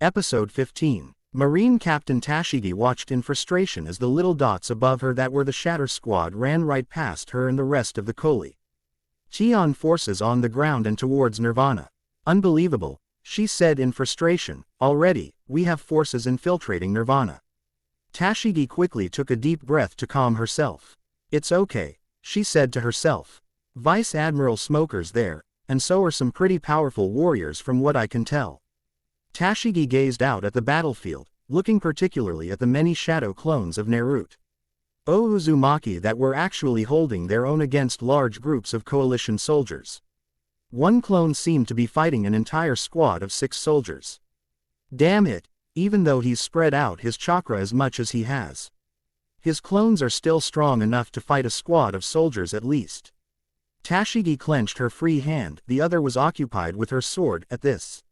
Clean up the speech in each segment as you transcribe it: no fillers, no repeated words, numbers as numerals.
Episode 15. Marine Captain Tashigi watched in frustration as the little dots above her that were the Shatter Squad ran right past her and the rest of the Koli. Cheon forces on the ground and towards Nirvana. Unbelievable, she said in frustration, already, we have forces infiltrating Nirvana. Tashigi quickly took a deep breath to calm herself. It's okay, she said to herself. Vice Admiral Smoker's there, and so are some pretty powerful warriors from what I can tell. Tashigi gazed out at the battlefield, looking particularly at the many shadow clones of Nerut Uzumaki that were actually holding their own against large groups of coalition soldiers. One clone seemed to be fighting an entire squad of 6 soldiers. Damn it, even though he's spread out his chakra as much as he has. His clones are still strong enough to fight a squad of soldiers at least. Tashigi clenched her free hand, the other was occupied with her sword at this.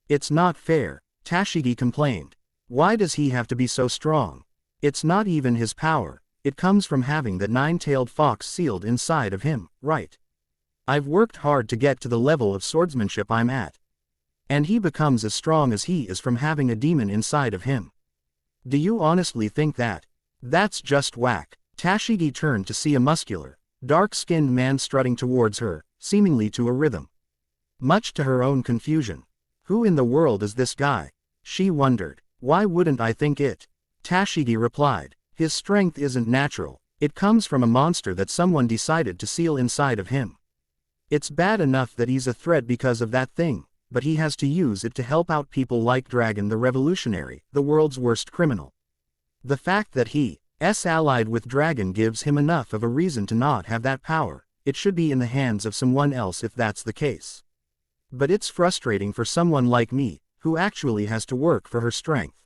It's not fair, Tashigi complained. Why does he have to be so strong? It's not even his power, it comes from having that 9-tailed fox sealed inside of him, right? I've worked hard to get to the level of swordsmanship I'm at. And he becomes as strong as he is from having a demon inside of him. Do you honestly think that? That's just whack. Tashigi turned to see a muscular, dark-skinned man strutting towards her, seemingly to a rhythm. Much to her own confusion. Who in the world is this guy? She wondered. Why wouldn't I think it? Tashigi replied. His strength isn't natural, it comes from a monster that someone decided to seal inside of him. It's bad enough that he's a threat because of that thing, but he has to use it to help out people like Dragon the Revolutionary, the world's worst criminal. The fact that he's allied with Dragon gives him enough of a reason to not have that power. It should be in the hands of someone else if that's the case. But it's frustrating for someone like me, who actually has to work for her strength.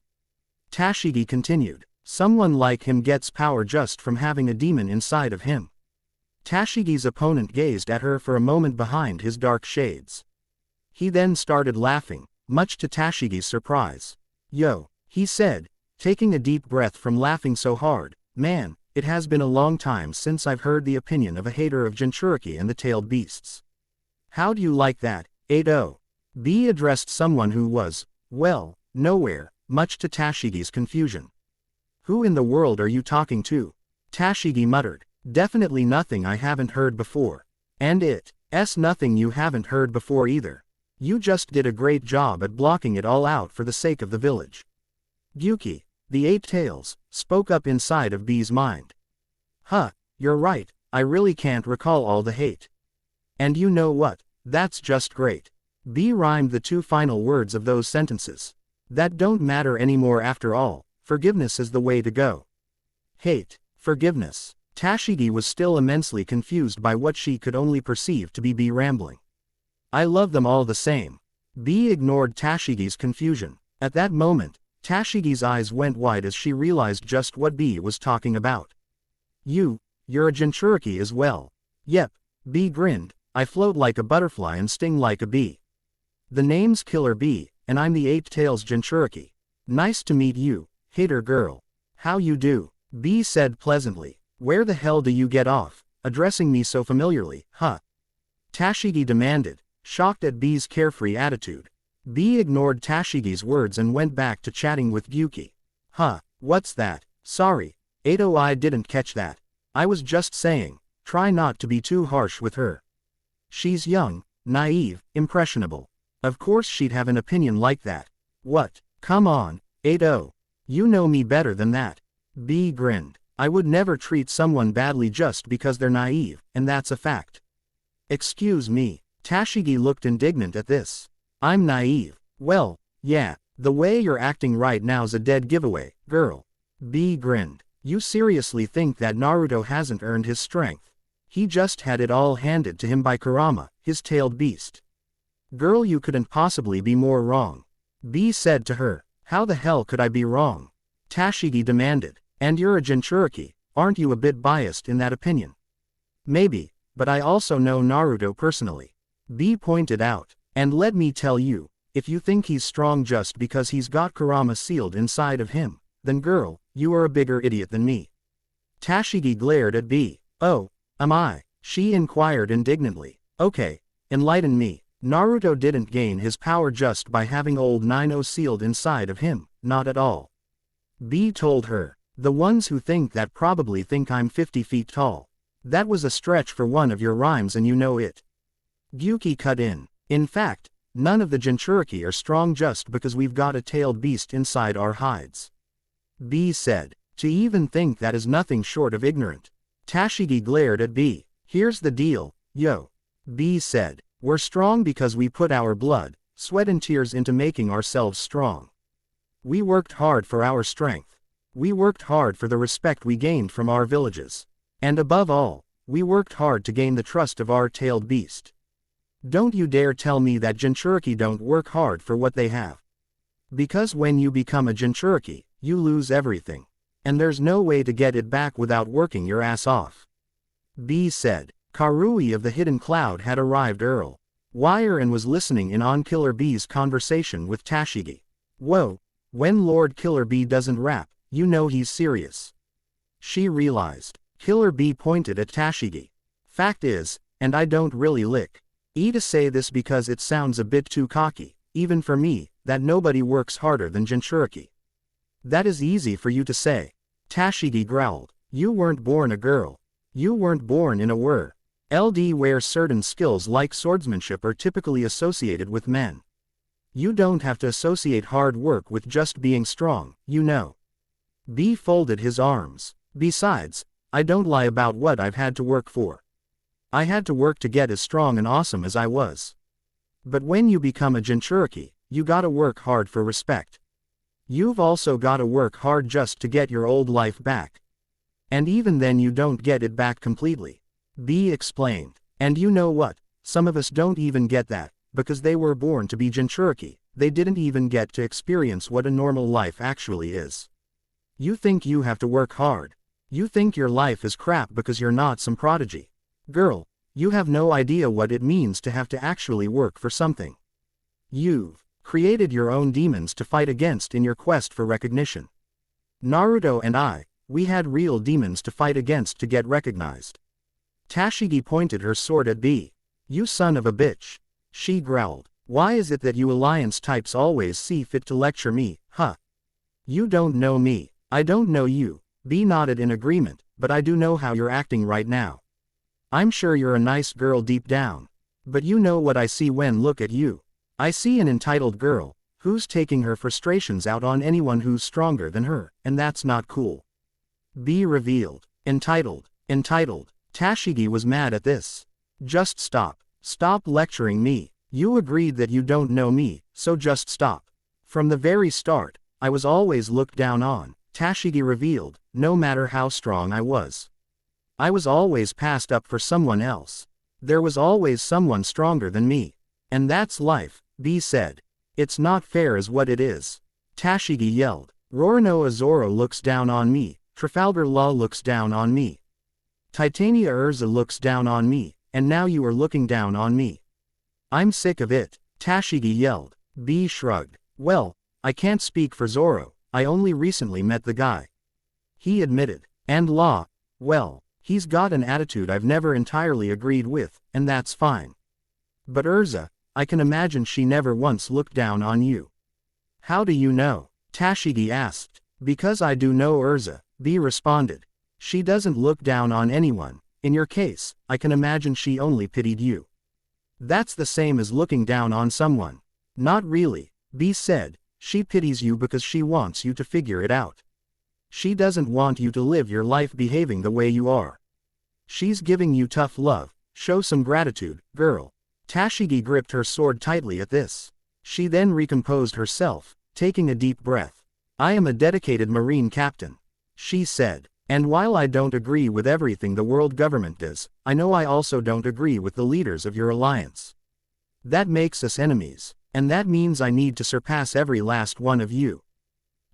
Tashigi continued. Someone like him gets power just from having a demon inside of him. Tashigi's opponent gazed at her for a moment behind his dark shades. He then started laughing, much to Tashigi's surprise. Yo, he said, taking a deep breath from laughing so hard, man, it has been a long time since I've heard the opinion of a hater of Jinchuriki and the tailed beasts. How do you like that, 8-0? B addressed someone who was, well, nowhere, much to Tashigi's confusion. Who in the world are you talking to? Tashigi muttered. Definitely nothing I haven't heard before. And it's nothing you haven't heard before either. You just did a great job at blocking it all out for the sake of the village. Gyuki, the 8 tails, spoke up inside of B's mind. Huh, you're right, I really can't recall all the hate. And you know what, that's just great. B rhymed the 2 final words of those sentences. That don't matter anymore after all, forgiveness is the way to go. Hate, forgiveness. Tashigi was still immensely confused by what she could only perceive to be B rambling. I love them all the same. B ignored Tashigi's confusion. At that moment, Tashigi's eyes went wide as she realized just what B was talking about. You're a Jinchuriki as well. Yep, B grinned, I float like a butterfly and sting like a bee. The name's Killer B, and I'm the 8 tails Jinchuriki. Nice to meet you, hater girl. How you do? B said pleasantly. Where the hell do you get off, addressing me so familiarly, huh? Tashigi demanded, shocked at B's carefree attitude. B ignored Tashigi's words and went back to chatting with Gyuki. Huh, what's that? Sorry, 8-0, I didn't catch that. I was just saying, try not to be too harsh with her. She's young, naive, impressionable. Of course she'd have an opinion like that. What? Come on, 8-0. You know me better than that. B grinned. I would never treat someone badly just because they're naive, and that's a fact. Excuse me. Tashigi looked indignant at this. I'm naive. Well, yeah, the way you're acting right now's a dead giveaway, girl. B grinned. You seriously think that Naruto hasn't earned his strength? He just had it all handed to him by Kurama, his tailed beast. Girl, you couldn't possibly be more wrong. B said to her. How the hell could I be wrong? Tashigi demanded. And you're a Jinchuriki, aren't you a bit biased in that opinion? Maybe, but I also know Naruto personally. B pointed out. And let me tell you, if you think he's strong just because he's got Kurama sealed inside of him, then girl, you are a bigger idiot than me. Tashigi glared at B. Oh, am I? She inquired indignantly. Okay, enlighten me. Naruto didn't gain his power just by having old Nino sealed inside of him, not at all. B told her. The ones who think that probably think I'm 50 feet tall. That was a stretch for one of your rhymes and you know it. Gyuki cut in. In fact, none of the Jinchuriki are strong just because we've got a tailed beast inside our hides. B said. To even think that is nothing short of ignorant. Tashigi glared at B. Here's the deal, yo. B said. We're strong because we put our blood, sweat and tears into making ourselves strong. We worked hard for our strength. We worked hard for the respect we gained from our villages. And above all, we worked hard to gain the trust of our tailed beast. Don't you dare tell me that Jinchuriki don't work hard for what they have. Because when you become a Jinchuriki, you lose everything. And there's no way to get it back without working your ass off. B said. Karui of the Hidden Cloud had arrived Earl Wire and was listening in on Killer B's conversation with Tashigi. Whoa, when Lord Killer B doesn't rap, you know he's serious. She realized. Killer B pointed at Tashigi. Fact is, and I don't really lick to say this because it sounds a bit too cocky, even for me, that nobody works harder than Jinchuriki. That is easy for you to say. Tashigi growled. You weren't born a girl. You weren't born in a LD where certain skills like swordsmanship are typically associated with men. You don't have to associate hard work with just being strong, you know. B folded his arms. Besides, I don't lie about what I've had to work for. I had to work to get as strong and awesome as I was. But when you become a Jinchuriki, you gotta work hard for respect. You've also gotta work hard just to get your old life back. And even then you don't get it back completely. B explained. And you know what, some of us don't even get that, because they were born to be Jinchuriki, they didn't even get to experience what a normal life actually is. You think you have to work hard. You think your life is crap because you're not some prodigy. Girl, you have no idea what it means to have to actually work for something. You've created your own demons to fight against in your quest for recognition. Naruto and we had real demons to fight against to get recognized. Tashigi pointed her sword at B. You son of a bitch. She growled. Why is it that you alliance types always see fit to lecture me, huh? You don't know me. I don't know you. B nodded in agreement, but I do know how you're acting right now. I'm sure you're a nice girl deep down. But you know what I see when look at you. I see an entitled girl, who's taking her frustrations out on anyone who's stronger than her, and that's not cool. B revealed. Entitled. Tashigi was mad at this. Just stop. Stop lecturing me. You agreed that you don't know me, so just stop. From the very start, I was always looked down on, Tashigi revealed, no matter how strong I was. I was always passed up for someone else. There was always someone stronger than me. And that's life, B said. It's not fair is what it is. Tashigi yelled. Roronoa Zoro looks down on me, Trafalgar Law looks down on me. Titania Urza looks down on me, and now you are looking down on me. I'm sick of it, Tashigi yelled. B shrugged. Well, I can't speak for Zoro, I only recently met the guy. He admitted. And Law, well, he's got an attitude I've never entirely agreed with, and that's fine. But Urza, I can imagine she never once looked down on you. How do you know? Tashigi asked. Because I do know Urza, B responded. She doesn't look down on anyone. In your case, I can imagine she only pitied you. That's the same as looking down on someone. Not really, B said. She pities you because she wants you to figure it out. She doesn't want you to live your life behaving the way you are. She's giving you tough love. Show some gratitude, girl. Tashigi gripped her sword tightly at this. She then recomposed herself, taking a deep breath. I am a dedicated Marine captain, she said. And while I don't agree with everything the world government does, I know I also don't agree with the leaders of your alliance. That makes us enemies, and that means I need to surpass every last one of you.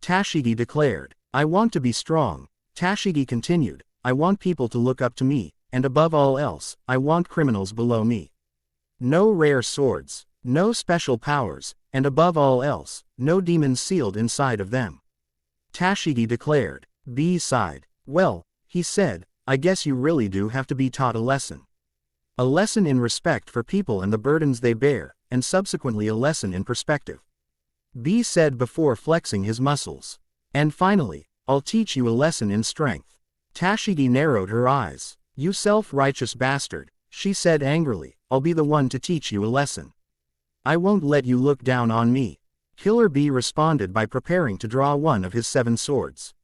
Tashigi declared. I want to be strong, Tashigi continued. I want people to look up to me, and above all else, I want criminals below me. No rare swords, no special powers, and above all else, no demons sealed inside of them. Tashigi declared. B sighed. Well, he said, I guess you really do have to be taught a lesson. A lesson in respect for people and the burdens they bear, and subsequently a lesson in perspective. B said before flexing his muscles. And finally, I'll teach you a lesson in strength. Tashigi narrowed her eyes. You self-righteous bastard, she said angrily, I'll be the one to teach you a lesson. I won't let you look down on me. Killer B responded by preparing to draw one of his 7 swords.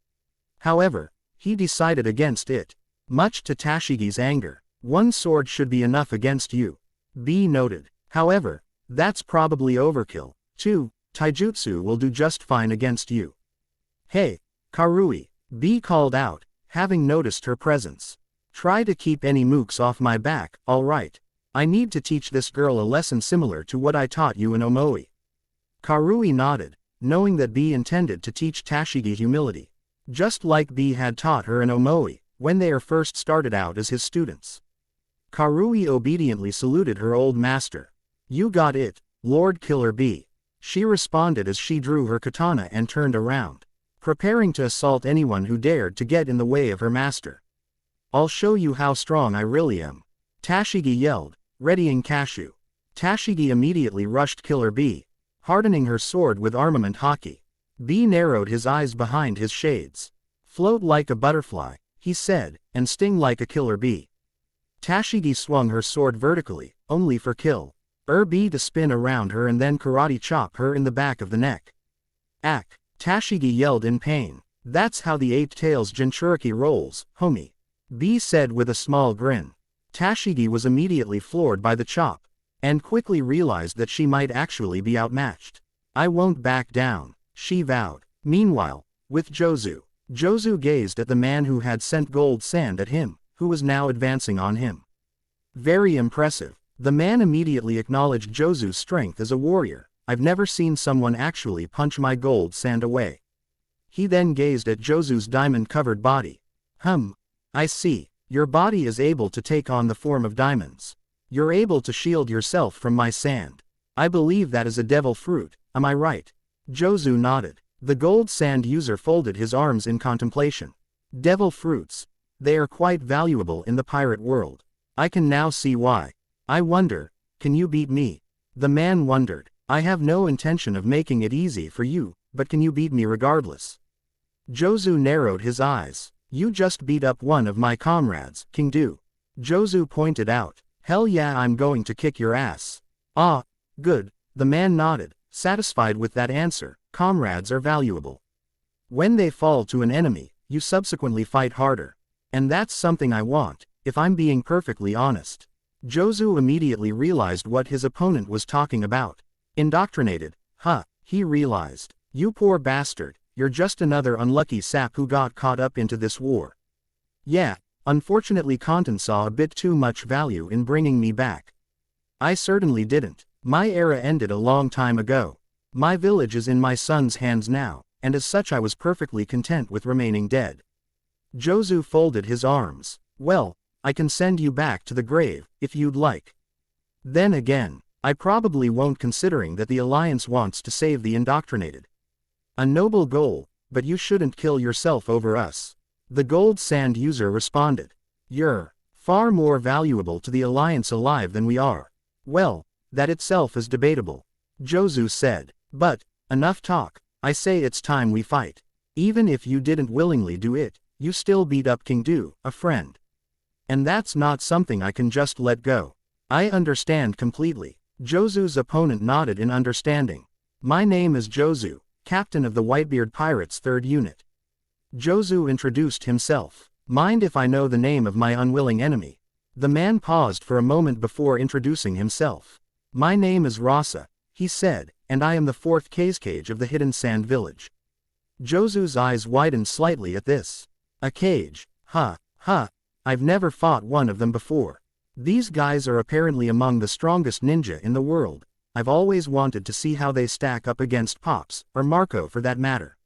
However, he decided against it. Much to Tashigi's anger, 1 sword should be enough against you. B noted. However, that's probably overkill. 2 taijutsu will do just fine against you. Hey, Karui, B called out, having noticed her presence. Try to keep any mooks off my back, alright. I need to teach this girl a lesson similar to what I taught you in Omoi. Karui nodded, knowing that B intended to teach Tashigi humility. Just like B had taught her in Omoi, when they first started out as his students. Karui obediently saluted her old master. You got it, Lord Killer B. She responded as she drew her katana and turned around, preparing to assault anyone who dared to get in the way of her master. I'll show you how strong I really am. Tashigi yelled, readying Kashu. Tashigi immediately rushed Killer B, hardening her sword with armament haki. B narrowed his eyes behind his shades. Float like a butterfly, he said, and sting like a killer bee. Tashigi swung her sword vertically, only for kill. B to spin around her and then karate chop her in the back of the neck. Ack! Tashigi yelled in pain. That's how the 8 tails Jinchuriki rolls, homie. B said with a small grin. Tashigi was immediately floored by the chop, and quickly realized that she might actually be outmatched. I won't back down, she vowed. Meanwhile, with Jozu, Jozu gazed at the man who had sent gold sand at him, who was now advancing on him. Very impressive. The man immediately acknowledged Jozu's strength as a warrior. I've never seen someone actually punch my gold sand away. He then gazed at Jozu's diamond-covered body. I see. Your body is able to take on the form of diamonds. You're able to shield yourself from my sand. I believe that is a devil fruit, am I right? Jozu nodded. The gold sand user folded his arms in contemplation. Devil fruits. They are quite valuable in the pirate world. I can now see why. I wonder, can you beat me? The man wondered. I have no intention of making it easy for you, but can you beat me regardless? Jozu narrowed his eyes. You just beat up one of my comrades, King Du. Jozu pointed out. Hell yeah, I'm going to kick your ass. Ah, good. The man nodded, satisfied with that answer. Comrades are valuable. When they fall to an enemy, you subsequently fight harder. And that's something I want, if I'm being perfectly honest. Jozu immediately realized what his opponent was talking about. Indoctrinated, he realized. You poor bastard, you're just another unlucky sap who got caught up into this war. Yeah, unfortunately Kanton saw a bit too much value in bringing me back. I certainly didn't. My era ended a long time ago. My village is in my son's hands now, and as such I was perfectly content with remaining dead. Jozu folded his arms. Well, I can send you back to the grave, if you'd like. Then again, I probably won't, considering that the Alliance wants to save the indoctrinated. A noble goal, but you shouldn't kill yourself over us. The gold sand user responded. You're far more valuable to the Alliance alive than we are. Well, that itself is debatable. Jozu said. But, enough talk, I say it's time we fight. Even if you didn't willingly do it, you still beat up King Du, a friend. And that's not something I can just let go. I understand completely. Jozu's opponent nodded in understanding. My name is Jozu, captain of the Whitebeard Pirates 3rd Unit. Jozu introduced himself. Mind if I know the name of my unwilling enemy? The man paused for a moment before introducing himself. My name is Rasa, he said, and I am the 4th cage of the Hidden Sand Village. Jozu's eyes widened slightly at this. A cage, I've never fought one of them before. These guys are apparently among the strongest ninja in the world. I've always wanted to see how they stack up against Pops, or Marco for that matter.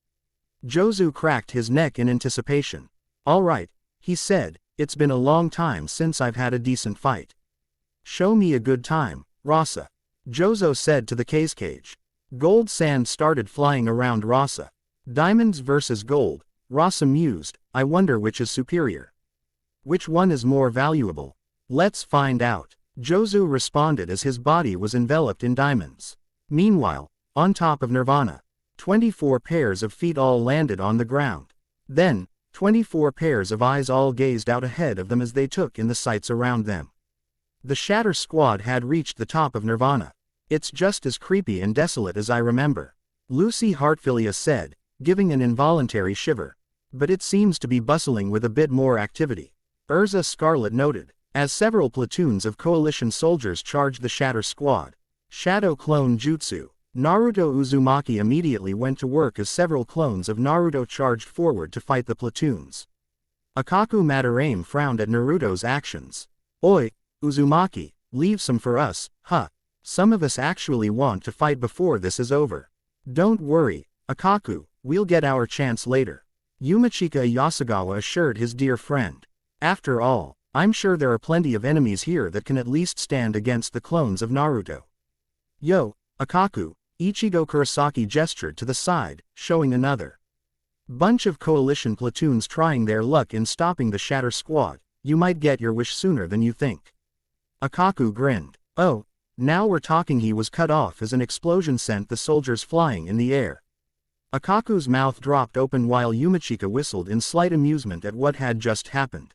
Jozu cracked his neck in anticipation. Alright, he said, it's been a long time since I've had a decent fight. Show me a good time, Rasa. Jozo said to the cage. Gold sand started flying around Rasa. Diamonds versus gold, Rasa mused, I wonder which is superior. Which one is more valuable? Let's find out, Jozu responded as his body was enveloped in diamonds. Meanwhile, on top of Nirvana, 24 pairs of feet all landed on the ground. Then, 24 pairs of eyes all gazed out ahead of them as they took in the sights around them. The Shatter Squad had reached the top of Nirvana. It's just as creepy and desolate as I remember, Lucy Hartfilia said, giving an involuntary shiver. But it seems to be bustling with a bit more activity, Urza Scarlet noted, as several platoons of coalition soldiers charged the Shatter Squad. Shadow Clone Jutsu. Naruto Uzumaki immediately went to work as several clones of Naruto charged forward to fight the platoons. Akaku Madarame frowned at Naruto's actions. Oi, Uzumaki, leave some for us, huh? Some of us actually want to fight before this is over. Don't worry, Akaku, we'll get our chance later, Yumachika Yasugawa assured his dear friend. After all, I'm sure there are plenty of enemies here that can at least stand against the clones of Naruto. Yo, Akaku, Ichigo Kurosaki gestured to the side, showing another bunch of coalition platoons trying their luck in stopping the Shatter Squad. You might get your wish sooner than you think. Akaku grinned. Oh, now we're talking. He was cut off as an explosion sent the soldiers flying in the air. Akaku's mouth dropped open while Yumachika whistled in slight amusement at what had just happened.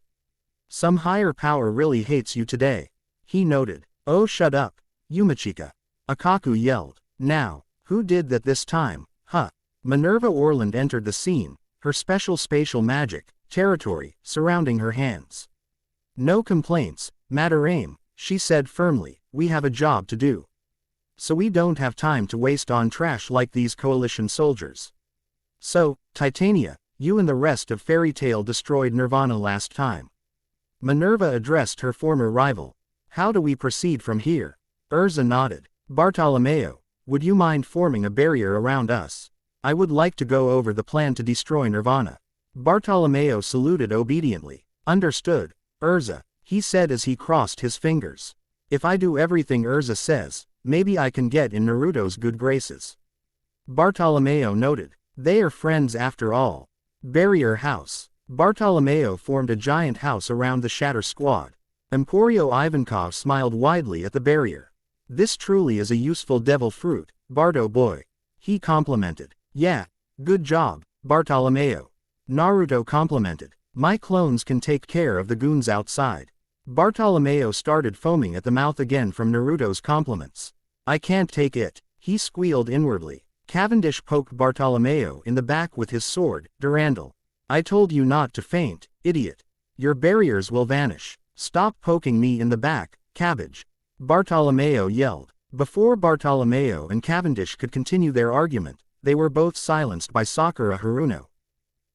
Some higher power really hates you today, he noted. Oh, shut up, Yumachika, Akaku yelled. Now, who did that this time, huh? Minerva Orland entered the scene, her special spatial magic, territory, surrounding her hands. No complaints, Madarame, she said firmly, we have a job to do. So we don't have time to waste on trash like these coalition soldiers. So, Titania, you and the rest of Fairy Tail destroyed Nirvana last time. Minerva addressed her former rival. How do we proceed from here? Urza nodded. Bartolomeo, would you mind forming a barrier around us? I would like to go over the plan to destroy Nirvana. Bartolomeo saluted obediently. Understood, Urza, he said as he crossed his fingers. If I do everything Urza says, maybe I can get in Naruto's good graces. Bartolomeo noted. They are friends after all. Barrier House. Bartolomeo formed a giant house around the Shatter Squad. Emporio Ivankov smiled widely at the barrier. This truly is a useful devil fruit, Bardo boy. He complimented. Yeah, good job, Bartolomeo. Naruto complimented. My clones can take care of the goons outside. Bartolomeo started foaming at the mouth again from Naruto's compliments. I can't take it, he squealed inwardly. Cavendish poked Bartolomeo in the back with his sword. Durandal. I told you not to faint, idiot. Your barriers will vanish. Stop poking me in the back, Cabbage. Bartolomeo yelled. Before Bartolomeo and Cavendish could continue their argument, they were both silenced by Sakura Haruno,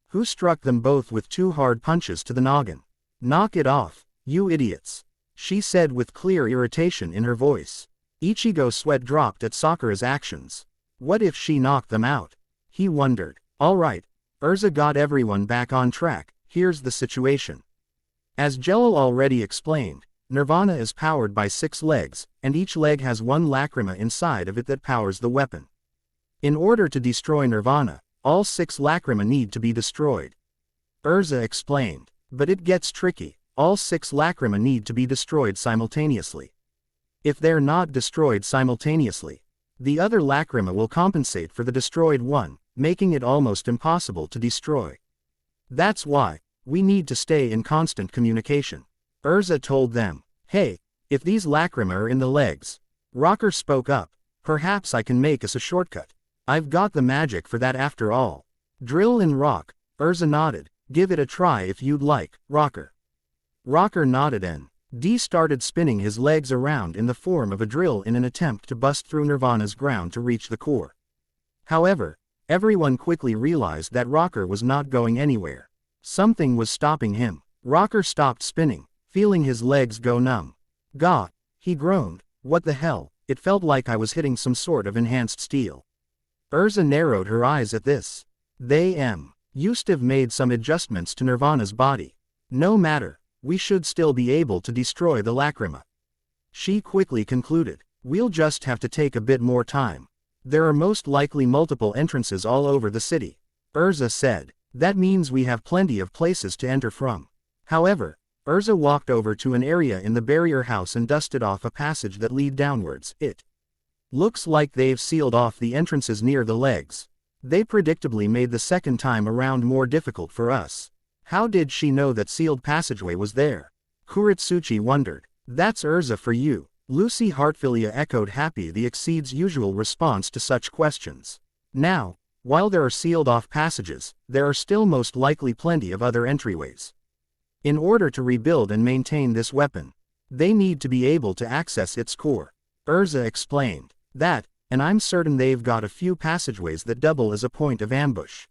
who struck them both with 2 hard punches to the noggin. Knock it off, you idiots, she said with clear irritation in her voice. Ichigo's sweat dropped at Sakura's actions. What if she knocked them out? He wondered. Alright, Urza got everyone back on track. Here's the situation. As Jello already explained, Nirvana is powered by 6 legs, and each leg has 1 lacrima inside of it that powers the weapon. In order to destroy Nirvana, all 6 lacrima need to be destroyed. Urza explained. But it gets tricky, all 6 lacrima need to be destroyed simultaneously. If they're not destroyed simultaneously, the other lacrima will compensate for the destroyed one, making it almost impossible to destroy. That's why we need to stay in constant communication. Urza told them. Hey, if these lacrima are in the legs, Rocker spoke up, perhaps I can make us a shortcut. I've got the magic for that after all. Drill and rock, Urza nodded. Give it a try if you'd like, Rocker. Rocker nodded and D started spinning his legs around in the form of a drill in an attempt to bust through Nirvana's ground to reach the core. However, everyone quickly realized that Rocker was not going anywhere. Something was stopping him. Rocker stopped spinning, feeling his legs go numb. Gah, he groaned. What the hell, it felt like I was hitting some sort of enhanced steel. Urza narrowed her eyes at this. They used to have made some adjustments to Nirvana's body. No matter, we should still be able to destroy the lacrima. She quickly concluded. We'll just have to take a bit more time. There are most likely multiple entrances all over the city. Urza said. That means we have plenty of places to enter from. However, Urza walked over to an area in the barrier house and dusted off a passage that lead downwards. It looks like they've sealed off the entrances near the legs. They predictably made the second time around more difficult for us. How did she know that sealed passageway was there? Kuritsuchi wondered. That's Urza for you. Lucy Hartfilia echoed, happy the exceeds usual response to such questions. Now, while there are sealed-off passages, there are still most likely plenty of other entryways. In order to rebuild and maintain this weapon, they need to be able to access its core. Urza explained. That, and I'm certain they've got a few passageways that double as a point of ambush.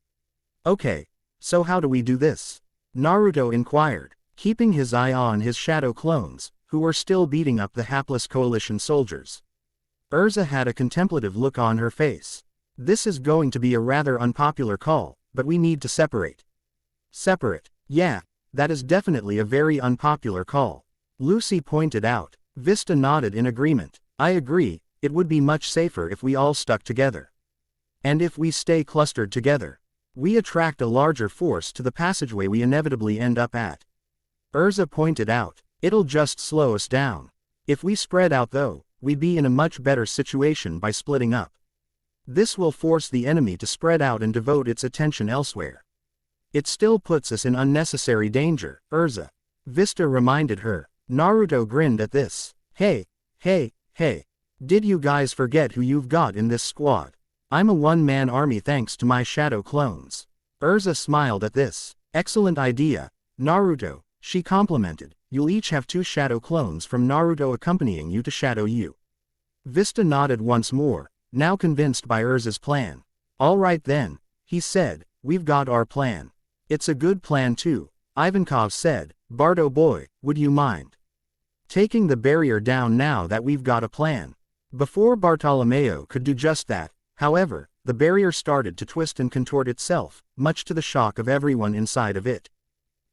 Okay, so how do we do this? Naruto inquired, keeping his eye on his shadow clones, who were still beating up the hapless coalition soldiers. Urza had a contemplative look on her face. This is going to be a rather unpopular call, but we need to separate. Separate? Yeah, that is definitely a very unpopular call. Lucy pointed out. Vista nodded in agreement. I agree, it would be much safer if we all stuck together. And if we stay clustered together, we attract a larger force to the passageway we inevitably end up at. Urza pointed out. It'll just slow us down. If we spread out though, we'd be in a much better situation by splitting up. This will force the enemy to spread out and devote its attention elsewhere. It still puts us in unnecessary danger, Urza. Vista reminded her. Naruto grinned at this. Hey. Did you guys forget who you've got in this squad? I'm a one-man army thanks to my shadow clones. Urza smiled at this. Excellent idea, Naruto, she complimented. You'll each have 2 shadow clones from Naruto accompanying you to shadow you. Vista nodded once more, now convinced by Urza's plan. All right then, he said, we've got our plan. It's a good plan too, Ivankov said. Bardo boy, would you mind taking the barrier down now that we've got a plan? Before Bartolomeo could do just that, however, the barrier started to twist and contort itself, much to the shock of everyone inside of it.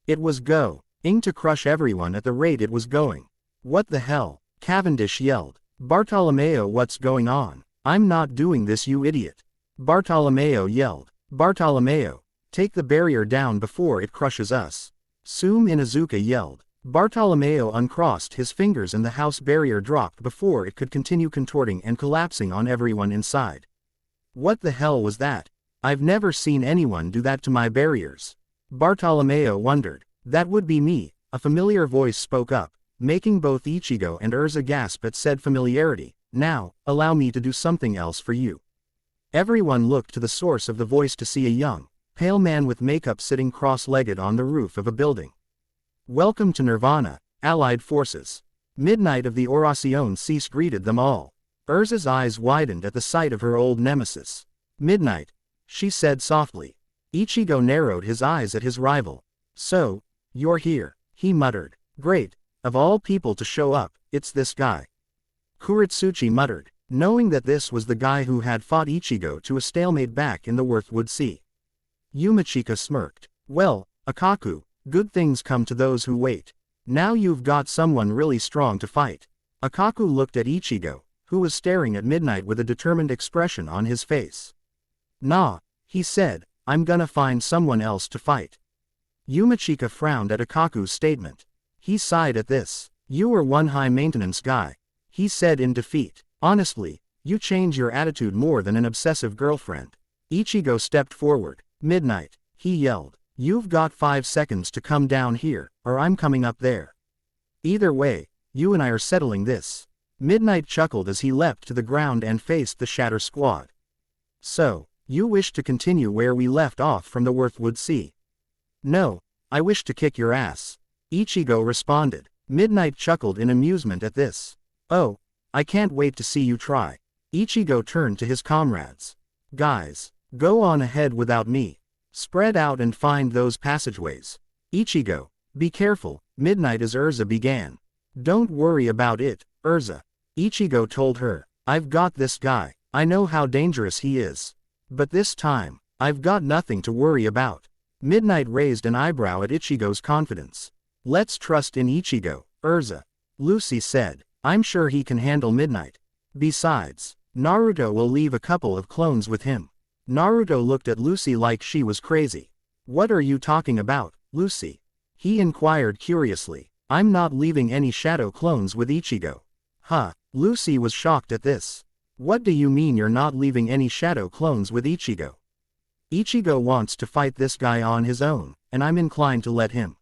It was going to crush everyone at the rate it was going. What the hell? Cavendish yelled. Bartolomeo, what's going on? I'm not doing this, you idiot. Bartolomeo yelled. Bartolomeo, take the barrier down before it crushes us. Sume Inuzuka yelled. Bartolomeo uncrossed his fingers and the house barrier dropped before it could continue contorting and collapsing on everyone inside. What the hell was that? I've never seen anyone do that to my barriers. Bartolomeo wondered. That would be me, a familiar voice spoke up, making both Ichigo and Urza gasp at said familiarity. Now, allow me to do something else for you. Everyone looked to the source of the voice to see a young, pale man with makeup sitting cross-legged on the roof of a building. Welcome to Nirvana, Allied Forces. Midnight of the Oracion ceased greeted them all. Urza's eyes widened at the sight of her old nemesis. Midnight, she said softly. Ichigo narrowed his eyes at his rival. So, you're here, he muttered. Great, of all people to show up, it's this guy. Kuritsuchi muttered, knowing that this was the guy who had fought Ichigo to a stalemate back in the Worthwood Sea. Yumachika smirked. Well, Akaku, good things come to those who wait. Now you've got someone really strong to fight. Akaku looked at Ichigo, who was staring at Midnight with a determined expression on his face. Nah, he said, I'm gonna find someone else to fight. Yumachika frowned at Akaku's statement. He sighed at this. You were one high-maintenance guy, he said in defeat. Honestly, you change your attitude more than an obsessive girlfriend. Ichigo stepped forward. Midnight, he yelled. You've got 5 seconds to come down here, or I'm coming up there. Either way, you and I are settling this. Midnight chuckled as he leapt to the ground and faced the Shatter Squad. So, you wish to continue where we left off from the Worthwood Sea? No, I wish to kick your ass. Ichigo responded. Midnight chuckled in amusement at this. Oh, I can't wait to see you try. Ichigo turned to his comrades. Guys, go on ahead without me. Spread out and find those passageways. Ichigo, be careful, Midnight as Urza began. Don't worry about it, Urza. Ichigo told her. I've got this guy, I know how dangerous he is. But this time, I've got nothing to worry about. Midnight raised an eyebrow at Ichigo's confidence. Let's trust in Ichigo, Urza. Lucy said. I'm sure he can handle Midnight. Besides, Naruto will leave a couple of clones with him. Naruto looked at Lucy like she was crazy. What are you talking about, Lucy? He inquired curiously. I'm not leaving any shadow clones with Ichigo. Huh, Lucy was shocked at this. What do you mean you're not leaving any shadow clones with Ichigo? Ichigo wants to fight this guy on his own, and I'm inclined to let him.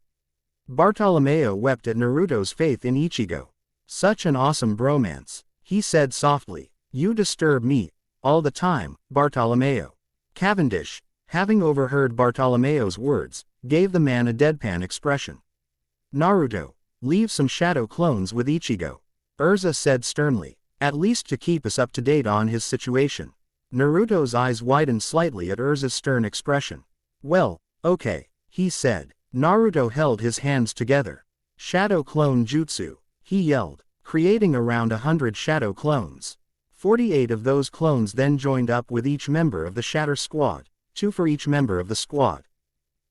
Bartolomeo wept at Naruto's faith in Ichigo. Such an awesome bromance, he said softly. You disturb me, all the time, Bartolomeo. Cavendish, having overheard Bartolomeo's words, gave the man a deadpan expression. Naruto, leave some shadow clones with Ichigo, Urza said sternly, at least to keep us up to date on his situation. Naruto's eyes widened slightly at Urza's stern expression. Well, okay, he said. Naruto held his hands together. Shadow clone jutsu, he yelled, creating around 100 shadow clones. 48 of those clones then joined up with each member of the Shatter Squad, 2 for each member of the squad.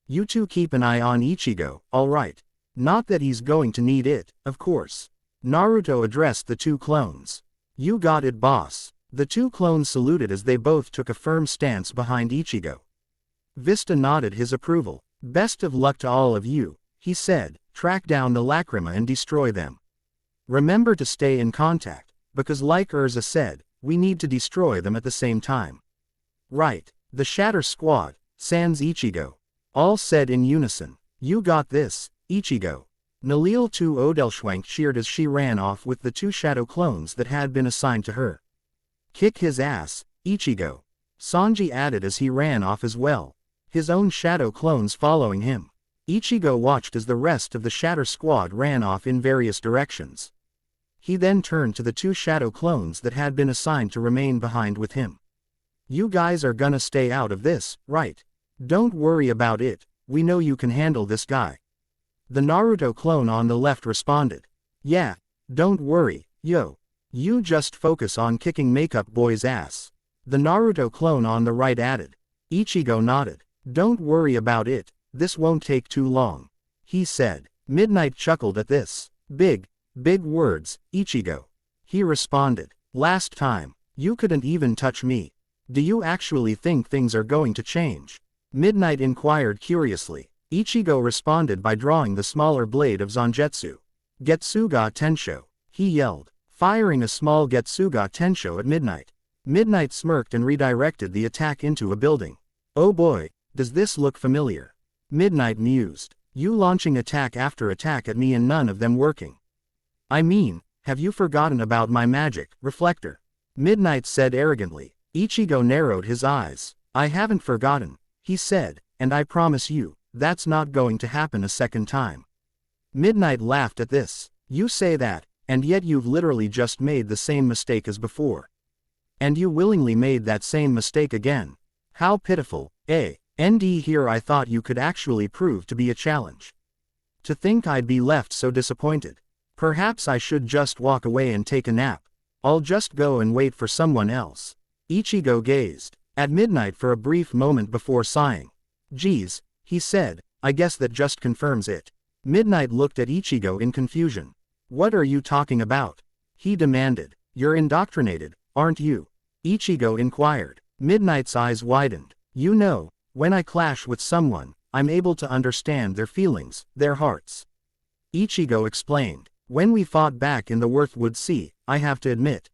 You two keep an eye on Ichigo, alright. Not that he's going to need it, of course. Naruto addressed the 2 clones. You got it, boss. The 2 clones saluted as they both took a firm stance behind Ichigo. Vista nodded his approval. Best of luck to all of you, he said. Track down the Lacrima and destroy them. Remember to stay in contact, because like Urza said, we need to destroy them at the same time. Right, the Shatter Squad, sans Ichigo. All said in unison. You got this, Ichigo. Nalil 2 Odelschwank cheered as she ran off with the 2 shadow clones that had been assigned to her. Kick his ass, Ichigo. Sanji added as he ran off as well, his own shadow clones following him. Ichigo watched as the rest of the Shatter Squad ran off in various directions. He then turned to the 2 shadow clones that had been assigned to remain behind with him. You guys are gonna stay out of this, right? Don't worry about it, we know you can handle this guy. The Naruto clone on the left responded. Yeah, don't worry, yo. You just focus on kicking Makeup Boy's ass. The Naruto clone on the right added. Ichigo nodded. Don't worry about it, this won't take too long, he said. Midnight chuckled at this. Big words, Ichigo. He responded. Last time, you couldn't even touch me. Do you actually think things are going to change? Midnight inquired curiously. Ichigo responded by drawing the smaller blade of Zangetsu. Getsuga Tensho, he yelled, firing a small Getsuga Tensho at Midnight. Midnight smirked and redirected the attack into a building. Oh boy, does this look familiar? Midnight mused. You launching attack after attack at me and none of them working. I mean, have you forgotten about my magic, Reflector? Midnight said arrogantly. Ichigo narrowed his eyes. I haven't forgotten, he said, and I promise you, that's not going to happen a second time. Midnight laughed at this. You say that, and yet you've literally just made the same mistake as before. And you willingly made that same mistake again. How pitiful, eh? ND here I thought you could actually prove to be a challenge. To think I'd be left so disappointed. Perhaps I should just walk away and take a nap. I'll just go and wait for someone else. Ichigo gazed at Midnight for a brief moment before sighing. Geez, he said, I guess that just confirms it. Midnight looked at Ichigo in confusion. What are you talking about? He demanded. You're indoctrinated, aren't you? Ichigo inquired. Midnight's eyes widened. You know, when I clash with someone, I'm able to understand their feelings, their hearts. Ichigo explained. When we fought back in the Worthwood Sea, I have to admit,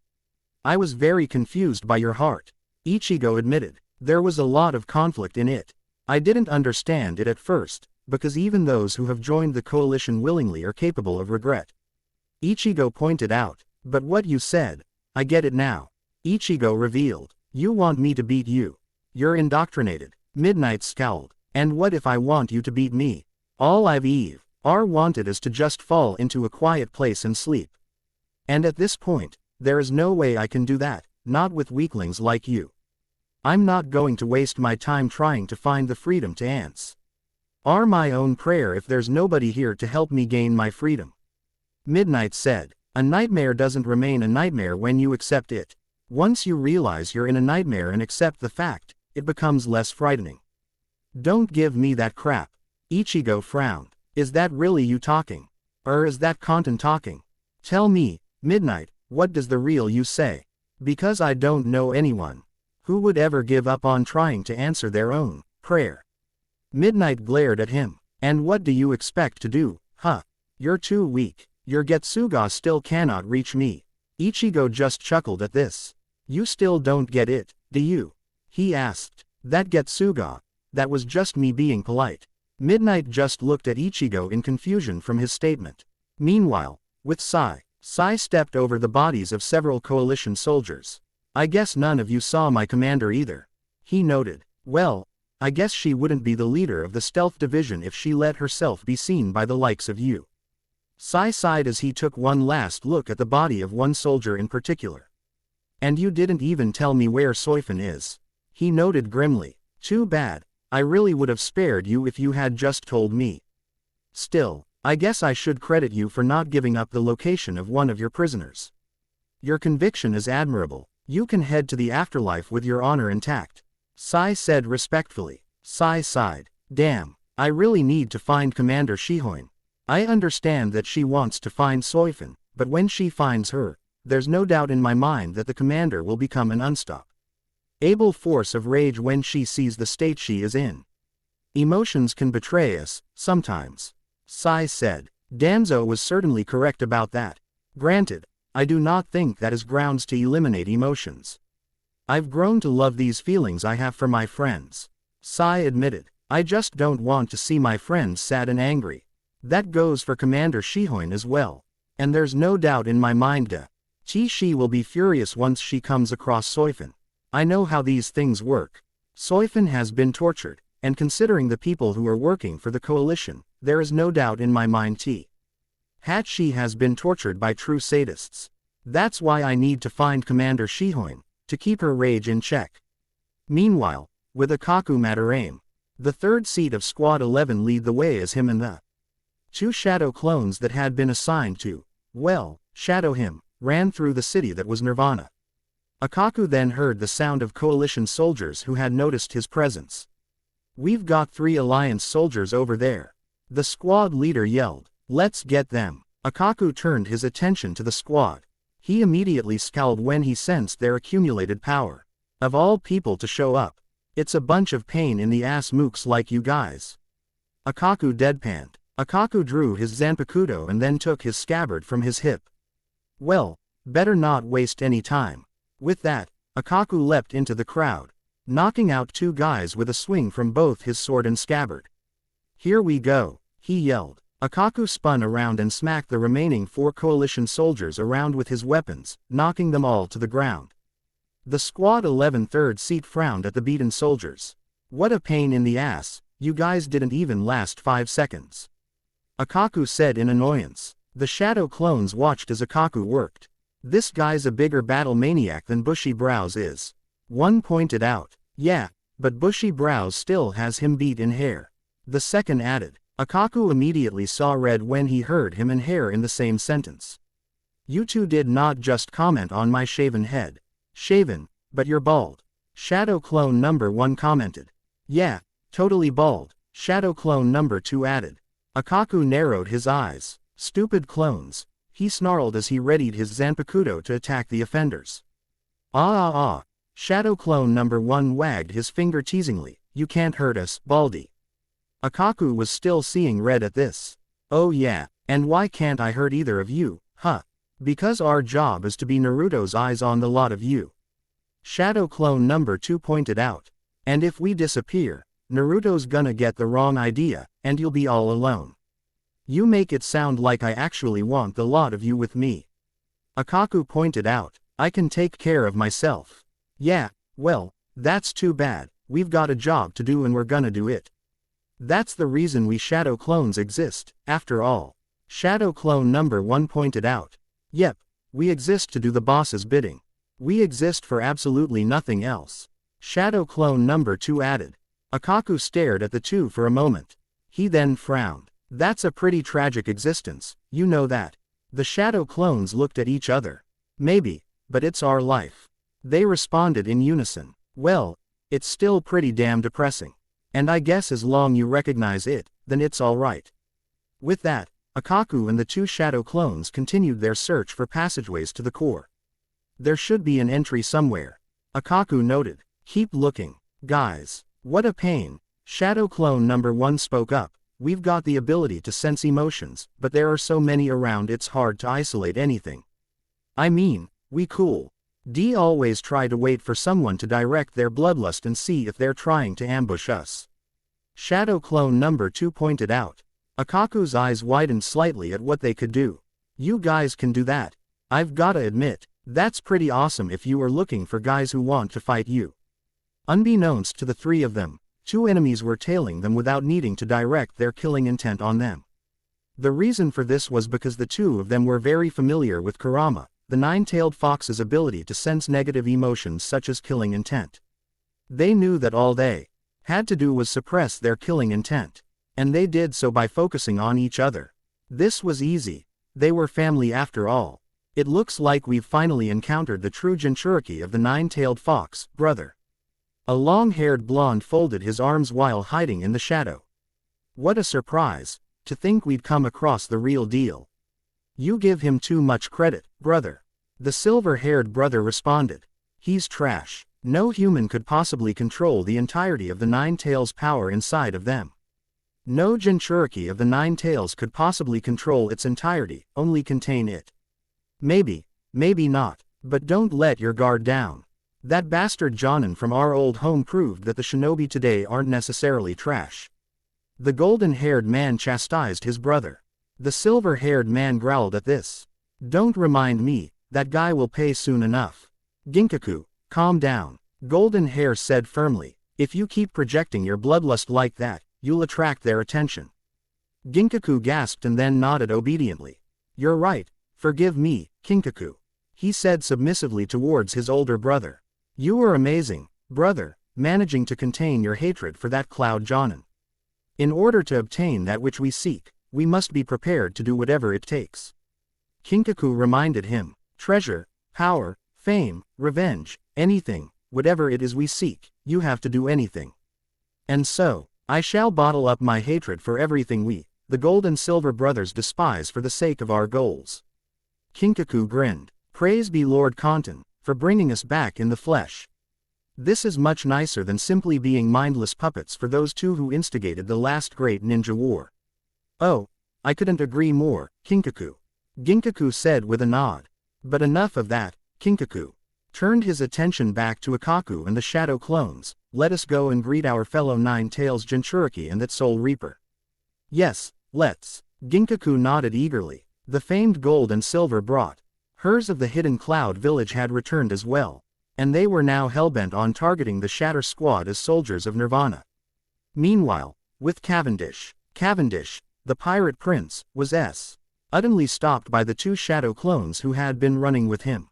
I was very confused by your heart. Ichigo admitted. There was a lot of conflict in it. I didn't understand it at first, because even those who have joined the coalition willingly are capable of regret. Ichigo pointed out. But what you said, I get it now. Ichigo revealed. You want me to beat you. You're indoctrinated. Midnight scowled. And what if I want you to beat me? All I've wanted is to just fall into a quiet place and sleep. And at this point, there is no way I can do that, not with weaklings like you. I'm not going to waste my time trying to find the freedom to ants. Are my own prayer if there's nobody here to help me gain my freedom. Midnight said. A nightmare doesn't remain a nightmare when you accept it. Once you realize you're in a nightmare and accept the fact, it becomes less frightening. Don't give me that crap. Ichigo frowned. Is that really you talking? Or is that Kanten talking? Tell me, Midnight, what does the real you say? Because I don't know anyone who would ever give up on trying to answer their own prayer. Midnight glared at him. And what do you expect to do, huh? You're too weak. Your Getsuga still cannot reach me. Ichigo just chuckled at this. You still don't get it, do you? He asked. That Getsuga. That was just me being polite. Midnight just looked at Ichigo in confusion from his statement. Meanwhile, with Sai stepped over the bodies of several coalition soldiers. I guess none of you saw my commander either. He noted. Well, I guess she wouldn't be the leader of the stealth division if she let herself be seen by the likes of you. Sai sighed as he took one last look at the body of one soldier in particular. And you didn't even tell me where Soifun is. He noted grimly. Too bad. I really would have spared you if you had just told me. Still, I guess I should credit you for not giving up the location of one of your prisoners. Your conviction is admirable. You can head to the afterlife with your honor intact. Sai said respectfully. Sai sighed. Damn, I really need to find Commander Shihoin. I understand that she wants to find Soifun, but when she finds her, there's no doubt in my mind that the commander will become an unstoppable force of rage when she sees the state she is in. Emotions can betray us, sometimes. Sai said. Danzo was certainly correct about that. Granted, I do not think that is grounds to eliminate emotions. I've grown to love these feelings I have for my friends. Sai admitted. I just don't want to see my friends sad and angry. That goes for Commander Shihoin as well. And there's no doubt in my mind that Chi will be furious once she comes across Soifun. I know how these things work. Soifun has been tortured, and considering the people who are working for the coalition, there is no doubt in my mind she has been tortured by true sadists. That's why I need to find Commander Shihoin, to keep her rage in check. Meanwhile, with Akaku Madarame, the third seat of Squad 11 lead the way as him and the two shadow clones that had been assigned to, well, shadow him, ran through the city that was Nirvana. Akaku then heard the sound of coalition soldiers who had noticed his presence. We've got 3 alliance soldiers over there. The squad leader yelled. Let's get them. Akaku turned his attention to the squad. He immediately scowled when he sensed their accumulated power. Of all people to show up. It's a bunch of pain in the ass mooks like you guys. Akaku deadpanned. Akaku drew his Zanpakuto and then took his scabbard from his hip. Well, better not waste any time. With that, Akaku leapt into the crowd, knocking out 2 guys with a swing from both his sword and scabbard. Here we go, he yelled. Akaku spun around and smacked the remaining 4 coalition soldiers around with his weapons, knocking them all to the ground. The Squad 11 third seat frowned at the beaten soldiers. What a pain in the ass, you guys didn't even last 5 seconds. Akaku said in annoyance. The shadow clones watched as Akaku worked. This guy's a bigger battle maniac than Bushy Brows is. One pointed out. Yeah, but Bushy Brows still has him beat in hair. The second added. Akaku immediately saw red when he heard him and hair in the same sentence. You two did not just comment on my shaven head. Shaven, but you're bald. Shadow clone number 1 commented. Yeah, totally bald. Shadow clone number 2 added. Akaku narrowed his eyes. Stupid clones, he snarled as he readied his Zanpakuto to attack the offenders. Shadow clone number 1 wagged his finger teasingly. You can't hurt us, Baldy. Akaku was still seeing red at this. Oh yeah, and why can't I hurt either of you, huh? Because our job is to be Naruto's eyes on the lot of you. Shadow clone number 2 pointed out. And if we disappear, Naruto's gonna get the wrong idea, and you'll be all alone. You make it sound like I actually want the lot of you with me. Akaku pointed out. I can take care of myself. Yeah, well, that's too bad. We've got a job to do and we're gonna do it. That's the reason we shadow clones exist, after all. Shadow clone number 1 pointed out. Yep, we exist to do the boss's bidding. We exist for absolutely nothing else. Shadow clone number 2 added. Akaku stared at the two for a moment. He then frowned. That's a pretty tragic existence, you know that. The shadow clones looked at each other. Maybe, but it's our life. They responded in unison. Well, it's still pretty damn depressing. And I guess as long you recognize it, then it's alright. With that, Akaku and the 2 shadow clones continued their search for passageways to the core. There should be an entry somewhere. Akaku noted. Keep looking. Guys, what a pain. Shadow clone number 1 spoke up. We've got the ability to sense emotions, but there are so many around it's hard to isolate anything. I mean, we cool. D always try to wait for someone to direct their bloodlust and see if they're trying to ambush us. Shadow clone number 2 pointed out. Akaku's eyes widened slightly at what they could do. You guys can do that. I've gotta admit, that's pretty awesome if you are looking for guys who want to fight you. Unbeknownst to the three of them, 2 enemies were tailing them without needing to direct their killing intent on them. The reason for this was because the 2 of them were very familiar with Kurama, the nine-tailed fox's ability to sense negative emotions such as killing intent. They knew that all they had to do was suppress their killing intent. And they did so by focusing on each other. This was easy. They were family after all. It looks like we've finally encountered the true Jinchuriki of the nine-tailed fox, brother. A long-haired blonde folded his arms while hiding in the shadow. What a surprise, to think we'd come across the real deal. You give him too much credit, brother. The silver-haired brother responded. He's trash. No human could possibly control the entirety of the Nine Tails' power inside of them. No Jinchuriki of the Nine Tails could possibly control its entirety, only contain it. Maybe, maybe not, but don't let your guard down. That bastard Jonin from our old home proved that the shinobi today aren't necessarily trash. The golden-haired man chastised his brother. The silver-haired man growled at this. Don't remind me, that guy will pay soon enough. Ginkaku, calm down. Golden Hair said firmly. If you keep projecting your bloodlust like that, you'll attract their attention. Ginkaku gasped and then nodded obediently. You're right, forgive me, Kinkaku. He said submissively towards his older brother. You are amazing, brother, managing to contain your hatred for that Cloud Jonin. In order to obtain that which we seek, we must be prepared to do whatever it takes. Kinkaku reminded him. Treasure, power, fame, revenge, anything, whatever it is we seek, you have to do anything. And so, I shall bottle up my hatred for everything we, the gold and silver brothers, despise for the sake of our goals. Kinkaku grinned. Praise be Lord Kanton, for bringing us back in the flesh. This is much nicer than simply being mindless puppets for those 2 who instigated the last great ninja war. Oh, I couldn't agree more, Kinkaku. Ginkaku said with a nod. But enough of that, Kinkaku. Turned his attention back to Akaku and the shadow clones. Let us go and greet our fellow Nine Tails Jinchuriki and that Soul Reaper. Yes, let's. Ginkaku nodded eagerly. The famed gold and silver brought. Hers of the Hidden Cloud Village had returned as well. And they were now hellbent on targeting the Shatter Squad as soldiers of Nirvana. Meanwhile, with Cavendish, the pirate prince, was utterly stopped by the 2 shadow clones who had been running with him.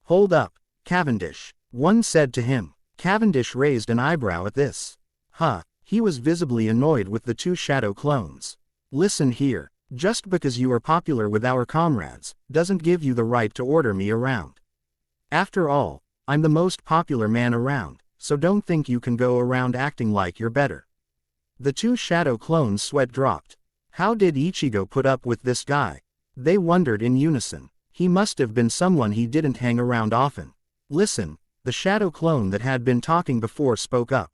Hold up, Cavendish, one said to him. Cavendish raised an eyebrow at this. He was visibly annoyed with the 2 shadow clones. Listen here, just because you are popular with our comrades, doesn't give you the right to order me around. After all, I'm the most popular man around, so don't think you can go around acting like you're better. The 2 shadow clones' sweat dropped. How did Ichigo put up with this guy? They wondered in unison. He must have been someone he didn't hang around often. Listen, the shadow clone that had been talking before spoke up.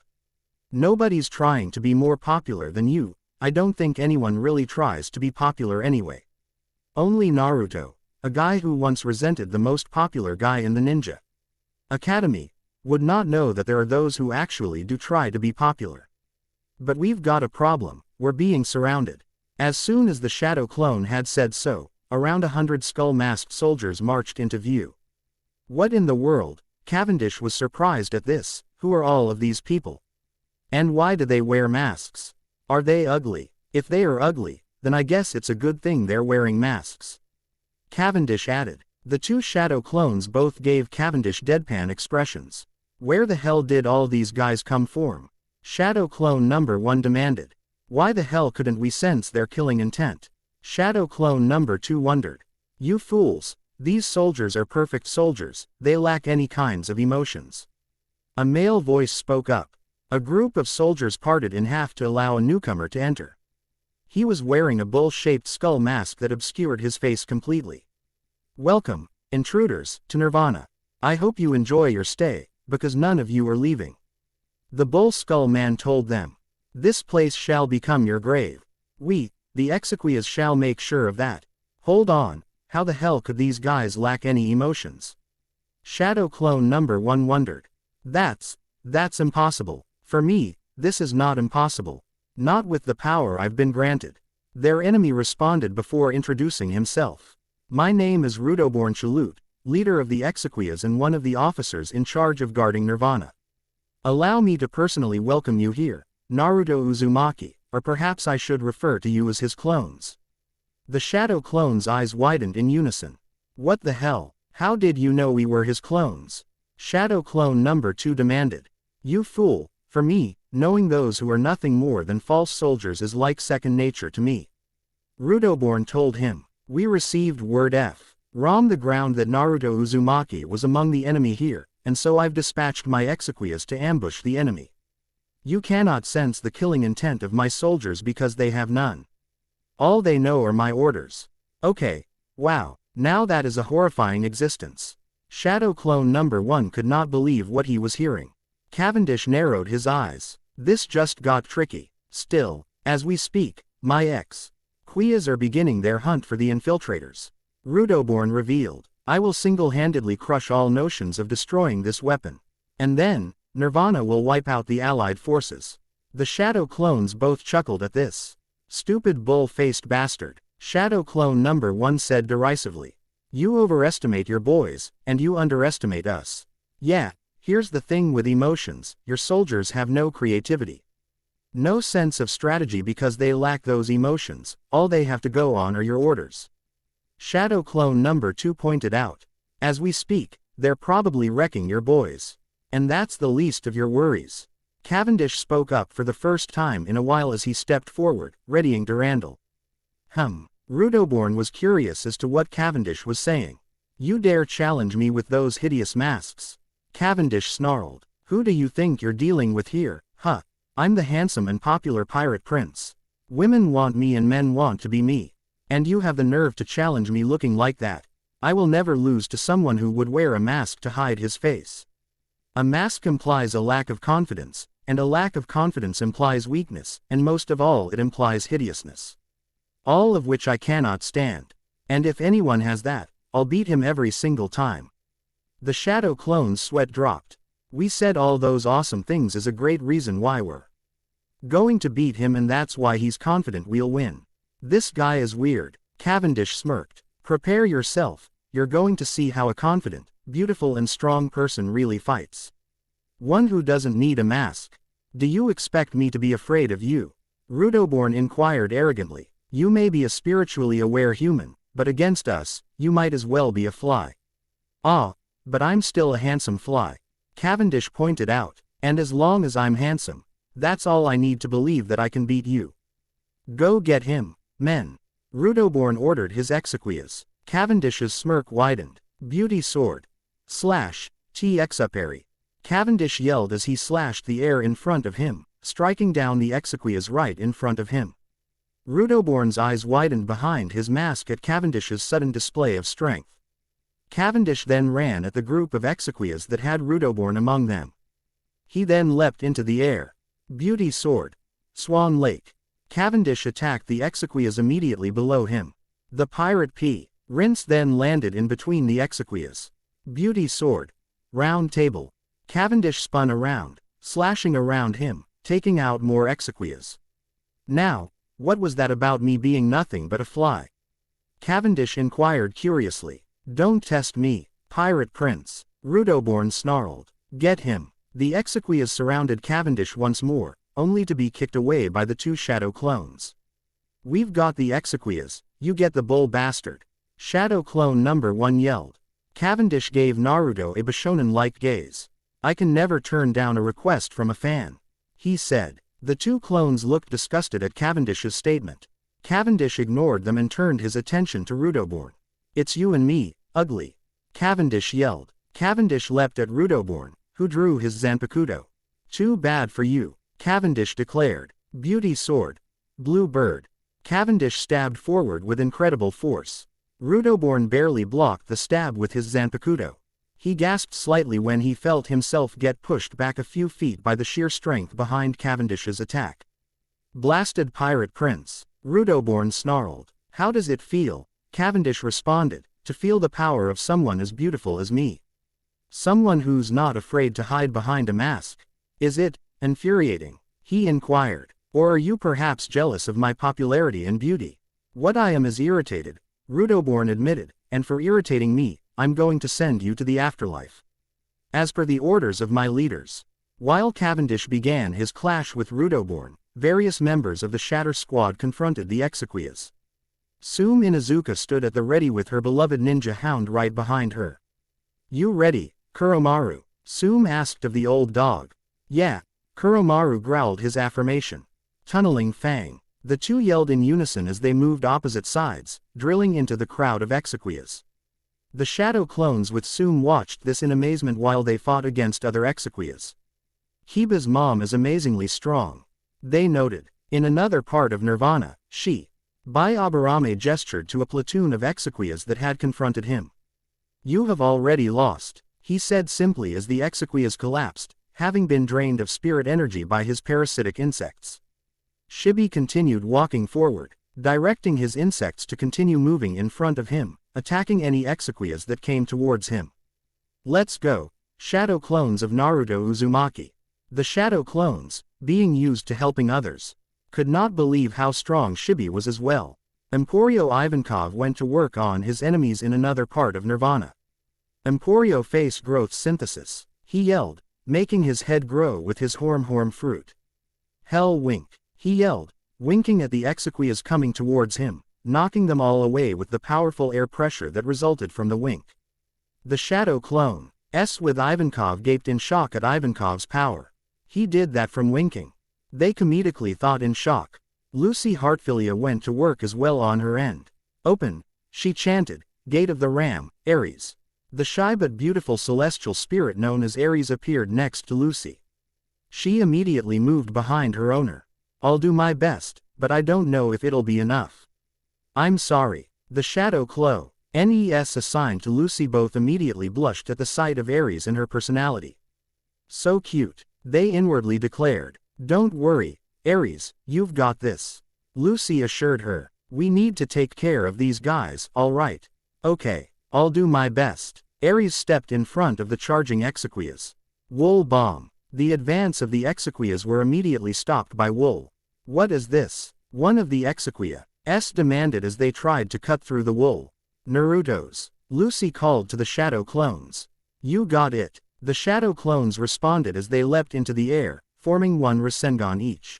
Nobody's trying to be more popular than you. I don't think anyone really tries to be popular anyway. Only Naruto, a guy who once resented the most popular guy in the ninja academy, would not know that there are those who actually do try to be popular. But we've got a problem, we're being surrounded. As soon as the shadow clone had said so, around 100 skull-masked soldiers marched into view. What in the world? Cavendish was surprised at this. Who are all of these people? And why do they wear masks? Are they ugly? If they are ugly, then I guess it's a good thing they're wearing masks. Cavendish added. The 2 shadow clones both gave Cavendish deadpan expressions. Where the hell did all these guys come from? Shadow clone number 1 demanded. Why the hell couldn't we sense their killing intent? Shadow clone number 2 wondered. You fools, these soldiers are perfect soldiers, they lack any kinds of emotions. A male voice spoke up. A group of soldiers parted in half to allow a newcomer to enter. He was wearing a bull-shaped skull mask that obscured his face completely. Welcome, intruders, to Nirvana. I hope you enjoy your stay, because none of you are leaving. The bull skull man told them. This place shall become your grave. We, the Exequias, shall make sure of that. Hold on, how the hell could these guys lack any emotions? Shadow Clone number 1 wondered. That's impossible. For me, this is not impossible. Not with the power I've been granted. Their enemy responded before introducing himself. My name is Rudoborn Chalut, leader of the Exequias and one of the officers in charge of guarding Nirvana. Allow me to personally welcome you here, Naruto Uzumaki, or perhaps I should refer to you as his clones. The Shadow Clone's eyes widened in unison. What the hell? How did you know we were his clones? Shadow Clone number 2 demanded. You fool, for me, knowing those who are nothing more than false soldiers is like second nature to me. Rudoborn told him. We received word from the ground that Naruto Uzumaki was among the enemy here, and so I've dispatched my Exequias to ambush the enemy. You cannot sense the killing intent of my soldiers because they have none. All they know are my orders. Okay, wow, now that is a horrifying existence. Shadow Clone number 1 could not believe what he was hearing. Cavendish narrowed his eyes. This just got tricky. Still, as we speak, my Exequias are beginning their hunt for the infiltrators. Rudoborn revealed. I will single-handedly crush all notions of destroying this weapon. And then, Nirvana will wipe out the allied forces. The Shadow Clones both chuckled at this. Stupid bull-faced bastard, Shadow Clone number 1 said derisively. You overestimate your boys, and you underestimate us. Yeah, here's the thing with emotions, your soldiers have no creativity. No sense of strategy because they lack those emotions, all they have to go on are your orders. Shadow Clone number 2 pointed out. As we speak, they're probably wrecking your boys. And that's the least of your worries. Cavendish spoke up for the first time in a while as he stepped forward, readying to Randall. Rudoborn was curious as to what Cavendish was saying. You dare challenge me with those hideous masks? Cavendish snarled. Who do you think you're dealing with here, huh? I'm the handsome and popular pirate prince. Women want me and men want to be me. And you have the nerve to challenge me looking like that. I will never lose to someone who would wear a mask to hide his face. A mask implies a lack of confidence, and a lack of confidence implies weakness, and most of all it implies hideousness. All of which I cannot stand. And if anyone has that, I'll beat him every single time. The Shadow Clone's sweat dropped. We said all those awesome things is a great reason why we're going to beat him, and that's why he's confident we'll win. This guy is weird. Cavendish smirked. Prepare yourself, you're going to see how a confident, beautiful and strong person really fights. One who doesn't need a mask. Do you expect me to be afraid of you? Rudoborn inquired arrogantly. You may be a spiritually aware human, but against us, you might as well be a fly. Ah, but I'm still a handsome fly. Cavendish pointed out, and as long as I'm handsome, that's all I need to believe that I can beat you. Go get him, men. Rudoborn ordered his Exequias. Cavendish's smirk widened. Beauty sword. Slash, T-Exupary. Cavendish yelled as he slashed the air in front of him, striking down the Exequias right in front of him. Rudoborn's eyes widened behind his mask at Cavendish's sudden display of strength. Cavendish then ran at the group of Exequias that had Rudoborn among them. He then leapt into the air. Beauty sword. Swan Lake. Cavendish attacked the Exequias immediately below him. The pirate P. Rince then landed in between the Exequias. Beauty sword. Round table. Cavendish spun around, slashing around him, taking out more Exequias. Now, what was that about me being nothing but a fly? Cavendish inquired curiously. Don't test me, pirate prince. Rudoborn snarled. Get him. The Exequias surrounded Cavendish once more, only to be kicked away by the two Shadow Clones. We've got the Exequias, you get the bull bastard. Shadow Clone number 1 yelled. Cavendish gave Naruto a Bishonen-like gaze. I can never turn down a request from a fan, he said. The two clones looked disgusted at Cavendish's statement. Cavendish ignored them and turned his attention to Rudoborn. It's you and me, ugly. Cavendish yelled. Cavendish leapt at Rudoborn, who drew his Zanpakuto. Too bad for you, Cavendish declared. Beauty sword. Blue bird. Cavendish stabbed forward with incredible force. Rudoborn barely blocked the stab with his Zanpakuto. He gasped slightly when he felt himself get pushed back a few feet by the sheer strength behind Cavendish's attack. Blasted pirate prince. Rudoborn snarled. How does it feel? Cavendish responded, to feel the power of someone as beautiful as me. Someone who's not afraid to hide behind a mask. Is it infuriating? He inquired. Or are you perhaps jealous of my popularity and beauty? What I am is irritated, Rudoborn admitted, and for irritating me, I'm going to send you to the afterlife. As per the orders of my leaders. While Cavendish began his clash with Rudoborn, various members of the Shatter Squad confronted the Exequias. Sume Inuzuka stood at the ready with her beloved ninja hound right behind her. You ready, Kuromaru? Sume asked of the old dog. Yeah, Kuromaru growled his affirmation. Tunneling Fang. The two yelled in unison as they moved opposite sides, drilling into the crowd of Exequias. The shadow clones with Sume watched this in amazement while they fought against other Exequias. Hiba's mom is amazingly strong. They noted. In another part of Nirvana, Bai Aburame gestured to a platoon of Exequias that had confronted him. You have already lost, he said simply as the Exequias collapsed, having been drained of spirit energy by his parasitic insects. Shibi continued walking forward, directing his insects to continue moving in front of him, attacking any Exequias that came towards him. Let's go, shadow clones of Naruto Uzumaki. The shadow clones, being used to helping others, could not believe how strong Shibi was as well. Emporio Ivankov went to work on his enemies in another part of Nirvana. Emporio face growth synthesis, he yelled, making his head grow with his horm fruit. Hell wink. He yelled, winking at the Exequias coming towards him, knocking them all away with the powerful air pressure that resulted from the wink. The shadow clone, with Ivankov gaped in shock at Ivankov's power. He did that from winking. They comedically thought in shock. Lucy Heartfilia went to work as well on her end. Open, she chanted, Gate of the Ram, Ares. The shy but beautiful celestial spirit known as Ares appeared next to Lucy. She immediately moved behind her owner. I'll do my best, but I don't know if it'll be enough. I'm sorry. The shadow clo, NES assigned to Lucy both immediately blushed at the sight of Ares and her personality. So cute, they inwardly declared. Don't worry, Ares, you've got this. Lucy assured her. We need to take care of these guys, alright. Okay, I'll do my best. Ares stepped in front of the charging Exequias. Wool bomb. The advance of the Exequias were immediately stopped by Wool. What is this? One of the Exequias demanded as they tried to cut through the wool. Naruto's. Lucy called to the shadow clones. You got it. The shadow clones responded as they leapt into the air, forming one Rasengan each.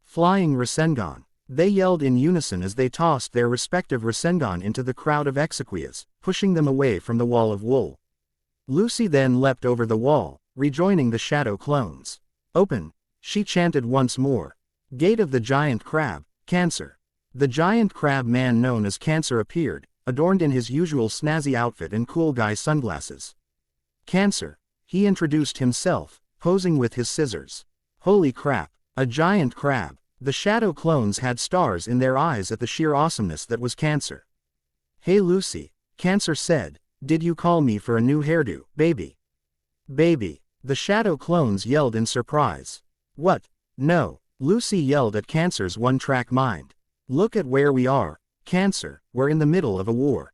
Flying Rasengan. They yelled in unison as they tossed their respective Rasengan into the crowd of Exequias, pushing them away from the wall of wool. Lucy then leapt over the wall, rejoining the shadow clones. Open, she chanted once more. Gate of the giant crab, Cancer. The giant crab man known as Cancer appeared, adorned in his usual snazzy outfit and cool guy sunglasses. Cancer, he introduced himself, posing with his scissors. Holy crap, a giant crab. The shadow clones had stars in their eyes at the sheer awesomeness that was Cancer. Hey Lucy, Cancer said, did you call me for a new hairdo, baby? Baby, the shadow clones yelled in surprise. What? No, Lucy yelled at Cancer's one-track mind. Look at where we are, Cancer, we're in the middle of a war.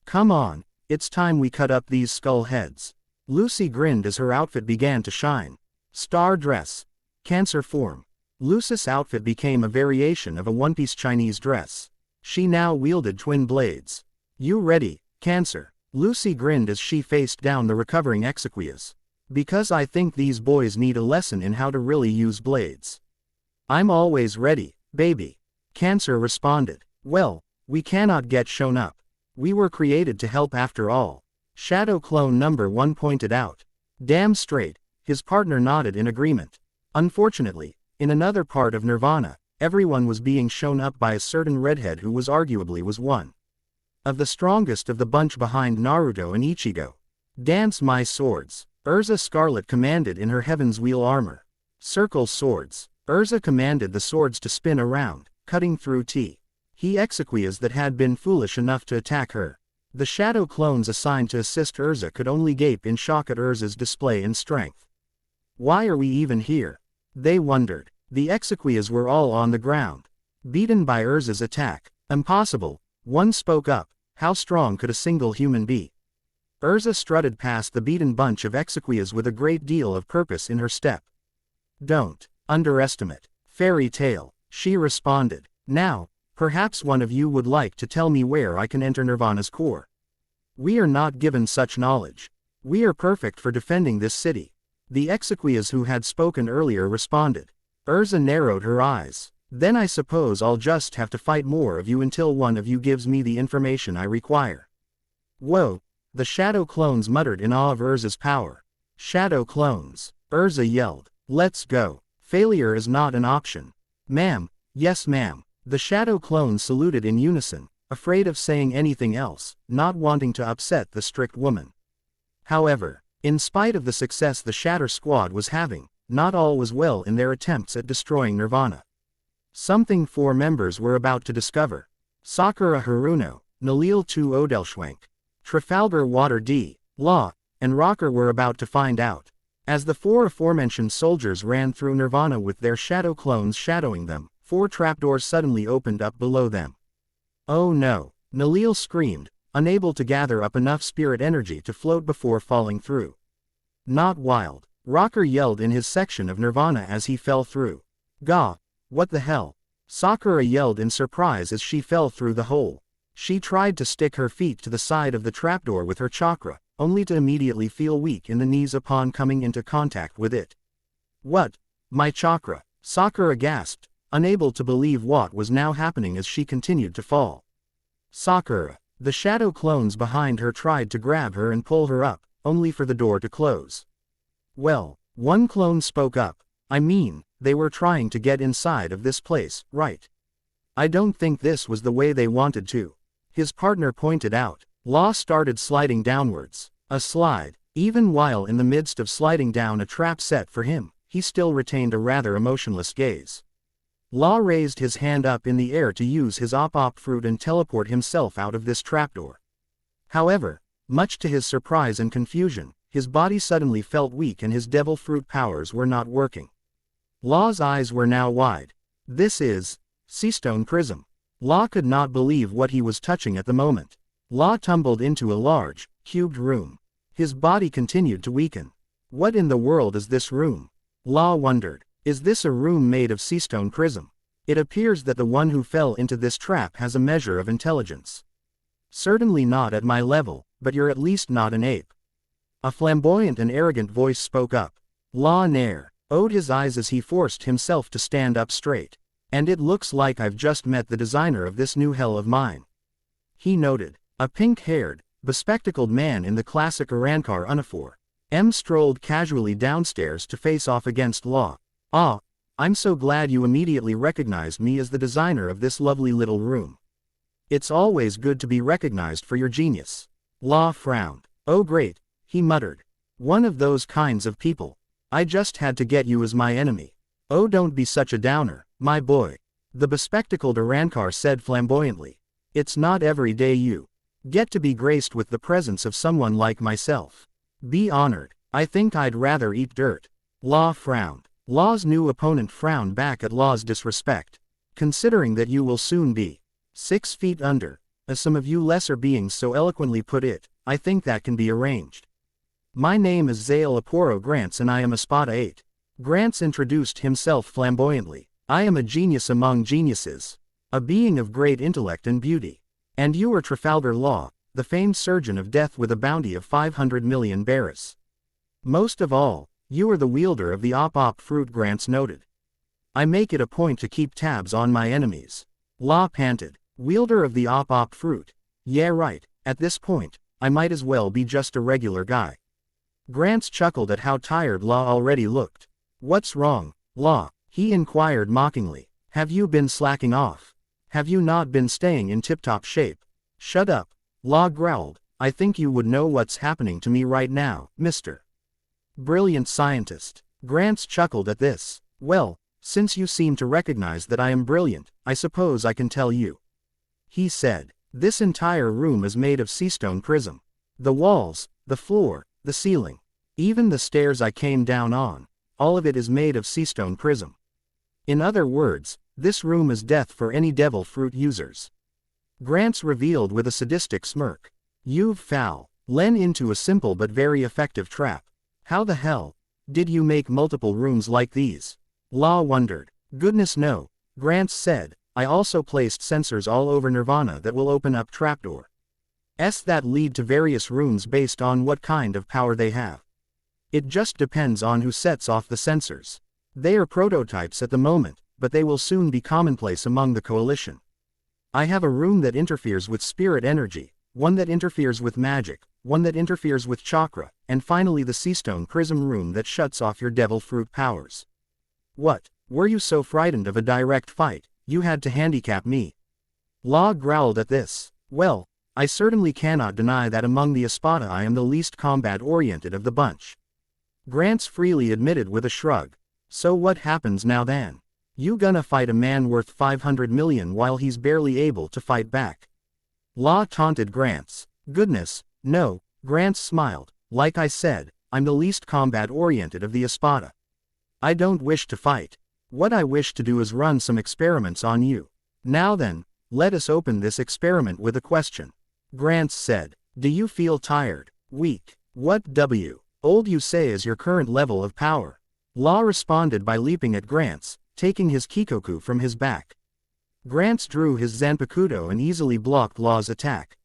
Come on, it's time we cut up these skull heads. Lucy grinned as her outfit began to shine. Star dress. Cancer form. Lucy's outfit became a variation of a one-piece Chinese dress. She now wielded twin blades. You ready, Cancer? Lucy grinned as she faced down the recovering Exequias. Because I think these boys need a lesson in how to really use blades. I'm always ready, baby. Cancer responded. Well, we cannot get shown up. We were created to help after all. Shadow Clone number 1 pointed out. Damn straight, his partner nodded in agreement. Unfortunately, in another part of Nirvana, everyone was being shown up by a certain redhead who was arguably one of the strongest of the bunch behind Naruto and Ichigo. Dance my swords. Urza Scarlet commanded in her Heaven's Wheel armor. Circle swords. Urza commanded the swords to spin around, cutting through he Exequias that had been foolish enough to attack her. The shadow clones assigned to assist Urza could only gape in shock at Urza's display in strength. Why are we even here? They wondered. The Exequias were all on the ground. Beaten by Urza's attack. Impossible, one spoke up. How strong could a single human be? Urza strutted past the beaten bunch of exequias with a great deal of purpose in her step. Don't underestimate. Fairy tale, she responded. Now, perhaps one of you would like to tell me where I can enter Nirvana's core. We are not given such knowledge. We are perfect for defending this city. The exequias who had spoken earlier responded. Urza narrowed her eyes. Then I suppose I'll just have to fight more of you until one of you gives me the information I require. Whoa, the shadow clones muttered in awe of Urza's power. Shadow clones, Urza yelled. Let's go. Failure is not an option. Ma'am, yes ma'am. The shadow clones saluted in unison, afraid of saying anything else, not wanting to upset the strict woman. However, in spite of the success the Shatter Squad was having, not all was well in their attempts at destroying Nirvana. Something 4 members were about to discover. Sakura Haruno, Nalil 2 Odelschwenk, Trafalgar Water D, Law, and Rocker were about to find out. As the 4 aforementioned soldiers ran through Nirvana with their shadow clones shadowing them, 4 trapdoors suddenly opened up below them. Oh no, Nalil screamed, unable to gather up enough spirit energy to float before falling through. Not wild, Rocker yelled in his section of Nirvana as he fell through. Gah, what the hell? Sakura yelled in surprise as she fell through the hole. She tried to stick her feet to the side of the trapdoor with her chakra, only to immediately feel weak in the knees upon coming into contact with it. What? My chakra? Sakura gasped, unable to believe what was now happening as she continued to fall. Sakura. The shadow clones behind her tried to grab her and pull her up, only for the door to close. Well, one clone spoke up. I mean, they were trying to get inside of this place, right? I don't think this was the way they wanted to. His partner pointed out. Law started sliding downwards. A slide. Even while in the midst of sliding down a trap set for him, he still retained a rather emotionless gaze. Law raised his hand up in the air to use his op fruit and teleport himself out of this trapdoor. However, much to his surprise and confusion, his body suddenly felt weak and his devil fruit powers were not working. Law's eyes were now wide. This is Seastone Prism. Law could not believe what he was touching at the moment. Law tumbled into a large, cubed room. His body continued to weaken. What in the world is this room? Law wondered. Is this a room made of Seastone Prism? It appears that the one who fell into this trap has a measure of intelligence. Certainly not at my level, but you're at least not an ape. A flamboyant and arrogant voice spoke up. Law Nair owed his eyes as he forced himself to stand up straight. And it looks like I've just met the designer of this new hell of mine. He noted. A pink-haired, bespectacled man in the classic Arankar uniform. Strolled casually downstairs to face off against Law. Ah, I'm so glad you immediately recognized me as the designer of this lovely little room. It's always good to be recognized for your genius. Law frowned. Oh great, he muttered. One of those kinds of people. I just had to get you as my enemy. Oh don't be such a downer, my boy. The bespectacled Arankar said flamboyantly. It's not every day you get to be graced with the presence of someone like myself. Be honored. I think I'd rather eat dirt. Law frowned. Law's new opponent frowned back at Law's disrespect. Considering that you will soon be 6 feet under, as some of you lesser beings so eloquently put it, I think that can be arranged. My name is Zael Aporo Grants and I am a Spada 8. Grants introduced himself flamboyantly. I am a genius among geniuses. A being of great intellect and beauty. And you are Trafalgar Law, the famed surgeon of death with a bounty of 500 million Barris. Most of all, you are the wielder of the op fruit, Grants noted. I make it a point to keep tabs on my enemies. Law panted. Wielder of the op fruit. Yeah right, at this point, I might as well be just a regular guy. Grants chuckled at how tired Law already looked. What's wrong, Law? He inquired mockingly. Have you been slacking off? Have you not been staying in tip-top shape? Shut up, Law growled. I think you would know what's happening to me right now, Mr. Brilliant Scientist. Grants chuckled at this. Well, since you seem to recognize that I am brilliant, I suppose I can tell you. He said. This entire room is made of Seastone Prism. The walls, the floor, the ceiling, even the stairs I came down on, all of it is made of Seastone Prism. In other words, This room is death for any devil fruit users. Grants revealed with a sadistic smirk. You've fallen into a simple but very effective trap. How the hell did you make multiple rooms like these? Law wondered. Goodness no, Grants said. I also placed sensors all over Nirvana that will open up trapdoors that lead to various rooms based on what kind of power they have. It just depends on who sets off the sensors. They are prototypes at the moment, but they will soon be commonplace among the coalition. I have a room that interferes with spirit energy, one that interferes with magic, one that interferes with chakra, and finally the Seastone Prism room that shuts off your devil fruit powers. What, were you so frightened of a direct fight, you had to handicap me? Law growled at this. Well, I certainly cannot deny that among the Espada I am the least combat-oriented of the bunch. Grants freely admitted with a shrug. So what happens now then? You gonna fight a man worth 500 million while he's barely able to fight back? Law taunted Grants. Goodness, no, Grants smiled. Like I said, I'm the least combat-oriented of the Espada. I don't wish to fight. What I wish to do is run some experiments on you. Now then, let us open this experiment with a question. Grants said. Do you feel tired? Weak? What old you say is your current level of power? Law responded by leaping at Grants, taking his Kikoku from his back. Grants drew his Zanpakuto and easily blocked Law's attack.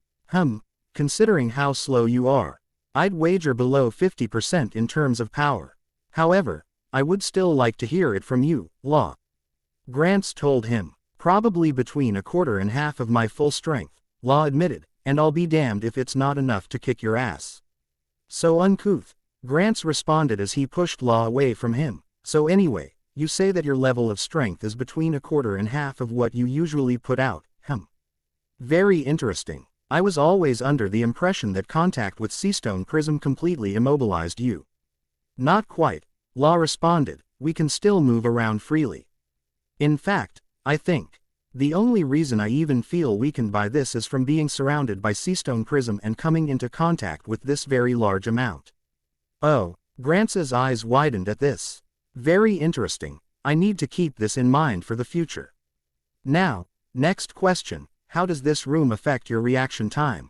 Considering how slow you are, I'd wager below 50% in terms of power. However, I would still like to hear it from you, Law. Grants told him. Probably between a quarter and half of my full strength, Law admitted, and I'll be damned if it's not enough to kick your ass. So uncouth, Grants responded as he pushed Law away from him. So anyway, you say that your level of strength is between a quarter and half of what you usually put out, Very interesting. I was always under the impression that contact with Seastone Prism completely immobilized you. Not quite, Law responded, we can still move around freely. In fact, I think the only reason I even feel weakened by this is from being surrounded by Seastone Prism and coming into contact with this very large amount. Oh, Grants's eyes widened at this. Very interesting, I need to keep this in mind for the future. Now, next question, how does this room affect your reaction time?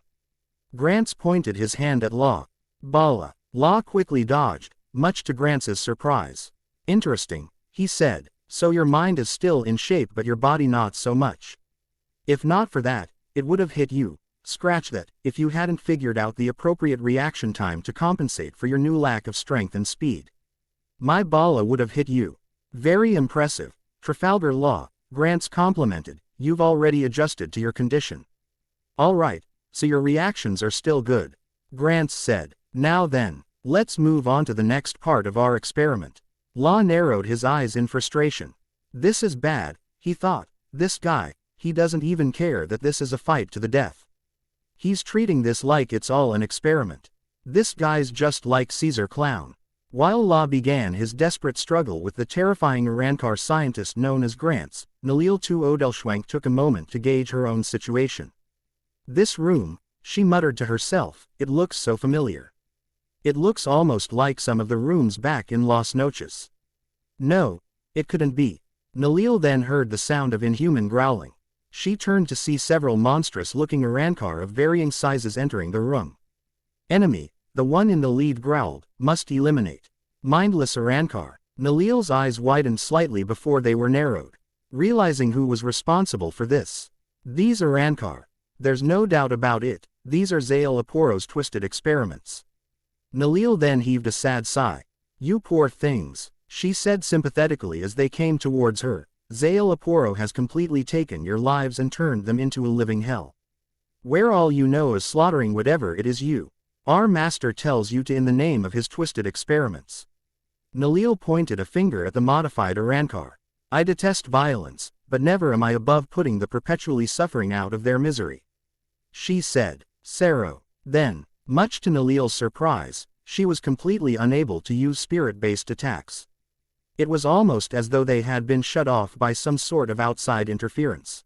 Grants pointed his hand at Law. Bala. Law quickly dodged, much to Grants's surprise. Interesting, he said, so your mind is still in shape but your body not so much. If not for that, it would have hit you. Scratch that, if you hadn't figured out the appropriate reaction time to compensate for your new lack of strength and speed. My Bala would have hit you. Very impressive, Trafalgar Law, Grants complimented, you've already adjusted to your condition. Alright, so your reactions are still good. Grants said. Now then, let's move on to the next part of our experiment. Law narrowed his eyes in frustration. This is bad, he thought. This guy, he doesn't even care that this is a fight to the death. He's treating this like it's all an experiment. This guy's just like Caesar Clown. While Law began his desperate struggle with the terrifying Urankar scientist known as Grants, Nalil Tu Odelschwank took a moment to gauge her own situation. This room, she muttered to herself, it looks so familiar. It looks almost like some of the rooms back in Las Noches. No, it couldn't be. Nalil then heard the sound of inhuman growling. She turned to see several monstrous-looking Urankar of varying sizes entering the room. Enemy, the one in the lead growled, must eliminate. Mindless Urankar. Nalil's eyes widened slightly before they were narrowed, realizing who was responsible for this. These Urankar. There's no doubt about it, these are Zael Aporo's twisted experiments. Nalil then heaved a sad sigh. You poor things, she said sympathetically as they came towards her. Zael Aporo has completely taken your lives and turned them into a living hell. Where all you know is slaughtering whatever it is our master tells you to in the name of his twisted experiments. Nalil pointed a finger at the modified Urankar. I detest violence, but never am I above putting the perpetually suffering out of their misery. She said. Saro. Then, much to Nalil's surprise, she was completely unable to use spirit-based attacks. It was almost as though they had been shut off by some sort of outside interference.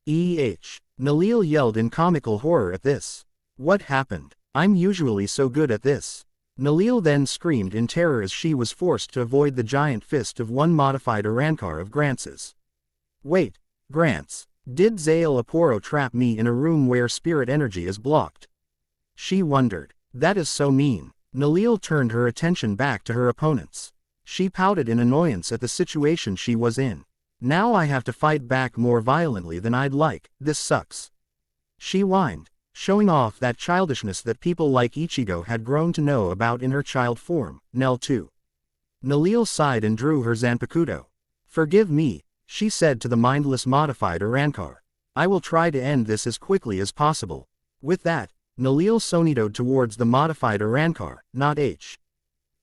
Nalil yelled in comical horror at this. What happened? I'm usually so good at this. Nalil then screamed in terror as she was forced to avoid the giant fist of one modified Urankar of Grants's. Wait, Grants. Did Zael Aporo trap me in a room where spirit energy is blocked? She wondered. That is so mean. Nalil turned her attention back to her opponents. She pouted in annoyance at the situation she was in. Now I have to fight back more violently than I'd like, this sucks. She whined, showing off that childishness that people like Ichigo had grown to know about in her child form, Nell too. Nalil sighed and drew her Zanpakuto. Forgive me, she said to the mindless modified Arankar. I will try to end this as quickly as possible. With that, Nalil sonidoed towards the modified Arankar, not H.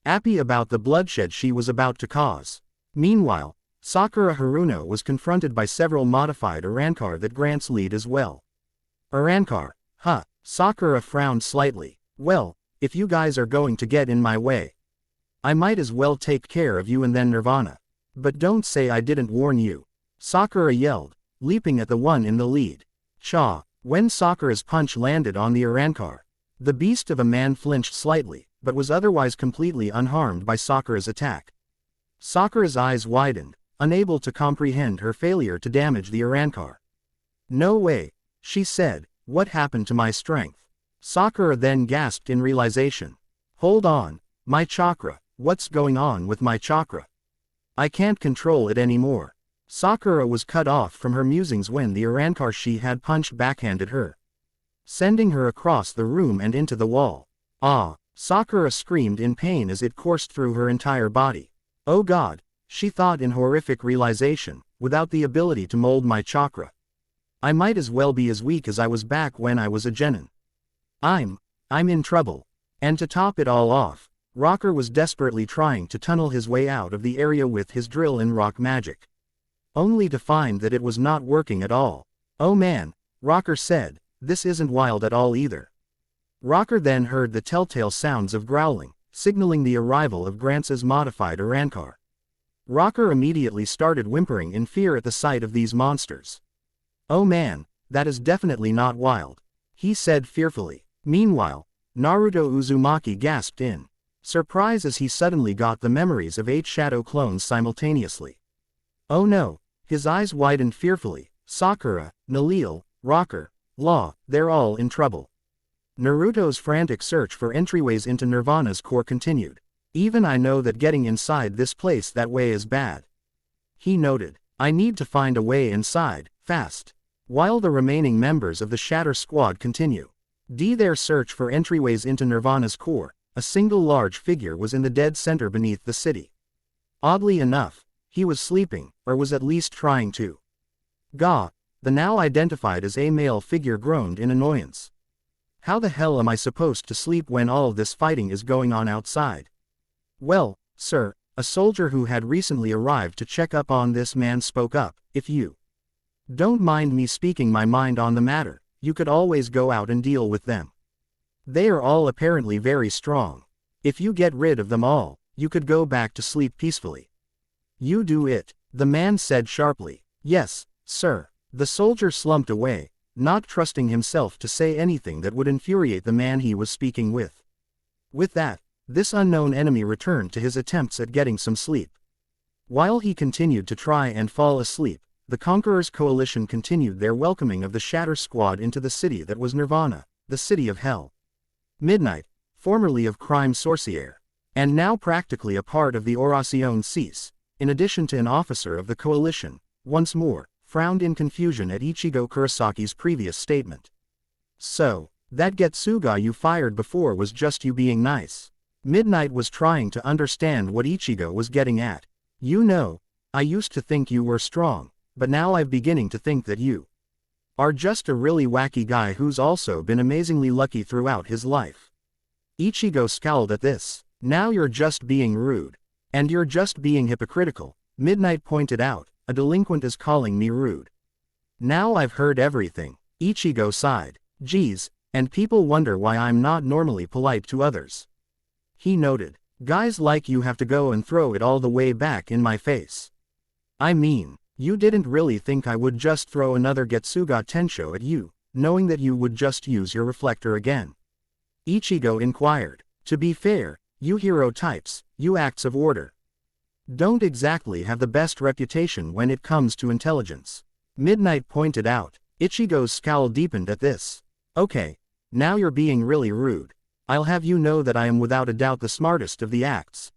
Happy about the bloodshed she was about to cause. Meanwhile, Sakura Haruno was confronted by several modified Arankar that grants lead as well. Arankar, huh, Sakura frowned slightly. Well, if you guys are going to get in my way, I might as well take care of you and then Nirvana. But don't say I didn't warn you. Sakura yelled, leaping at the one in the lead. Cha! When Sakura's punch landed on the Arankar, the beast of a man flinched slightly, but was otherwise completely unharmed by Sakura's attack. Sakura's eyes widened, unable to comprehend her failure to damage the Arankar. No way, she said, what happened to my strength? Sakura then gasped in realization. Hold on, my chakra, what's going on with my chakra? I can't control it anymore. Sakura was cut off from her musings when the Arankar she had punched backhanded her, sending her across the room and into the wall. Ah! Sakura screamed in pain as it coursed through her entire body. Oh God, she thought in horrific realization, without the ability to mold my chakra, I might as well be as weak as I was back when I was a genin. I'm in trouble. And to top it all off, Rocker was desperately trying to tunnel his way out of the area with his drill in rock magic, only to find that it was not working at all. Oh man, Rocker said, this isn't wild at all either. Rocker then heard the telltale sounds of growling, signaling the arrival of Grantz's modified Arankar. Rocker immediately started whimpering in fear at the sight of these monsters. Oh man, that is definitely not wild, he said fearfully. Meanwhile, Naruto Uzumaki gasped in surprise as he suddenly got the memories of 8 shadow clones simultaneously. Oh no, his eyes widened fearfully. Sakura, Nalil, Rocker, Law, they're all in trouble. Naruto's frantic search for entryways into Nirvana's core continued. Even I know that getting inside this place that way is bad, he noted. I need to find a way inside, fast. While the remaining members of the Shatter Squad continue their search for entryways into Nirvana's core, a single large figure was in the dead center beneath the city. Oddly enough, he was sleeping, or was at least trying to. Gah! The now identified as a male figure groaned in annoyance. How the hell am I supposed to sleep when all this fighting is going on outside? Well, sir, a soldier who had recently arrived to check up on this man spoke up. If you don't mind me speaking my mind on the matter, you could always go out and deal with them. They are all apparently very strong. If you get rid of them all, you could go back to sleep peacefully. You do it, the man said sharply. Yes, sir. The soldier slumped away, not trusting himself to say anything that would infuriate the man he was speaking with. With that, this unknown enemy returned to his attempts at getting some sleep. While he continued to try and fall asleep, the Conqueror's coalition continued their welcoming of the Shatter Squad into the city that was Nirvana, the city of hell. Midnight, formerly of Crime Sorcière, and now practically a part of the Oración Cease, in addition to an officer of the coalition, once more, frowned in confusion at Ichigo Kurisaki's previous statement. So, that Getsuga you fired before was just you being nice. Midnight was trying to understand what Ichigo was getting at. You know, I used to think you were strong, but now I'm beginning to think that you are just a really wacky guy who's also been amazingly lucky throughout his life. Ichigo scowled at this. Now you're just being rude. And you're just being hypocritical, Midnight pointed out. A delinquent is calling me rude. Now I've heard everything. Ichigo sighed. Geez, and people wonder why I'm not normally polite to others. He noted. Guys like you have to go and throw it all the way back in my face. I mean, you didn't really think I would just throw another Getsuga Tensho at you, knowing that you would just use your reflector again? Ichigo inquired. To be fair, you hero types, you acts of order. don't exactly have the best reputation when it comes to intelligence. Midnight pointed out. Ichigo's scowl deepened at this. Okay, now you're being really rude. I'll have you know that I am without a doubt the smartest of the acts.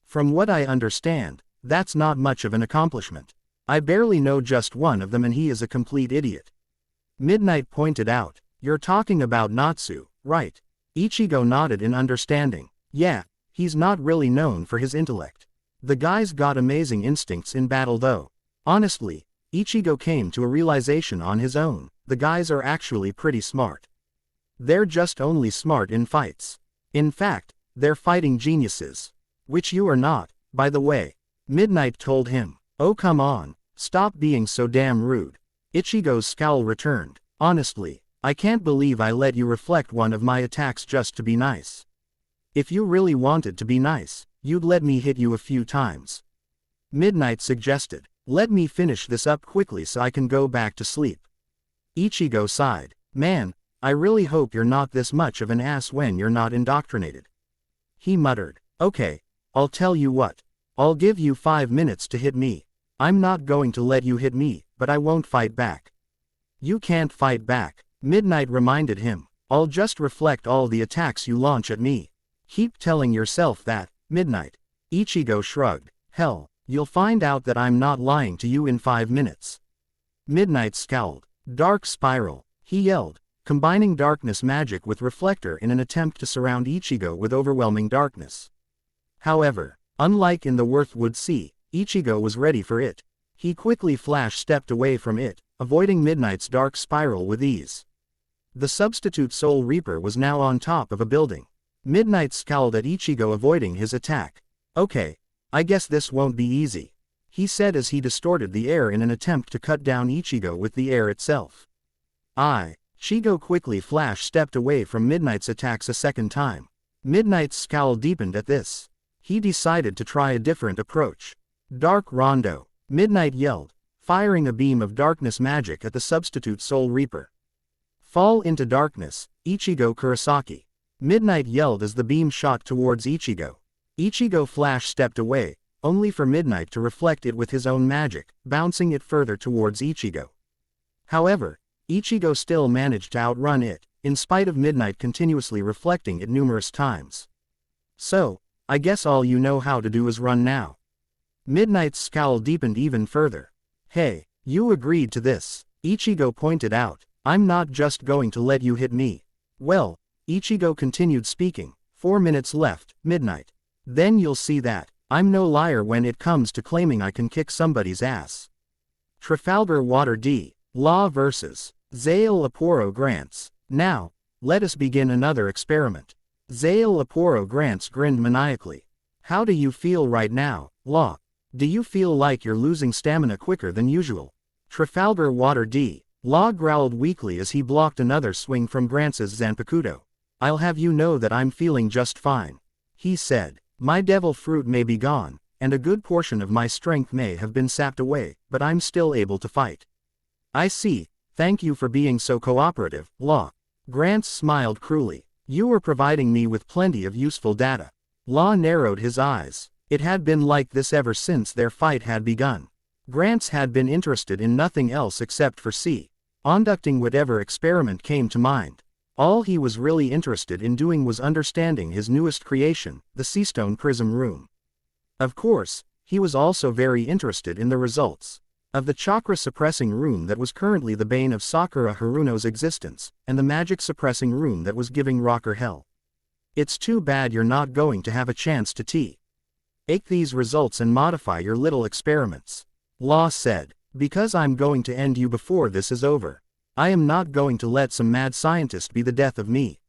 From what I understand, that's not much of an accomplishment. I barely know just one of them and he is a complete idiot. Midnight pointed out. You're talking about Natsu, right? Ichigo nodded in understanding. Yeah, he's not really known for his intellect. The guy's got amazing instincts in battle though. Honestly, Ichigo came to a realization on his own. The guys are actually pretty smart. They're just only smart in fights. In fact, they're fighting geniuses. Which you are not, by the way. Midnight told him. Oh come on, stop being so damn rude. Ichigo's scowl returned. Honestly, I can't believe I let you reflect one of my attacks just to be nice. If you really wanted to be nice, you'd let me hit you a few times. Midnight suggested. Let me finish this up quickly so I can go back to sleep. Ichigo sighed. Man, I really hope you're not this much of an ass when you're not indoctrinated. He muttered. Okay, I'll tell you what. I'll give you 5 minutes to hit me. I'm not going to let you hit me, but I won't fight back. You can't fight back, Midnight reminded him. I'll just reflect all the attacks you launch at me. Keep telling yourself that, Midnight. Ichigo shrugged. Hell, you'll find out that I'm not lying to you in 5 minutes. Midnight scowled. Dark spiral, he yelled, combining darkness magic with reflector in an attempt to surround Ichigo with overwhelming darkness. However, unlike in the Worthwood Sea, Ichigo was ready for it. He quickly flash-stepped away from it, avoiding Midnight's dark spiral with ease. The substitute Soul Reaper was now on top of a building. Midnight scowled at Ichigo avoiding his attack. Okay, I guess this won't be easy, he said as he distorted the air in an attempt to cut down Ichigo with the air itself. Ichigo quickly flash-stepped away from Midnight's attacks a second time. Midnight's scowl deepened at this. He decided to try a different approach. Dark Rondo, Midnight yelled, firing a beam of darkness magic at the substitute Soul Reaper. Fall into darkness, Ichigo Kurosaki. Midnight yelled as the beam shot towards Ichigo. Ichigo flash-stepped away, only for Midnight to reflect it with his own magic, bouncing it further towards Ichigo. However, Ichigo still managed to outrun it, in spite of Midnight continuously reflecting it numerous times. So, I guess all you know how to do is run now. Midnight's scowl deepened even further. Hey, you agreed to this, Ichigo pointed out. I'm not just going to let you hit me. Well, Ichigo continued speaking. 4 minutes left, Midnight. Then you'll see that I'm no liar when it comes to claiming I can kick somebody's ass. Trafalgar Water D. Law vs. Zale Aporo Grants. Now, let us begin another experiment. Zale Aporo Grants grinned maniacally. How do you feel right now, Law? Do you feel like you're losing stamina quicker than usual? Trafalgar Water D. Law growled weakly as he blocked another swing from Grants's Zanpakuto. I'll have you know that I'm feeling just fine, he said. My devil fruit may be gone, and a good portion of my strength may have been sapped away, but I'm still able to fight. I see, thank you for being so cooperative, Law. Grants smiled cruelly. You were providing me with plenty of useful data. Law narrowed his eyes. It had been like this ever since their fight had begun. Grants had been interested in nothing else except for conducting whatever experiment came to mind. All he was really interested in doing was understanding his newest creation, the Seastone Prism Room. Of course, he was also very interested in the results of the chakra-suppressing room that was currently the bane of Sakura Haruno's existence, and the magic-suppressing room that was giving Rocker hell. It's too bad you're not going to have a chance to take these results and modify your little experiments, Law said. Because I'm going to end you before this is over. I am not going to let some mad scientist be the death of me.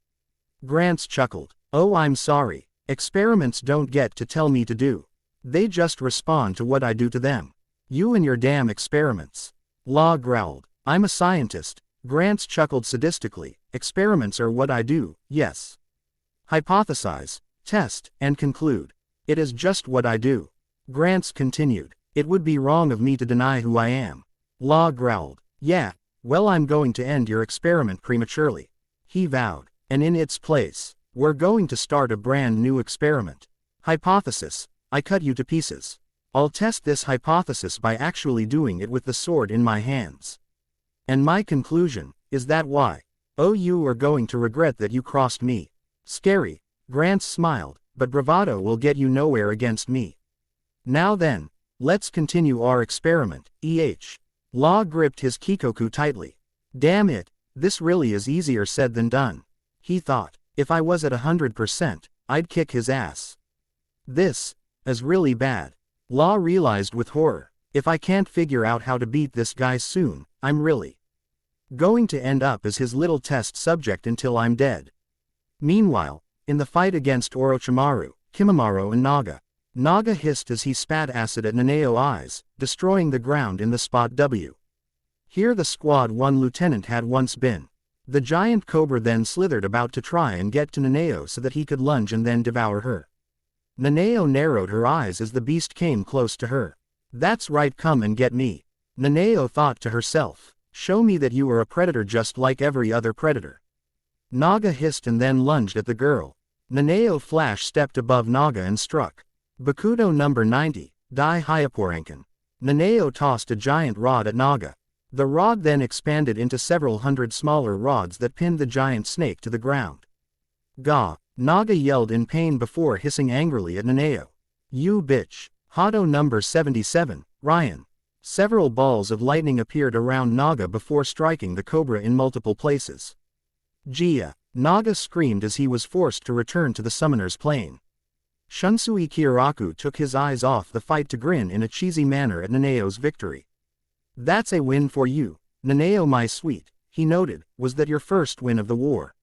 Grants chuckled. Oh, I'm sorry. Experiments don't get to tell me to do. They just respond to what I do to them. You and your damn experiments. Law growled. I'm a scientist. Grants chuckled sadistically. Experiments are what I do, yes. Hypothesize, test, and conclude. It is just what I do. Grants continued. It would be wrong of me to deny who I am. Law growled. Yeah, well, I'm going to end your experiment prematurely, he vowed. And in its place, we're going to start a brand new experiment. Hypothesis, I cut you to pieces. I'll test this hypothesis by actually doing it with the sword in my hands. And my conclusion is that you are going to regret that you crossed me. Scary, Grant smiled, but bravado will get you nowhere against me. Now then, let's continue our experiment, Law gripped his kikoku tightly. Damn it, this really is easier said than done. He thought, if I was at 100%, I'd kick his ass. This is really bad. Law realized with horror, if I can't figure out how to beat this guy soon, I'm really going to end up as his little test subject until I'm dead. Meanwhile, in the fight against Orochimaru, Kimimaro and Naga hissed as he spat acid at Nanao's eyes, destroying the ground in the spot W. Here the Squad 1 lieutenant had once been. The giant cobra then slithered about to try and get to Nanao so that he could lunge and then devour her. Nanao narrowed her eyes as the beast came close to her. That's right, come and get me. Nanao thought to herself, show me that you are a predator just like every other predator. Naga hissed and then lunged at the girl. Nanao flash stepped above Naga and struck. Bakudo number 90, Dai Hyaporankan. Nanao tossed a giant rod at Naga. The rod then expanded into several hundred smaller rods that pinned the giant snake to the ground. Gah! Naga yelled in pain before hissing angrily at Nanao. You bitch! Hado number 77, Ryan. Several balls of lightning appeared around Naga before striking the cobra in multiple places. Gia! Naga screamed as he was forced to return to the summoner's plane. Shunsui Kyoraku took his eyes off the fight to grin in a cheesy manner at Nanao's victory. That's a win for you, Nanao my sweet, he noted, was that your first win of the war?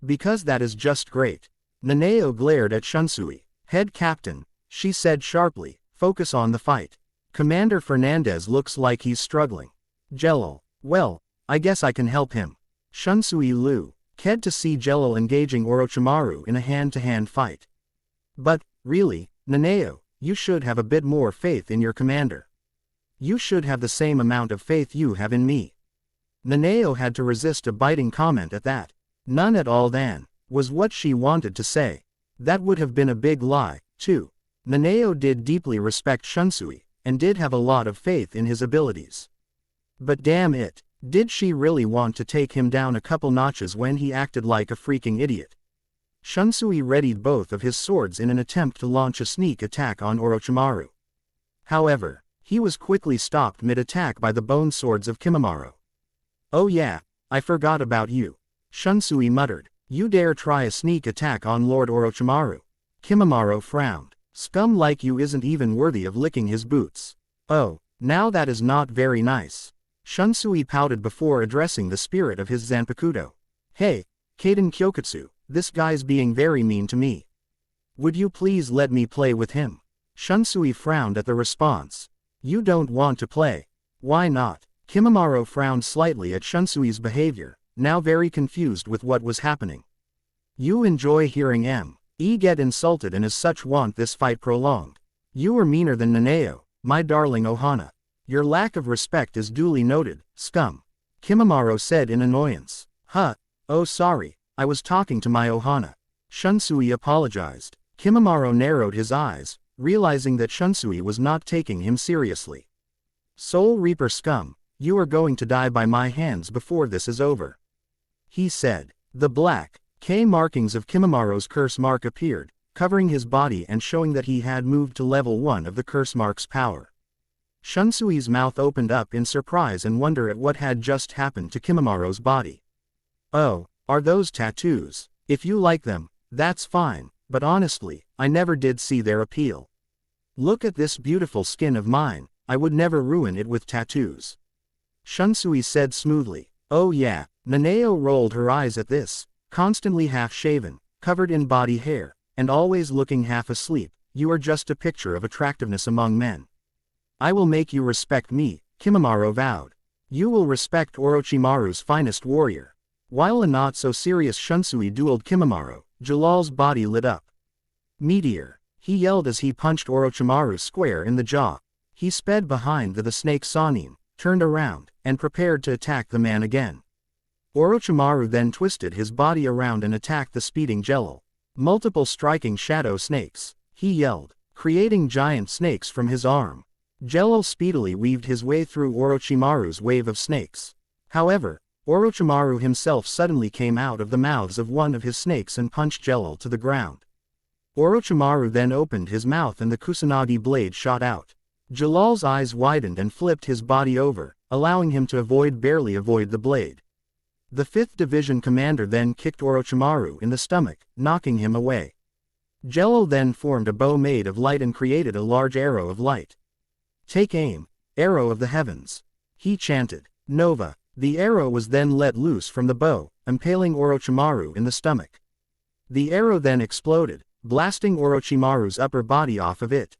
Because that is just great. Nanao glared at Shunsui. Head captain, she said sharply, focus on the fight. Commander Fernandez looks like he's struggling. Jelal, well, I guess I can help him. Shunsui Liu, ked to see Jelal engaging Orochimaru in a hand-to-hand fight. But, really, Nanao, you should have a bit more faith in your commander. You should have the same amount of faith you have in me. Nanao had to resist a biting comment at that. None at all then, was what she wanted to say. That would have been a big lie, too. Nanao did deeply respect Shunsui, and did have a lot of faith in his abilities. But damn it, did she really want to take him down a couple notches when he acted like a freaking idiot? Shunsui readied both of his swords in an attempt to launch a sneak attack on Orochimaru. However, he was quickly stopped mid-attack by the bone swords of Kimimaro. Oh yeah, I forgot about you. Shunsui muttered. You dare try a sneak attack on Lord Orochimaru? Kimimaro frowned. Scum like you isn't even worthy of licking his boots. Oh, now that is not very nice. Shunsui pouted before addressing the spirit of his Zanpakuto. Hey, Kaden Kyokutsu, this guy's being very mean to me. Would you please let me play with him? Shunsui frowned at the response. You don't want to play. Why not? Kimimaro frowned slightly at Shunsui's behavior, now very confused with what was happening. You enjoy hearing me get insulted and as such want this fight prolonged. You are meaner than Nanao, my darling Ohana. Your lack of respect is duly noted, scum. Kimimaro said in annoyance. Huh, oh sorry, I was talking to my Ohana. Shunsui apologized. Kimimaro narrowed his eyes, realizing that Shunsui was not taking him seriously. Soul Reaper scum, you are going to die by my hands before this is over. He said. The black K markings of Kimimaro's curse mark appeared, covering his body and showing that he had moved to level 1 of the curse mark's power. Shunsui's mouth opened up in surprise and wonder at what had just happened to Kimimaro's body. Oh, are those tattoos? If you like them, that's fine, but honestly, I never did see their appeal. Look at this beautiful skin of mine, I would never ruin it with tattoos. Shunsui said smoothly. Oh yeah, Nanao rolled her eyes at this. Constantly half-shaven, covered in body hair, and always looking half asleep, you are just a picture of attractiveness among men. I will make you respect me, Kimimaro vowed. You will respect Orochimaru's finest warrior. While a not-so-serious Shunsui dueled Kimimaro, Jalal's body lit up. Meteor, he yelled as he punched Orochimaru square in the jaw. He sped behind the snake Sanin, turned around, and prepared to attack the man again. Orochimaru then twisted his body around and attacked the speeding Jelal. Multiple striking shadow snakes. He yelled. creating giant snakes from his arm. Jello speedily weaved his way through Orochimaru's wave of snakes. However, Orochimaru himself suddenly came out of the mouths of one of his snakes and punched Jello to the ground. Orochimaru then opened his mouth and the Kusanagi blade shot out. Jalal's eyes widened and flipped his body over, allowing him to barely avoid the blade. The 5th Division commander then kicked Orochimaru in the stomach, knocking him away. Jello then formed a bow made of light and created a large arrow of light. "Take aim, arrow of the heavens," he chanted. Nova. The arrow was then let loose from the bow, impaling Orochimaru in the stomach. The arrow then exploded, blasting Orochimaru's upper body off of it.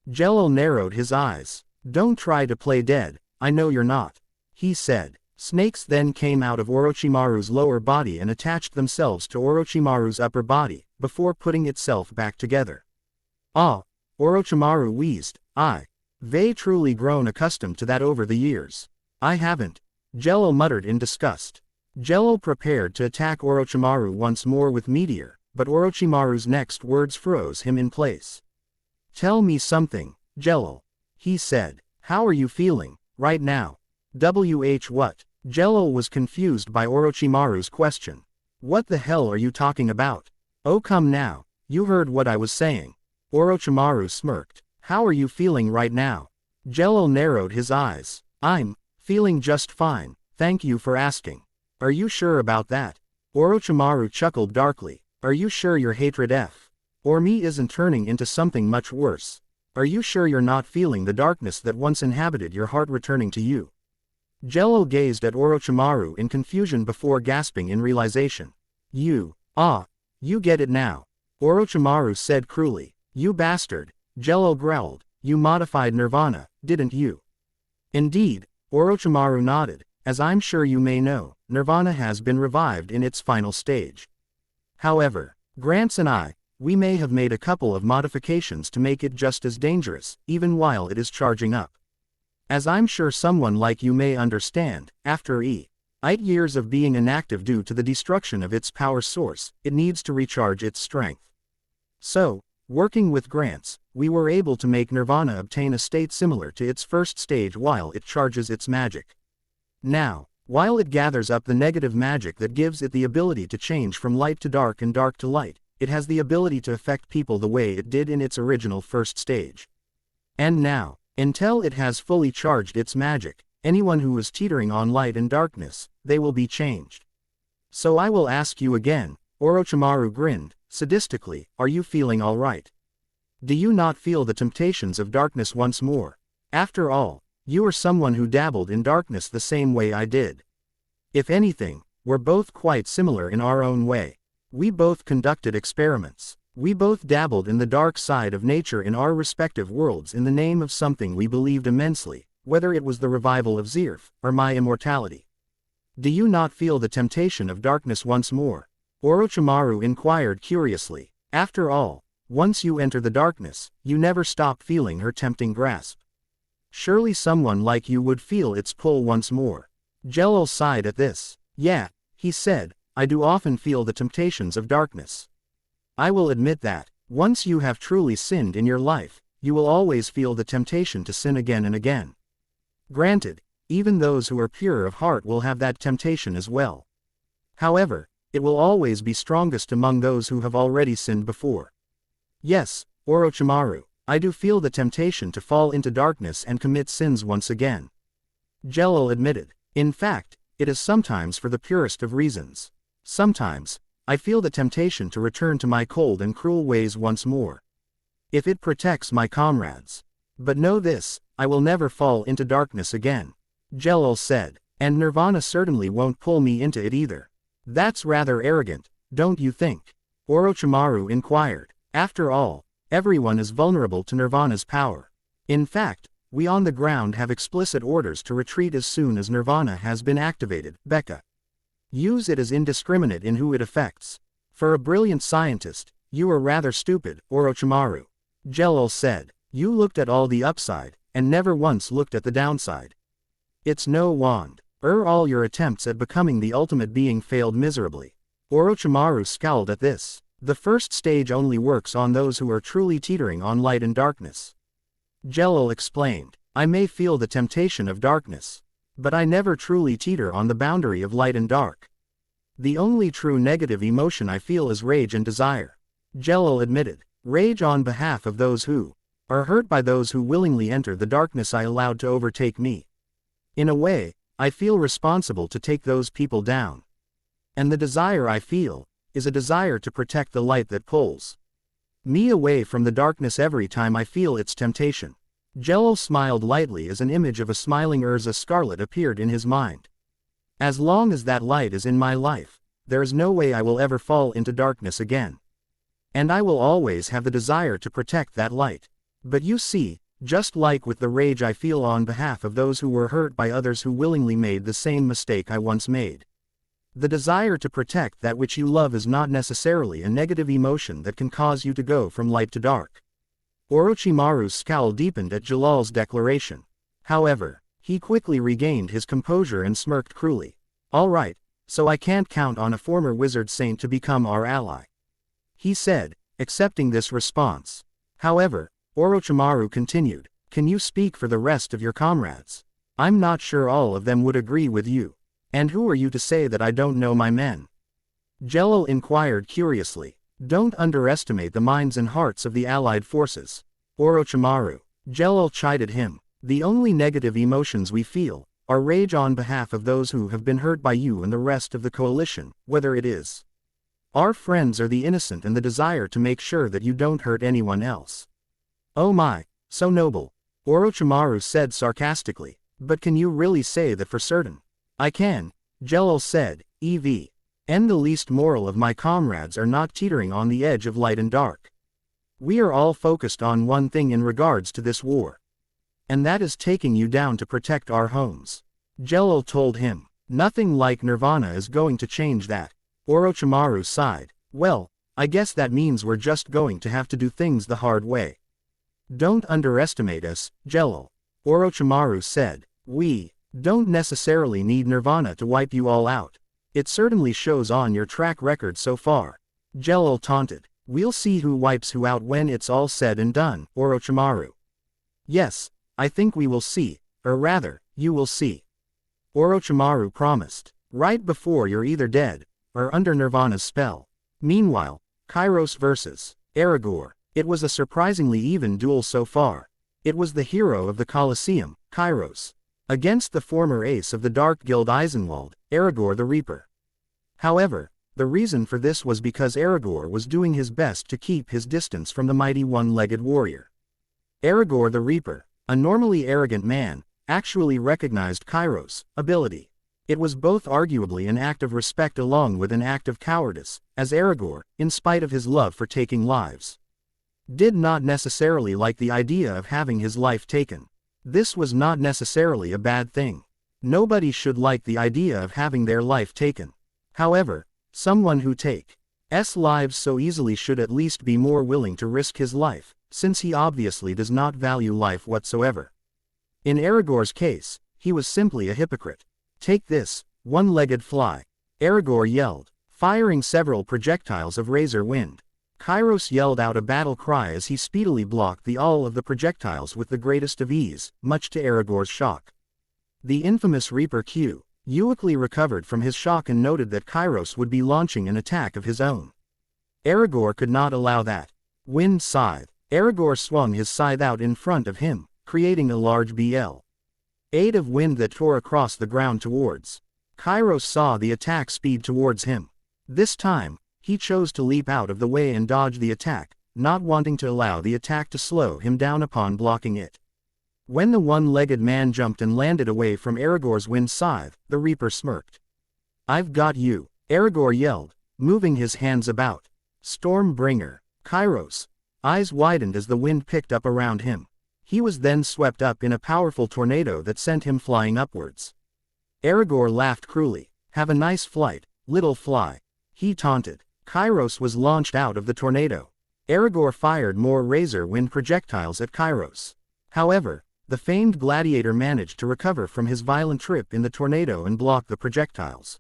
Jello narrowed his eyes. "Don't try to play dead, I know you're not," he said. Snakes then came out of Orochimaru's lower body and attached themselves to Orochimaru's upper body, before putting itself back together. "Ah," Orochimaru wheezed, "I've truly grown accustomed to that over the years." "I haven't," Jello muttered in disgust. Jello prepared to attack Orochimaru once more with Meteor, but Orochimaru's next words froze him in place. "Tell me something, Jello," he said. "How are you feeling, right now?" What? Jello was confused by Orochimaru's question. "What the hell are you talking about?" "Oh come now, you heard what I was saying." Orochimaru smirked. "How are you feeling right now?" Jello narrowed his eyes. "I'm feeling just fine, thank you for asking." "Are you sure about that?" Orochimaru chuckled darkly. "Are you sure your hatred or me isn't turning into something much worse? Are you sure you're not feeling the darkness that once inhabited your heart returning to you?" Jello gazed at Orochimaru in confusion before gasping in realization. You get it now," Orochimaru said cruelly. "You bastard," Jello growled, "you modified Nirvana, didn't you?" "Indeed," Orochimaru nodded. "As I'm sure you may know, Nirvana has been revived in its final stage. However, Grants and we may have made a couple of modifications to make it just as dangerous, even while it is charging up. As I'm sure someone like you may understand, after 8 years of being inactive due to the destruction of its power source, it needs to recharge its strength. So, working with Grants, we were able to make Nirvana obtain a state similar to its first stage while it charges its magic. Now, while it gathers up the negative magic that gives it the ability to change from light to dark and dark to light, it has the ability to affect people the way it did in its original first stage. And now, until it has fully charged its magic, anyone who is teetering on light and darkness, they will be changed. So I will ask you again," Orochimaru grinned, sadistically, "are you feeling alright? Do you not feel the temptations of darkness once more? After all, you are someone who dabbled in darkness the same way I did. If anything, we're both quite similar in our own way. We both conducted experiments. We both dabbled in the dark side of nature in our respective worlds in the name of something we believed immensely, whether it was the revival of Zirf, or my immortality. Do you not feel the temptation of darkness once more?" Orochimaru inquired curiously. "After all, once you enter the darkness, you never stop feeling her tempting grasp. Surely someone like you would feel its pull once more." Jello sighed at this. "Yeah," he said, "I do often feel the temptations of darkness. I will admit that, once you have truly sinned in your life, you will always feel the temptation to sin again and again. Granted, even those who are pure of heart will have that temptation as well. However, it will always be strongest among those who have already sinned before. Yes, Orochimaru, I do feel the temptation to fall into darkness and commit sins once again," Jello admitted. "In fact, it is sometimes for the purest of reasons. Sometimes, I feel the temptation to return to my cold and cruel ways once more. If it protects my comrades. But know this, I will never fall into darkness again," Jello said. "And Nirvana certainly won't pull me into it either." "That's rather arrogant, don't you think?" Orochimaru inquired. "After all, everyone is vulnerable to Nirvana's power. In fact, we on the ground have explicit orders to retreat as soon as Nirvana has been activated. Becca. Use it as indiscriminate in who it affects. For a brilliant scientist, you are rather stupid, Orochimaru," Jello said. "You looked at all the upside, and never once looked at the downside. It's no wand. All your attempts at becoming the ultimate being failed miserably." Orochimaru scowled at this. The first stage only works on those who are truly teetering on light and darkness. Jelil explained. I may feel the temptation of darkness, but I never truly teeter on the boundary of light and dark. The only true negative emotion I feel is rage and desire. Jelil admitted. Rage on behalf of those who are hurt by those who willingly enter the darkness I allowed to overtake me. In a way, I feel responsible to take those people down. And the desire I feel is a desire to protect the light that pulls me away from the darkness every time I feel its temptation. Jelil smiled lightly as an image of a smiling Urza Scarlet appeared in his mind. As long as that light is in my life, there is no way I will ever fall into darkness again. And I will always have the desire to protect that light. But you see, just like with the rage I feel on behalf of those who were hurt by others who willingly made the same mistake I once made. The desire to protect that which you love is not necessarily a negative emotion that can cause you to go from light to dark. Orochimaru's scowl deepened at Jalal's declaration. However, he quickly regained his composure and smirked cruelly. All right, so I can't count on a former wizard saint to become our ally, he said, accepting this response. However, Orochimaru continued, can you speak for the rest of your comrades? I'm not sure all of them would agree with you. And who are you to say that I don't know my men? Jelil inquired curiously. Don't underestimate the minds and hearts of the allied forces, Orochimaru. Jelil chided him. The only negative emotions we feel are rage on behalf of those who have been hurt by you and the rest of the coalition, whether it is our friends or the innocent, and the desire to make sure that you don't hurt anyone else. Oh my, so noble, Orochimaru said sarcastically. But can you really say that for certain? I can, Jelil said, and the least moral of my comrades are not teetering on the edge of light and dark. We are all focused on one thing in regards to this war. And that is taking you down to protect our homes. Jelil told him. Nothing like Nirvana is going to change that. Orochimaru sighed. Well, I guess that means we're just going to have to do things the hard way. Don't underestimate us, Jelil, Orochimaru said. We don't necessarily need Nirvana to wipe you all out. It certainly shows on your track record so far. Jelil taunted. We'll see who wipes who out when it's all said and done, Orochimaru. Yes, I think we will see, or rather, you will see, Orochimaru promised. Right before you're either dead or under Nirvana's spell. Meanwhile, Kairos versus Aragorn. It was a surprisingly even duel so far. It was the hero of the Colosseum, Kairos, against the former ace of the Dark Guild Eisenwald, Aragorn the Reaper. However, the reason for this was because Aragorn was doing his best to keep his distance from the mighty one-legged warrior. Aragorn the Reaper, a normally arrogant man, actually recognized Kairos' ability. It was both arguably an act of respect along with an act of cowardice, as Aragorn, in spite of his love for taking lives, did not necessarily like the idea of having his life taken. This was not necessarily a bad thing. Nobody should like the idea of having their life taken. However, someone who takes lives so easily should at least be more willing to risk his life, since he obviously does not value life whatsoever. In Aragorn's case, he was simply a hypocrite. Take this, one-legged fly, Aragorn yelled, firing several projectiles of razor wind. Kairos yelled out a battle cry as he speedily blocked the all of the projectiles with the greatest of ease, much to Aragorn's shock. The infamous Reaper Q quickly recovered from his shock and noted that Kairos would be launching an attack of his own. Aragorn could not allow that. Wind scythe. Aragorn swung his scythe out in front of him, creating a large BL-8 of wind that tore across the ground towards. Kairos saw the attack speed towards him. This time, he chose to leap out of the way and dodge the attack, not wanting to allow the attack to slow him down upon blocking it. When the one-legged man jumped and landed away from Aragorn's wind scythe, the Reaper smirked. I've got you, Aragorn yelled, moving his hands about. Stormbringer. Kairos' eyes widened as the wind picked up around him. He was then swept up in a powerful tornado that sent him flying upwards. Aragorn laughed cruelly. Have a nice flight, little fly, he taunted. Kairos was launched out of the tornado. Aragorn fired more razor wind projectiles at Kairos. However, the famed gladiator managed to recover from his violent trip in the tornado and block the projectiles.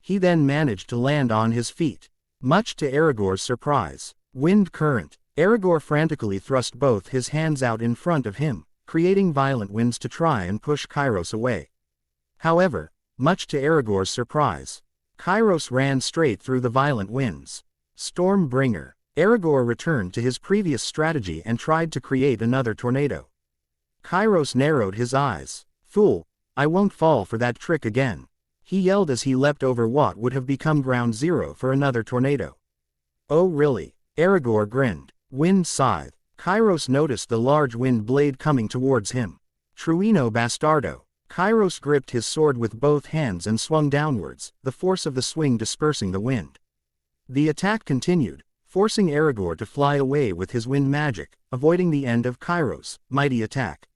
He then managed to land on his feet. Much to Aragorn's surprise. Wind current. Aragorn frantically thrust both his hands out in front of him, creating violent winds to try and push Kairos away. However, much to Aragorn's surprise, Kairos ran straight through the violent winds. Stormbringer. Aragorn returned to his previous strategy and tried to create another tornado. Kairos narrowed his eyes. Fool, I won't fall for that trick again, he yelled as he leapt over what would have become ground zero for another tornado. Oh really? Aragorn grinned. Wind scythe. Kairos noticed the large wind blade coming towards him. Truino bastardo. Kairos gripped his sword with both hands and swung downwards, the force of the swing dispersing the wind. The attack continued, forcing Aragorn to fly away with his wind magic, avoiding the end of Kairos' mighty attack.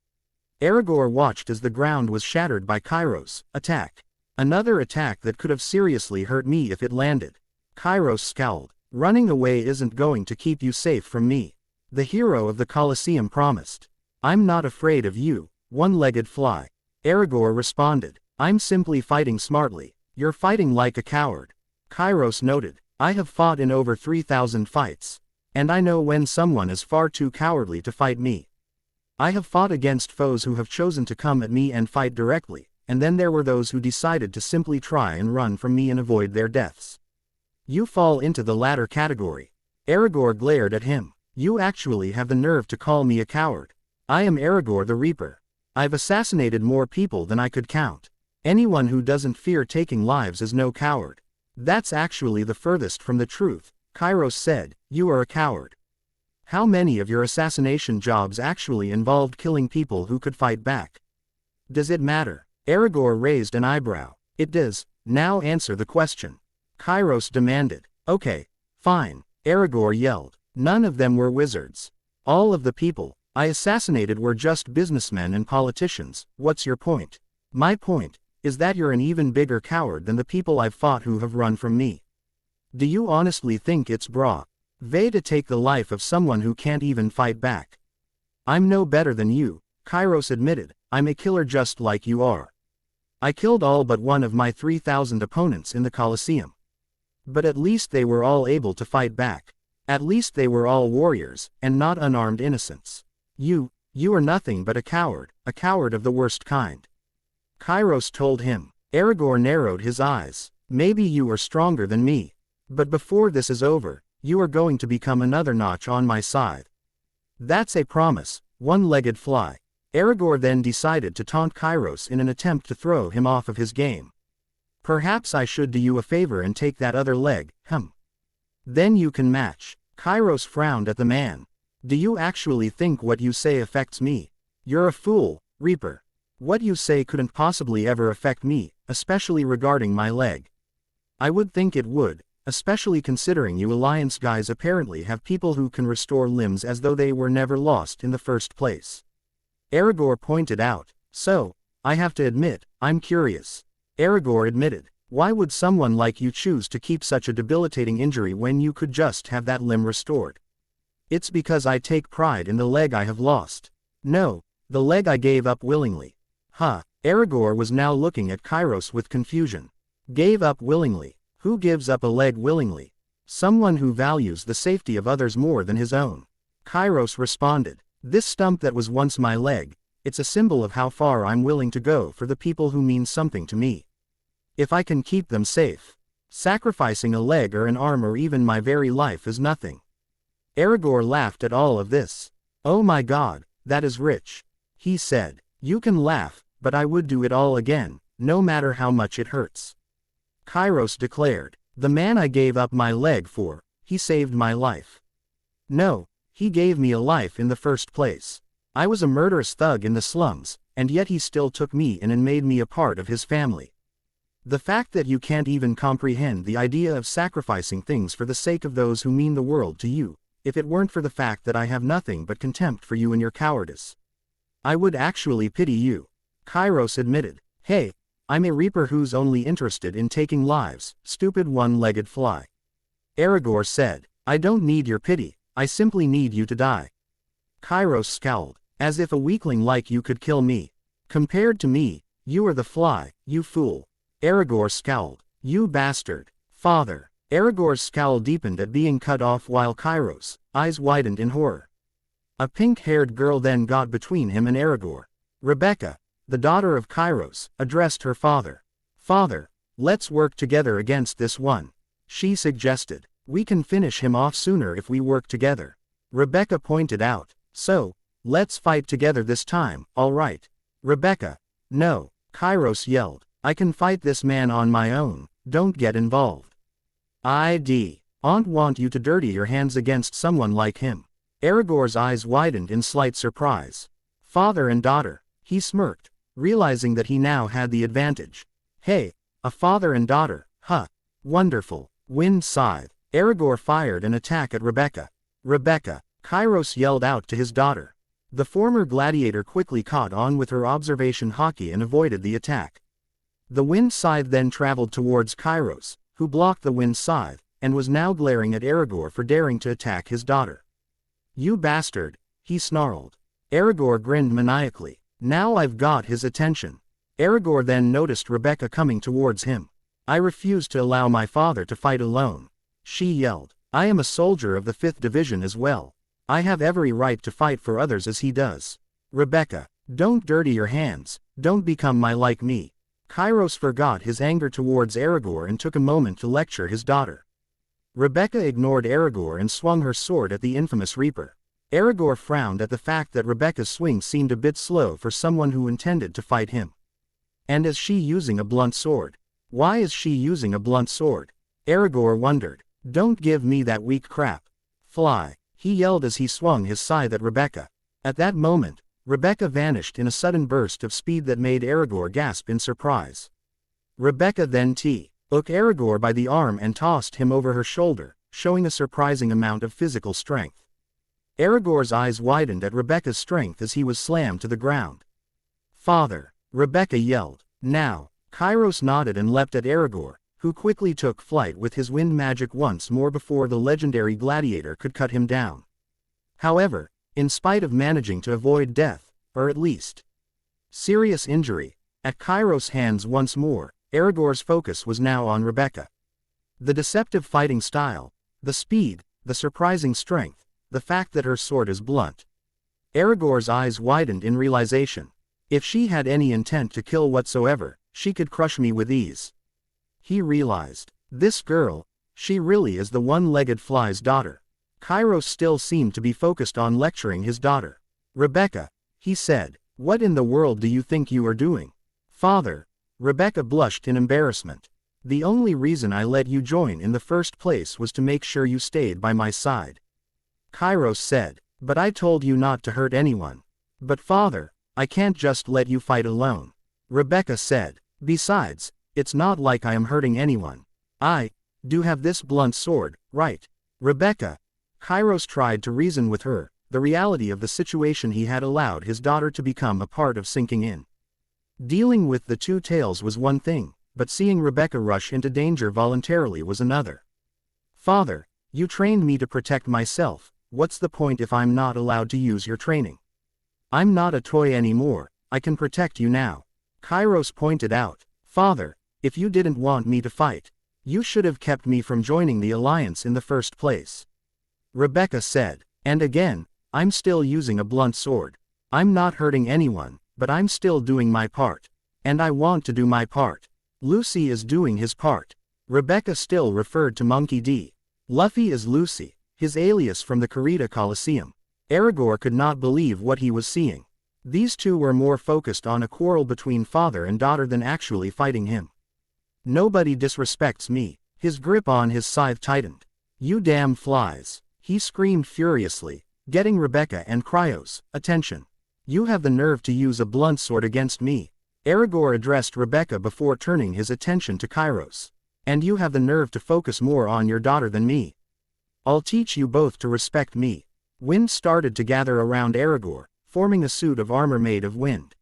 Aragorn watched as the ground was shattered by Kairos' attack. Another attack that could have seriously hurt me if it landed. Kairos scowled. Running away isn't going to keep you safe from me, the hero of the Colosseum promised. I'm not afraid of you, one-legged fly. Aragorn responded. I'm simply fighting smartly. You're fighting like a coward. Kairos noted. I have fought in over 3,000 fights. And I know when someone is far too cowardly to fight me. I have fought against foes who have chosen to come at me and fight directly, and then there were those who decided to simply try and run from me and avoid their deaths. You fall into the latter category. Aragorn glared at him. You actually have the nerve to call me a coward. I am Aragorn the Reaper. I've assassinated more people than I could count. Anyone who doesn't fear taking lives is no coward. That's actually the furthest from the truth, Kairos said. You are a coward. How many of your assassination jobs actually involved killing people who could fight back? Does it matter? Aragorn raised an eyebrow. It does. Now answer the question. Kairos demanded. Okay, fine, Aragorn yelled. None of them were wizards. All of the people I assassinated were just businessmen and politicians. What's your point? My point is that you're an even bigger coward than the people I've fought who have run from me. Do you honestly think it's brave to take the life of someone who can't even fight back? I'm no better than you, Kairos admitted. I'm a killer just like you are. I killed all but one of my 3,000 opponents in the Colosseum. But at least they were all able to fight back. At least they were all warriors, and not unarmed innocents. You are nothing but a coward of the worst kind. Kairos told him. Aragorn narrowed his eyes. Maybe you are stronger than me. But before this is over, you are going to become another notch on my side. That's a promise, one-legged fly. Aragorn then decided to taunt Kairos in an attempt to throw him off of his game. Perhaps I should do you a favor and take that other leg, Then you can match. Kairos frowned at the man. Do you actually think what you say affects me? You're a fool, Reaper. What you say couldn't possibly ever affect me, especially regarding my leg. I would think it would, especially considering you Alliance guys apparently have people who can restore limbs as though they were never lost in the first place. Aragorn pointed out. So, I have to admit, I'm curious. Aragorn admitted. Why would someone like you choose to keep such a debilitating injury when you could just have that limb restored? It's because I take pride in the leg I have lost. No, the leg I gave up willingly. Aragorn was now looking at Kairos with confusion. Gave up willingly? Who gives up a leg willingly? Someone who values the safety of others more than his own. Kairos responded. This stump that was once my leg, it's a symbol of how far I'm willing to go for the people who mean something to me. If I can keep them safe, sacrificing a leg or an arm or even my very life is nothing. Aragorn laughed at all of this. Oh my God, that is rich. He said. You can laugh, but I would do it all again, no matter how much it hurts. Kairos declared. The man I gave up my leg for, he saved my life. No, he gave me a life in the first place. I was a murderous thug in the slums, and yet he still took me in and made me a part of his family. The fact that you can't even comprehend the idea of sacrificing things for the sake of those who mean the world to you, if it weren't for the fact that I have nothing but contempt for you and your cowardice. I would actually pity you. Kairos admitted. Hey, I'm a Reaper who's only interested in taking lives, stupid one-legged fly. Aragorn said. I don't need your pity, I simply need you to die. Kairos scowled. As if a weakling like you could kill me. Compared to me, you are the fly, you fool. Aragorn scowled. You bastard. Father. Aragorn's scowl deepened at being cut off while Kairos' eyes widened in horror. A pink-haired girl then got between him and Aragorn. Rebecca, the daughter of Kairos, addressed her father. "Father, let's work together against this one," she suggested. "We can finish him off sooner if we work together," Rebecca pointed out. "So, let's fight together this time, all right?" "Rebecca, no," Kairos yelled. "I can fight this man on my own, don't get involved." "I don't want you to dirty your hands against someone like him." Aragorn's eyes widened in slight surprise. "Father and daughter," he smirked, realizing that he now had the advantage. "Hey, a father and daughter, huh? Wonderful." Wind scythe. Aragorn fired an attack at Rebecca. "Rebecca," Kairos yelled out to his daughter. The former gladiator quickly caught on with her observation hockey and avoided the attack. The wind scythe then traveled towards Kairos, who blocked the wind scythe, and was now glaring at Aragorn for daring to attack his daughter. "You bastard," he snarled. Aragorn grinned maniacally. "Now I've got his attention." Aragorn then noticed Rebecca coming towards him. "I refuse to allow my father to fight alone," she yelled. "I am a soldier of the 5th Division as well. I have every right to fight for others as he does." "Rebecca, don't dirty your hands, don't become like me." Kairos forgot his anger towards Aragorn and took a moment to lecture his daughter. Rebecca ignored Aragorn and swung her sword at the infamous Reaper. Aragorn frowned at the fact that Rebecca's swing seemed a bit slow for someone who intended to fight him. And is she using a blunt sword? Why is she using a blunt sword? Aragorn wondered. "Don't give me that weak crap. Fly," he yelled as he swung his scythe at Rebecca. At that moment, Rebecca vanished in a sudden burst of speed that made Aragorn gasp in surprise. Rebecca then took Aragorn by the arm and tossed him over her shoulder, showing a surprising amount of physical strength. Aragorn's eyes widened at Rebecca's strength as he was slammed to the ground. "Father," Rebecca yelled. "Now," Kairos nodded and leapt at Aragorn, who quickly took flight with his wind magic once more before the legendary gladiator could cut him down. However, in spite of managing to avoid death, or at least serious injury, at Kairos' hands once more, Aragorn's focus was now on Rebecca. The deceptive fighting style, the speed, the surprising strength, the fact that her sword is blunt. Aragorn's eyes widened in realization. If she had any intent to kill whatsoever, she could crush me with ease. He realized. This girl, she really is the one-legged fly's daughter. Kairos still seemed to be focused on lecturing his daughter. "Rebecca," he said, "what in the world do you think you are doing?" "Father," Rebecca blushed in embarrassment. "The only reason I let you join in the first place was to make sure you stayed by my side." Kairos said, "But I told you not to hurt anyone." "But father, I can't just let you fight alone," Rebecca said. "Besides, it's not like I am hurting anyone. I do have this blunt sword, right?" "Rebecca," Kairos tried to reason with her, the reality of the situation he had allowed his daughter to become a part of sinking in. Dealing with the two tales was one thing, but seeing Rebecca rush into danger voluntarily was another. "Father, you trained me to protect myself, what's the point if I'm not allowed to use your training? I'm not a toy anymore, I can protect you now." Kairos pointed out. "Father, if you didn't want me to fight, you should have kept me from joining the alliance in the first place." Rebecca said. "And again, I'm still using a blunt sword. I'm not hurting anyone, but I'm still doing my part. And I want to do my part. Lucy is doing his part." Rebecca still referred to Monkey D. Luffy as Lucy, his alias from the Kurita Coliseum. Aragorn could not believe what he was seeing. These two were more focused on a quarrel between father and daughter than actually fighting him. "Nobody disrespects me." His grip on his scythe tightened. "You damn flies," he screamed furiously, getting Rebecca and Kairos' attention. "You have the nerve to use a blunt sword against me." Aragorn addressed Rebecca before turning his attention to Kairos. "And you have the nerve to focus more on your daughter than me. I'll teach you both to respect me." Wind started to gather around Aragorn, forming a suit of armor made of wind.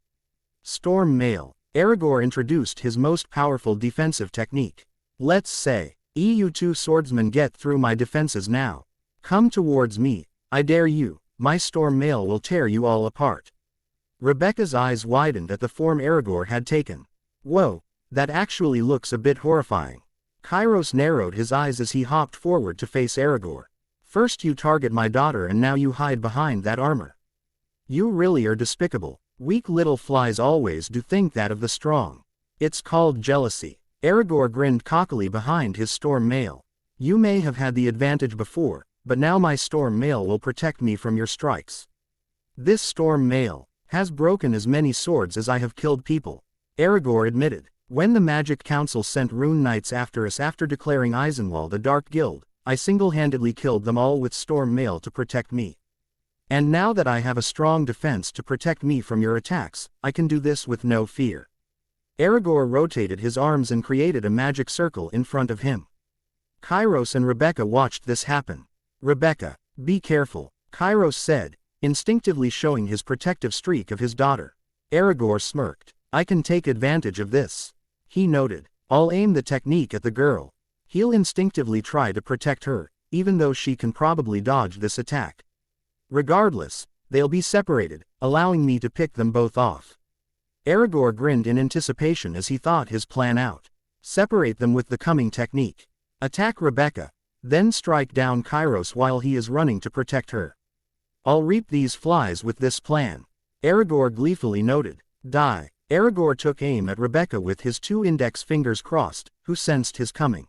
Storm Mail. Aragorn introduced his most powerful defensive technique. "Let's say, you two swordsmen get through my defenses now. Come towards me, I dare you, my storm mail will tear you all apart." Rebecca's eyes widened at the form Aragorn had taken. "Whoa, that actually looks a bit horrifying." Kairos narrowed his eyes as he hopped forward to face Aragorn. First you target my daughter and now you hide behind that armor. You really are despicable. Weak little flies always do think that of the strong. It's called jealousy. Aragorn grinned cockily behind his storm mail. You may have had the advantage before, but now my storm mail will protect me from your strikes. This storm mail has broken as many swords as I have killed people, Aragorn admitted. When the Magic Council sent Rune Knights after us after declaring Eisenwald a dark guild, I single-handedly killed them all with storm mail to protect me. And now that I have a strong defense to protect me from your attacks, I can do this with no fear. Aragorn rotated his arms and created a magic circle in front of him. Kairos and Rebecca watched this happen. Rebecca, be careful, Kairos said, instinctively showing his protective streak of his daughter. Aragorn smirked. I can take advantage of this. He noted. I'll aim the technique at the girl. He'll instinctively try to protect her, even though she can probably dodge this attack. Regardless, they'll be separated, allowing me to pick them both off. Aragorn grinned in anticipation as he thought his plan out. Separate them with the coming technique. Attack Rebecca, then strike down Kairos while he is running to protect her. I'll reap these flies with this plan. Aragorn gleefully noted. Die. Aragorn took aim at Rebecca with his 2 index fingers crossed, who sensed his coming.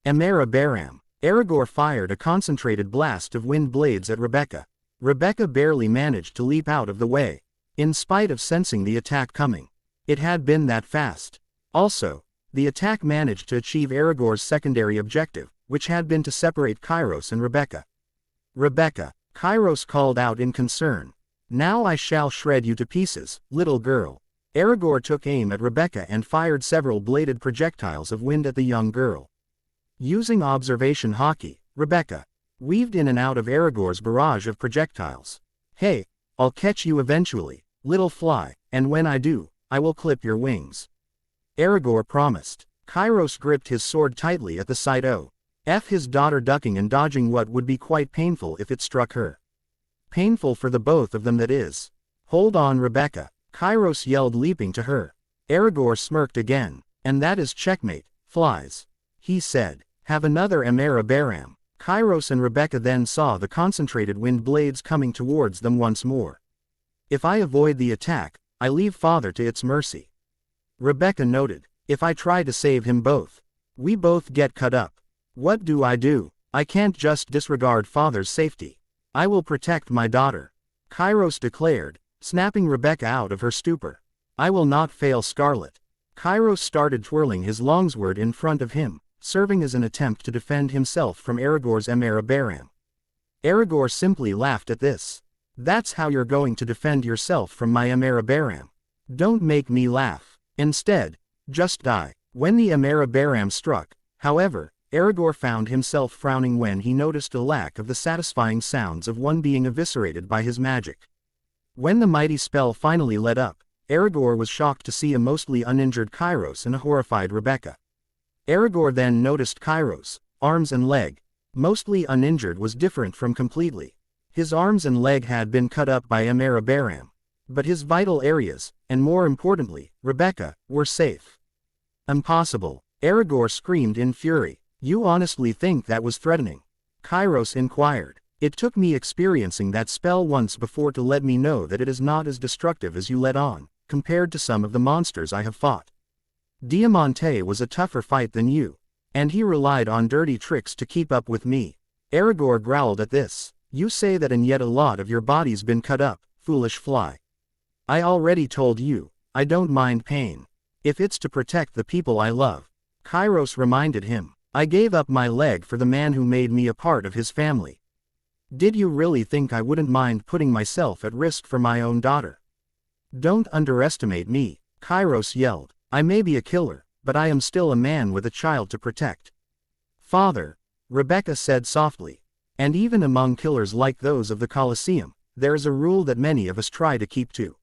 Amara Baram. Aragorn fired a concentrated blast of wind blades at Rebecca. Rebecca barely managed to leap out of the way, in spite of sensing the attack coming. It had been that fast. Also, the attack managed to achieve Aragorn's secondary objective, which had been to separate Kairos and Rebecca. Rebecca, Kairos called out in concern. Now I shall shred you to pieces, little girl. Aragorn took aim at Rebecca and fired several bladed projectiles of wind at the young girl. Using observation hockey, Rebecca weaved in and out of Aragorn's barrage of projectiles. Hey, I'll catch you eventually, little fly, and when I do, I will clip your wings. Aragorn promised. Kairos gripped his sword tightly at the sight of his daughter ducking and dodging what would be quite painful if it struck her. Painful for the both of them, that is. Hold on, Rebecca, Kairos yelled, leaping to her. Aragorn smirked again. And that is checkmate, flies, he said. Have another Amara Baram. Kairos and Rebecca then saw the concentrated wind blades coming towards them once more. If I avoid the attack, I leave father to its mercy. Rebecca noted. If I try to save him both, we both get cut up. What do? I can't just disregard father's safety. I will protect my daughter, Kairos declared, snapping Rebecca out of her stupor. I will not fail, Scarlet. Kairos started twirling his longsword in front of him, serving as an attempt to defend himself from Aragorn's Amara Baram. Aragorn simply laughed at this. That's how you're going to defend yourself from my Amara Baram? Don't make me laugh. Instead, just die. When the Amara Baram struck, however, Aragorn found himself frowning when he noticed a lack of the satisfying sounds of one being eviscerated by his magic. When the mighty spell finally let up, Aragorn was shocked to see a mostly uninjured Kairos and a horrified Rebecca. Aragorn then noticed Kairos' arms and leg, mostly uninjured, was different from completely. His arms and leg had been cut up by Amara Baram, but his vital areas, and more importantly, Rebecca, were safe. Impossible, Aragorn screamed in fury. You honestly think that was threatening? Kairos inquired. It took me experiencing that spell once before to let me know that it is not as destructive as you let on, compared to some of the monsters I have fought. Diamante was a tougher fight than you, and he relied on dirty tricks to keep up with me. Aragorn growled at this. You say that and yet a lot of your body's been cut up, foolish fly. I already told you, I don't mind pain. If it's to protect the people I love. Kairos reminded him. I gave up my leg for the man who made me a part of his family. Did you really think I wouldn't mind putting myself at risk for my own daughter? Don't underestimate me, Kairos yelled. I may be a killer, but I am still a man with a child to protect. Father, Rebecca said softly. And even among killers like those of the Colosseum, there is a rule that many of us try to keep to.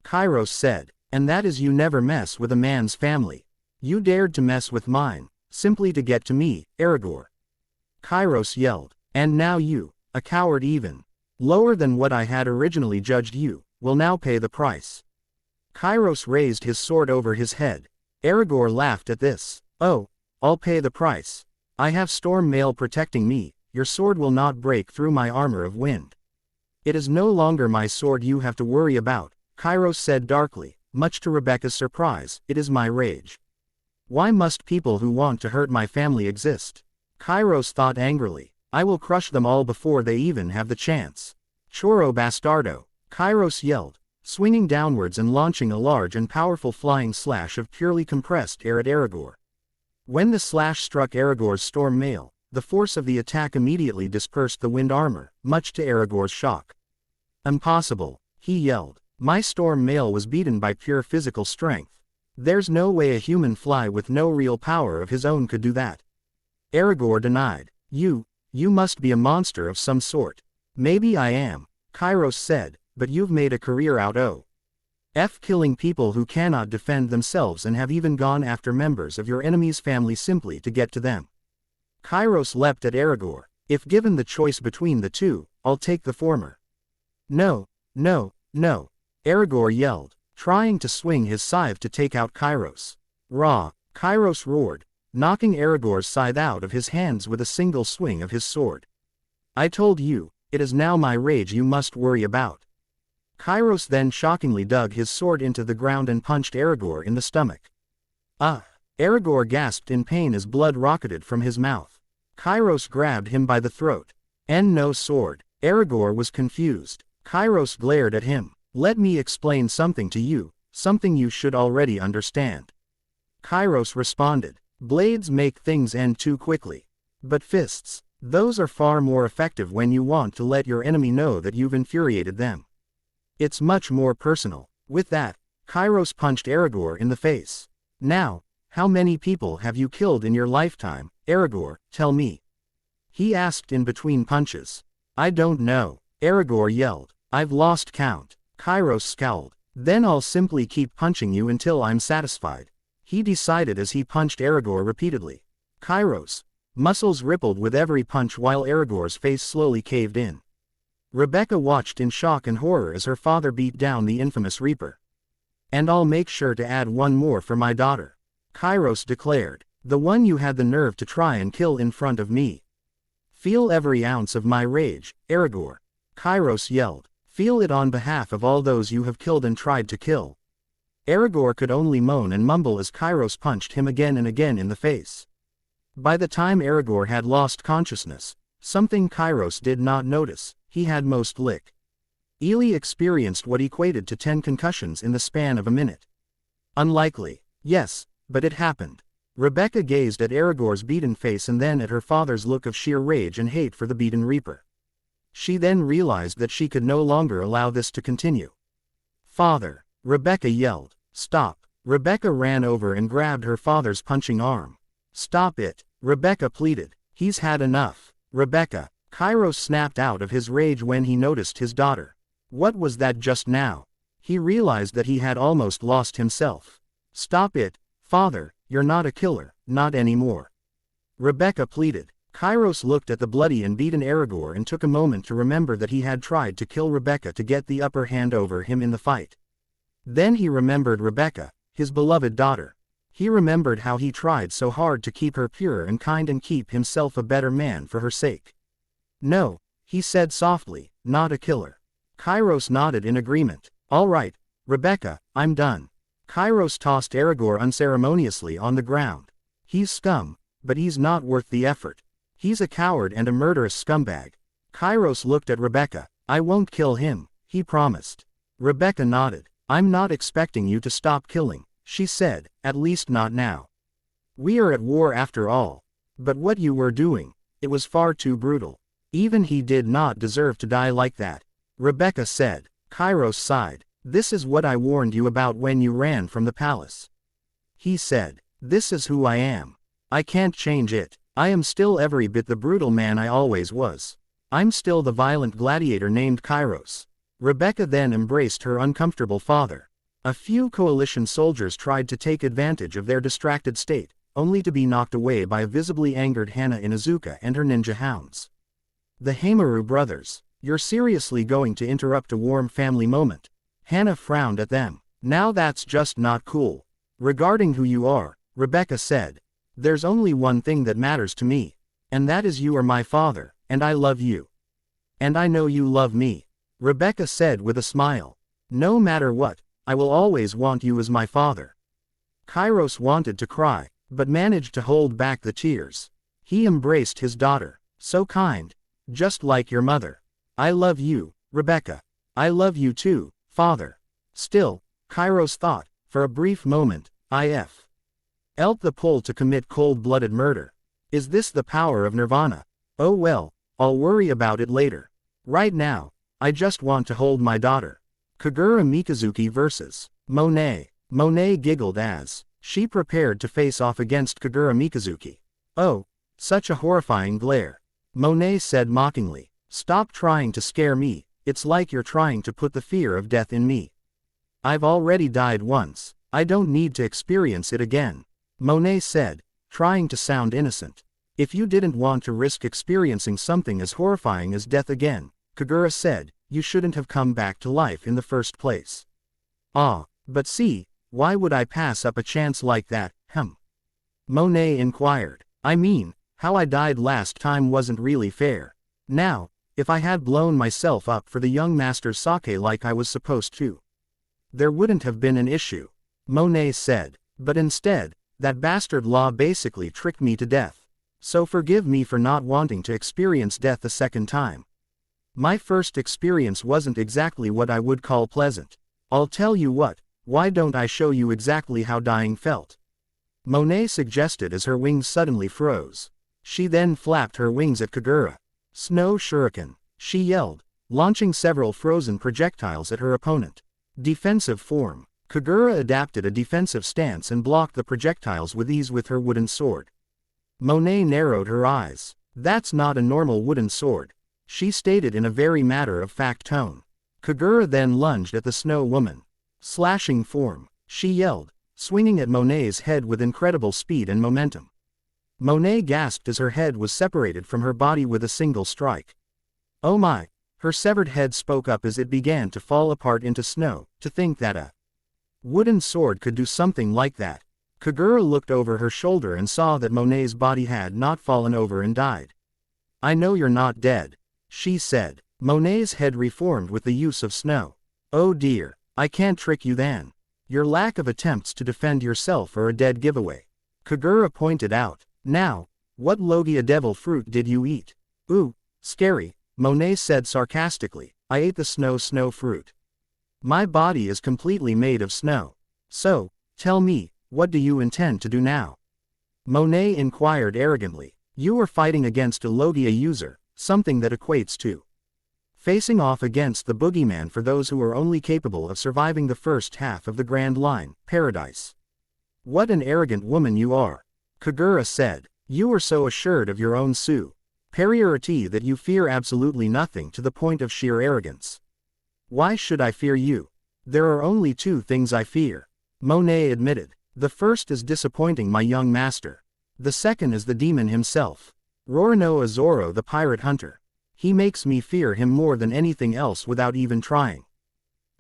Kairos said, and that is you never mess with a man's family. You dared to mess with mine, simply to get to me, Aragorn. Kairos yelled, and now you, a coward even lower than what I had originally judged you, will now pay the price. Kairos raised his sword over his head. Aragorn laughed at this. Oh, I'll pay the price. I have storm mail protecting me, your sword will not break through my armor of wind. It is no longer my sword you have to worry about, Kairos said darkly, much to Rebecca's surprise. It is my rage. Why must people who want to hurt my family exist? Kairos thought angrily. I will crush them all before they even have the chance. Choro bastardo, Kairos yelled, swinging downwards and launching a large and powerful flying slash of purely compressed air at Aragorn. When the slash struck Aragorn's storm mail, the force of the attack immediately dispersed the wind armor, much to Aragorn's shock. Impossible, he yelled. My storm mail was beaten by pure physical strength. There's no way a human fly with no real power of his own could do that. Aragorn denied. You must be a monster of some sort. Maybe I am, Kairos said, but you've made a career out of killing people who cannot defend themselves and have even gone after members of your enemy's family simply to get to them. Kairos leapt at Aragorn. If given the choice between the two, I'll take the former. No, no, no, Aragorn yelled, trying to swing his scythe to take out Kairos. Raw, Kairos roared, knocking Aragorn's scythe out of his hands with a single swing of his sword. I told you, it is now my rage you must worry about. Kairos then shockingly dug his sword into the ground and punched Aragorn in the stomach. Aragorn gasped in pain as blood rocketed from his mouth. Kairos grabbed him by the throat. And no sword. Aragorn was confused. Kairos glared at him. Let me explain something to you, something you should already understand. Kairos responded. Blades make things end too quickly. But fists, those are far more effective when you want to let your enemy know that you've infuriated them. It's much more personal. With that, Kairos punched Aragorn in the face. Now, how many people have you killed in your lifetime, Aragorn, tell me? He asked in between punches. I don't know, Aragorn yelled. I've lost count. Kairos scowled. Then I'll simply keep punching you until I'm satisfied. He decided as he punched Aragorn repeatedly. Kairos' muscles rippled with every punch while Aragorn's face slowly caved in. Rebecca watched in shock and horror as her father beat down the infamous Reaper. And I'll make sure to add one more for my daughter, Kairos declared. The one you had the nerve to try and kill in front of me. Feel every ounce of my rage, Aragorn, Kairos yelled. Feel it on behalf of all those you have killed and tried to kill. Aragorn could only moan and mumble as Kairos punched him again and again in the face. By the time Aragorn had lost consciousness, something Kairos did not notice, he had most likely experienced what equated to 10 concussions in the span of a minute. Unlikely, yes, but it happened. Rebecca gazed at Aragorn's beaten face and then at her father's look of sheer rage and hate for the beaten Reaper. She then realized that she could no longer allow this to continue. Father, Rebecca yelled. Stop. Rebecca ran over and grabbed her father's punching arm. Stop it, Rebecca pleaded. He's had enough. Rebecca, Kairos snapped out of his rage when he noticed his daughter. What was that just now? He realized that he had almost lost himself. Stop it, father, you're not a killer, not anymore. Rebecca pleaded. Kairos looked at the bloody and beaten Aragorn and took a moment to remember that he had tried to kill Rebecca to get the upper hand over him in the fight. Then he remembered Rebecca, his beloved daughter. He remembered how he tried so hard to keep her pure and kind and keep himself a better man for her sake. No, he said softly, not a killer. Kairos nodded in agreement. All right, Rebecca, I'm done. Kairos tossed Aragorn unceremoniously on the ground. He's scum, but he's not worth the effort. He's a coward and a murderous scumbag. Kairos looked at Rebecca. I won't kill him, he promised. Rebecca nodded. I'm not expecting you to stop killing, she said, at least not now. We are at war after all. But what you were doing, it was far too brutal. Even he did not deserve to die like that, Rebecca said. Kairos sighed. This is what I warned you about when you ran from the palace. He said, this is who I am. I can't change it. I am still every bit the brutal man I always was. I'm still the violent gladiator named Kairos. Rebecca then embraced her uncomfortable father. A few coalition soldiers tried to take advantage of their distracted state, only to be knocked away by a visibly angered Hana Inuzuka and her ninja hounds. The Heimaru brothers, you're seriously going to interrupt a warm family moment? Hana frowned at them. Now that's just not cool. Regarding who you are, Rebecca said. There's only one thing that matters to me. And that is you are my father, and I love you. And I know you love me. Rebecca said with a smile. No matter what, I will always want you as my father. Kairos wanted to cry, but managed to hold back the tears. He embraced his daughter. So kind. Just like your mother. I love you, Rebecca. I love you too, father. Still, Kairos thought, for a brief moment, if Elp the pull to commit cold-blooded murder. Is this the power of Nirvana? Oh well, I'll worry about it later. Right now, I just want to hold my daughter. Kagura Mikazuki vs. Monet. Monet giggled as she prepared to face off against Kagura Mikazuki. Oh, such a horrifying glare. Monet said mockingly. Stop trying to scare me, it's like you're trying to put the fear of death in me. I've already died once, I don't need to experience it again. Monet said, trying to sound innocent. If you didn't want to risk experiencing something as horrifying as death again, Kagura said, you shouldn't have come back to life in the first place. Ah, but see, why would I pass up a chance like that, Monet inquired. I mean, how I died last time wasn't really fair. Now, if I had blown myself up for the young master's sake like I was supposed to, there wouldn't have been an issue. Monet said, but instead, that bastard law basically tricked me to death. So forgive me for not wanting to experience death a second time. My first experience wasn't exactly what I would call pleasant. I'll tell you what, why don't I show you exactly how dying felt? Monet suggested as her wings suddenly froze. She then flapped her wings at Kagura. Snow shuriken, she yelled, launching several frozen projectiles at her opponent. Defensive form. Kagura adapted a defensive stance and blocked the projectiles with ease with her wooden sword. Monet narrowed her eyes. That's not a normal wooden sword, she stated in a very matter-of-fact tone. Kagura then lunged at the snow woman. Slashing form, she yelled, swinging at Monet's head with incredible speed and momentum. Monet gasped as her head was separated from her body with a single strike. Oh my, her severed head spoke up as it began to fall apart into snow. To think that a wooden sword could do something like that. Kagura looked over her shoulder and saw that Monet's body had not fallen over and died. I know you're not dead, she said. Monet's head reformed with the use of snow. Oh dear, I can't trick you then. Your lack of attempts to defend yourself are a dead giveaway. Kagura pointed out. Now, what Logia devil fruit did you eat? Ooh, scary, Monet said sarcastically. I ate the snow fruit. My body is completely made of snow. So, tell me, what do you intend to do now? Monet inquired arrogantly. You are fighting against a Logia user, something that equates to facing off against the boogeyman for those who are only capable of surviving the first half of the Grand Line, Paradise. What an arrogant woman you are. Kagura said, you are so assured of your own superiority that you fear absolutely nothing to the point of sheer arrogance. Why should I fear you? There are only two things I fear, Monet admitted. The first is disappointing my young master. The second is the demon himself. Roronoa Zoro the pirate hunter. He makes me fear him more than anything else without even trying.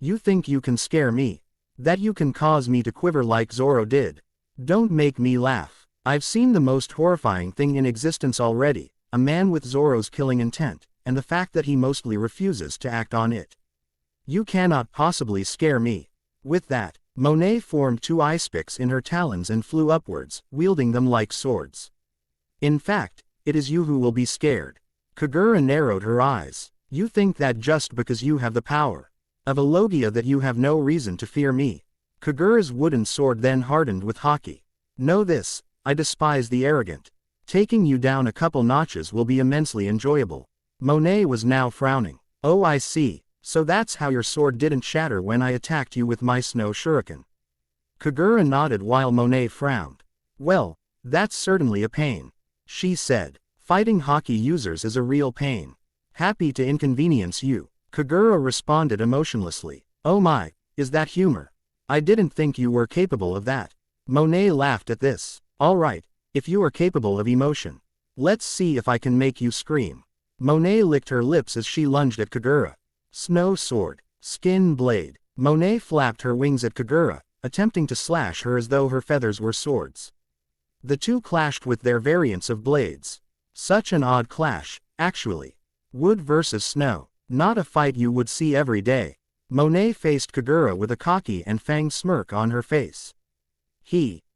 You think you can scare me? That you can cause me to quiver like Zoro did? Don't make me laugh. I've seen the most horrifying thing in existence already, a man with Zoro's killing intent, and the fact that he mostly refuses to act on it. You cannot possibly scare me. With that, Monet formed two ice picks in her talons and flew upwards, wielding them like swords. In fact, it is you who will be scared. Kagura narrowed her eyes. You think that just because you have the power of a Logia that you have no reason to fear me. Kagura's wooden sword then hardened with haki. Know this, I despise the arrogant. Taking you down a couple notches will be immensely enjoyable. Monet was now frowning. Oh I see, so that's how your sword didn't shatter when I attacked you with my snow shuriken. Kagura nodded while Monet frowned. Well, that's certainly a pain, she said. Fighting haki users is a real pain. Happy to inconvenience you, Kagura responded emotionlessly. Oh my, is that humor? I didn't think you were capable of that. Monet laughed at this. Alright, if you are capable of emotion, let's see if I can make you scream. Monet licked her lips as she lunged at Kagura. Snow sword, skin blade. Monet flapped her wings at Kagura, attempting to slash her as though her feathers were swords. The two clashed with their variants of blades. Such an odd clash, actually. Wood versus snow. Not a fight you would see every day. Monet faced Kagura with a cocky and fanged smirk on her face.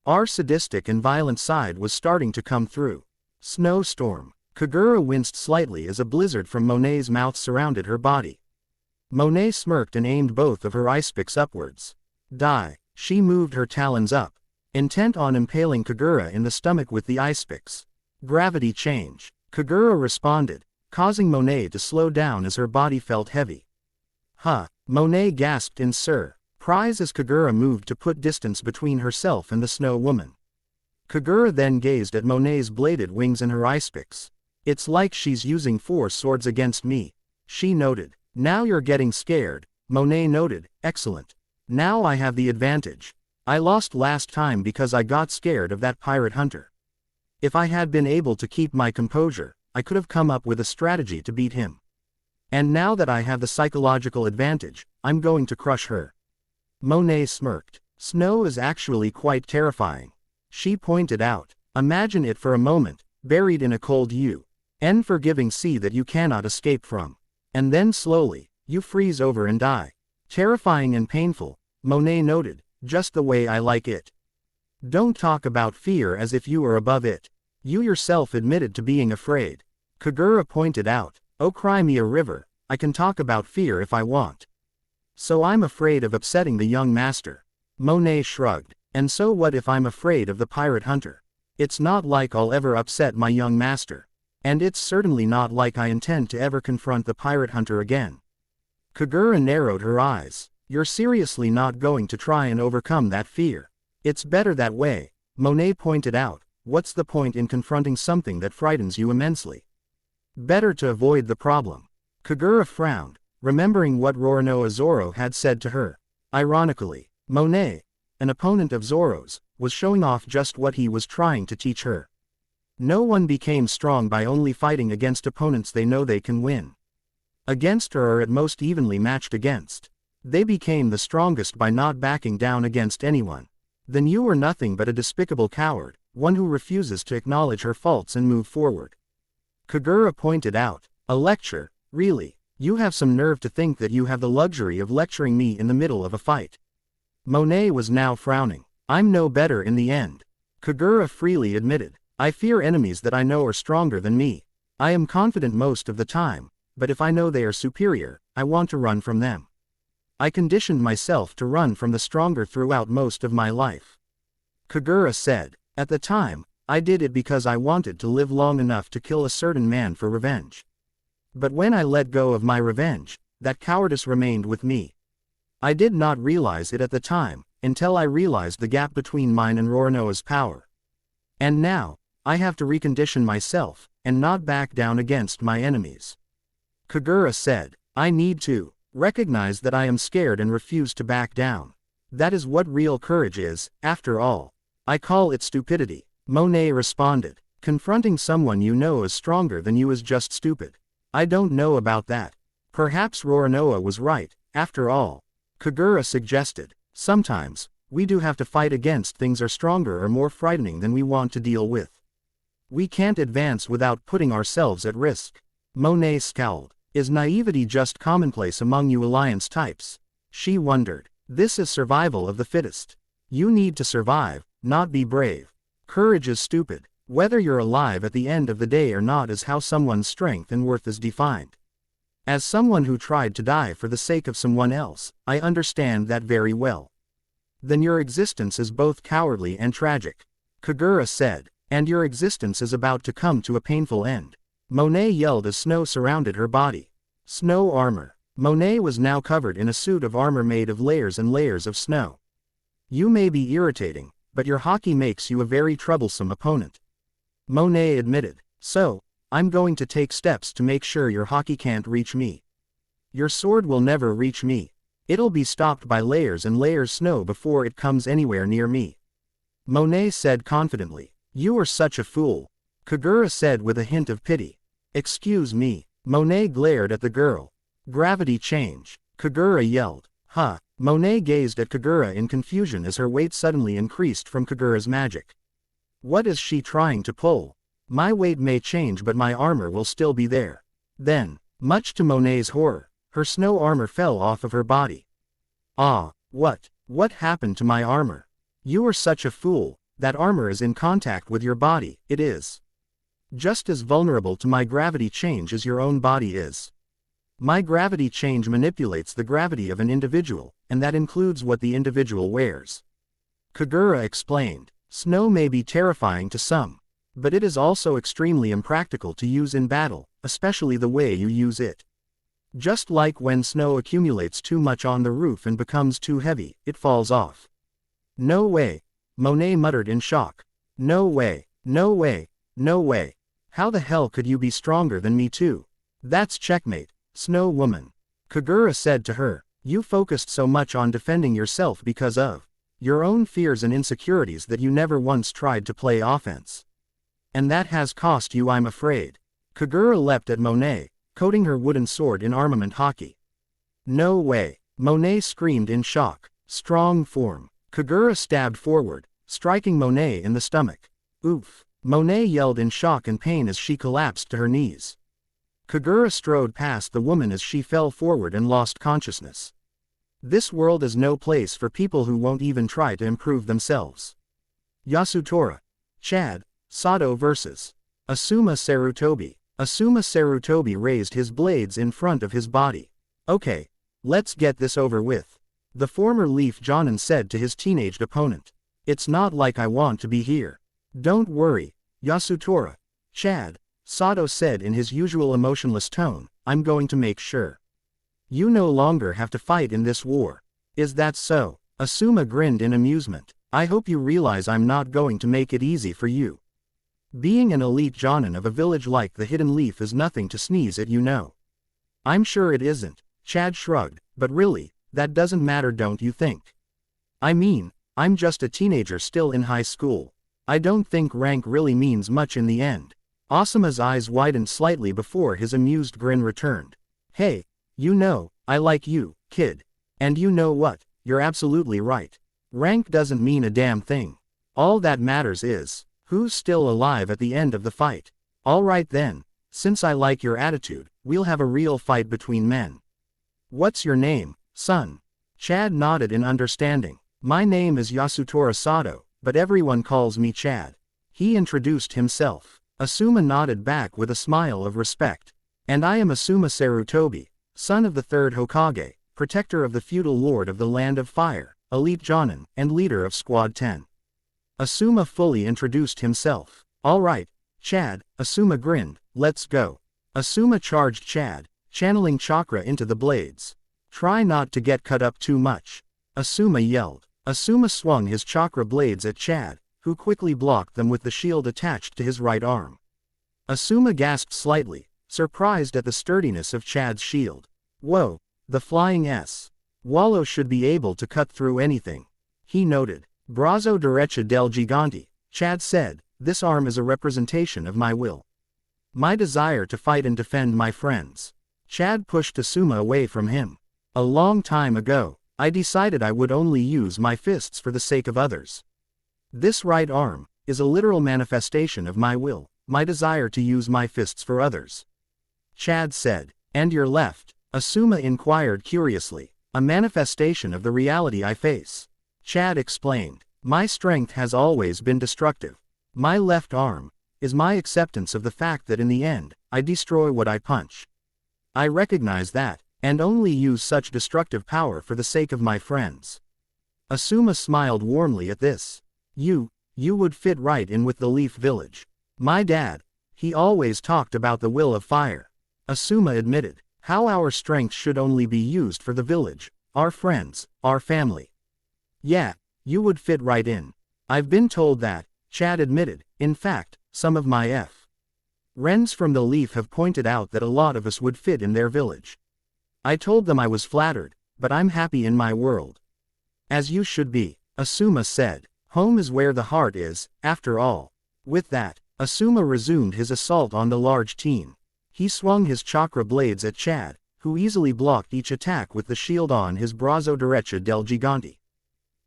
Our sadistic and violent side was starting to come through. Snowstorm. Kagura winced slightly as a blizzard from Monet's mouth surrounded her body. Monet smirked and aimed both of her ice picks upwards. Die. She moved her talons up, intent on impaling Kagura in the stomach with the ice picks. Gravity change. Kagura responded, causing Monet to slow down as her body felt heavy. Monet gasped in surprise as Kagura moved to put distance between herself and the snow woman. Kagura then gazed at Monet's bladed wings and her ice picks. It's like she's using 4 swords against me, she noted. Now you're getting scared, Monet noted. Excellent. Now I have the advantage. I lost last time because I got scared of that pirate hunter. If I had been able to keep my composure, I could have come up with a strategy to beat him. And now that I have the psychological advantage, I'm going to crush her. Monet smirked. Snow is actually quite terrifying, she pointed out. Imagine it for a moment, buried in a cold unforgiving sea that you cannot escape from. And then slowly, you freeze over and die. Terrifying and painful, Monet noted, just the way I like it. Don't talk about fear as if you are above it. You yourself admitted to being afraid. Kagura pointed out. Oh, cry me a river, I can talk about fear if I want. So I'm afraid of upsetting the young master. Monet shrugged. And so what if I'm afraid of the pirate hunter? It's not like I'll ever upset my young master. And it's certainly not like I intend to ever confront the pirate hunter again. Kagura narrowed her eyes. You're seriously not going to try and overcome that fear? It's better that way, Monet pointed out. What's the point in confronting something that frightens you immensely? Better to avoid the problem. Kagura frowned, remembering what Roronoa Zoro had said to her. Ironically, Monet, an opponent of Zoro's, was showing off just what he was trying to teach her. No one became strong by only fighting against opponents they know they can win against or are at most evenly matched against. They became the strongest by not backing down against anyone. Then you are nothing but a despicable coward, one who refuses to acknowledge her faults and move forward. Kagura pointed out. A lecture, really? You have some nerve to think that you have the luxury of lecturing me in the middle of a fight. Monet was now frowning. I'm no better in the end, Kagura freely admitted. I fear enemies that I know are stronger than me. I am confident most of the time, but if I know they are superior, I want to run from them. I conditioned myself to run from the stronger throughout most of my life. Kagura said. At the time, I did it because I wanted to live long enough to kill a certain man for revenge. But when I let go of my revenge, that cowardice remained with me. I did not realize it at the time, until I realized the gap between mine and Roronoa's power. And now, I have to recondition myself, and not back down against my enemies. Kagura said. I need to recognize that I am scared and refuse to back down. That is what real courage is, after all. I call it stupidity, Monet responded. Confronting someone you know is stronger than you is just stupid. I don't know about that. Perhaps Roronoa was right, after all. Kagura suggested. Sometimes, we do have to fight against things are stronger or more frightening than we want to deal with. We can't advance without putting ourselves at risk. Monet scowled. Is naivety just commonplace among you alliance types? She wondered. This is survival of the fittest. You need to survive, not be brave. Courage is stupid. Whether you're alive at the end of the day or not is how someone's strength and worth is defined. As someone who tried to die for the sake of someone else, I understand that very well. Then your existence is both cowardly and tragic, Kagura said, and your existence is about to come to a painful end. Monet yelled as snow surrounded her body. Snow armor. Monet was now covered in a suit of armor made of layers and layers of snow. You may be irritating, but your hockey makes you a very troublesome opponent, Monet admitted. So, I'm going to take steps to make sure your hockey can't reach me. Your sword will never reach me. It'll be stopped by layers and layers snow before it comes anywhere near me, Monet said confidently. You are such a fool, Kagura said with a hint of pity. Excuse me, Monet glared at the girl. Gravity change, Kagura yelled. Monet gazed at Kagura in confusion as her weight suddenly increased from Kagura's magic. What is she trying to pull? My weight may change but my armor will still be there. Then, much to Monet's horror, her snow armor fell off of her body. Ah, what happened to my armor? You are such a fool, that armor is in contact with your body, it is just as vulnerable to my gravity change as your own body is. My gravity change manipulates the gravity of an individual, and that includes what the individual wears. Kagura explained. Snow may be terrifying to some, but it is also extremely impractical to use in battle, especially the way you use it. Just like when snow accumulates too much on the roof and becomes too heavy, it falls off. No way, Monet muttered in shock. No way, no way, no way. How the hell could you be stronger than me too? That's checkmate, Snow Woman. Kagura said to her, you focused so much on defending yourself because of your own fears and insecurities that you never once tried to play offense. And that has cost you, I'm afraid. Kagura leapt at Monet, coating her wooden sword in armament hockey. No way, Monet screamed in shock. Strong form. Kagura stabbed forward, striking Monet in the stomach. Oof. Monet yelled in shock and pain as she collapsed to her knees. Kagura strode past the woman as she fell forward and lost consciousness. This world is no place for people who won't even try to improve themselves. Yasutora. Chad. Sato vs. Asuma Sarutobi. Asuma Sarutobi raised his blades in front of his body. Okay, let's get this over with. The former Leaf Jonin said to his teenaged opponent. It's not like I want to be here. Don't worry, Yasutora. Chad. Sato said in his usual emotionless tone, I'm going to make sure you no longer have to fight in this war. Is that so? Asuma grinned in amusement. I hope you realize I'm not going to make it easy for you. Being an elite Jonin of a village like the Hidden Leaf is nothing to sneeze at, you know. I'm sure it isn't, Chad shrugged, but really, that doesn't matter, don't you think? I mean, I'm just a teenager still in high school. I don't think rank really means much in the end. Asuma's eyes widened slightly before his amused grin returned. Hey, you know, I like you, kid. And you know what, you're absolutely right. Rank doesn't mean a damn thing. All that matters is, who's still alive at the end of the fight. Alright then, since I like your attitude, we'll have a real fight between men. What's your name, son? Chad nodded in understanding. My name is Yasutora Sato, but everyone calls me Chad. He introduced himself. Asuma nodded back with a smile of respect. And I am Asuma Sarutobi, son of the third Hokage, protector of the feudal lord of the Land of Fire, elite Jonin, and leader of Squad 10. Asuma fully introduced himself. Alright, Chad, Asuma grinned, let's go. Asuma charged Chad, channeling chakra into the blades. Try not to get cut up too much. Asuma yelled. Asuma swung his chakra blades at Chad, who quickly blocked them with the shield attached to his right arm. Asuma gasped slightly, surprised at the sturdiness of Chad's shield. Whoa, the flying S. Wallow should be able to cut through anything. He noted. Brazo derecha del gigante, Chad said, this arm is a representation of my will. My desire to fight and defend my friends. Chad pushed Asuma away from him. A long time ago, I decided I would only use my fists for the sake of others. This right arm is a literal manifestation of my will, my desire to use my fists for others. Chad said. And your left? Asuma inquired curiously. A manifestation of the reality I face. Chad explained. My strength has always been destructive. My left arm is my acceptance of the fact that in the end, I destroy what I punch. I recognize that, and only use such destructive power for the sake of my friends. Asuma smiled warmly at this. You would fit right in with the Leaf Village. My dad, he always talked about the will of fire. Asuma admitted. How our strength should only be used for the village, our friends, our family. Yeah, you would fit right in. I've been told that, Chad admitted. In fact, some of my friends from the Leaf have pointed out that a lot of us would fit in their village. I told them I was flattered, but I'm happy in my world. As you should be, Asuma said. Home is where the heart is, after all. With that, Asuma resumed his assault on the large team. He swung his chakra blades at Chad, who easily blocked each attack with the shield on his brazo derecha del gigante.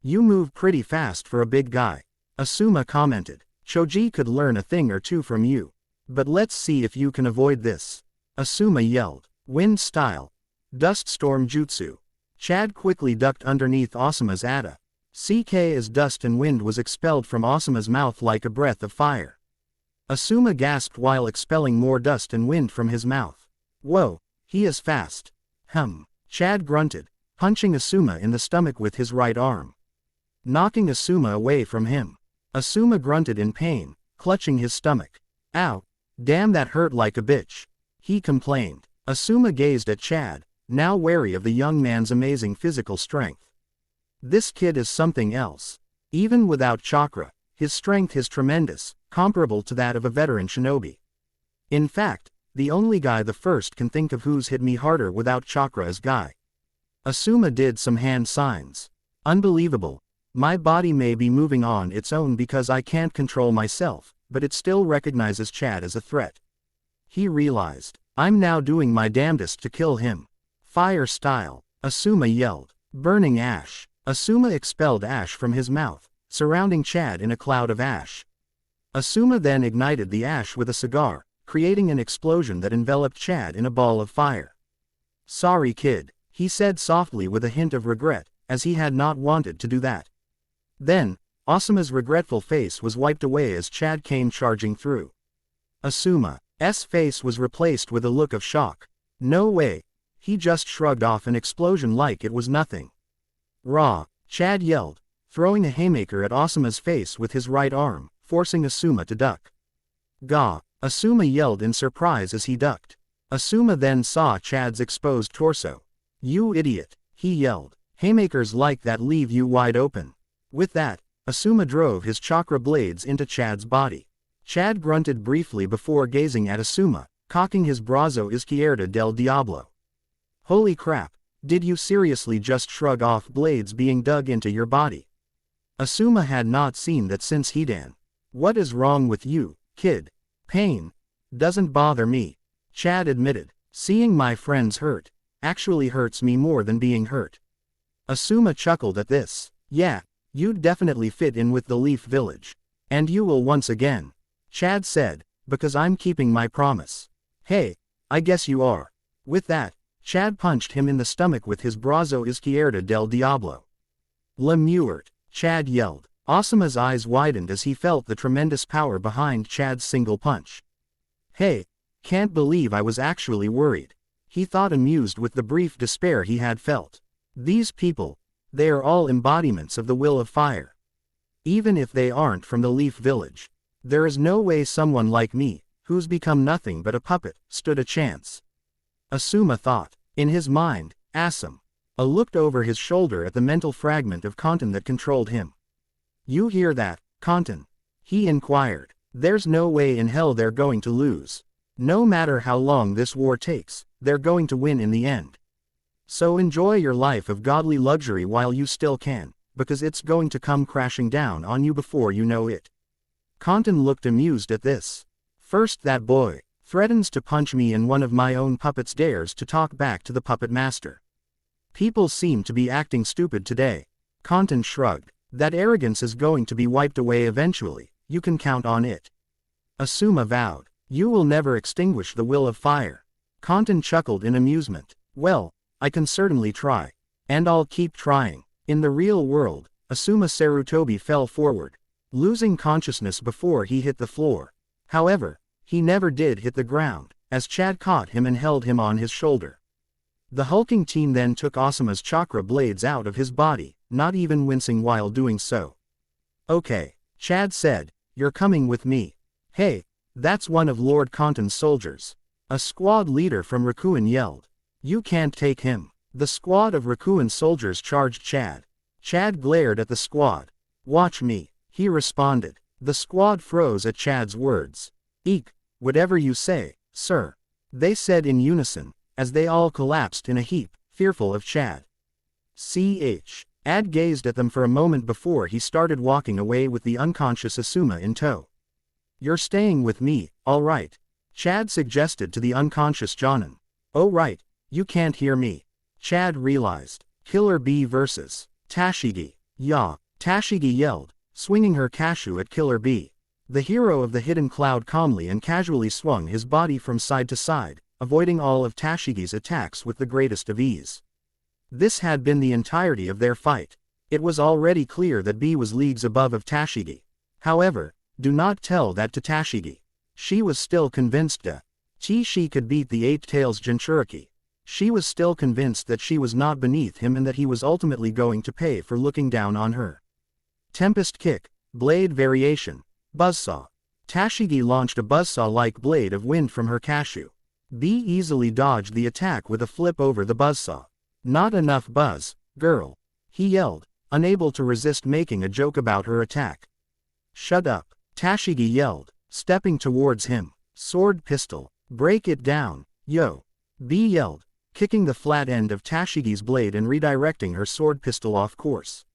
You move pretty fast for a big guy, Asuma commented. Choji could learn a thing or two from you. But let's see if you can avoid this. Asuma yelled. Wind style. Dust storm jutsu. Chad quickly ducked underneath Asuma's ata. CK as dust and wind was expelled from Asuma's mouth like a breath of fire. Asuma gasped while expelling more dust and wind from his mouth. Whoa, he is fast. Chad grunted, punching Asuma in the stomach with his right arm, knocking Asuma away from him. Asuma grunted in pain, clutching his stomach. Ow, damn that hurt like a bitch, he complained. Asuma gazed at Chad, now wary of the young man's amazing physical strength. This kid is something else. Even without chakra, his strength is tremendous, comparable to that of a veteran shinobi. In fact, the only guy the first can think of who's hit me harder without chakra is Guy. Asuma did some hand signs. Unbelievable. My body may be moving on its own because I can't control myself, but it still recognizes Chad as a threat. He realized, I'm now doing my damnedest to kill him. Fire style. Asuma yelled. Burning ash. Asuma expelled ash from his mouth, surrounding Chad in a cloud of ash. Asuma then ignited the ash with a cigar, creating an explosion that enveloped Chad in a ball of fire. Sorry kid, he said softly with a hint of regret, as he had not wanted to do that. Then, Asuma's regretful face was wiped away as Chad came charging through. Asuma's face was replaced with a look of shock. No way. He just shrugged off an explosion like it was nothing. Raw, Chad yelled, throwing a haymaker at Asuma's face with his right arm, forcing Asuma to duck. Gah, Asuma yelled in surprise as he ducked. Asuma then saw Chad's exposed torso. You idiot, he yelled. Haymakers like that leave you wide open. With that, Asuma drove his chakra blades into Chad's body. Chad grunted briefly before gazing at Asuma, cocking his brazo izquierda del diablo. Holy crap, did you seriously just shrug off blades being dug into your body? Asuma had not seen that since Hidan. What is wrong with you, kid? Pain doesn't bother me, Chad admitted. Seeing my friends hurt actually hurts me more than being hurt. Asuma chuckled at this. Yeah, you'd definitely fit in with the Leaf Village. And you will once again, Chad said, because I'm keeping my promise. Hey, I guess you are. With that, Chad punched him in the stomach with his brazo izquierda del diablo. Lemuert, Chad yelled. Asuma's eyes widened as he felt the tremendous power behind Chad's single punch. Hey, can't believe I was actually worried, he thought, amused with the brief despair he had felt. These people, they are all embodiments of the will of fire. Even if they aren't from the Leaf Village, there is no way someone like me, who's become nothing but a puppet, stood a chance. Asuma thought. In his mind, Asum looked over his shoulder at the mental fragment of Kanten that controlled him. You hear that, Kanten? He inquired. There's no way in hell they're going to lose. No matter how long this war takes, they're going to win in the end. So enjoy your life of godly luxury while you still can, because it's going to come crashing down on you before you know it. Kanten looked amused at this. First that boy threatens to punch me and one of my own puppets dares to talk back to the puppet master. People seem to be acting stupid today. Kanten shrugged. That arrogance is going to be wiped away eventually, you can count on it. Asuma vowed. You will never extinguish the will of fire. Kanten chuckled in amusement. Well, I can certainly try. And I'll keep trying. In the real world, Asuma Sarutobi fell forward, losing consciousness before he hit the floor. However, he never did hit the ground, as Chad caught him and held him on his shoulder. The hulking teen then took Asuma's chakra blades out of his body, not even wincing while doing so. Okay, Chad said, you're coming with me. Hey, that's one of Lord Kanten's soldiers. A squad leader from Rikuin yelled. You can't take him. The squad of Rikuin soldiers charged Chad. Chad glared at the squad. Watch me, he responded. The squad froze at Chad's words. Eek, whatever you say, sir, they said in unison, as they all collapsed in a heap, fearful of Chad. Ad gazed at them for a moment before he started walking away with the unconscious Asuma in tow. You're staying with me, all right, Chad suggested to the unconscious Jonin. Oh right, you can't hear me. Chad realized. Killer Bee versus Tashigi. Yeah, Tashigi yelled, swinging her kashu at Killer Bee. The hero of the hidden cloud calmly and casually swung his body from side to side, avoiding all of Tashigi's attacks with the greatest of ease. This had been the entirety of their fight. It was already clear that B was leagues above of Tashigi. However, do not tell that to Tashigi. She was still convinced that she could beat the Eight Tails Jinchuriki. She was still convinced that she was not beneath him and that he was ultimately going to pay for looking down on her. Tempest Kick, Blade Variation, Buzzsaw. Tashigi launched a buzzsaw-like blade of wind from her cashew. B easily dodged the attack with a flip over the buzzsaw. Not enough buzz, girl. He yelled, unable to resist making a joke about her attack. Shut up, Tashigi yelled, stepping towards him. Sword pistol, break it down, yo. B yelled, kicking the flat end of Tashigi's blade and redirecting her sword pistol off course.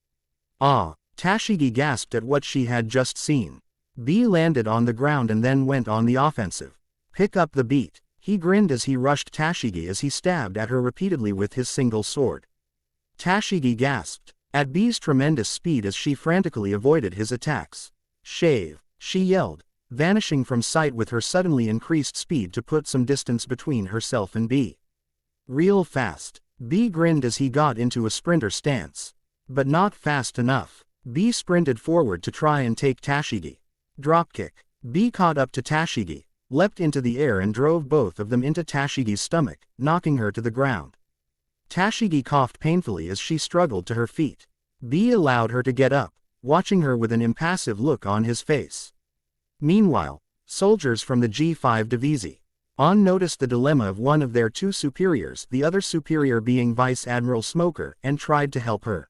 Ah, Tashigi gasped at what she had just seen. B landed on the ground and then went on the offensive. Pick up the beat. He grinned as he rushed Tashigi as he stabbed at her repeatedly with his single sword. Tashigi gasped at B's tremendous speed as she frantically avoided his attacks. Shave, she yelled, vanishing from sight with her suddenly increased speed to put some distance between herself and B. Real fast. B grinned as he got into a sprinter stance. But not fast enough. B sprinted forward to try and take Tashigi. Dropkick. B caught up to Tashigi, leapt into the air and drove both of them into Tashigi's stomach, knocking her to the ground. Tashigi coughed painfully as she struggled to her feet. B allowed her to get up, watching her with an impassive look on his face. Meanwhile, soldiers from the G5 Divisi noticed the dilemma of one of their two superiors, the other superior being Vice Admiral Smoker, and tried to help her.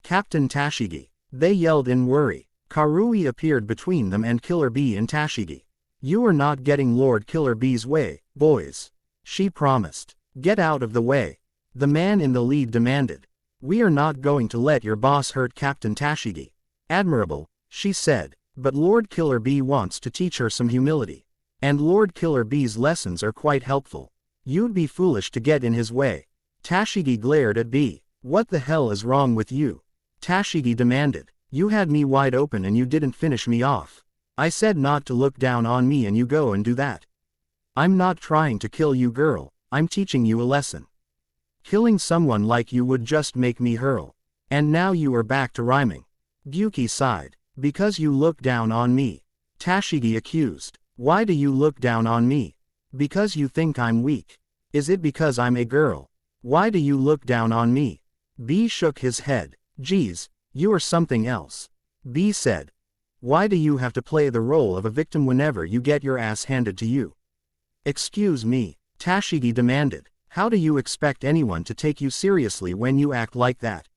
Captain Tashigi, they yelled in worry. Karui appeared between them and Killer B and Tashigi. You are not getting Lord Killer B's way, boys. She promised. Get out of the way. The man in the lead demanded. We are not going to let your boss hurt Captain Tashigi. Admirable, she said, but Lord Killer B wants to teach her some humility. And Lord Killer B's lessons are quite helpful. You'd be foolish to get in his way. Tashigi glared at B. What the hell is wrong with you? Tashigi demanded. You had me wide open and you didn't finish me off. I said not to look down on me and you go and do that. I'm not trying to kill you, girl, I'm teaching you a lesson. Killing someone like you would just make me hurl. And now you are back to rhyming. Gyuki sighed. Because you look down on me. Tashigi accused. Why do you look down on me? Because you think I'm weak. Is it because I'm a girl? Why do you look down on me? B shook his head. Geez, you are something else. B said. Why do you have to play the role of a victim whenever you get your ass handed to you? Excuse me, Tashigi demanded. How do you expect anyone to take you seriously when you act like that?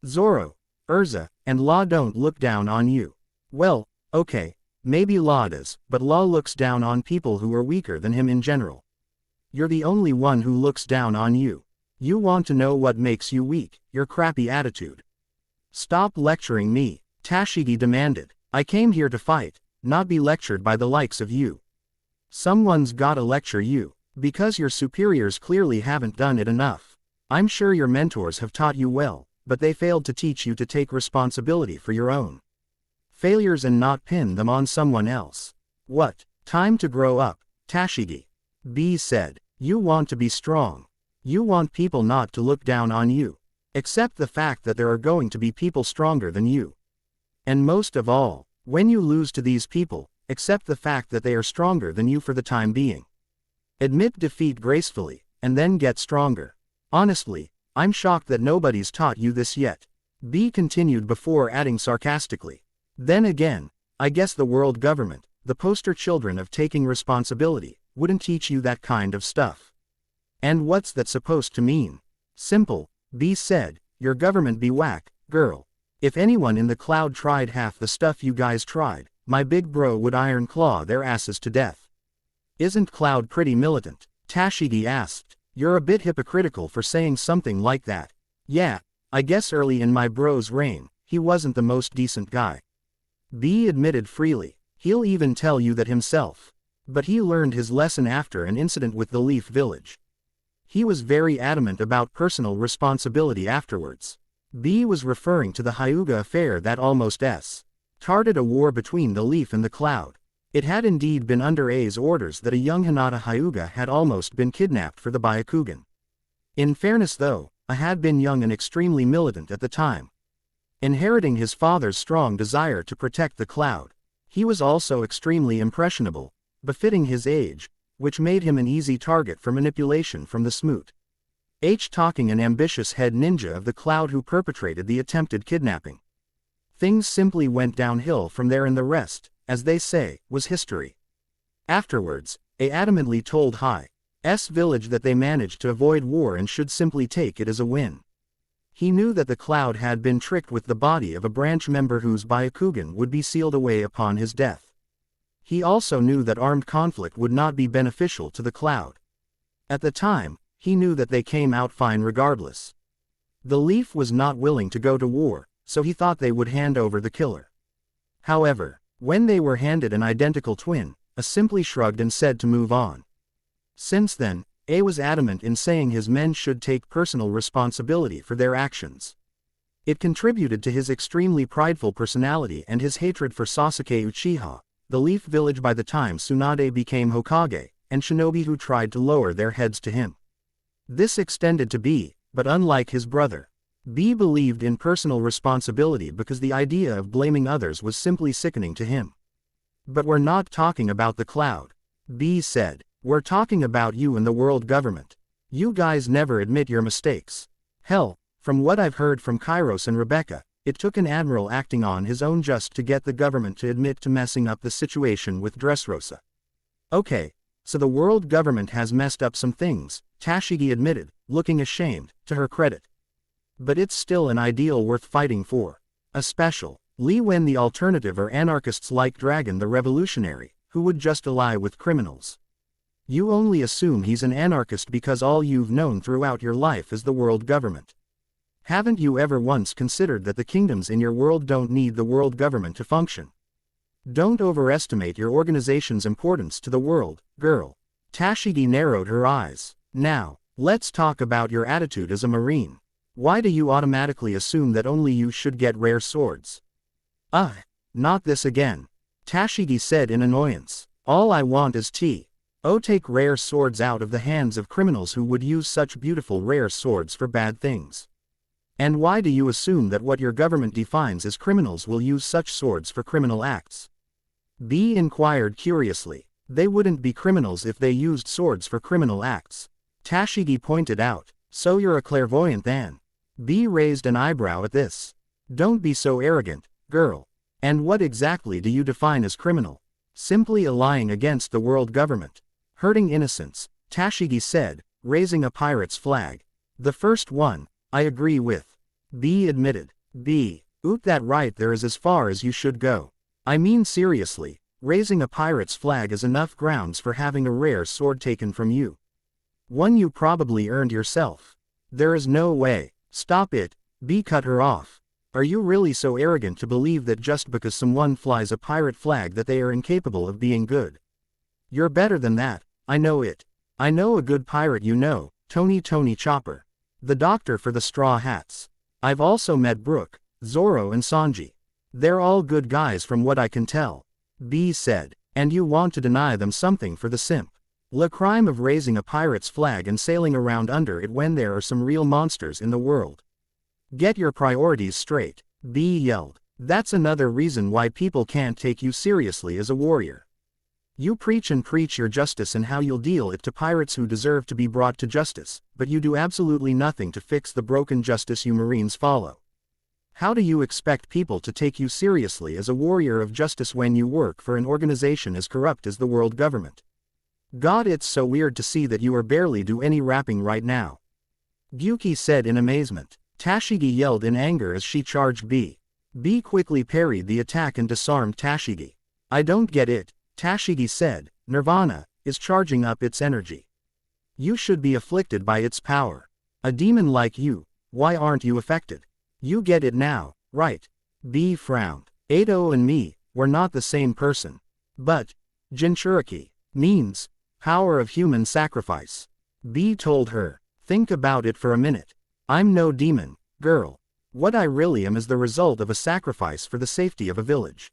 Zoro, Urza, and Law don't look down on you. Well, okay, maybe Law does, but Law looks down on people who are weaker than him in general. You're the only one who looks down on you. You want to know what makes you weak, your crappy attitude. Stop lecturing me, Tashigi demanded. I came here to fight, not be lectured by the likes of you. Someone's gotta lecture you, because your superiors clearly haven't done it enough. I'm sure your mentors have taught you well, but they failed to teach you to take responsibility for your own failures and not pin them on someone else. What? Time to grow up, Tashigi. B said. You want to be strong. You want people not to look down on you. Accept the fact that there are going to be people stronger than you. And most of all, when you lose to these people, accept the fact that they are stronger than you for the time being. Admit defeat gracefully, and then get stronger. Honestly, I'm shocked that nobody's taught you this yet. B continued before adding sarcastically. Then again, I guess the world government, the poster children of taking responsibility, wouldn't teach you that kind of stuff. And what's that supposed to mean? Simple, B said, your government be whack, girl. If anyone in the cloud tried half the stuff you guys tried, my big bro would iron claw their asses to death. Isn't Cloud pretty militant? Tashigi asked. You're a bit hypocritical for saying something like that. Yeah, I guess early in my bro's reign, he wasn't the most decent guy. B admitted freely. He'll even tell you that himself. But he learned his lesson after an incident with the Leaf Village. He was very adamant about personal responsibility afterwards. B was referring to the Hyuga affair that almost started a war between the leaf and the cloud. It had indeed been under A's orders that a young Hinata Hyuga had almost been kidnapped for the Byakugan. In fairness though, A had been young and extremely militant at the time. Inheriting his father's strong desire to protect the cloud, he was also extremely impressionable, befitting his age, which made him an easy target for manipulation from the smoot. Talking an ambitious head ninja of the cloud who perpetrated the attempted kidnapping. Things simply went downhill from there and the rest, as they say, was history. Afterwards, A adamantly told Hi's village that they managed to avoid war and should simply take it as a win. He knew that the cloud had been tricked with the body of a branch member whose Byakugan would be sealed away upon his death. He also knew that armed conflict would not be beneficial to the cloud. At the time, he knew that they came out fine regardless. The Leaf was not willing to go to war, so he thought they would hand over the killer. However, when they were handed an identical twin, A simply shrugged and said to move on. Since then, A was adamant in saying his men should take personal responsibility for their actions. It contributed to his extremely prideful personality and his hatred for Sasuke Uchiha, the Leaf Village by the time Tsunade became Hokage, and shinobi who tried to lower their heads to him. This extended to B, but unlike his brother, B believed in personal responsibility because the idea of blaming others was simply sickening to him. But we're not talking about the cloud, B said. We're talking about you and the world government. You guys never admit your mistakes. Hell, from what I've heard from Kairos and Rebecca, it took an admiral acting on his own just to get the government to admit to messing up the situation with Dressrosa. Okay, so the world government has messed up some things, Tashigi admitted, looking ashamed, to her credit. But it's still an ideal worth fighting for. Especially when the alternative are anarchists like Dragon the Revolutionary, who would just ally with criminals. You only assume he's an anarchist because all you've known throughout your life is the world government. Haven't you ever once considered that the kingdoms in your world don't need the world government to function? Don't overestimate your organization's importance to the world, girl. Tashigi narrowed her eyes. Now, let's talk about your attitude as a marine. Why do you automatically assume that only you should get rare swords? Not this again. Tashigi said in annoyance. All I want is take rare swords out of the hands of criminals who would use such beautiful rare swords for bad things. And why do you assume that what your government defines as criminals will use such swords for criminal acts? B inquired curiously. They wouldn't be criminals if they used swords for criminal acts. Tashigi pointed out. So you're a clairvoyant then? B raised an eyebrow at this. Don't be so arrogant, girl. And what exactly do you define as criminal? Simply allying against the world government. Hurting innocents, Tashigi said, raising a pirate's flag. The first one, I agree with. B admitted. B, that right there is as far as you should go. I mean seriously, raising a pirate's flag is enough grounds for having a rare sword taken from you. One you probably earned yourself. There is no way. Stop it, B cut her off. Are you really so arrogant to believe that just because someone flies a pirate flag that they are incapable of being good? You're better than that. I know it. I know a good pirate, you know, Tony Chopper. The doctor for the straw hats. I've also met Brook, Zoro and Sanji. They're all good guys from what I can tell. B said. And you want to deny them something for the simp. The crime of raising a pirate's flag and sailing around under it when there are some real monsters in the world. Get your priorities straight, B yelled. That's another reason why people can't take you seriously as a warrior. You preach and preach your justice and how you'll deal it to pirates who deserve to be brought to justice, but you do absolutely nothing to fix the broken justice you Marines follow. How do you expect people to take you seriously as a warrior of justice when you work for an organization as corrupt as the world government? God, it's so weird to see that you are barely do any rapping right now. Gyuki said in amazement. Tashigi yelled in anger as she charged B. B quickly parried the attack and disarmed Tashigi. I don't get it, Tashigi said. Nirvana is charging up its energy. You should be afflicted by its power. A demon like you, why aren't you affected? You get it now, right? B frowned. Edo and me, we're not the same person. But Jinchuriki means power of human sacrifice. B told her. Think about it for a minute. I'm no demon, girl. What I really am is the result of a sacrifice for the safety of a village.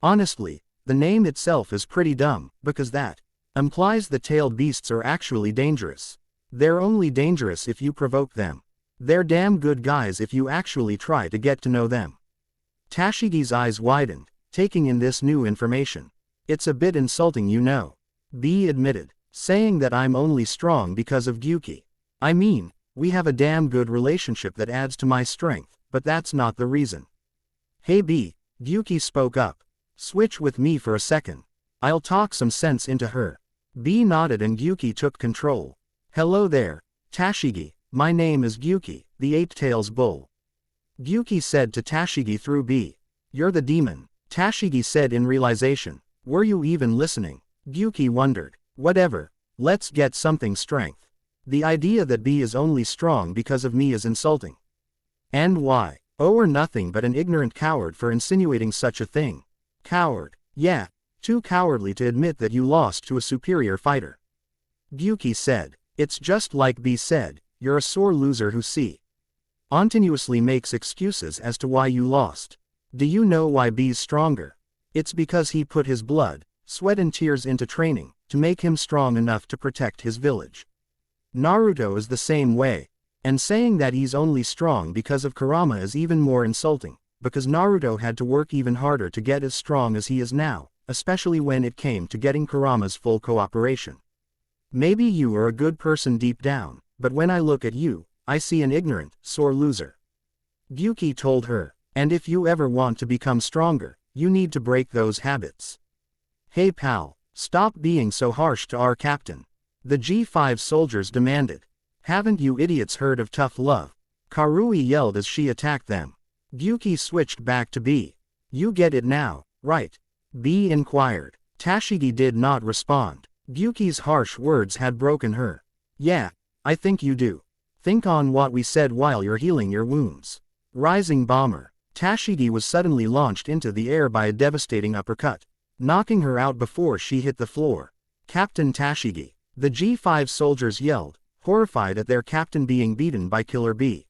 Honestly, the name itself is pretty dumb, because that implies the tailed beasts are actually dangerous. They're only dangerous if you provoke them. They're damn good guys if you actually try to get to know them. Tashigi's eyes widened, taking in this new information. It's a bit insulting, you know. B admitted, saying that I'm only strong because of Gyuki. I mean, we have a damn good relationship that adds to my strength, but that's not the reason. Hey B, Gyuki spoke up. Switch with me for a second. I'll talk some sense into her. B nodded and Gyuki took control. Hello there, Tashigi, my name is Gyuki, the Eight-Tails Bull. Gyuki said to Tashigi through B. You're the demon, Tashigi said in realization. Were you even listening? Gyuki wondered. Whatever, let's get something strength. The idea that B is only strong because of me is insulting. And why? Oh, or nothing but an ignorant coward for insinuating such a thing. Coward. Yeah, too cowardly to admit that you lost to a superior fighter. Gyuki said. It's just like B said, you're a sore loser who continuously makes excuses as to why you lost. Do you know why B's stronger? It's because he put his blood, sweat and tears into training, to make him strong enough to protect his village. Naruto is the same way. And saying that he's only strong because of Kurama is even more insulting, because Naruto had to work even harder to get as strong as he is now, especially when it came to getting Kurama's full cooperation. Maybe you are a good person deep down, but when I look at you, I see an ignorant, sore loser. Gyuki told her, and if you ever want to become stronger, you need to break those habits. Hey pal, stop being so harsh to our captain. The G5 soldiers demanded. Haven't you idiots heard of tough love? Karui yelled as she attacked them. Gyuki switched back to B. You get it now, right? B inquired. Tashigi did not respond. Gyuki's harsh words had broken her. Yeah, I think you do. Think on what we said while you're healing your wounds. Rising bomber. Tashigi was suddenly launched into the air by a devastating uppercut, knocking her out before she hit the floor. Captain Tashigi. The G5 soldiers yelled, horrified at their captain being beaten by Killer B.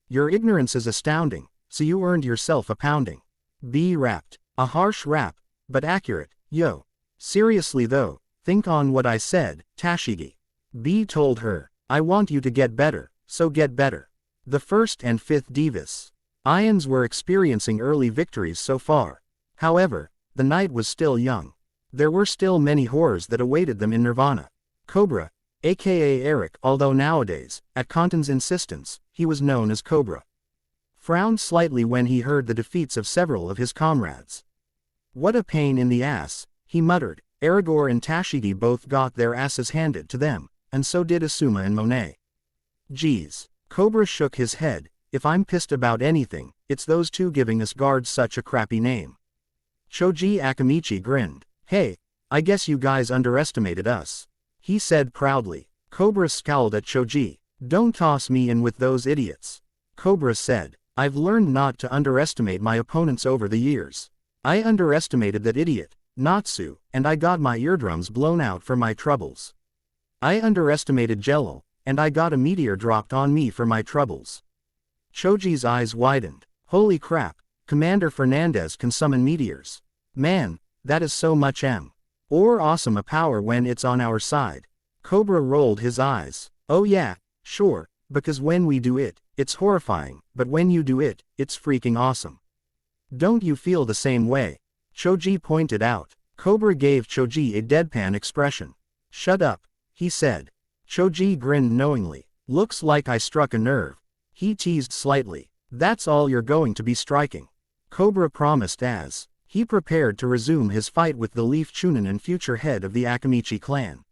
Your ignorance is astounding, so you earned yourself a pounding. B rapped. A harsh rap, but accurate, yo. Seriously though, think on what I said, Tashigi. B told her, I want you to get better, so get better. The 1st and 5th Divas Ions were experiencing early victories so far. However, the night was still young. There were still many horrors that awaited them in Nirvana. Cobra, aka Eric, although nowadays, at Kantan's insistence, he was known as Cobra, frowned slightly when he heard the defeats of several of his comrades. What a pain in the ass, he muttered. Aragorn and Tashigi both got their asses handed to them, and so did Asuma and Monet. Geez. Cobra shook his head. If I'm pissed about anything, it's those two giving us guards such a crappy name. Choji Akamichi grinned. Hey, I guess you guys underestimated us. He said proudly. Cobra scowled at Choji. Don't toss me in with those idiots. Cobra said. I've learned not to underestimate my opponents over the years. I underestimated that idiot, Natsu, and I got my eardrums blown out for my troubles. I underestimated Jello, and I got a meteor dropped on me for my troubles. Choji's eyes widened. Holy crap, Commander Fernandez can summon meteors. Man, that is so much or awesome a power when it's on our side. Cobra rolled his eyes. Oh yeah, sure, because when we do it, it's horrifying, but when you do it, it's freaking awesome. Don't you feel the same way? Choji pointed out. Cobra gave Choji a deadpan expression. Shut up, he said. Choji grinned knowingly. Looks like I struck a nerve. He teased slightly. That's all you're going to be striking. Cobra promised as he prepared to resume his fight with the Leaf Chunin and future head of the Akamichi clan.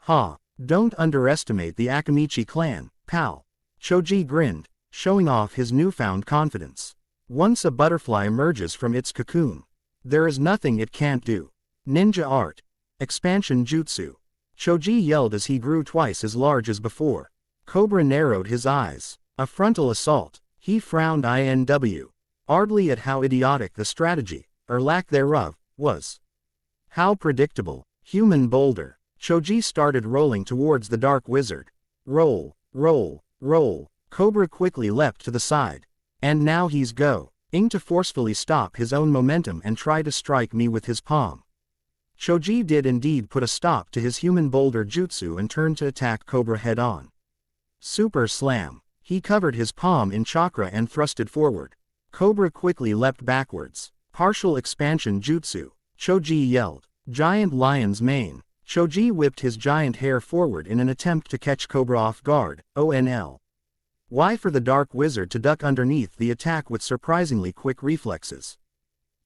Ha, don't underestimate the Akamichi clan, pal. Choji grinned, showing off his newfound confidence. Once a butterfly emerges from its cocoon, there is nothing it can't do. Ninja art. Expansion jutsu. Choji yelled as he grew twice as large as before. Cobra narrowed his eyes. A frontal assault. He frowned inwardly at how idiotic the strategy, or lack thereof, was. How predictable. Human boulder. Choji started rolling towards the dark wizard. Roll, roll, roll. Cobra quickly leapt to the side. And now he's going to forcefully stop his own momentum and try to strike me with his palm. Choji did indeed put a stop to his human boulder jutsu and turned to attack Cobra head-on. Super slam. He covered his palm in chakra and thrusted forward. Cobra quickly leapt backwards. Partial expansion jutsu. Choji yelled. Giant lion's mane. Choji whipped his giant hair forward in an attempt to catch Cobra off guard. ONL. Why for the dark wizard to duck underneath the attack with surprisingly quick reflexes.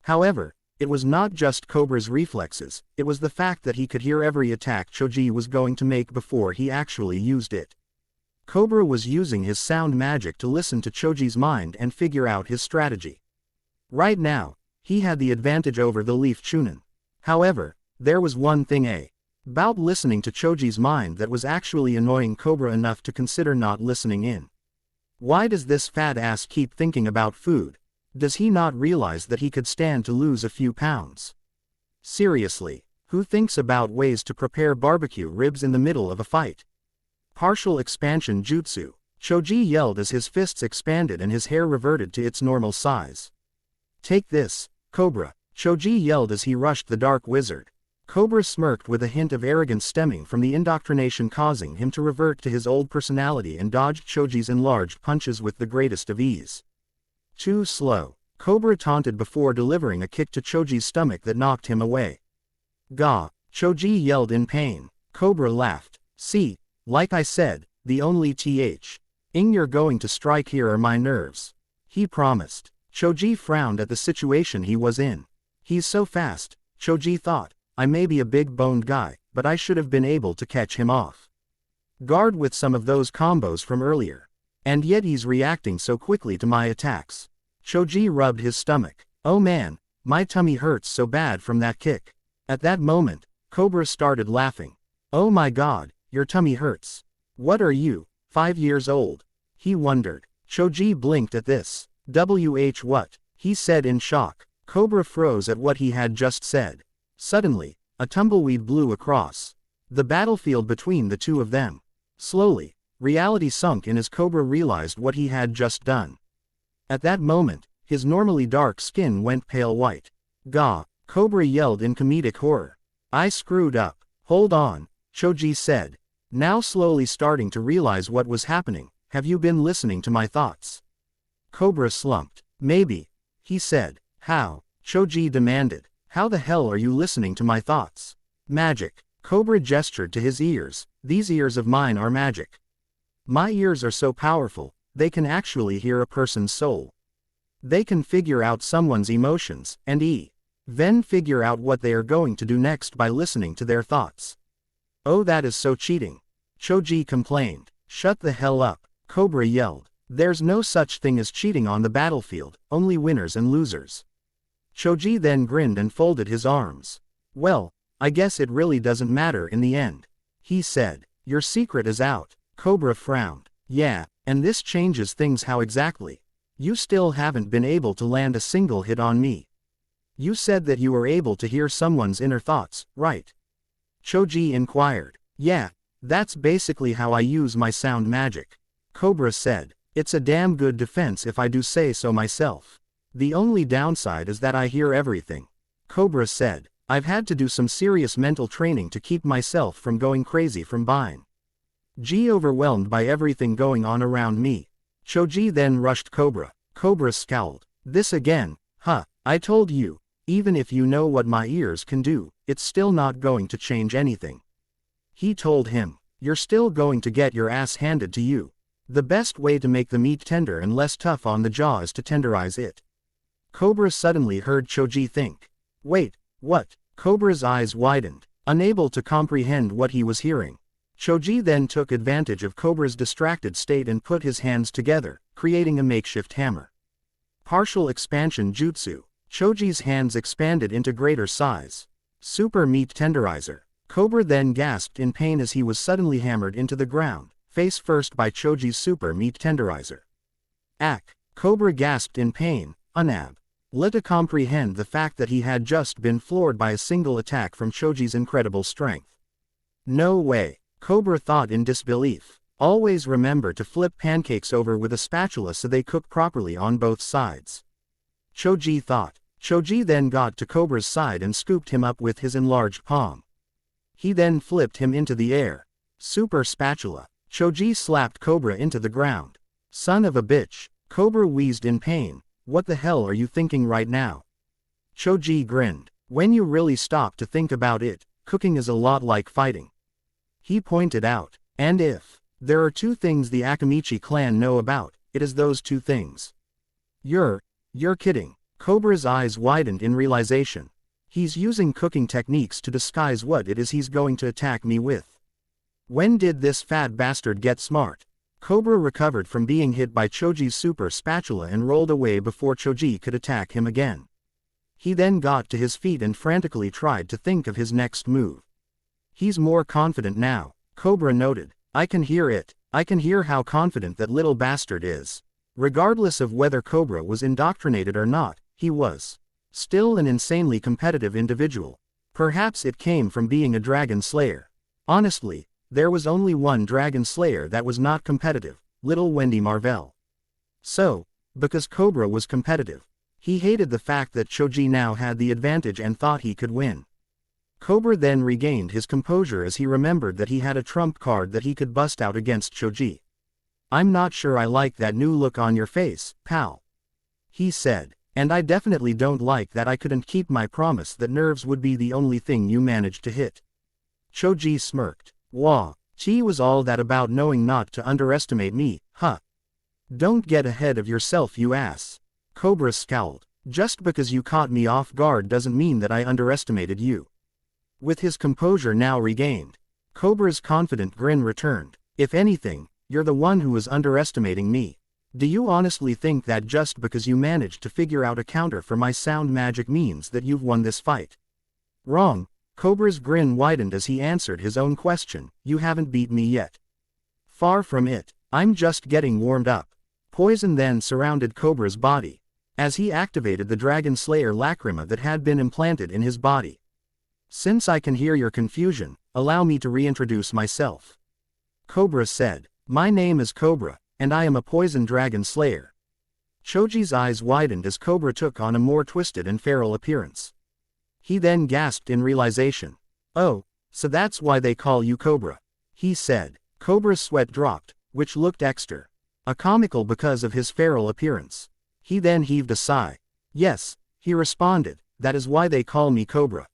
However, it was not just Cobra's reflexes, it was the fact that he could hear every attack Choji was going to make before he actually used it. Cobra was using his sound magic to listen to Choji's mind and figure out his strategy. Right now, he had the advantage over the Leaf Chunin. However, there was one thing about listening to Choji's mind that was actually annoying Cobra enough to consider not listening in. Why does this fat ass keep thinking about food? Does he not realize that he could stand to lose a few pounds? Seriously, who thinks about ways to prepare barbecue ribs in the middle of a fight? Partial expansion jutsu. Choji yelled as his fists expanded and his hair reverted to its normal size. Take this, Cobra, Choji yelled as he rushed the dark wizard. Cobra smirked with a hint of arrogance stemming from the indoctrination causing him to revert to his old personality and dodged Choji's enlarged punches with the greatest of ease. Too slow, Cobra taunted before delivering a kick to Choji's stomach that knocked him away. Gah, Choji yelled in pain. Cobra laughed. See, like I said, the only thing you're going to strike here are my nerves. He promised. Choji frowned at the situation he was in. He's so fast, Choji thought. I may be a big-boned guy, but I should have been able to catch him off guard with some of those combos from earlier. And yet he's reacting so quickly to my attacks. Choji rubbed his stomach. Oh man, my tummy hurts so bad from that kick. At that moment, Cobra started laughing. Oh my god, your tummy hurts. What are you, 5 years old? He wondered. Choji blinked at this. What? He said in shock. Cobra froze at what he had just said. Suddenly, a tumbleweed blew across the battlefield between the two of them. Slowly, reality sunk in as Cobra realized what he had just done. At that moment, his normally dark skin went pale white. Gah, Cobra yelled in comedic horror. I screwed up. Hold on, Choji said. Now slowly starting to realize what was happening. Have you been listening to my thoughts? Cobra slumped. Maybe, he said. How? Choji demanded. How the hell are you listening to my thoughts? Magic. Cobra gestured to his ears. These ears of mine are magic. My ears are so powerful, they can actually hear a person's soul. They can figure out someone's emotions, and then figure out what they are going to do next by listening to their thoughts. Oh, that is so cheating. Choji complained. Shut the hell up, Cobra yelled. There's no such thing as cheating on the battlefield, only winners and losers. Choji then grinned and folded his arms. Well, I guess it really doesn't matter in the end. He said. Your secret is out. Cobra frowned. Yeah, and this changes things. How exactly? You still haven't been able to land a single hit on me. You said that you were able to hear someone's inner thoughts, right? Choji inquired. Yeah, that's basically how I use my sound magic. Cobra said. It's a damn good defense if I do say so myself. The only downside is that I hear everything. Cobra said. I've had to do some serious mental training to keep myself from going crazy from being overwhelmed by everything going on around me. Choji then rushed Cobra. Cobra scowled. This again, huh? I told you, even if you know what my ears can do, it's still not going to change anything. He told him. You're still going to get your ass handed to you. The best way to make the meat tender and less tough on the jaw is to tenderize it. Cobra suddenly heard Choji think. Wait, what? Cobra's eyes widened, unable to comprehend what he was hearing. Choji then took advantage of Cobra's distracted state and put his hands together, creating a makeshift hammer. Partial expansion jutsu. Choji's hands expanded into greater size. Super meat tenderizer. Cobra then gasped in pain as he was suddenly hammered into the ground, face first by Choji's super meat tenderizer. Ack! Cobra gasped in pain, unable to comprehend the fact that he had just been floored by a single attack from Choji's incredible strength. No way, Cobra thought in disbelief. Always remember to flip pancakes over with a spatula so they cook properly on both sides. Choji thought. Choji then got to Cobra's side and scooped him up with his enlarged palm. He then flipped him into the air. Super spatula. Choji slapped Cobra into the ground. Son of a bitch. Cobra wheezed in pain. What the hell are you thinking right now? Choji grinned. When you really stop to think about it, cooking is a lot like fighting. He pointed out. And if there are two things the Akamichi clan know about, it is those two things. You're kidding. Cobra's eyes widened in realization. He's using cooking techniques to disguise what it is he's going to attack me with. When did this fat bastard get smart? Cobra recovered from being hit by Choji's super spatula and rolled away before Choji could attack him again. He then got to his feet and frantically tried to think of his next move. He's more confident now, Cobra noted. I can hear it. I can hear how confident that little bastard is. Regardless of whether Cobra was indoctrinated or not, he was still an insanely competitive individual. Perhaps it came from being a dragon slayer. Honestly, there was only one dragon slayer that was not competitive, little Wendy Marvell. So, because Cobra was competitive, he hated the fact that Choji now had the advantage and thought he could win. Cobra then regained his composure as he remembered that he had a trump card that he could bust out against Choji. I'm not sure I like that new look on your face, pal. He said, and I definitely don't like that I couldn't keep my promise that nerves would be the only thing you managed to hit. Choji smirked. Wah, chi was all that about knowing not to underestimate me, huh? Don't get ahead of yourself, you ass. Cobra scowled. Just because you caught me off guard doesn't mean that I underestimated you. With his composure now regained, Cobra's confident grin returned. If anything, you're the one who is underestimating me. Do you honestly think that just because you managed to figure out a counter for my sound magic means that you've won this fight? Wrong. Cobra's grin widened as he answered his own question. You haven't beat me yet. Far from it. I'm just getting warmed up. Poison then surrounded Cobra's body, as he activated the Dragon Slayer lacrima that had been implanted in his body. Since I can hear your confusion, allow me to reintroduce myself. Cobra said. My name is Cobra, and I am a poison dragon slayer. Choji's eyes widened as Cobra took on a more twisted and feral appearance. He then gasped in realization. Oh, so that's why they call you Cobra, he said. Cobra's sweat dropped, which looked extra comical because of his feral appearance. He then heaved a sigh. Yes, he responded, that is why they call me Cobra.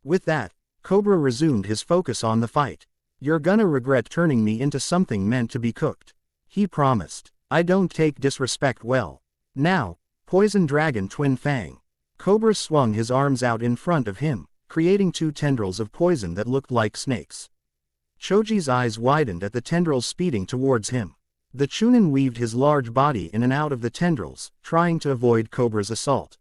With that, Cobra resumed his focus on the fight. You're gonna regret turning me into something meant to be cooked, he promised. I don't take disrespect well. Now, Poison Dragon Twin Fang. Cobra swung his arms out in front of him, creating two tendrils of poison that looked like snakes. Choji's eyes widened at the tendrils speeding towards him. The Chunin weaved his large body in and out of the tendrils, trying to avoid Cobra's assault.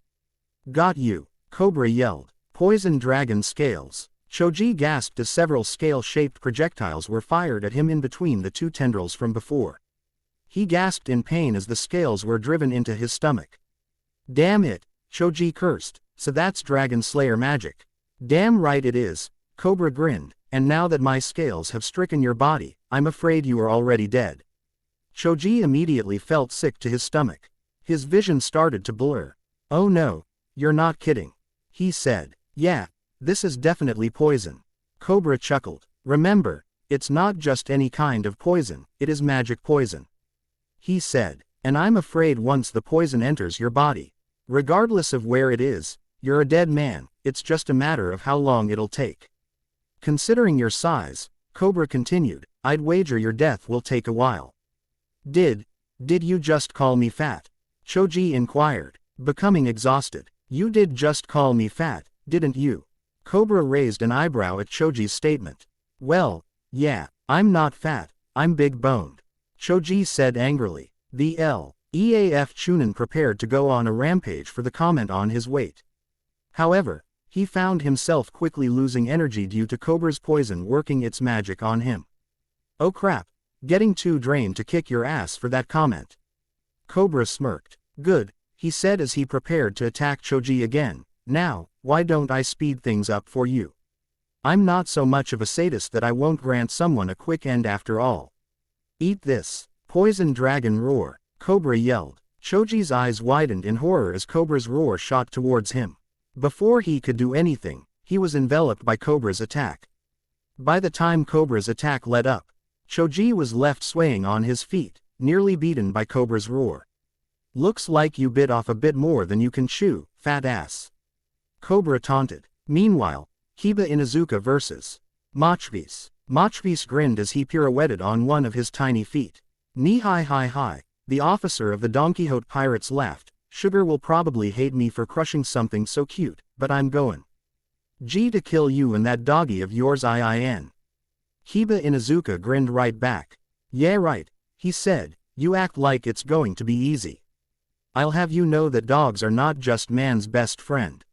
Got you, Cobra yelled. Poison Dragon Scales. Choji gasped as several scale-shaped projectiles were fired at him in between the two tendrils from before. He gasped in pain as the scales were driven into his stomach. Damn it, Choji cursed, so that's Dragon Slayer magic. Damn right it is, Cobra grinned, and now that my scales have stricken your body, I'm afraid you are already dead. Choji immediately felt sick to his stomach. His vision started to blur. Oh no, you're not kidding, he said. Yeah, this is definitely poison. Cobra chuckled. Remember, it's not just any kind of poison, it is magic poison, he said. And I'm afraid once the poison enters your body, regardless of where it is, you're a dead man. It's just a matter of how long it'll take. Considering your size, Cobra continued, I'd wager your death will take a while. Did you just call me fat? Choji inquired, becoming exhausted. You did just call me fat, didn't you? Cobra raised an eyebrow at Choji's statement. Well, yeah, I'm not fat, I'm big-boned, Choji said angrily. The EAF Chunin prepared to go on a rampage for the comment on his weight. However, he found himself quickly losing energy due to Cobra's poison working its magic on him. Oh crap, getting too drained to kick your ass for that comment. Cobra smirked. Good, he said as he prepared to attack Choji again. Now, why don't I speed things up for you? I'm not so much of a sadist that I won't grant someone a quick end after all. Eat this. Poison dragon roar. Cobra yelled. Choji's eyes widened in horror as Cobra's roar shot towards him. Before he could do anything, he was enveloped by Cobra's attack. By the time Cobra's attack let up, Choji was left swaying on his feet, nearly beaten by Cobra's roar. Looks like you bit off a bit more than you can chew, fat ass. Cobra taunted. Meanwhile, Kiba Inuzuka vs. Machvis. Machvis grinned as he pirouetted on one of his tiny feet. Hi. The officer of the Don Quixote pirates laughed. Sugar will probably hate me for crushing something so cute, but I'm going. To kill you and that doggy of yours iin. Kiba Inuzuka grinned right back. Yeah right, he said, you act like it's going to be easy. I'll have you know that dogs are not just man's best friend.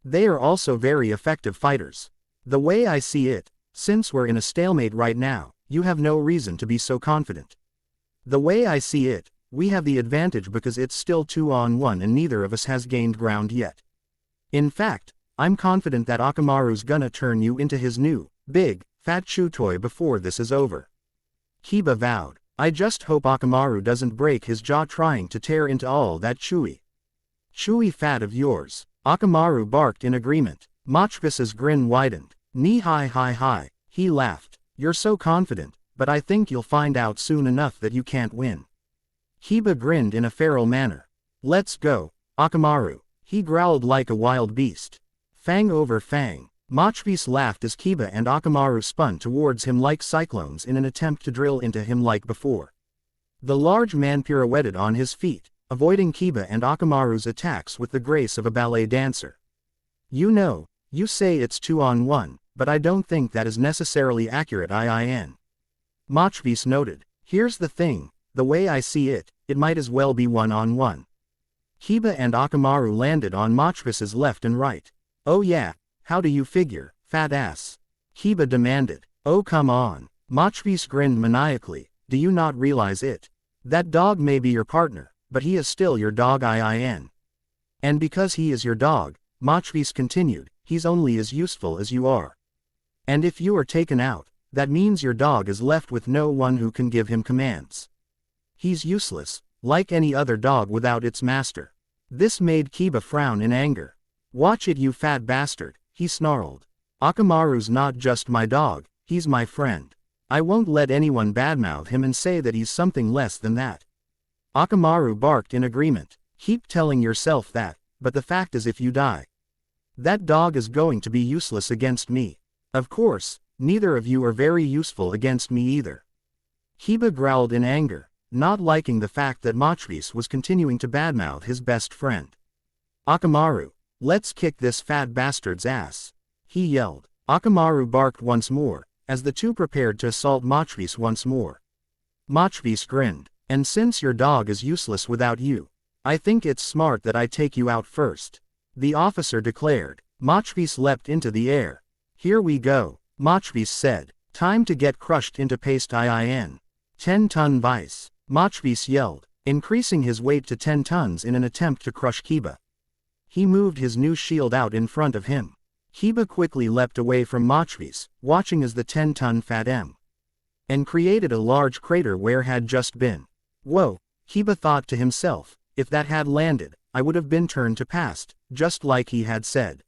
They are also very effective fighters. The way I see it, since we're in a stalemate right now, you have no reason to be so confident. The way I see it, we have the advantage because it's still 2-on-1 and neither of us has gained ground yet. In fact, I'm confident that Akamaru's gonna turn you into his new, big, fat chew toy before this is over. Kiba vowed. I just hope Akamaru doesn't break his jaw trying to tear into all that chewy fat of yours. Akamaru barked in agreement. Machvis's grin widened. Hi. He laughed. You're so confident, but I think you'll find out soon enough that you can't win. Kiba grinned in a feral manner. Let's go, Akamaru. He growled like a wild beast. Fang over fang. Machvis laughed as Kiba and Akamaru spun towards him like cyclones in an attempt to drill into him like before. The large man pirouetted on his feet, avoiding Kiba and Akamaru's attacks with the grace of a ballet dancer. You know, you say it's 2-on-1, but I don't think that is necessarily accurate iin. Machvis noted. Here's the thing, the way I see it, it might as well be 1-on-1. Kiba and Akamaru landed on Machvis's left and right. Oh yeah, how do you figure, fat ass? Kiba demanded. Oh come on. Machvis grinned maniacally. Do you not realize it? That dog may be your partner, but he is still your dog iin. And because he is your dog, Machvis continued, he's only as useful as you are. And if you are taken out, that means your dog is left with no one who can give him commands. He's useless, like any other dog without its master. This made Kiba frown in anger. Watch it you fat bastard, he snarled. Akamaru's not just my dog, he's my friend. I won't let anyone badmouth him and say that he's something less than that. Akamaru barked in agreement. Keep telling yourself that, but the fact is if you die, that dog is going to be useless against me. Of course, neither of you are very useful against me either. Kiba growled in anger, not liking the fact that Machvis was continuing to badmouth his best friend. Akamaru, let's kick this fat bastard's ass, he yelled. Akamaru barked once more, as the two prepared to assault Machvis once more. Machvis grinned. And since your dog is useless without you, I think it's smart that I take you out first, the officer declared. Machvis leapt into the air. Here we go, Machvis said. Time to get crushed into paste iin. 10-ton vice. Machvis yelled, increasing his weight to 10 tons in an attempt to crush Kiba. He moved his new shield out in front of him. Kiba quickly leapt away from Machvis, watching as the 10-ton fat M. And created a large crater where had just been. Whoa, Kiba thought to himself, if that had landed, I would have been turned to past, just like he had said.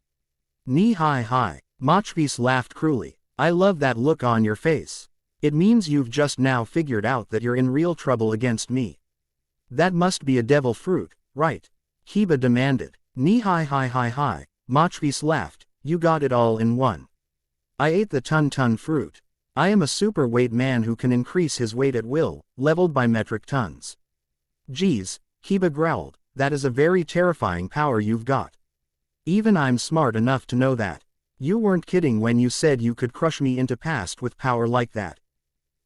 Hi. Machvis laughed cruelly. I love that look on your face. It means you've just now figured out that you're in real trouble against me. That must be a devil fruit, right? Kiba demanded. Hi. Machvis laughed. You got it all in one. I ate the ton fruit. I am a super weight man who can increase his weight at will, leveled by metric tons. Geez, Kiba growled, that is a very terrifying power you've got. Even I'm smart enough to know that. You weren't kidding when you said you could crush me into past with power like that.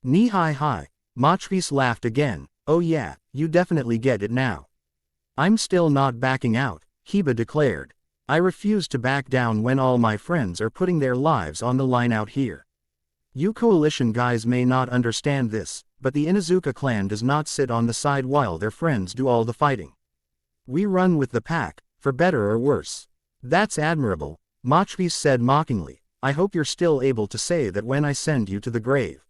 Hi. Machvis laughed again. Oh yeah, you definitely get it now. I'm still not backing out, Kiba declared. I refuse to back down when all my friends are putting their lives on the line out here. You coalition guys may not understand this, but the Inuzuka clan does not sit on the side while their friends do all the fighting. We run with the pack, for better or worse. That's admirable, Machvis said mockingly. I hope you're still able to say that when I send you to the grave.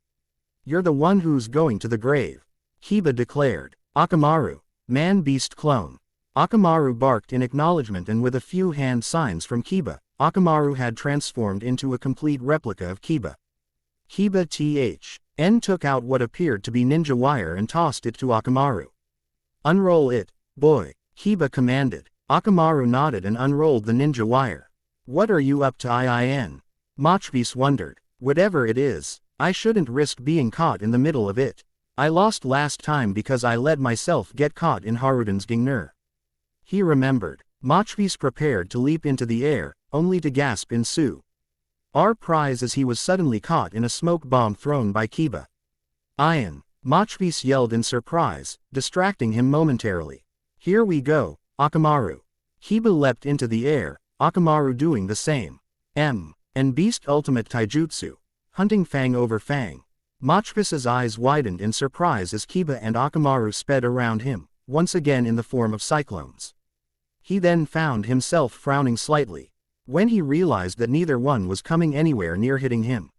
You're the one who's going to the grave, Kiba declared. Akamaru, man-beast clone. Akamaru barked in acknowledgement, and with a few hand signs from Kiba, Akamaru had transformed into a complete replica of Kiba. Kiba THN took out what appeared to be ninja wire and tossed it to Akamaru. Unroll it, boy, Kiba commanded. Akamaru nodded and unrolled the ninja wire. What are you up to, IIN? Machbis wondered. Whatever it is, I shouldn't risk being caught in the middle of it. I lost last time because I let myself get caught in Haruden's Gingnur. He remembered. Machbis prepared to leap into the air, only to gasp in Sue. Our prize, as he was suddenly caught in a smoke bomb thrown by Kiba. Ian, Machbis yelled in surprise, distracting him momentarily. Here we go, Akamaru. Kiba leapt into the air, Akamaru doing the same. And Beast Ultimate Taijutsu. Hunting Fang over Fang. Machbis's eyes widened in surprise as Kiba and Akamaru sped around him, once again in the form of cyclones. He then found himself frowning slightly, when he realized that neither one was coming anywhere near hitting him.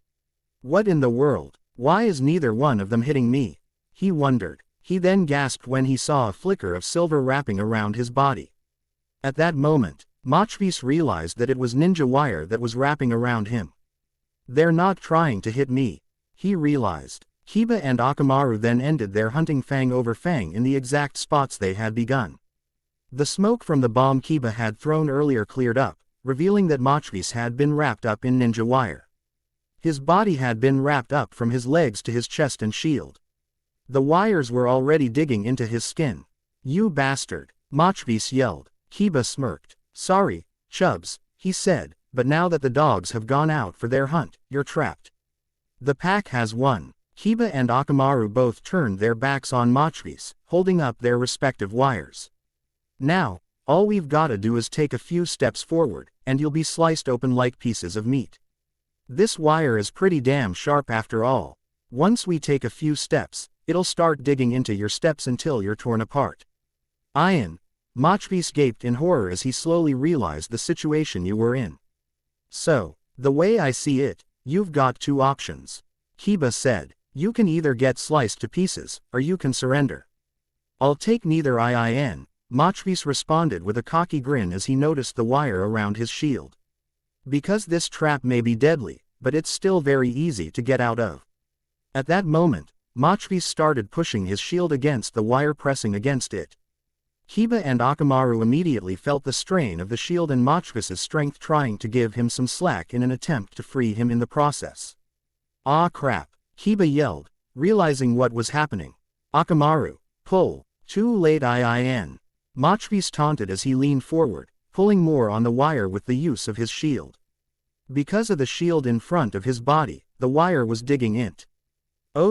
What in the world? Why is neither one of them hitting me? He wondered. He then gasped when he saw a flicker of silver wrapping around his body. At that moment, Machbis realized that it was ninja wire that was wrapping around him. They're not trying to hit me, he realized. Kiba and Akamaru then ended their hunting Fang over Fang in the exact spots they had begun. The smoke from the bomb Kiba had thrown earlier cleared up, revealing that Machbis had been wrapped up in ninja wire. His body had been wrapped up from his legs to his chest and shield. The wires were already digging into his skin. You bastard, Machbis yelled. Kiba smirked. Sorry, Chubs, he said, but now that the dogs have gone out for their hunt, you're trapped. The pack has won. Kiba and Akamaru both turned their backs on Machbis, holding up their respective wires. Now, all we've gotta do is take a few steps forward, and you'll be sliced open like pieces of meat. This wire is pretty damn sharp after all. Once we take a few steps, it'll start digging into your steps until you're torn apart. Ian, Machbis gaped in horror as he slowly realized the situation you were in. So, the way I see it, you've got two options. Kiba said. You can either get sliced to pieces, or you can surrender. I'll take neither, IIN, Machbis responded with a cocky grin as he noticed the wire around his shield. Because this trap may be deadly, but it's still very easy to get out of. At that moment, Machbis started pushing his shield against the wire, pressing against it. Kiba and Akamaru immediately felt the strain of the shield and Machbis's strength trying to give him some slack in an attempt to free him in the process. Ah crap, Kiba yelled, realizing what was happening. Akamaru, pull. Too late, IIN. Machbis taunted as he leaned forward, pulling more on the wire with the use of his shield. Because of the shield in front of his body, the wire was digging into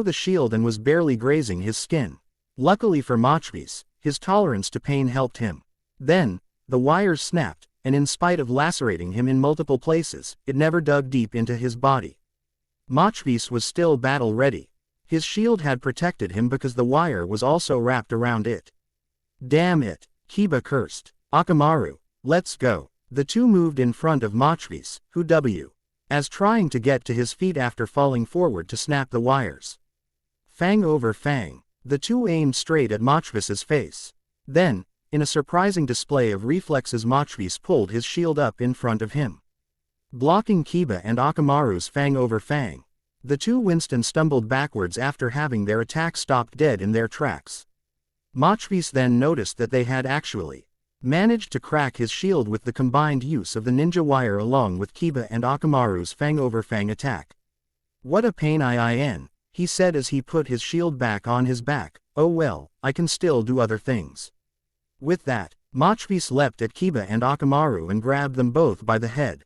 the shield and was barely grazing his skin. Luckily for Machbis, his tolerance to pain helped him. Then, the wires snapped, and in spite of lacerating him in multiple places, it never dug deep into his body. Machbis was still battle-ready. His shield had protected him because the wire was also wrapped around it. Damn it, Kiba cursed. Akamaru, let's go. The two moved in front of Machbis, who was trying to get to his feet after falling forward to snap the wires. Fang over Fang. The two aimed straight at Machbis's face. Then, in a surprising display of reflexes, Machbis pulled his shield up in front of him, blocking Kiba and Akamaru's Fang over Fang. The two winced and stumbled backwards after having their attack stopped dead in their tracks. Machbis then noticed that they had actually managed to crack his shield with the combined use of the ninja wire along with Kiba and Akamaru's Fang over Fang attack. What a pain, IIN, he said as he put his shield back on his back. Oh well, I can still do other things. With that, Machbis leapt at Kiba and Akamaru and grabbed them both by the head.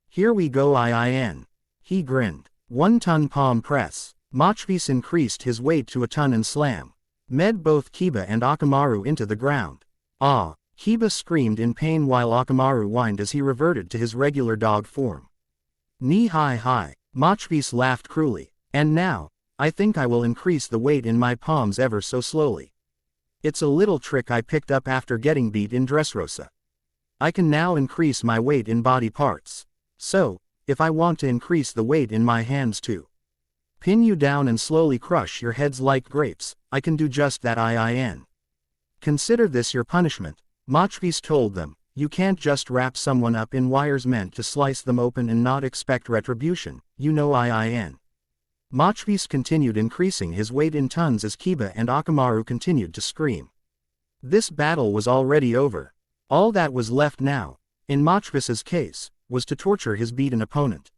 Here we go, IIN. He grinned. 1 ton palm press. Machbis increased his weight to a ton and slammed both Kiba and Akamaru into the ground. Ah! Kiba screamed in pain while Akamaru whined as he reverted to his regular dog form. Knee-high. Machbis laughed cruelly. And now, I think I will increase the weight in my palms ever so slowly. It's a little trick I picked up after getting beat in Dressrosa. I can now increase my weight in body parts. So, if I want to increase the weight in my hands too. Pin you down and slowly crush your heads like grapes. I can do just that. Consider this your punishment, Machvis told them. You can't just wrap someone up in wires meant to slice them open and not expect retribution, you know. Machvis continued increasing his weight in tons as Kiba and Akamaru continued to scream. This battle was already over. All that was left now, in Machvis's case, was to torture his beaten opponent.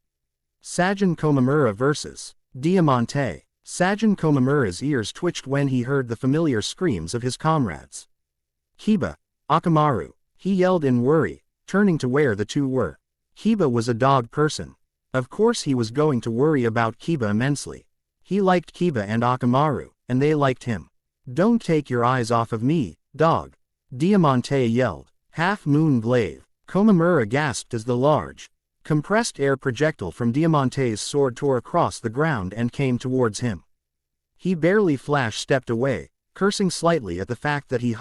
Sajin Komamura vs. Diamante. Sajin Komamura's ears twitched when he heard the familiar screams of his comrades. Kiba, Akamaru, he yelled in worry, turning to where the two were. Kiba was a dog person. Of course he was going to worry about Kiba immensely. He liked Kiba and Akamaru, and they liked him. Don't take your eyes off of me, dog. Diamante yelled. Half Moon Glaive. Komamura gasped as the large, compressed air projectile from Diamante's sword tore across the ground and came towards him. He barely stepped away, cursing slightly at the fact that he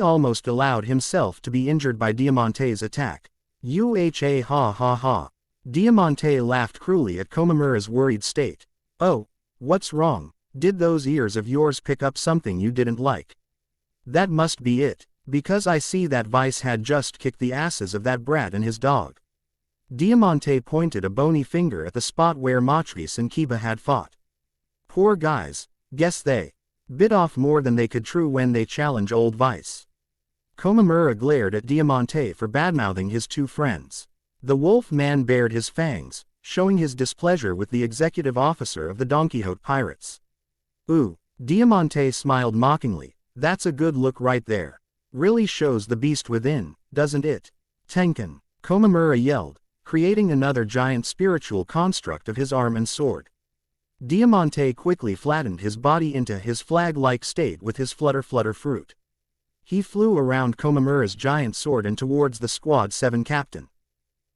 almost allowed himself to be injured by Diamante's attack. Ha. Diamante laughed cruelly at Komamura's worried state. Oh, what's wrong? Did those ears of yours pick up something you didn't like? That must be it, because I see that Vice had just kicked the asses of that brat and his dog. Diamante pointed a bony finger at the spot where Machvis and Kiba had fought. Poor guys, guess they bit off more than they could chew when they challenge old Vice. Komamura glared at Diamante for badmouthing his two friends. The wolf man bared his fangs, showing his displeasure with the executive officer of the Don Quixote pirates. Ooh, Diamante smiled mockingly. That's a good look right there. Really shows the beast within, doesn't it? Tenkan, Komamura yelled, creating another giant spiritual construct of his arm and sword. Diamante quickly flattened his body into his flag-like state with his flutter fruit. He flew around Komamura's giant sword and towards the Squad 7 captain.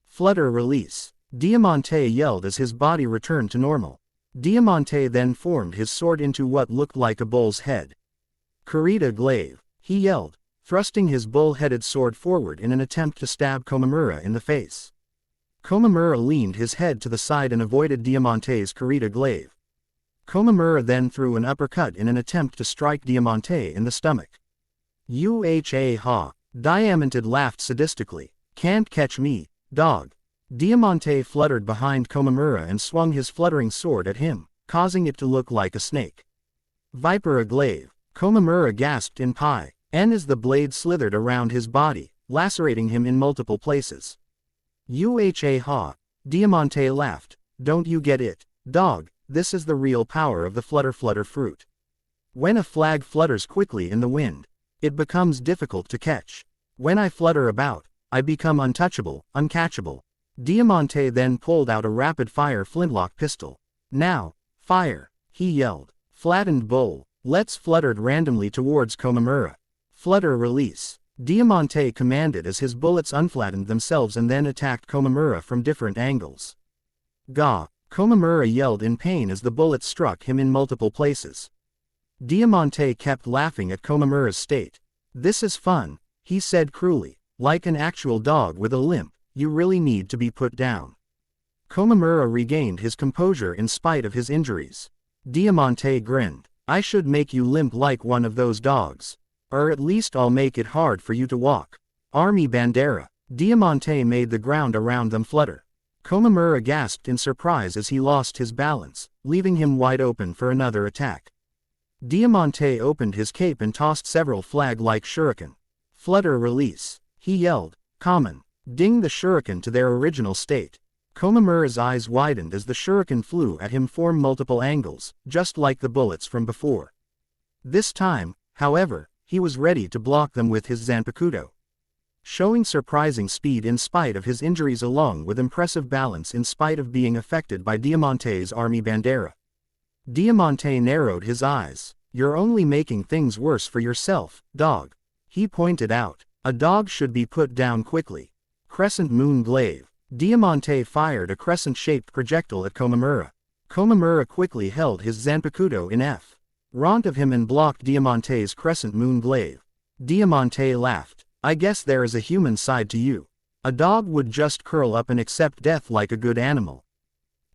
Flutter release. Diamante yelled as his body returned to normal. Diamante then formed his sword into what looked like a bull's head. Kurita glaive, he yelled, thrusting his bull-headed sword forward in an attempt to stab Komamura in the face. Komamura leaned his head to the side and avoided Diamante's Kurita glaive. Komamura then threw an uppercut in an attempt to strike Diamante in the stomach. Ha! Diamante laughed sadistically. Can't catch me, dog. Diamante fluttered behind Komamura and swung his fluttering sword at him, causing it to look like a snake. Vipera glaive. Komamura gasped in pain, as the blade slithered around his body, lacerating him in multiple places. Ha! Diamante laughed. Don't you get it, dog? This is the real power of the flutter fruit. When a flag flutters quickly in the wind, it becomes difficult to catch. When I flutter about, I become untouchable, uncatchable. Diamante then pulled out a rapid-fire flintlock pistol. Now, fire, he yelled. Flattened bull. Let's fluttered randomly towards Komamura. Flutter release. Diamante commanded as his bullets unflattened themselves and then attacked Komamura from different angles. Gah! Komamura yelled in pain as the bullets struck him in multiple places. Diamante kept laughing at Komamura's state. This is fun, he said cruelly. Like an actual dog with a limp, you really need to be put down. Komamura regained his composure in spite of his injuries. Diamante grinned. I should make you limp like one of those dogs. Or at least I'll make it hard for you to walk. Army Bandera. Diamante made the ground around them flutter. Komamura gasped in surprise as he lost his balance, leaving him wide open for another attack. Diamante opened his cape and tossed several flag-like shuriken. Flutter release. He yelled. Common. Ding the shuriken to their original state. Komamura's eyes widened as the shuriken flew at him from multiple angles, just like the bullets from before. This time, however, he was ready to block them with his Zanpakuto. Showing surprising speed in spite of his injuries along with impressive balance in spite of being affected by Diamante's Army Bandera. Diamante narrowed his eyes. You're only making things worse for yourself, dog. He pointed out. A dog should be put down quickly. Crescent Moon Glaive. Diamante fired a crescent-shaped projectile at Komamura. Komamura quickly held his Zanpakuto in front of him and blocked Diamante's Crescent Moon Glaive. Diamante laughed. I guess there is a human side to you. A dog would just curl up and accept death like a good animal.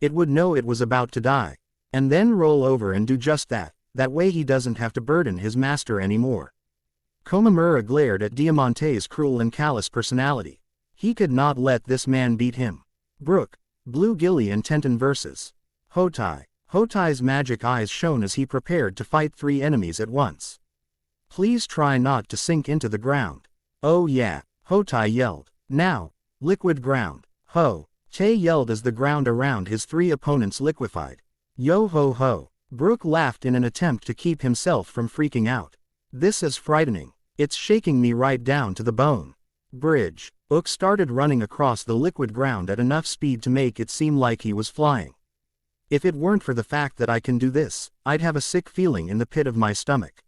It would know it was about to die, And then roll over and do just that, that way he doesn't have to burden his master anymore. Komamura glared at Diamante's cruel and callous personality. He could not let this man beat him. Brook, Blue Gilly and Tenten vs. Hotai. Hotai's magic eyes shone as he prepared to fight 3 enemies at once. Please try not to sink into the ground. Oh yeah, Hotai yelled. Now, liquid ground. Ho. Tay yelled as the ground around his 3 opponents liquefied. Yo ho ho. Brook laughed in an attempt to keep himself from freaking out. This is frightening. It's shaking me right down to the bone. Bridge. Ook started running across the liquid ground at enough speed to make it seem like he was flying. If it weren't for the fact that I can do this, I'd have a sick feeling in the pit of my stomach.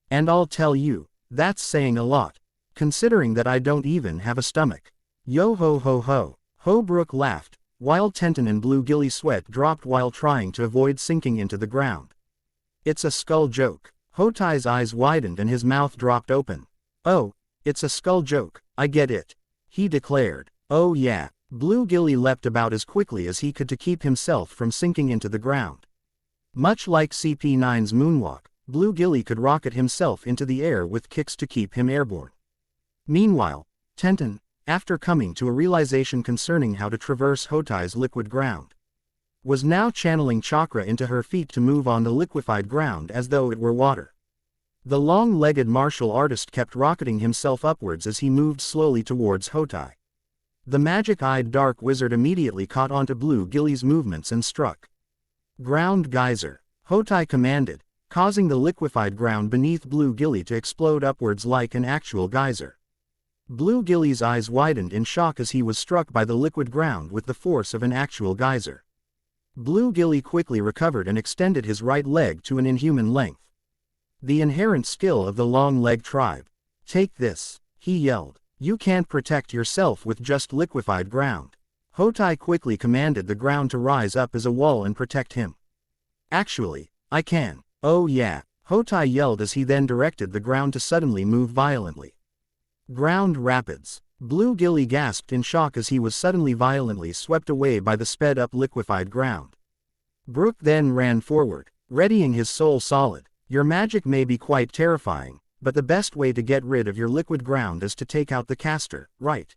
And I'll tell you, that's saying a lot, considering that I don't even have a stomach. Yo ho ho ho. Ho Brook laughed, while Tenten and Blue Gilly sweat dropped while trying to avoid sinking into the ground. It's a skull joke. Hotai's eyes widened and his mouth dropped open. Oh, it's a skull joke, I get it. He declared. Oh yeah. Blue Gilly leapt about as quickly as he could to keep himself from sinking into the ground. Much like CP9's moonwalk, Blue Gilly could rocket himself into the air with kicks to keep him airborne. Meanwhile, Tenten, after coming to a realization concerning how to traverse Hotai's liquid ground, was now channeling chakra into her feet to move on the liquefied ground as though it were water. The long-legged martial artist kept rocketing himself upwards as he moved slowly towards Hotai. The magic-eyed dark wizard immediately caught onto Blue Gilly's movements and struck. Ground geyser. Hotai commanded, causing the liquefied ground beneath Blue Gilly to explode upwards like an actual geyser. Blue Gilly's eyes widened in shock as he was struck by the liquid ground with the force of an actual geyser. Blue Gilly quickly recovered and extended his right leg to an inhuman length. The inherent skill of the long-leg tribe. Take this, he yelled. You can't protect yourself with just liquefied ground. Hotai quickly commanded the ground to rise up as a wall and protect him. Actually, I can. Oh yeah, Hotai yelled as he then directed the ground to suddenly move violently. Ground rapids. Blue Gilly gasped in shock as he was suddenly violently swept away by the sped-up liquefied ground. Brook then ran forward, readying his soul solid. Your magic may be quite terrifying, but the best way to get rid of your liquid ground is to take out the caster, right?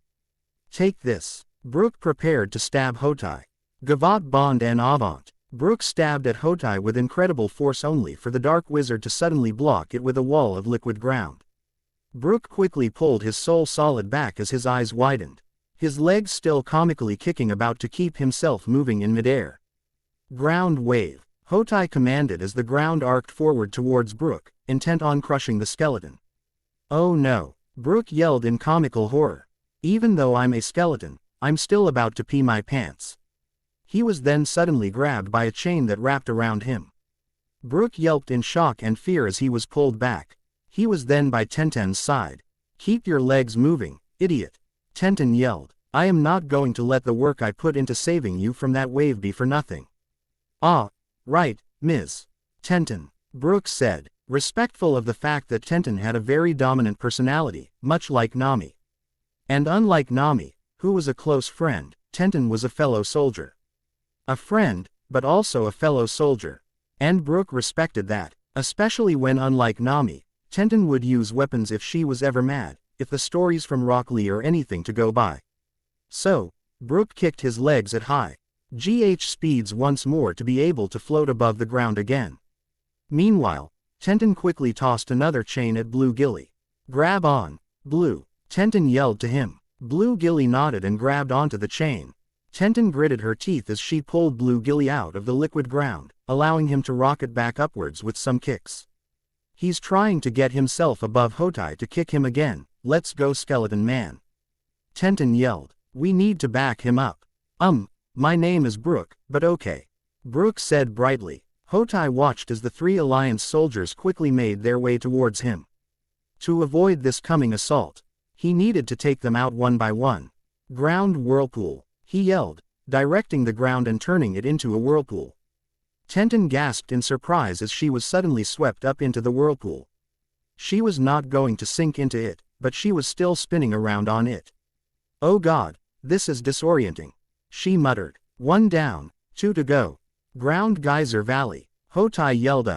Take this. Brook prepared to stab Hotai. Gavat Bond en avant. Brook stabbed at Hotai with incredible force only for the dark wizard to suddenly block it with a wall of liquid ground. Brook quickly pulled his soul solid back as his eyes widened, his legs still comically kicking about to keep himself moving in midair. Ground wave. Hotai commanded as the ground arced forward towards Brook, intent on crushing the skeleton. Oh no, Brook yelled in comical horror. Even though I'm a skeleton, I'm still about to pee my pants. He was then suddenly grabbed by a chain that wrapped around him. Brook yelped in shock and fear as he was pulled back. He was then by Tenten's side. Keep your legs moving, idiot. Tenten yelled. I am not going to let the work I put into saving you from that wave be for nothing. Ah, right, Ms. Tenten, Brook said, respectful of the fact that Tenten had a very dominant personality, much like Nami. And unlike Nami, who was a close friend, Tenten was a fellow soldier. A friend, but also a fellow soldier. And Brook respected that, especially when, unlike Nami, Tenten would use weapons if she was ever mad, if the stories from Rock Lee are anything to go by. So, Brook kicked his legs at high speeds once more to be able to float above the ground again. Meanwhile, Tenten quickly tossed another chain at Blue Gilly. Grab on, Blue, Tenten yelled to him. Blue Gilly nodded and grabbed onto the chain. Tenten gritted her teeth as she pulled Blue Gilly out of the liquid ground, allowing him to rocket back upwards with some kicks. He's trying to get himself above Hotai to kick him again. Let's go, skeleton man. Tenten yelled. We need to back him up. My name is Brook, but okay. Brook said brightly. Hotai watched as the 3 Alliance soldiers quickly made their way towards him. To avoid this coming assault, he needed to take them out one by one. Ground whirlpool, he yelled, directing the ground and turning it into a whirlpool. Tenten gasped in surprise as she was suddenly swept up into the whirlpool. She was not going to sink into it, but she was still spinning around on it. Oh God, this is disorienting. She muttered. 1 down, 2 to go. Ground Geyser Valley. Hotai yelled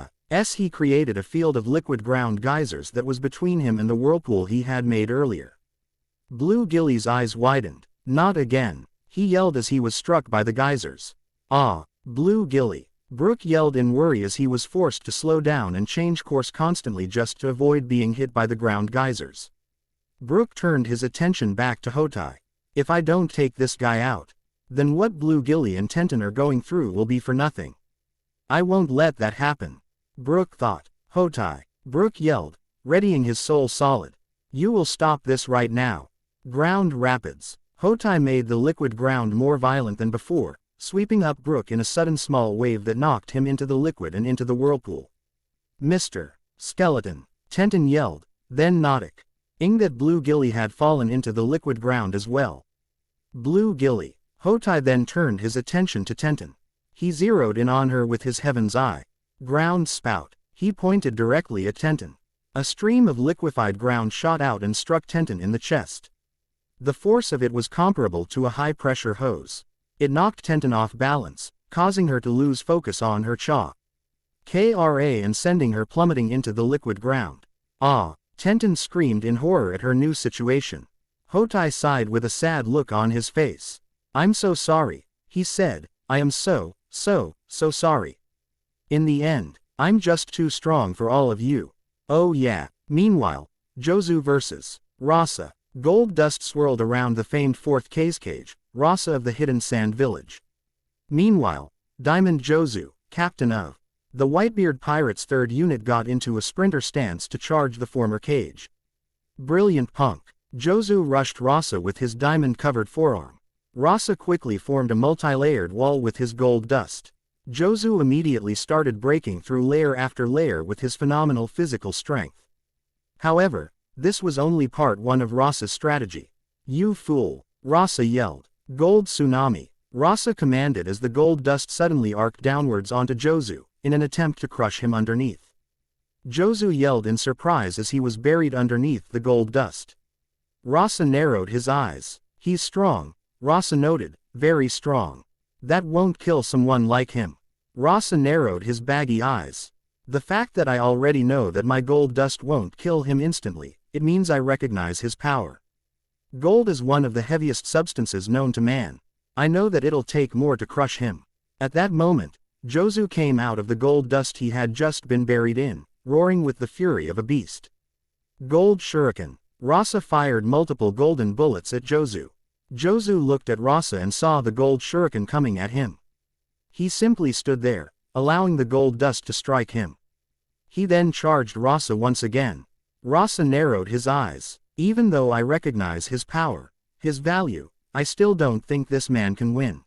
he created a field of liquid ground geysers that was between him and the whirlpool he had made earlier. Blue Gilly's eyes widened. Not again, he yelled as he was struck by the geysers. Ah, Blue Gilly. Brook yelled in worry as he was forced to slow down and change course constantly just to avoid being hit by the ground geysers. Brook turned his attention back to Hotai. If I don't take this guy out, then what Blue Gilly and Tenton are going through will be for nothing. I won't let that happen. Brook thought. Hotai. Brook yelled, readying his soul solid. You will stop this right now. Ground Rapids. Hotai made the liquid ground more violent than before, sweeping up Brook in a sudden small wave that knocked him into the liquid and into the whirlpool. Mr. Skeleton. Tenton yelled, then nodded. That Blue Gilly had fallen into the liquid ground as well. Blue Gilly. Hotai then turned his attention to Tenton. He zeroed in on her with his heaven's eye. Ground Spout. He pointed directly at Tenton. A stream of liquefied ground shot out and struck Tenton in the chest. The force of it was comparable to a high-pressure hose. It knocked Tenton off balance, causing her to lose focus on her jaw. KRA and sending her plummeting into the liquid ground. Ah! Tenton screamed in horror at her new situation. Hotai sighed with a sad look on his face. I'm so sorry, he said. I am so sorry. In the end, I'm just too strong for all of you. Oh yeah. Meanwhile, Jozu vs. Rasa. Gold dust swirled around the famed fourth cage, Rasa of the Hidden Sand Village. Meanwhile, Diamond Jozu, captain of the Whitebeard Pirates' 3rd unit, got into a sprinter stance to charge the former cage. Brilliant punk. Jozu rushed Rasa with his diamond-covered forearm. Rasa quickly formed a multi-layered wall with his gold dust. Jozu immediately started breaking through layer after layer with his phenomenal physical strength. However, this was only part one of Rasa's strategy. You fool! Rasa yelled. Gold tsunami. Rasa commanded as the gold dust suddenly arced downwards onto Jozu, in an attempt to crush him underneath. Jozu yelled in surprise as he was buried underneath the gold dust. Rasa narrowed his eyes. He's strong, Rasa noted, very strong. That won't kill someone like him. Rasa narrowed his baggy eyes. The fact that I already know that my gold dust won't kill him instantly, it means I recognize his power. Gold is one of the heaviest substances known to man. I know that it'll take more to crush him. At that moment, Jozu came out of the gold dust he had just been buried in, roaring with the fury of a beast. Gold Shuriken. Rasa fired multiple golden bullets at Jozu. Jozu looked at Rasa and saw the gold shuriken coming at him. He simply stood there, allowing the gold dust to strike him. He then charged Rasa once again. Rasa narrowed his eyes. Even though I recognize his power, his value, I still don't think this man can win.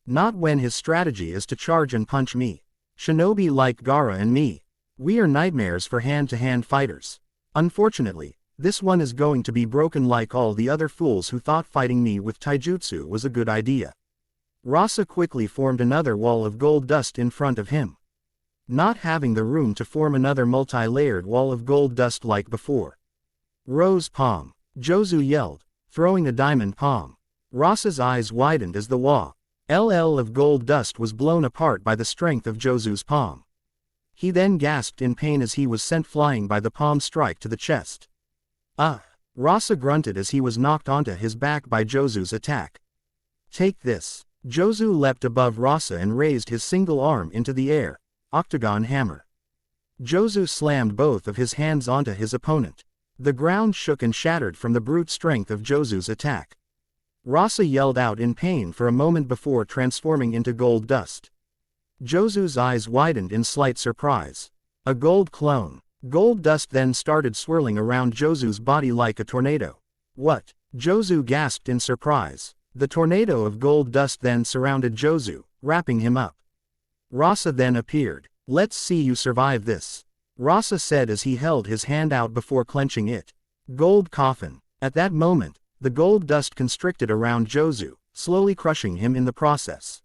Not when his strategy is to charge and punch me. Shinobi like Gaara and me. We are nightmares for hand-to-hand fighters. Unfortunately, this one is going to be broken like all the other fools who thought fighting me with taijutsu was a good idea. Rasa quickly formed another wall of gold dust in front of him. Not having the room to form another multi-layered wall of gold dust like before. Rose Palm. Jozu yelled, throwing a diamond palm. Rasa's eyes widened as the wall of gold dust was blown apart by the strength of Jozu's palm. He then gasped in pain as he was sent flying by the palm strike to the chest. Rasa grunted as he was knocked onto his back by Jozu's attack. Take this. Jozu leapt above Rasa and raised his single arm into the air, octagon hammer. Jozu slammed both of his hands onto his opponent. The ground shook and shattered from the brute strength of Jozu's attack. Rasa yelled out in pain for a moment before transforming into gold dust. Jozu's eyes widened in slight surprise. A gold clone. Gold dust then started swirling around Jozu's body like a tornado. What? Jozu gasped in surprise. The tornado of gold dust then surrounded Jozu, wrapping him up. Rasa then appeared. Let's see you survive this. Rasa said as he held his hand out before clenching it. Gold coffin. At that moment, the gold dust constricted around Jozu, slowly crushing him in the process.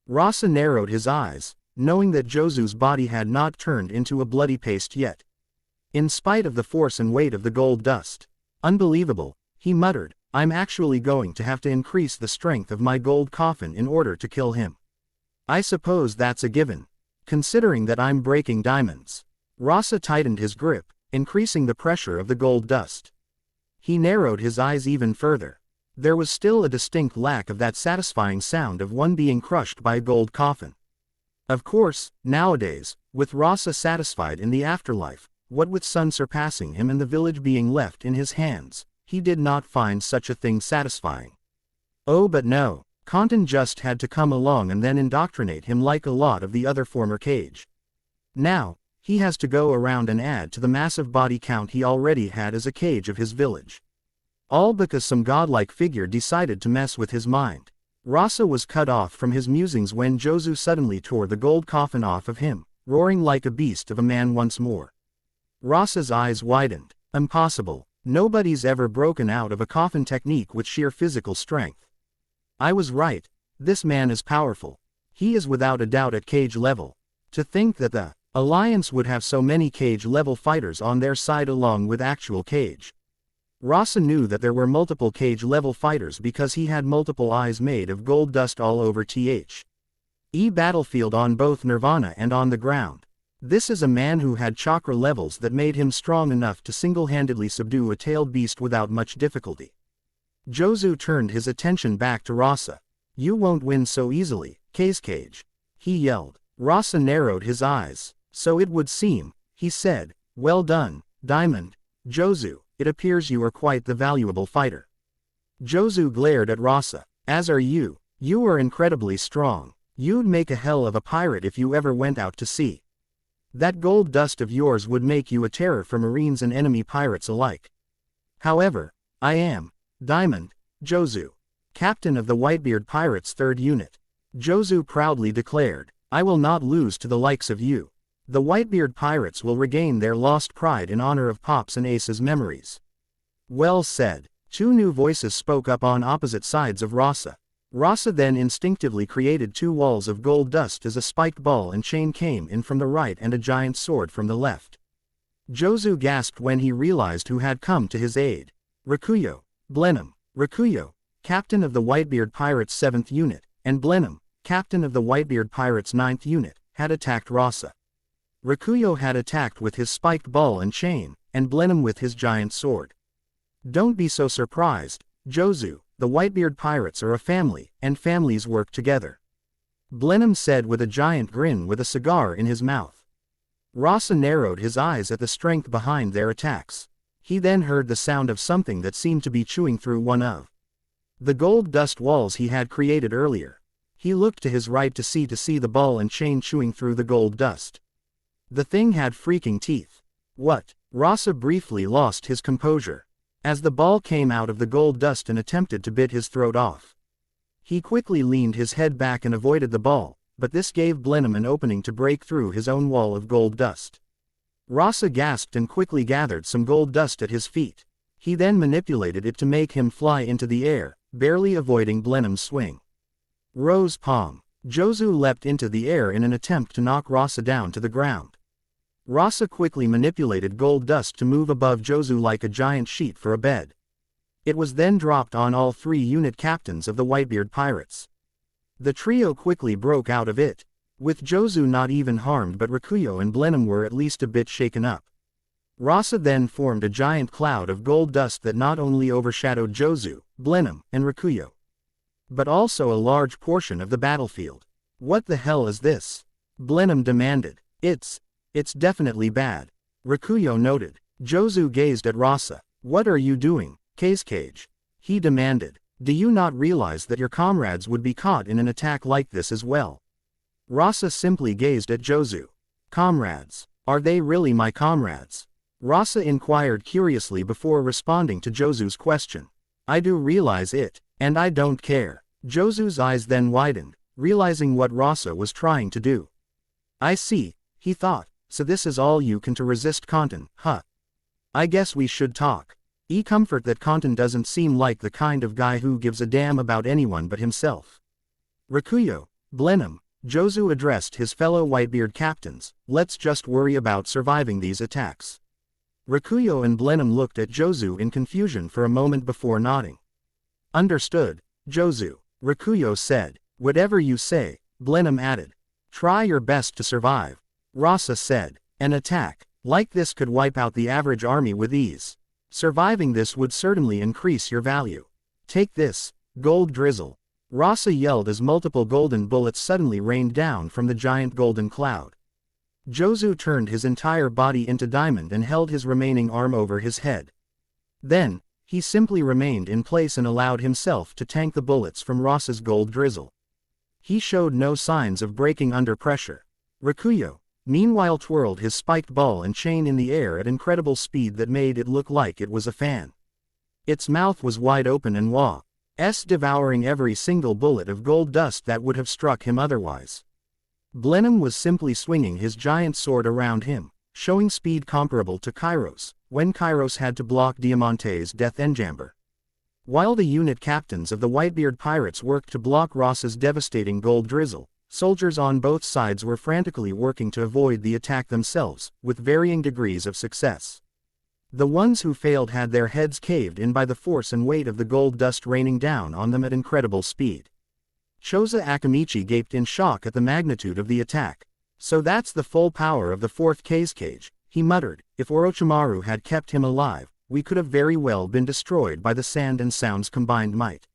Rasa narrowed his eyes, knowing that Jozu's body had not turned into a bloody paste yet. In spite of the force and weight of the gold dust. Unbelievable, he muttered, I'm actually going to have to increase the strength of my gold coffin in order to kill him. I suppose that's a given. Considering that I'm breaking diamonds. Rasa tightened his grip, increasing the pressure of the gold dust. He narrowed his eyes even further. There was still a distinct lack of that satisfying sound of one being crushed by a gold coffin. Of course, nowadays, with Rasa satisfied in the afterlife, what with Sun surpassing him and the village being left in his hands, he did not find such a thing satisfying. Oh but no, Kantan just had to come along and then indoctrinate him like a lot of the other former Cage. Now, he has to go around and add to the massive body count he already had as a Cage of his village. All because some godlike figure decided to mess with his mind. Rasa was cut off from his musings when Jozu suddenly tore the gold coffin off of him, roaring like a beast of a man once more. Rasa's eyes widened. Impossible. Nobody's ever broken out of a coffin technique with sheer physical strength. I was right. This man is powerful. He is without a doubt at Cage level. To think that the Alliance would have so many Cage level fighters on their side along with actual Cage. Rasa knew that there were multiple Cage level fighters because he had multiple eyes made of gold dust all over the battlefield on both Nirvana and on the ground. This is a man who had chakra levels that made him strong enough to single-handedly subdue a tailed beast without much difficulty. Jozu turned his attention back to Rasa. You won't win so easily, Cage, he yelled. Rasa narrowed his eyes. So it would seem, he said. Well done, Diamond. Jozu, it appears you are quite the valuable fighter. Jozu glared at Rasa. As are you. You are incredibly strong. You'd make a hell of a pirate if you ever went out to sea. That gold dust of yours would make you a terror for marines and enemy pirates alike. However, I am Diamond, Jozu, captain of the Whitebeard Pirates' 3rd Unit. Jozu proudly declared, I will not lose to the likes of you. The Whitebeard Pirates will regain their lost pride in honor of Pop's and Ace's memories. Well said. 2 new voices spoke up on opposite sides of Rasa. Rasa then instinctively created 2 walls of gold dust as a spiked ball and chain came in from the right and a giant sword from the left. Jozu gasped when he realized who had come to his aid. Rakuyo, Blenheim. Rakuyo, captain of the Whitebeard Pirates' 7th Unit, and Blenheim, captain of the Whitebeard Pirates' 9th Unit, had attacked Rasa. Rakuyo had attacked with his spiked ball and chain, and Blenheim with his giant sword. Don't be so surprised, Jozu, the Whitebeard Pirates are a family, and families work together. Blenheim said with a giant grin with a cigar in his mouth. Rasa narrowed his eyes at the strength behind their attacks. He then heard the sound of something that seemed to be chewing through one of the gold dust walls he had created earlier. He looked to his right to see the ball and chain chewing through the gold dust. The thing had freaking teeth. What? Rasa briefly lost his composure. As the ball came out of the gold dust and attempted to bit his throat off. He quickly leaned his head back and avoided the ball, but this gave Blenheim an opening to break through his own wall of gold dust. Rasa gasped and quickly gathered some gold dust at his feet. He then manipulated it to make him fly into the air, barely avoiding Blenheim's swing. Rose palm. Jozu leapt into the air in an attempt to knock Rasa down to the ground. Rasa quickly manipulated gold dust to move above Jozu like a giant sheet for a bed. It was then dropped on all 3 unit captains of the Whitebeard Pirates. The trio quickly broke out of it, with Jozu not even harmed, but Rakuyo and Blenheim were at least a bit shaken up. Rasa then formed a giant cloud of gold dust that not only overshadowed Jozu, Blenheim, and Rakuyo, but also a large portion of the battlefield. What the hell is this? Blenheim demanded. It's definitely bad. Rakuyo noted. Jozu gazed at Rasa. What are you doing, Cage? He demanded. Do you not realize that your comrades would be caught in an attack like this as well? Rasa simply gazed at Jozu. Comrades. Are they really my comrades? Rasa inquired curiously before responding to Jozu's question. I do realize it, and I don't care. Jozu's eyes then widened, realizing what Rasa was trying to do. I see, he thought. So this is all you can to resist Kantan, huh? I guess we should talk. Comfort that Kantan doesn't seem like the kind of guy who gives a damn about anyone but himself. Rakuyo, Blenheim, Jozu addressed his fellow Whitebeard captains. Let's just worry about surviving these attacks. Rakuyo and Blenheim looked at Jozu in confusion for a moment before nodding. Understood, Jozu, Rakuyo said. Whatever you say, Blenheim added. Try your best to survive. Rasa said. An attack like this could wipe out the average army with ease. Surviving this would certainly increase your value. Take this, gold drizzle. Rasa yelled as multiple golden bullets suddenly rained down from the giant golden cloud. Jozu turned his entire body into diamond and held his remaining arm over his head. Then, he simply remained in place and allowed himself to tank the bullets from Rasa's gold drizzle. He showed no signs of breaking under pressure. Rikuyo, meanwhile, twirled his spiked ball and chain in the air at incredible speed that made it look like it was a fan. Its mouth was wide open and was devouring every single bullet of gold dust that would have struck him otherwise. Blenheim was simply swinging his giant sword around him, showing speed comparable to Kairos, when Kairos had to block Diamante's death enjamber. While the unit captains of the Whitebeard pirates worked to block Rasa's devastating gold drizzle, soldiers on both sides were frantically working to avoid the attack themselves, with varying degrees of success. The ones who failed had their heads caved in by the force and weight of the gold dust raining down on them at incredible speed. Choza Akamichi gaped in shock at the magnitude of the attack. So that's the full power of the fourth cage, he muttered. If Orochimaru had kept him alive, we could have very well been destroyed by the sand and sound's combined might.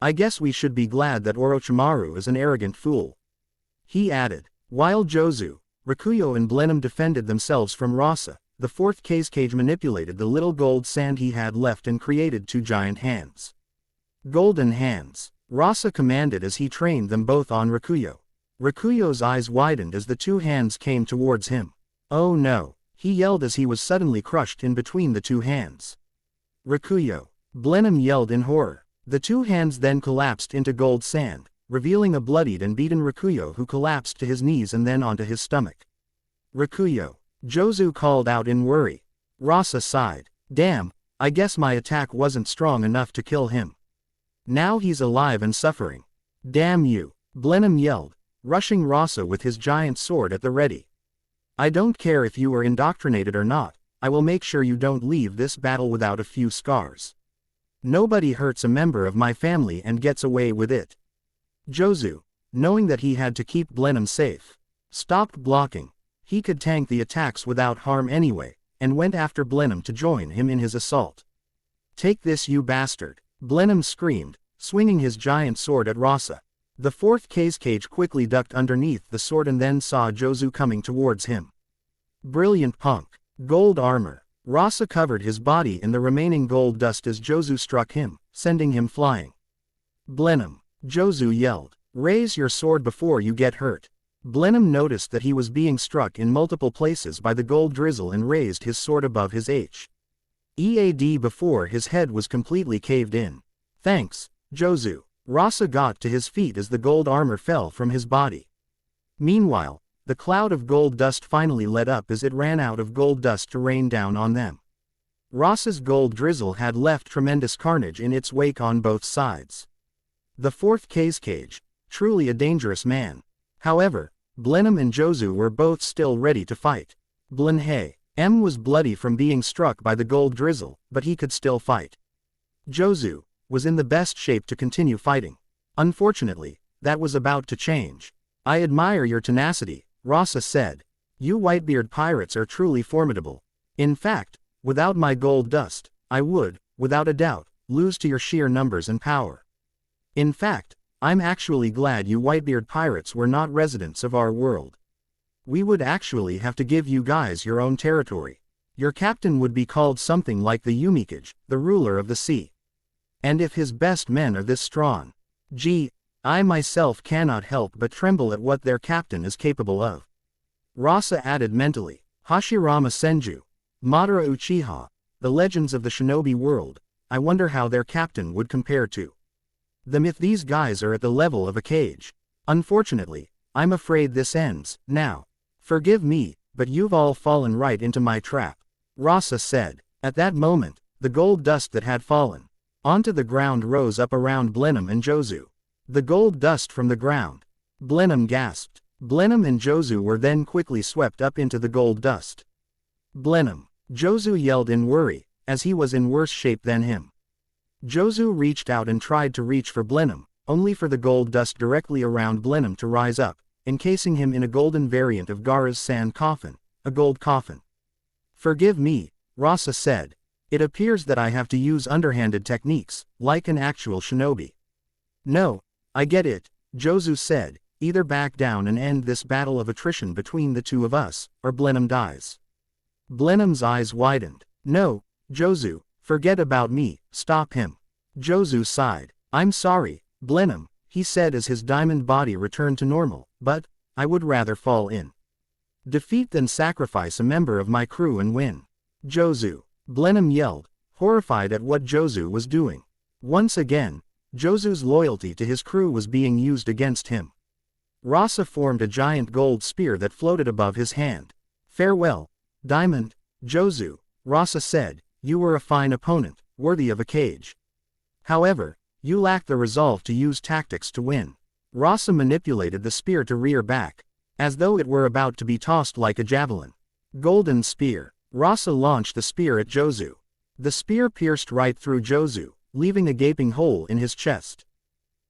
I guess we should be glad that Orochimaru is an arrogant fool. He added. While Jozu, Rikuyo and Blenheim defended themselves from Rasa, the fourth cage manipulated the little gold sand he had left and created two giant hands. Golden hands, Rasa commanded as he trained them both on Rikuyo. Rikuyo's eyes widened as the two hands came towards him. Oh no, he yelled as he was suddenly crushed in between the two hands. Rikuyo, Blenheim yelled in horror. The two hands then collapsed into gold sand, revealing a bloodied and beaten Rikuyo who collapsed to his knees and then onto his stomach. Rikuyo, Jozu called out in worry. Rasa sighed. Damn, I guess my attack wasn't strong enough to kill him. Now he's alive and suffering. Damn you, Blenheim yelled, rushing Rasa with his giant sword at the ready. I don't care if you were indoctrinated or not, I will make sure you don't leave this battle without a few scars. Nobody hurts a member of my family and gets away with it. Jozu, knowing that he had to keep Blenheim safe, stopped blocking. He could tank the attacks without harm anyway, and went after Blenheim to join him in his assault. Take this, you bastard, Blenheim screamed, swinging his giant sword at Rasa. The fourth cage quickly ducked underneath the sword and then saw Jozu coming towards him. Brilliant punk. Gold armor. Rasa covered his body in the remaining gold dust as Jozu struck him, sending him flying. Blenheim, Jozu yelled. Raise your sword before you get hurt. Blenheim noticed that he was being struck in multiple places by the gold drizzle and raised his sword above his head before his head was completely caved in. Thanks, Jozu. Rasa got to his feet as the gold armor fell from his body. Meanwhile, the cloud of gold dust finally let up as it ran out of gold dust to rain down on them. Rasa's gold drizzle had left tremendous carnage in its wake on both sides. The fourth cage, truly a dangerous man. However, Blenheim and Jozu were both still ready to fight. Blenheim was bloody from being struck by the gold drizzle, but he could still fight. Jozu was in the best shape to continue fighting. Unfortunately, that was about to change. I admire your tenacity, Rasa said. You Whitebeard pirates are truly formidable. In fact, without my gold dust, I would, without a doubt, lose to your sheer numbers and power. In fact, I'm actually glad you Whitebeard pirates were not residents of our world. We would actually have to give you guys your own territory. Your captain would be called something like the Yumikage, the ruler of the sea. And if his best men are this strong, gee, I myself cannot help but tremble at what their captain is capable of. Rasa added mentally. Hashirama Senju, Madara Uchiha, the legends of the shinobi world, I wonder how their captain would compare to them if these guys are at the level of a cage. Unfortunately, I'm afraid this ends now. Forgive me, but you've all fallen right into my trap, Rasa said. At that moment, the gold dust that had fallen onto the ground rose up around Blenheim and Jozu. The gold dust from the ground. Blenheim gasped. Blenheim and Jozu were then quickly swept up into the gold dust. Blenheim, Jozu yelled in worry, as he was in worse shape than him. Jozu reached out and tried to reach for Blenheim, only for the gold dust directly around Blenheim to rise up, encasing him in a golden variant of Gara's sand coffin, a gold coffin. "Forgive me," Rasa said. "It appears that I have to use underhanded techniques, like an actual shinobi." "No, I get it," Jozu said. "Either back down and end this battle of attrition between the two of us, or Blenheim dies." Blenheim's eyes widened. "No, Jozu, forget about me, stop him." Jozu sighed. "I'm sorry, Blenheim," he said as his diamond body returned to normal, "but I would rather fall in defeat than sacrifice a member of my crew and win." "Jozu!" Blenheim yelled, horrified at what Jozu was doing. Once again, Jozu's loyalty to his crew was being used against him. Rasa formed a giant gold spear that floated above his hand. "Farewell, Diamond, Jozu," Rasa said. "You were a fine opponent, worthy of a cage. However, you lack the resolve to use tactics to win." Rasa manipulated the spear to rear back, as though it were about to be tossed like a javelin. Golden spear. Rasa launched the spear at Jozu. The spear pierced right through Jozu, leaving a gaping hole in his chest.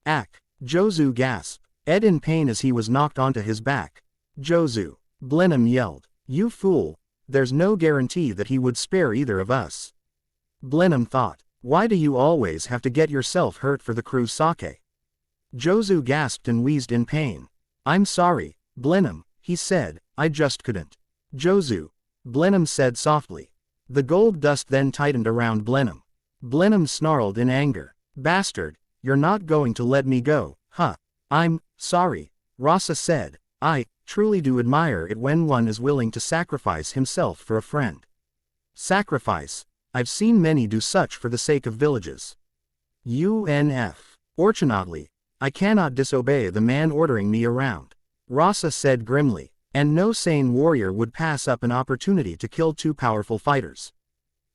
"Ack!" Jozu gasped, Ed in pain as he was knocked onto his back. "Jozu!" Blenheim yelled. "You fool, there's no guarantee that he would spare either of us." Blenheim thought, "Why do you always have to get yourself hurt for the crew's sake?" Jozu gasped and wheezed in pain. "I'm sorry, Blenheim," he said, "I just couldn't." "Jozu," Blenheim said softly. The gold dust then tightened around Blenheim. Blenheim snarled in anger. "Bastard, you're not going to let me go, huh?" "I'm sorry," Rasa said. "I truly do admire it when one is willing to sacrifice himself for a friend." "Sacrifice? I've seen many do such for the sake of villages." "UNF. Fortunately, I cannot disobey the man ordering me around," Rasa said grimly, "and no sane warrior would pass up an opportunity to kill two powerful fighters."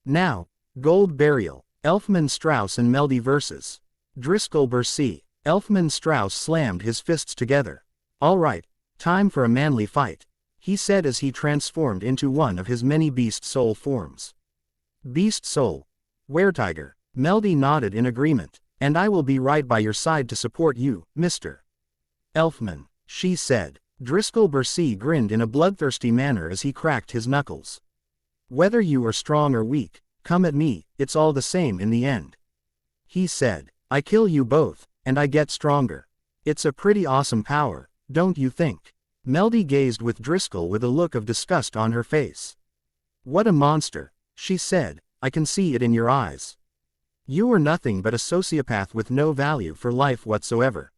Now, Gold Burial, Elfman Strauss and Meldy vs. Driscoll Bursey. Elfman Strauss slammed his fists together. "All right, time for a manly fight," he said as he transformed into one of his many Beast Soul forms. "Beast Soul. Weretiger." Meldy nodded in agreement. "And I will be right by your side to support you, Mr. Elfman," she said. Driscoll Bursey grinned in a bloodthirsty manner as he cracked his knuckles. "Whether you are strong or weak, come at me, it's all the same in the end," he said. "I kill you both, and I get stronger. It's a pretty awesome power, don't you think?" Meldy gazed with Driscoll with a look of disgust on her face. "What a monster," she said, "I can see it in your eyes. You are nothing but a sociopath with no value for life whatsoever."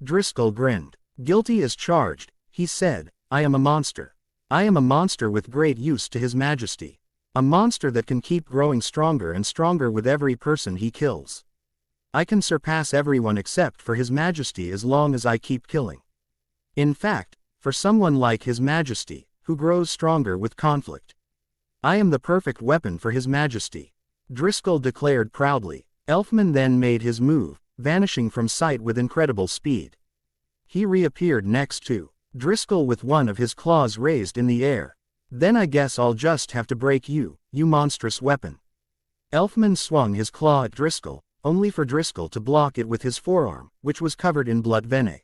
Driscoll grinned. "Guilty as charged," he said. "I am a monster. I am a monster with great use to His Majesty. A monster that can keep growing stronger and stronger with every person he kills. I can surpass everyone except for His Majesty as long as I keep killing. In fact, for someone like His Majesty, who grows stronger with conflict, I am the perfect weapon for His Majesty," Driscoll declared proudly. Elfman then made his move, vanishing from sight with incredible speed. He reappeared next to Driscoll with one of his claws raised in the air. "Then I guess I'll just have to break you, you monstrous weapon." Elfman swung his claw at Driscoll, only for Driscoll to block it with his forearm, which was covered in blood vein.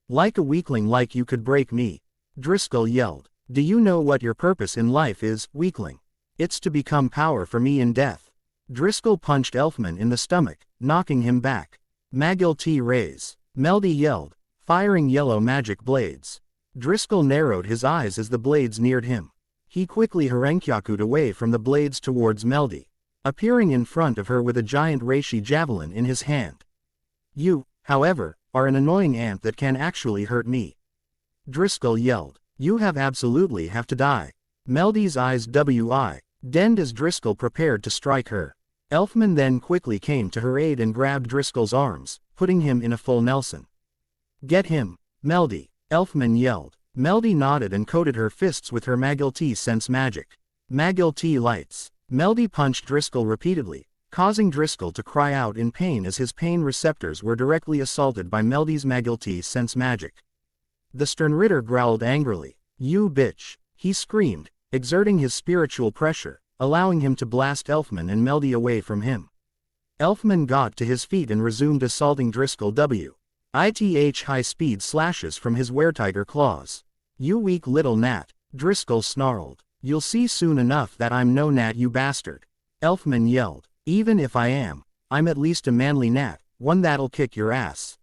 "Like a weakling like you could break me," Driscoll yelled. "Do you know what your purpose in life is, weakling? It's to become power for me in death." Driscoll punched Elfman in the stomach, knocking him back. "Magil T. Rays," Meldy yelled, firing yellow magic blades. Driscoll narrowed his eyes as the blades neared him. He quickly harenkyaku'd away from the blades towards Meldy, appearing in front of her with a giant reishi javelin in his hand. "You, however, are an annoying ant that can actually hurt me," Driscoll yelled. "You absolutely have to die." Meldy's eyes widened as Driscoll prepared to strike her. Elfman then quickly came to her aid and grabbed Driscoll's arms, putting him in a full Nelson. "Get him, Meldy," Elfman yelled. Meldy nodded and coated her fists with her Magil T sense magic. Magil T lights. Meldy punched Driscoll repeatedly, causing Driscoll to cry out in pain as his pain receptors were directly assaulted by Meldy's Magil T sense magic. The Sternritter growled angrily. "You bitch," he screamed, exerting his spiritual pressure, allowing him to blast Elfman and Meldy away from him. Elfman got to his feet and resumed assaulting Driscoll with high-speed slashes from his weretiger claws. You weak little gnat, Driscoll snarled. You'll see soon enough that I'm no gnat, you bastard. Elfman yelled. Even if I am, I'm at least a manly gnat, one that'll kick your ass.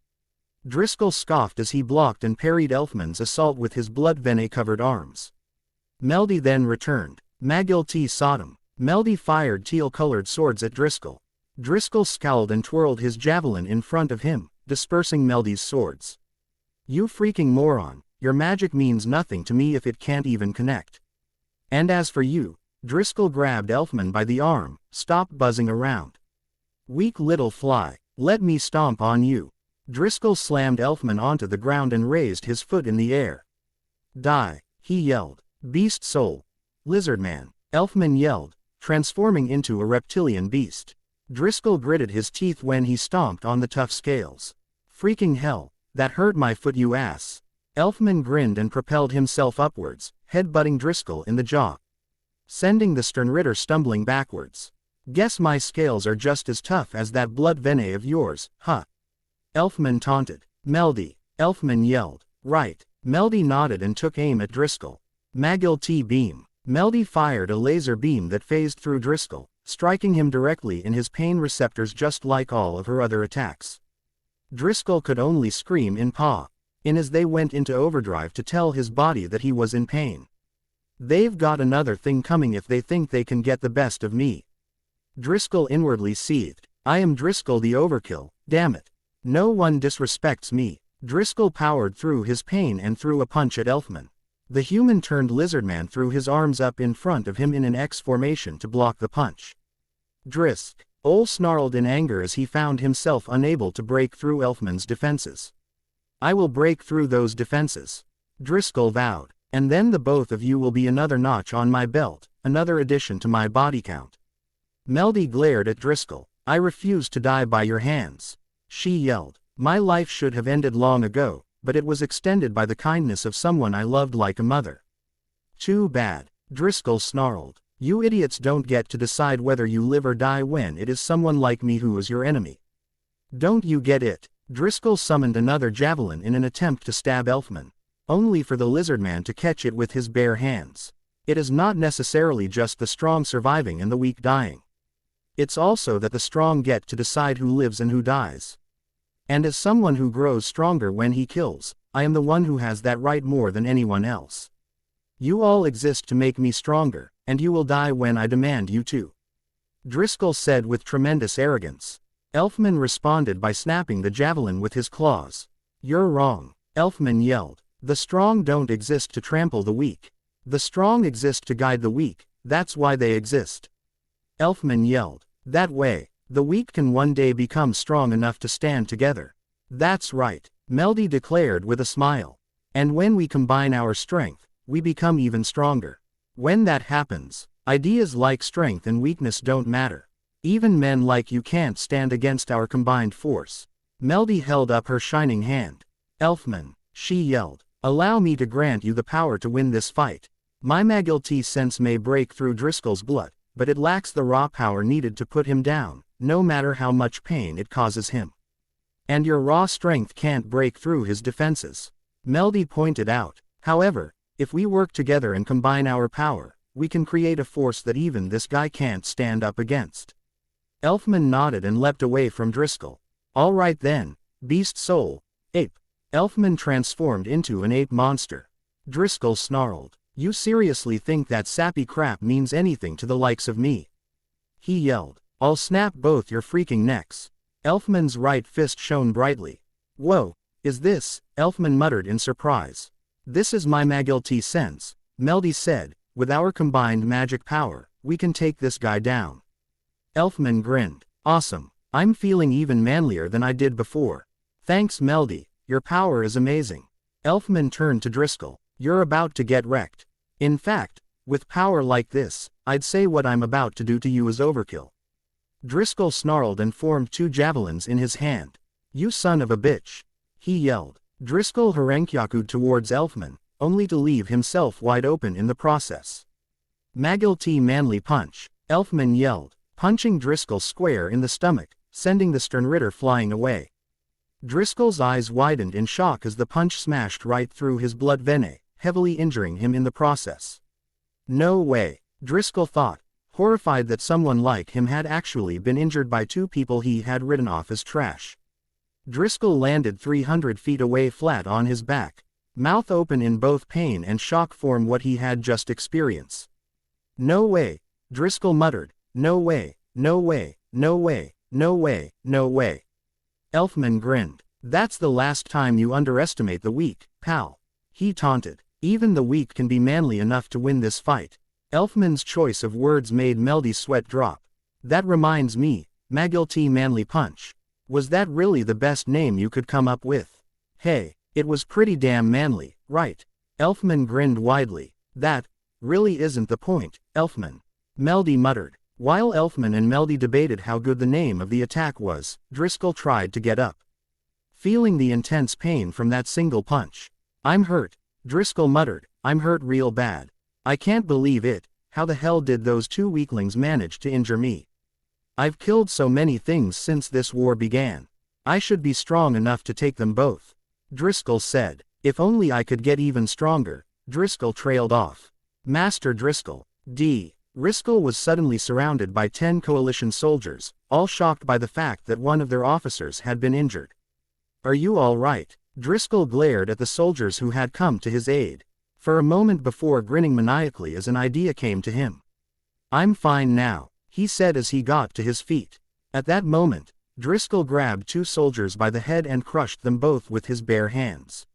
Driscoll scoffed as he blocked and parried Elfman's assault with his blood-venet-covered arms. Meldy then returned. Magilty sought him. Meldy fired teal-colored swords at Driscoll. Driscoll scowled and twirled his javelin in front of him, dispersing Meldy's swords. You freaking moron, your magic means nothing to me if it can't even connect. And as for you, Driscoll grabbed Elfman by the arm, stop buzzing around. Weak little fly, let me stomp on you. Driscoll slammed Elfman onto the ground and raised his foot in the air. Die, he yelled. Beast soul. Lizardman, Elfman yelled, transforming into a reptilian beast. Driscoll gritted his teeth when he stomped on the tough scales. Freaking hell, that hurt my foot, you ass. Elfman grinned and propelled himself upwards, headbutting Driscoll in the jaw, sending the Sternritter stumbling backwards. Guess my scales are just as tough as that blood venet of yours, huh? Elfman taunted. Meldy, Elfman yelled. Right. Meldy nodded and took aim at Driscoll. Magilty beam. Meldy fired a laser beam that phased through Driscoll, striking him directly in his pain receptors just like all of her other attacks. Driscoll could only scream in pain as they went into overdrive to tell his body that he was in pain. They've got another thing coming if they think they can get the best of me. Driscoll inwardly seethed. I am Driscoll the Overkill, damn it. No one disrespects me. Driscoll powered through his pain and threw a punch at Elfman. The human turned lizardman threw his arms up in front of him in an X formation to block the punch. Driscoll snarled in anger as he found himself unable to break through Elfman's defenses. I will break through those defenses, Driscoll vowed, and then the both of you will be another notch on my belt, another addition to my body count. Meldy glared at Driscoll. I refuse to die by your hands. She yelled. My life should have ended long ago, but it was extended by the kindness of someone I loved like a mother. Too bad, Driscoll snarled. You idiots don't get to decide whether you live or die when it is someone like me who is your enemy. Don't you get it? Driscoll summoned another javelin in an attempt to stab Elfman, only for the lizardman to catch it with his bare hands. It is not necessarily just the strong surviving and the weak dying. It's also that the strong get to decide who lives and who dies. And as someone who grows stronger when he kills, I am the one who has that right more than anyone else. You all exist to make me stronger, and you will die when I demand you to. Driscoll said with tremendous arrogance. Elfman responded by snapping the javelin with his claws. You're wrong, Elfman yelled. The strong don't exist to trample the weak. The strong exist to guide the weak, that's why they exist. Elfman yelled. That way, the weak can one day become strong enough to stand together. That's right, Meldy declared with a smile. And when we combine our strength, we become even stronger. When that happens, ideas like strength and weakness don't matter. Even men like you can't stand against our combined force. Meldy held up her shining hand. Elfman, she yelled, allow me to grant you the power to win this fight. My Magilty sense may break through Driscoll's blood, but it lacks the raw power needed to put him down, no matter how much pain it causes him. And your raw strength can't break through his defenses. Meldy pointed out. However, if we work together and combine our power, we can create a force that even this guy can't stand up against. Elfman nodded and leapt away from Driscoll. All right then, beast soul, ape. Elfman transformed into an ape monster. Driscoll snarled. You seriously think that sappy crap means anything to the likes of me? He yelled. I'll snap both your freaking necks. Elfman's right fist shone brightly. Whoa, is this? Elfman muttered in surprise. This is my Magilty sense, Meldy said. With our combined magic power, we can take this guy down. Elfman grinned. Awesome, I'm feeling even manlier than I did before. Thanks Meldy, your power is amazing. Elfman turned to Driscoll. You're about to get wrecked. In fact, with power like this, I'd say what I'm about to do to you is overkill. Driscoll snarled and formed two javelins in his hand. You son of a bitch, he yelled. Driscoll harenkyaku'd towards Elfman, only to leave himself wide open in the process. Magilty manly punch, Elfman yelled, punching Driscoll square in the stomach, sending the Sternritter flying away. Driscoll's eyes widened in shock as the punch smashed right through his blood vein, heavily injuring him in the process. No way, Driscoll thought, horrified that someone like him had actually been injured by two people he had written off as trash. Driscoll landed 300 feet away flat on his back, mouth open in both pain and shock from what he had just experienced. No way, Driscoll muttered, no way, no way, no way, no way, no way. Elfman grinned. That's the last time you underestimate the weak, pal. He taunted. Even the weak can be manly enough to win this fight. Elfman's choice of words made Meldy's sweat drop. That reminds me, Magilty Manly Punch. Was that really the best name you could come up with? Hey, it was pretty damn manly, right? Elfman grinned widely. That really isn't the point, Elfman. Meldy muttered. While Elfman and Meldy debated how good the name of the attack was, Driscoll tried to get up. Feeling the intense pain from that single punch. I'm hurt, Driscoll muttered. I'm hurt real bad. I can't believe it. How the hell did those two weaklings manage to injure me? I've killed so many things since this war began. I should be strong enough to take them both. Driscoll said. If only I could get even stronger. Driscoll trailed off. Master Driscoll. Driscoll was suddenly surrounded by 10 coalition soldiers, all shocked by the fact that one of their officers had been injured. Are you all right? Driscoll glared at the soldiers who had come to his aid. For a moment before grinning maniacally as an idea came to him. I'm fine now, he said as he got to his feet. At that moment, Driscoll grabbed 2 soldiers by the head and crushed them both with his bare hands.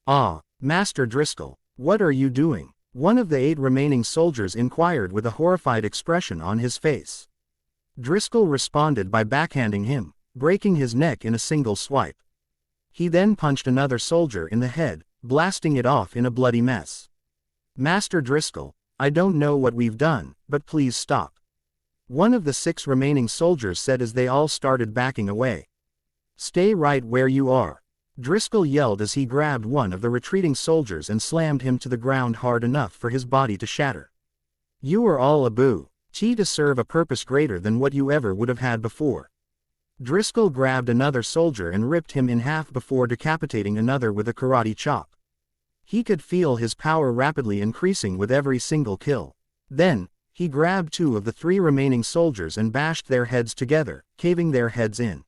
Ah, Master Driscoll, what are you doing? One of the 8 remaining soldiers inquired with a horrified expression on his face. Driscoll responded by backhanding him, breaking his neck in a single swipe. He then punched another soldier in the head, blasting it off in a bloody mess. Master Driscoll, I don't know what we've done, but please stop. One of the 6 remaining soldiers said as they all started backing away. Stay right where you are. Driscoll yelled as he grabbed one of the retreating soldiers and slammed him to the ground hard enough for his body to shatter. You are all a boo. To serve a purpose greater than what you ever would have had before. Driscoll grabbed another soldier and ripped him in half before decapitating another with a karate chop. He could feel his power rapidly increasing with every single kill. Then, he grabbed 2 of the 3 remaining soldiers and bashed their heads together, caving their heads in.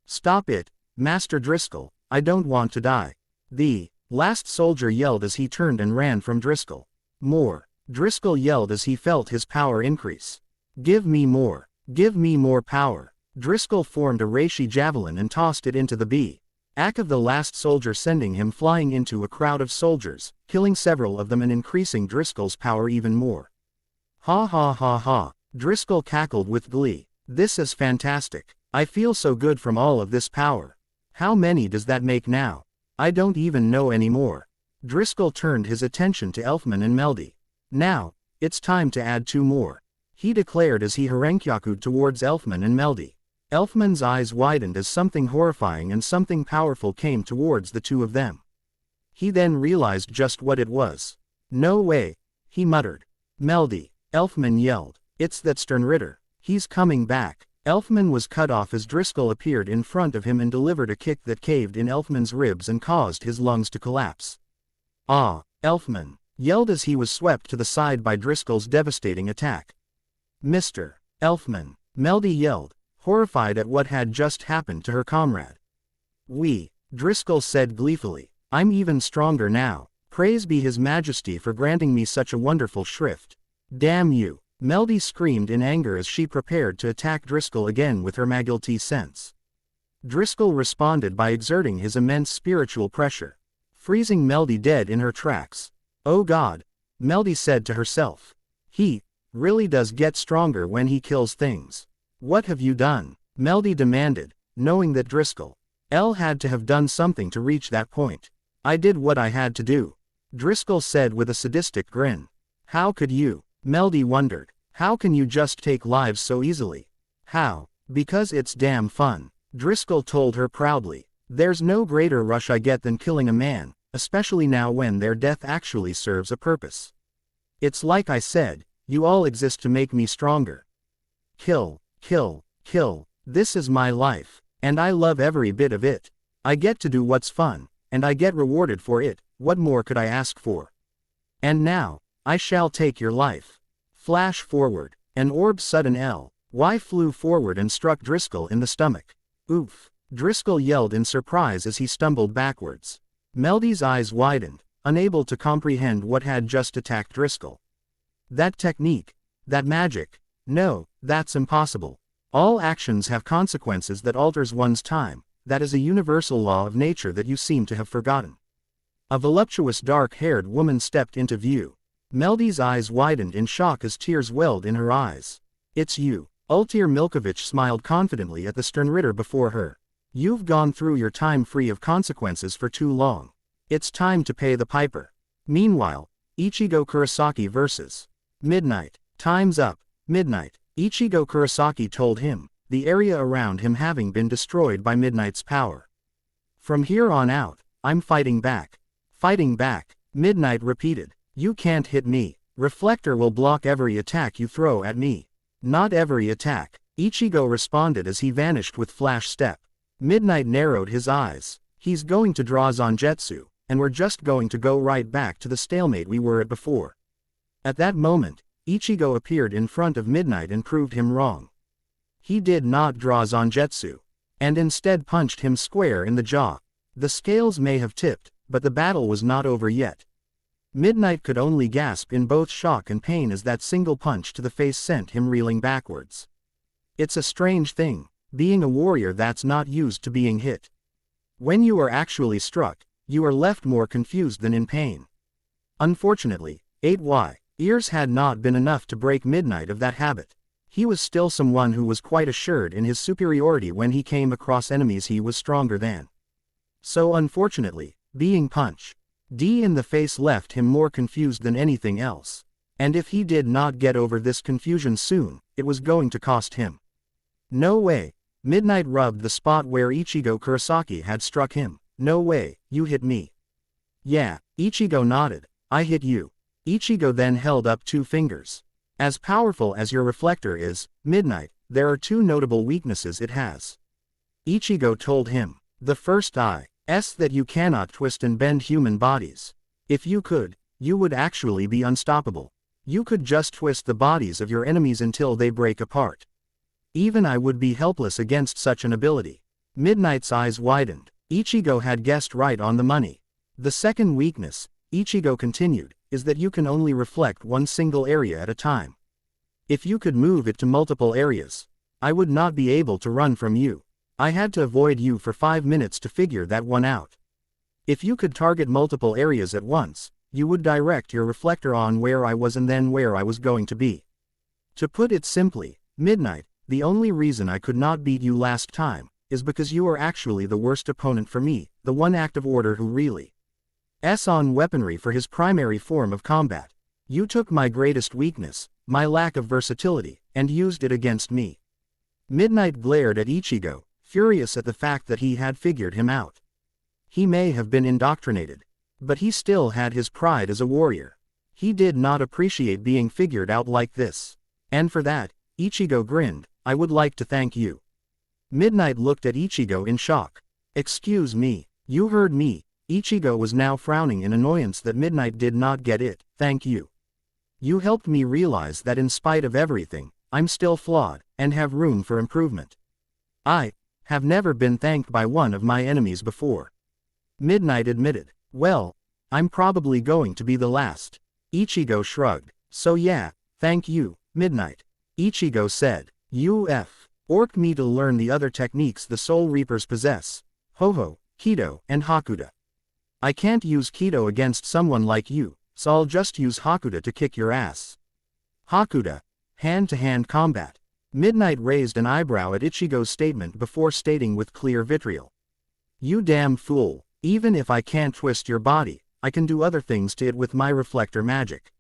Stop it, Master Driscoll, I don't want to die. The last soldier yelled as he turned and ran from Driscoll. More. Driscoll yelled as he felt his power increase. Give me more. Give me more power. Driscoll formed a reishi javelin and tossed it into the back of the last soldier, sending him flying into a crowd of soldiers, killing several of them and increasing Driscoll's power even more. Ha ha ha ha, Driscoll cackled with glee. This is fantastic. I feel so good from all of this power. How many does that make now? I don't even know anymore. Driscoll turned his attention to Elfman and Meldy. Now, it's time to add 2 more. He declared as he harenkyaku'd towards Elfman and Meldy. Elfman's eyes widened as something horrifying and something powerful came towards the 2 of them. He then realized just what it was. No way, he muttered. Meldy, Elfman yelled. It's that Sternritter. He's coming back. Elfman was cut off as Driscoll appeared in front of him and delivered a kick that caved in Elfman's ribs and caused his lungs to collapse. Ah, Elfman yelled as he was swept to the side by Driscoll's devastating attack. Mr. Elfman, Meldy yelled, horrified at what had just happened to her comrade. Driscoll said gleefully, I'm even stronger now. Praise be His Majesty for granting me such a wonderful shrift. Damn you, Meldy screamed in anger as she prepared to attack Driscoll again with her Magilty sense. Driscoll responded by exerting his immense spiritual pressure, freezing Meldy dead in her tracks. Oh God, Meldy said to herself. He really does get stronger when he kills things. What have you done? Meldy demanded, knowing that Driscoll had to have done something to reach that point. I did what I had to do, Driscoll said with a sadistic grin. How could you? Meldy wondered. How can you just take lives so easily? How? Because it's damn fun, Driscoll told her proudly. There's no greater rush I get than killing a man, especially now when their death actually serves a purpose. It's like I said, you all exist to make me stronger. Kill, kill, kill, This is my life, and I love every bit of it. I get to do what's fun, and I get rewarded for it. What more could I ask for? And now, I shall take your life. Flash forward. An orb sudden L.Y. flew forward and struck Driscoll in the stomach. Oof. Driscoll yelled in surprise as he stumbled backwards. Meldy's eyes widened, unable to comprehend what had just attacked Driscoll. That technique. That magic. No, that's impossible. All actions have consequences that alters one's time. That is a universal law of nature that you seem to have forgotten. A voluptuous dark-haired woman stepped into view. Meldy's eyes widened in shock as tears welled in her eyes. It's you. Ultir Milkovich smiled confidently at the Sternritter before her. You've gone through your time free of consequences for too long. It's time to pay the piper. Meanwhile, Ichigo Kurosaki versus Midnight. Time's up. Midnight. Ichigo Kurosaki told him, the area around him having been destroyed by Midnight's power. From here on out, I'm fighting back. Fighting back. Midnight repeated. You can't hit me. Reflector will block every attack you throw at me. Not every attack. Ichigo responded as he vanished with flash step. Midnight narrowed his eyes. He's going to draw Zangetsu, and we're just going to go right back to the stalemate we were at before. At that moment, Ichigo appeared in front of Midnight and proved him wrong. He did not draw Zangetsu, and instead punched him square in the jaw. The scales may have tipped, but the battle was not over yet. Midnight could only gasp in both shock and pain as that single punch to the face sent him reeling backwards. It's a strange thing, being a warrior that's not used to being hit. When you are actually struck, you are left more confused than in pain. Unfortunately, 8Y ears had not been enough to break Midnight of that habit. He was still someone who was quite assured in his superiority when he came across enemies he was stronger than. So unfortunately, being punched D in the face left him more confused than anything else. And if he did not get over this confusion soon, it was going to cost him. No way. Midnight rubbed the spot where Ichigo Kurosaki had struck him. No way, you hit me. Yeah, Ichigo nodded. I hit you. Ichigo then held up 2 fingers. As powerful as your reflector is, Midnight, there are 2 notable weaknesses it has. Ichigo told him. The first is that you cannot twist and bend human bodies. If you could, you would actually be unstoppable. You could just twist the bodies of your enemies until they break apart. Even I would be helpless against such an ability. Midnight's eyes widened. Ichigo had guessed right on the money. The second weakness, Ichigo continued, is that you can only reflect one single area at a time. If you could move it to multiple areas, I would not be able to run from you. I had to avoid you for 5 minutes to figure that one out. If you could target multiple areas at once, you would direct your reflector on where I was and then where I was going to be. To put it simply, Midnight, the only reason I could not beat you last time, is because you are actually the worst opponent for me, the one active order who really on weaponry for his primary form of combat. You took my greatest weakness, my lack of versatility, and used it against me. Midnight glared at Ichigo, furious at the fact that he had figured him out. He may have been indoctrinated, but he still had his pride as a warrior. He did not appreciate being figured out like this. And for that, Ichigo grinned. I would like to thank you. Midnight looked at Ichigo in shock. Excuse me, you heard me. Ichigo was now frowning in annoyance that Midnight did not get it. Thank you. You helped me realize that in spite of everything, I'm still flawed, and have room for improvement. I have never been thanked by one of my enemies before. Midnight admitted. Well, I'm probably going to be the last. Ichigo shrugged. So yeah, thank you, Midnight. Ichigo said. Orc me to learn the other techniques the Soul Reapers possess. Ho-Ho, Kido, and Hakuda. I can't use Kido against someone like you, so I'll just use Hakuda to kick your ass. Hakuda. Hand-to-hand combat. Midnight raised an eyebrow at Ichigo's statement before stating with clear vitriol. You damn fool, even if I can't twist your body, I can do other things to it with my reflector magic.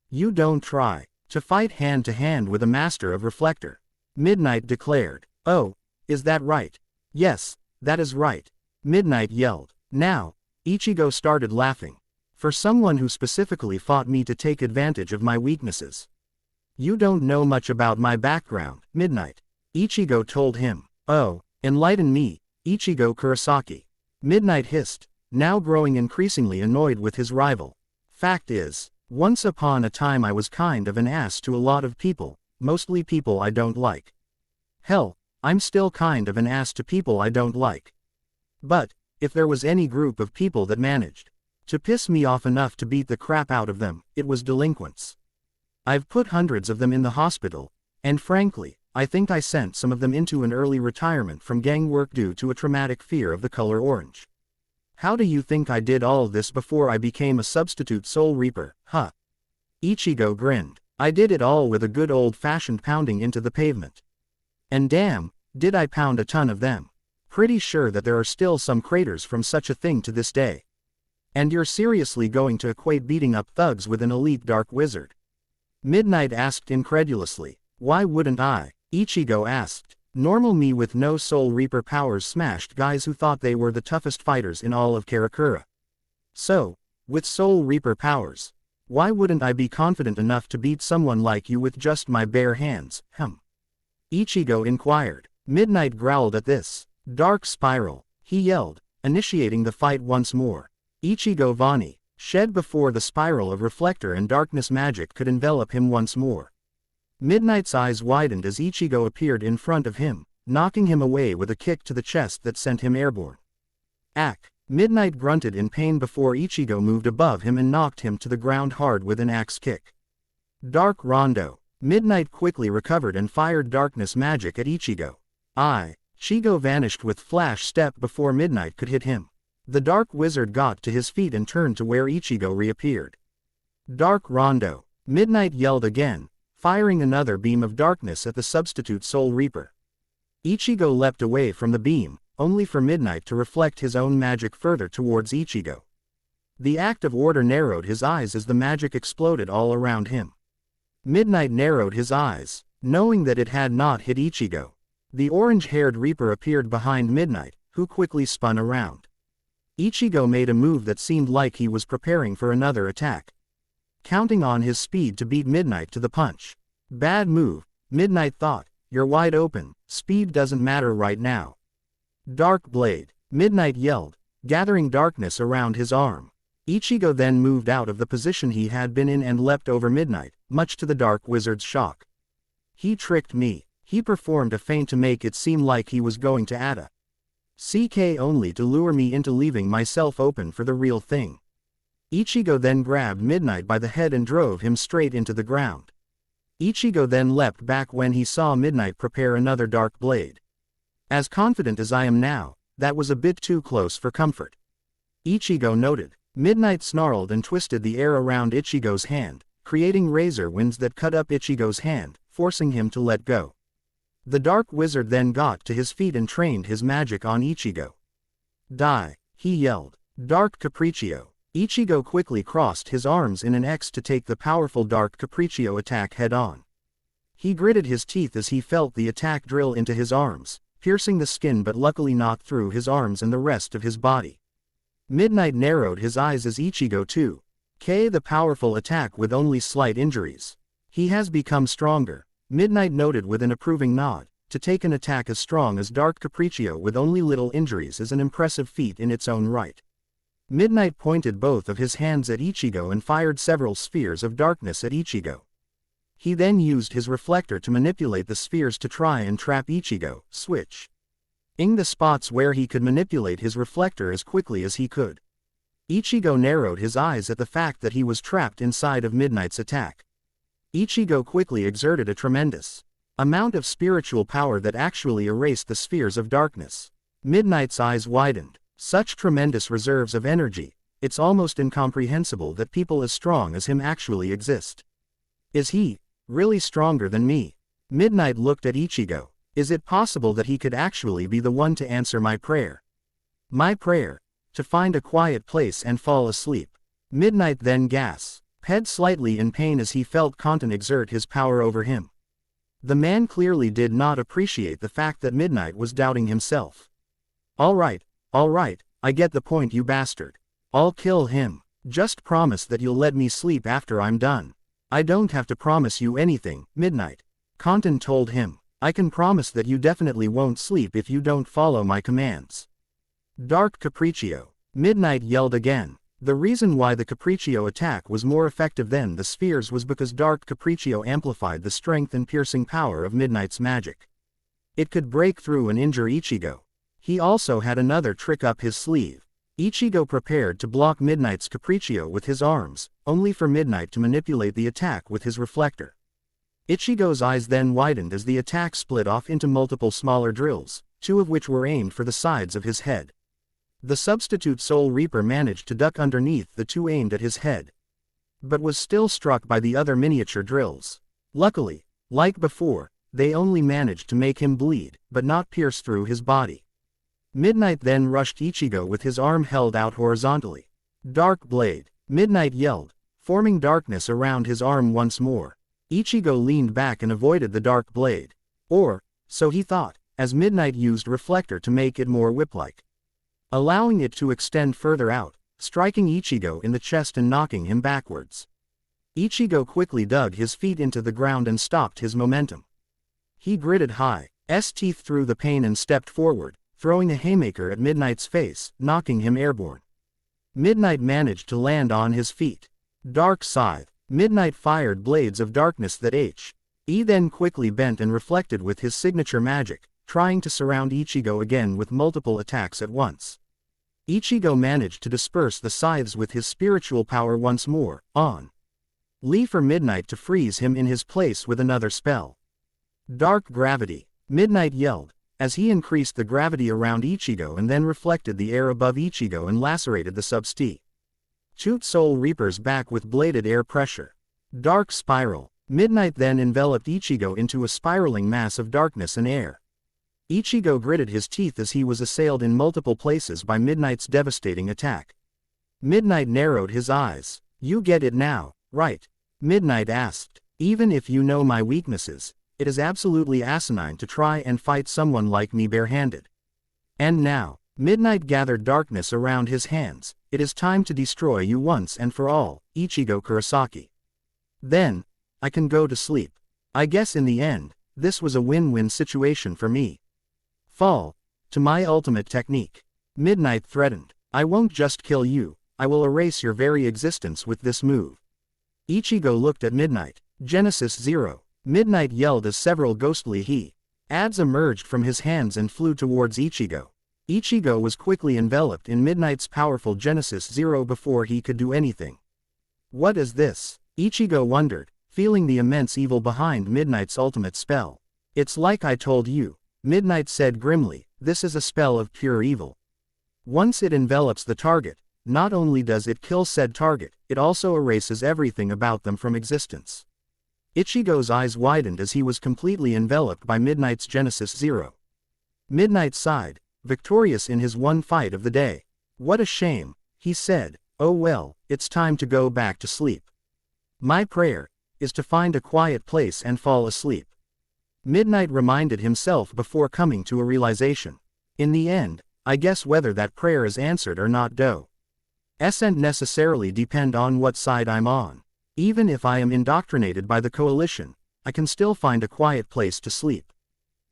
You don't try to fight hand-to-hand with a master of reflector. Midnight declared. Oh, is that right? Yes, that is right. Midnight yelled. Now, Ichigo started laughing. For someone who specifically fought me to take advantage of my weaknesses. You don't know much about my background, Midnight. Ichigo told him. Oh, enlighten me, Ichigo Kurosaki. Midnight hissed, now growing increasingly annoyed with his rival. Fact is, once upon a time I was kind of an ass to a lot of people, mostly people I don't like. Hell, I'm still kind of an ass to people I don't like. But, if there was any group of people that managed to piss me off enough to beat the crap out of them, it was delinquents. I've put hundreds of them in the hospital, and frankly, I think I sent some of them into an early retirement from gang work due to a traumatic fear of the color orange. How do you think I did all this before I became a substitute Soul Reaper, huh? Ichigo grinned. I did it all with a good old-fashioned pounding into the pavement. And damn, did I pound a ton of them. Pretty sure that there are still some craters from such a thing to this day. And you're seriously going to equate beating up thugs with an elite dark wizard? Midnight asked incredulously. Why wouldn't I? Ichigo asked. Normal me with no Soul Reaper powers smashed guys who thought they were the toughest fighters in all of Karakura. So, with Soul Reaper powers, why wouldn't I be confident enough to beat someone like you with just my bare hands, Ichigo inquired. Midnight growled at this. Dark Spiral, he yelled, initiating the fight once more. Ichigo Vani, shed before the spiral of reflector and darkness magic could envelop him once more. Midnight's eyes widened as Ichigo appeared in front of him, knocking him away with a kick to the chest that sent him airborne. Ack! Midnight grunted in pain before Ichigo moved above him and knocked him to the ground hard with an axe kick. Dark Rondo. Midnight quickly recovered and fired darkness magic at Ichigo. Ichigo vanished with flash step before Midnight could hit him. The dark wizard got to his feet and turned to where Ichigo reappeared. Dark Rondo. Midnight yelled again, firing another beam of darkness at the substitute Soul Reaper. Ichigo leapt away from the beam, only for Midnight to reflect his own magic further towards Ichigo. The act of order narrowed his eyes as the magic exploded all around him. Midnight narrowed his eyes, knowing that it had not hit Ichigo. The orange-haired Reaper appeared behind Midnight, who quickly spun around. Ichigo made a move that seemed like he was preparing for another attack, counting on his speed to beat Midnight to the punch. Bad move, Midnight thought. You're wide open, speed doesn't matter right now. Dark Blade, Midnight yelled, gathering darkness around his arm. Ichigo then moved out of the position he had been in and leapt over Midnight, much to the dark wizard's shock. He tricked me. He performed a feint to make it seem like he was going to add a CK only to lure me into leaving myself open for the real thing. Ichigo then grabbed Midnight by the head and drove him straight into the ground. Ichigo then leapt back when he saw Midnight prepare another dark blade. As confident as I am now, that was a bit too close for comfort, Ichigo noted. Midnight snarled and twisted the air around Ichigo's hand, creating razor winds that cut up Ichigo's hand, forcing him to let go. The dark wizard then got to his feet and trained his magic on Ichigo. Die, he yelled. Dark Capriccio. Ichigo quickly crossed his arms in an X to take the powerful Dark Capriccio attack head-on. He gritted his teeth as he felt the attack drill into his arms, piercing the skin but luckily not through his arms and the rest of his body. Midnight narrowed his eyes as Ichigo too. The powerful attack with only slight injuries. He has become stronger, Midnight noted with an approving nod. To take an attack as strong as Dark Capriccio with only little injuries is an impressive feat in its own right. Midnight pointed both of his hands at Ichigo and fired several spheres of darkness at Ichigo. He then used his reflector to manipulate the spheres to try and trap Ichigo, switching the spots where he could manipulate his reflector as quickly as he could. Ichigo narrowed his eyes at the fact that he was trapped inside of Midnight's attack. Ichigo quickly exerted a tremendous amount of spiritual power that actually erased the spheres of darkness. Midnight's eyes widened. Such tremendous reserves of energy, it's almost incomprehensible that people as strong as him actually exist. Is he really stronger than me? Midnight looked at Ichigo. Is it possible that he could actually be the one to answer my prayer? My prayer? To find a quiet place and fall asleep. Midnight then gasped, head slightly in pain as he felt Kontan exert his power over him. The man clearly did not appreciate the fact that Midnight was doubting himself. All right, I get the point, you bastard. I'll kill him. Just promise that you'll let me sleep after I'm done. I don't have to promise you anything, Midnight. Kontan told him. I can promise that you definitely won't sleep if you don't follow my commands. Dark Capriccio. Midnight yelled again. The reason why the Capriccio attack was more effective than the spheres was because Dark Capriccio amplified the strength and piercing power of Midnight's magic. It could break through and injure Ichigo. He also had another trick up his sleeve. Ichigo prepared to block Midnight's Capriccio with his arms, only for Midnight to manipulate the attack with his reflector. Ichigo's eyes then widened as the attack split off into multiple smaller drills, 2 of which were aimed for the sides of his head. The substitute Soul Reaper managed to duck underneath the 2 aimed at his head, but was still struck by the other miniature drills. Luckily, like before, they only managed to make him bleed, but not pierce through his body. Midnight then rushed Ichigo with his arm held out horizontally. Dark Blade. Midnight yelled, forming darkness around his arm once more. Ichigo leaned back and avoided the Dark Blade. Or, so he thought, as Midnight used Reflector to make it more whip-like, allowing it to extend further out, striking Ichigo in the chest and knocking him backwards. Ichigo quickly dug his feet into the ground and stopped his momentum. He gritted his teeth through the pain and stepped forward, throwing a haymaker at Midnight's face, knocking him airborne. Midnight managed to land on his feet. Dark Scythe. Midnight fired blades of darkness that he then quickly bent and reflected with his signature magic, trying to surround Ichigo again with multiple attacks at once. Ichigo managed to disperse the scythes with his spiritual power once more, for Midnight to freeze him in his place with another spell. Dark Gravity. Midnight yelled, as he increased the gravity around Ichigo and then reflected the air above Ichigo and lacerated the substitute Soul Reaper's back with bladed air pressure. Dark Spiral. Midnight then enveloped Ichigo into a spiraling mass of darkness and air. Ichigo gritted his teeth as he was assailed in multiple places by Midnight's devastating attack. Midnight narrowed his eyes. You get it now, right? Midnight asked. Even if you know my weaknesses, it is absolutely asinine to try and fight someone like me barehanded. And now, Midnight gathered darkness around his hands. It is time to destroy you once and for all, Ichigo Kurosaki. Then, I can go to sleep. I guess in the end, this was a win-win situation for me. Fall to my ultimate technique. Midnight threatened. I won't just kill you, I will erase your very existence with this move. Ichigo looked at Midnight. Genesis 0. Midnight yelled as several ghostly he-ads emerged from his hands and flew towards Ichigo. Ichigo was quickly enveloped in Midnight's powerful Genesis 0 before he could do anything. What is this? Ichigo wondered, feeling the immense evil behind Midnight's ultimate spell. It's like I told you, Midnight said grimly, this is a spell of pure evil. Once it envelops the target, not only does it kill said target, it also erases everything about them from existence. Ichigo's eyes widened as he was completely enveloped by Midnight's Genesis 0. Midnight sighed, victorious in his one fight of the day. What a shame, he said. Oh well, it's time to go back to sleep. My prayer is to find a quiet place and fall asleep. Midnight reminded himself before coming to a realization. In the end, I guess whether that prayer is answered or not doesn't necessarily depend on what side I'm on. Even if I am indoctrinated by the coalition, I can still find a quiet place to sleep.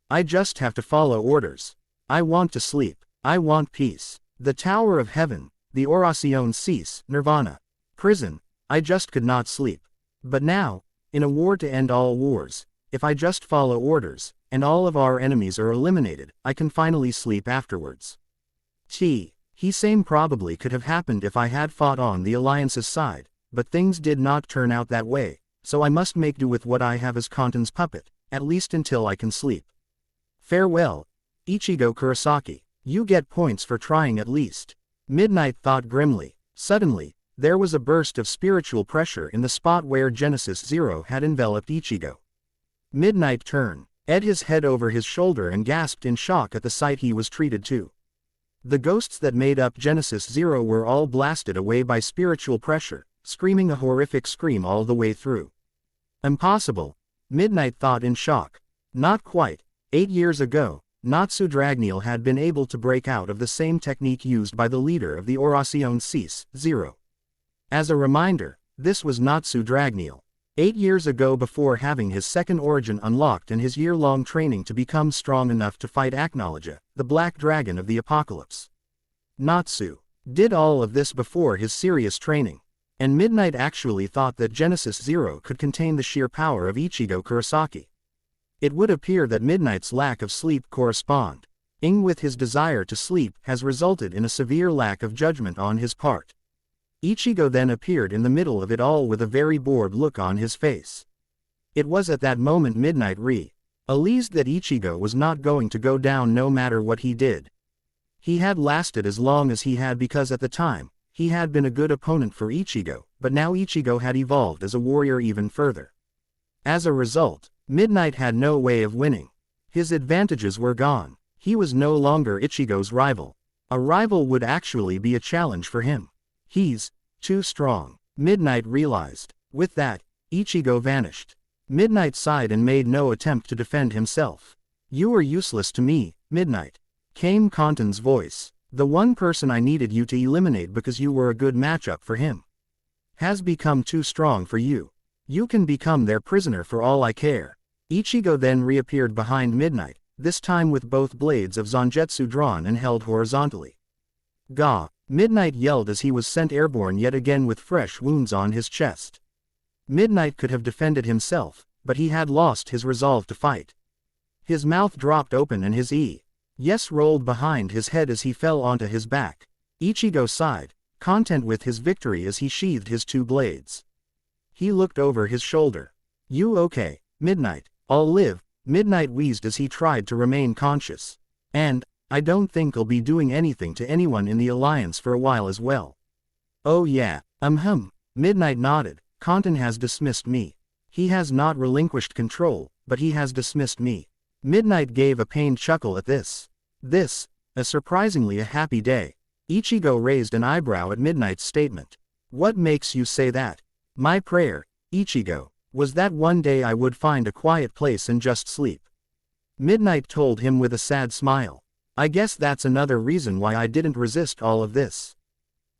I just have to follow orders. I want to sleep. I want peace. The Tower of Heaven, the Oración Cease, Nirvana. Prison, I just could not sleep. But now, in a war to end all wars, if I just follow orders, and all of our enemies are eliminated, I can finally sleep afterwards. Same probably could have happened if I had fought on the Alliance's side, but things did not turn out that way, so I must make do with what I have as Kanten's puppet, at least until I can sleep. Farewell, Ichigo Kurosaki. You get points for trying at least. Midnight thought grimly. Suddenly, there was a burst of spiritual pressure in the spot where Genesis 0 had enveloped Ichigo. Midnight turned his head over his shoulder and gasped in shock at the sight he was treated to. The ghosts that made up Genesis 0 were all blasted away by spiritual pressure, screaming a horrific scream all the way through. Impossible, Midnight thought in shock. Not quite. 8 years ago, Natsu Dragneel had been able to break out of the same technique used by the leader of the Oración Cease, 0. As a reminder, this was Natsu Dragneel. 8 years ago, before having his second origin unlocked and his year-long training to become strong enough to fight Aknologia, the black dragon of the apocalypse. Natsu did all of this before his serious training. And Midnight actually thought that Genesis Zero could contain the sheer power of Ichigo Kurosaki. It would appear that Midnight's lack of sleep corresponding with his desire to sleep has resulted in a severe lack of judgment on his part. Ichigo then appeared in the middle of it all with a very bored look on his face. It was at that moment Midnight realized that Ichigo was not going to go down no matter what he did. He had lasted as long as he had because at the time, he had been a good opponent for Ichigo, but now Ichigo had evolved as a warrior even further. As a result, Midnight had no way of winning. His advantages were gone. He was no longer Ichigo's rival. A rival would actually be a challenge for him. He's too strong, Midnight realized. With that, Ichigo vanished. Midnight sighed and made no attempt to defend himself. "You are useless to me, Midnight," came Kantan's voice. "The one person I needed you to eliminate because you were a good matchup for him has become too strong for you. You can become their prisoner for all I care." Ichigo then reappeared behind Midnight, this time with both blades of Zangetsu drawn and held horizontally. "Gah!" Midnight yelled as he was sent airborne yet again with fresh wounds on his chest. Midnight could have defended himself, but he had lost his resolve to fight. His mouth dropped open and his yes rolled behind his head as he fell onto his back. Ichigo sighed, content with his victory as he sheathed his two blades. He looked over his shoulder. "You okay, Midnight?" "I'll live," Midnight wheezed as he tried to remain conscious. "And I don't think I'll be doing anything to anyone in the Alliance for a while as well." "Oh yeah, Midnight nodded. "Kantan has dismissed me. He has not relinquished control, but he has dismissed me." Midnight gave a pained chuckle at this. A surprisingly a happy day. Ichigo raised an eyebrow at Midnight's statement. "What makes you say that?" "My prayer, Ichigo, was that one day I would find a quiet place and just sleep." Midnight told him with a sad smile. "I guess that's another reason why I didn't resist all of this.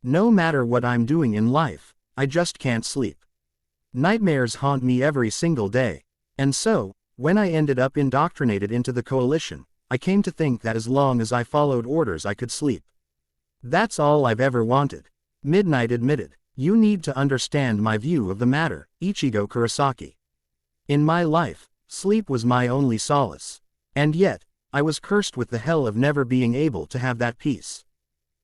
No matter what I'm doing in life, I just can't sleep. Nightmares haunt me every single day. And so, when I ended up indoctrinated into the coalition, I came to think that as long as I followed orders I could sleep. That's all I've ever wanted." Midnight admitted. "You need to understand my view of the matter, Ichigo Kurosaki. In my life, sleep was my only solace. And yet, I was cursed with the hell of never being able to have that peace.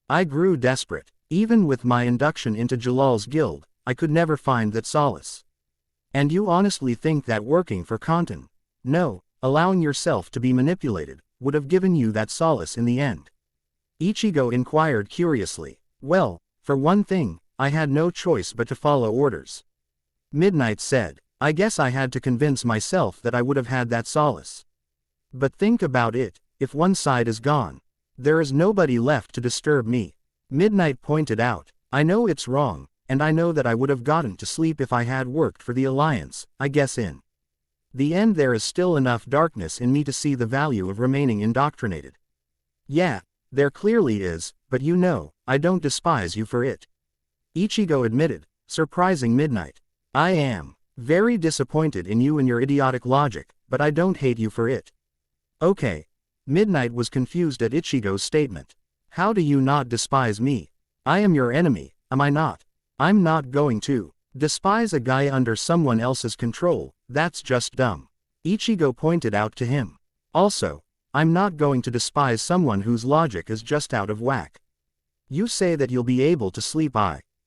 I grew desperate. Even with my induction into Jalal's guild, I could never find that solace. And you honestly think that working for Kantan, no, allowing yourself to be manipulated, would have given you that solace in the end?" Ichigo inquired curiously. "Well, for one thing, I had no choice but to follow orders," Midnight said. "I guess I had to convince myself that I would have had that solace. But think about it, if one side is gone, there is nobody left to disturb me." Midnight pointed out. "I know it's wrong, and I know that I would have gotten to sleep if I had worked for the Alliance. I guess in the end there is still enough darkness in me to see the value of remaining indoctrinated." "Yeah, there clearly is, but you know, I don't despise you for it," Ichigo admitted, surprising Midnight. "I am very disappointed in you and your idiotic logic, but I don't hate you for it." "Okay." Midnight was confused at Ichigo's statement. "How do you not despise me? I am your enemy, am I not? I'm not going to despise a guy under someone else's control, that's just dumb," Ichigo pointed out to him. "Also, I'm not going to despise someone whose logic is just out of whack. You say that you'll be able to sleep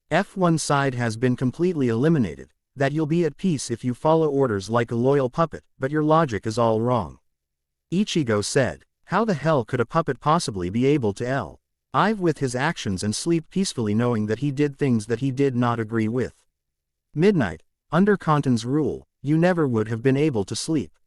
if one side has been completely eliminated, that you'll be at peace if you follow orders like a loyal puppet, but your logic is all wrong," Ichigo said. "How the hell could a puppet possibly be able to live with his actions and sleep peacefully knowing that he did things that he did not agree with?" "Midnight, under Kantan's rule, you never would have been able to sleep.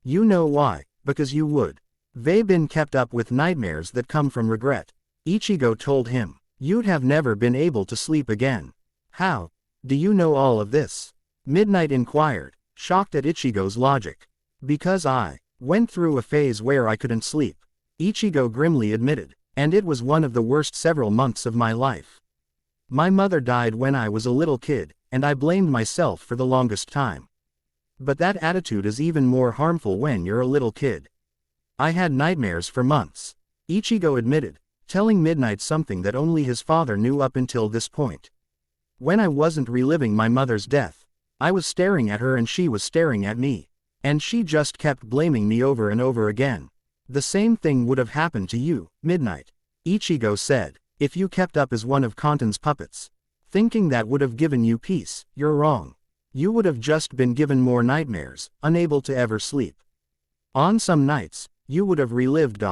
You know why? Because you would have been kept up with nightmares that come from regret," Ichigo told him. "You'd have never been able to sleep again." "How do you know all of this?" Midnight inquired, shocked at Ichigo's logic. "Because I went through a phase where I couldn't sleep," Ichigo grimly admitted, "and it was one of the worst several months of my life. My mother died when I was a little kid, and I blamed myself for the longest time. But that attitude is even more harmful when you're a little kid. I had nightmares for months, Ichigo admitted, telling Midnight something that only his father knew up until this point. When I wasn't reliving my mother's death, I was staring at her and she was staring at me. And she just kept blaming me over and over again. The same thing would have happened to you, Midnight, Ichigo said, if you kept up as one of Kantan's puppets. Thinking that would have given you peace, you're wrong. You would have just been given more nightmares, unable to ever sleep. On some nights, you would have relived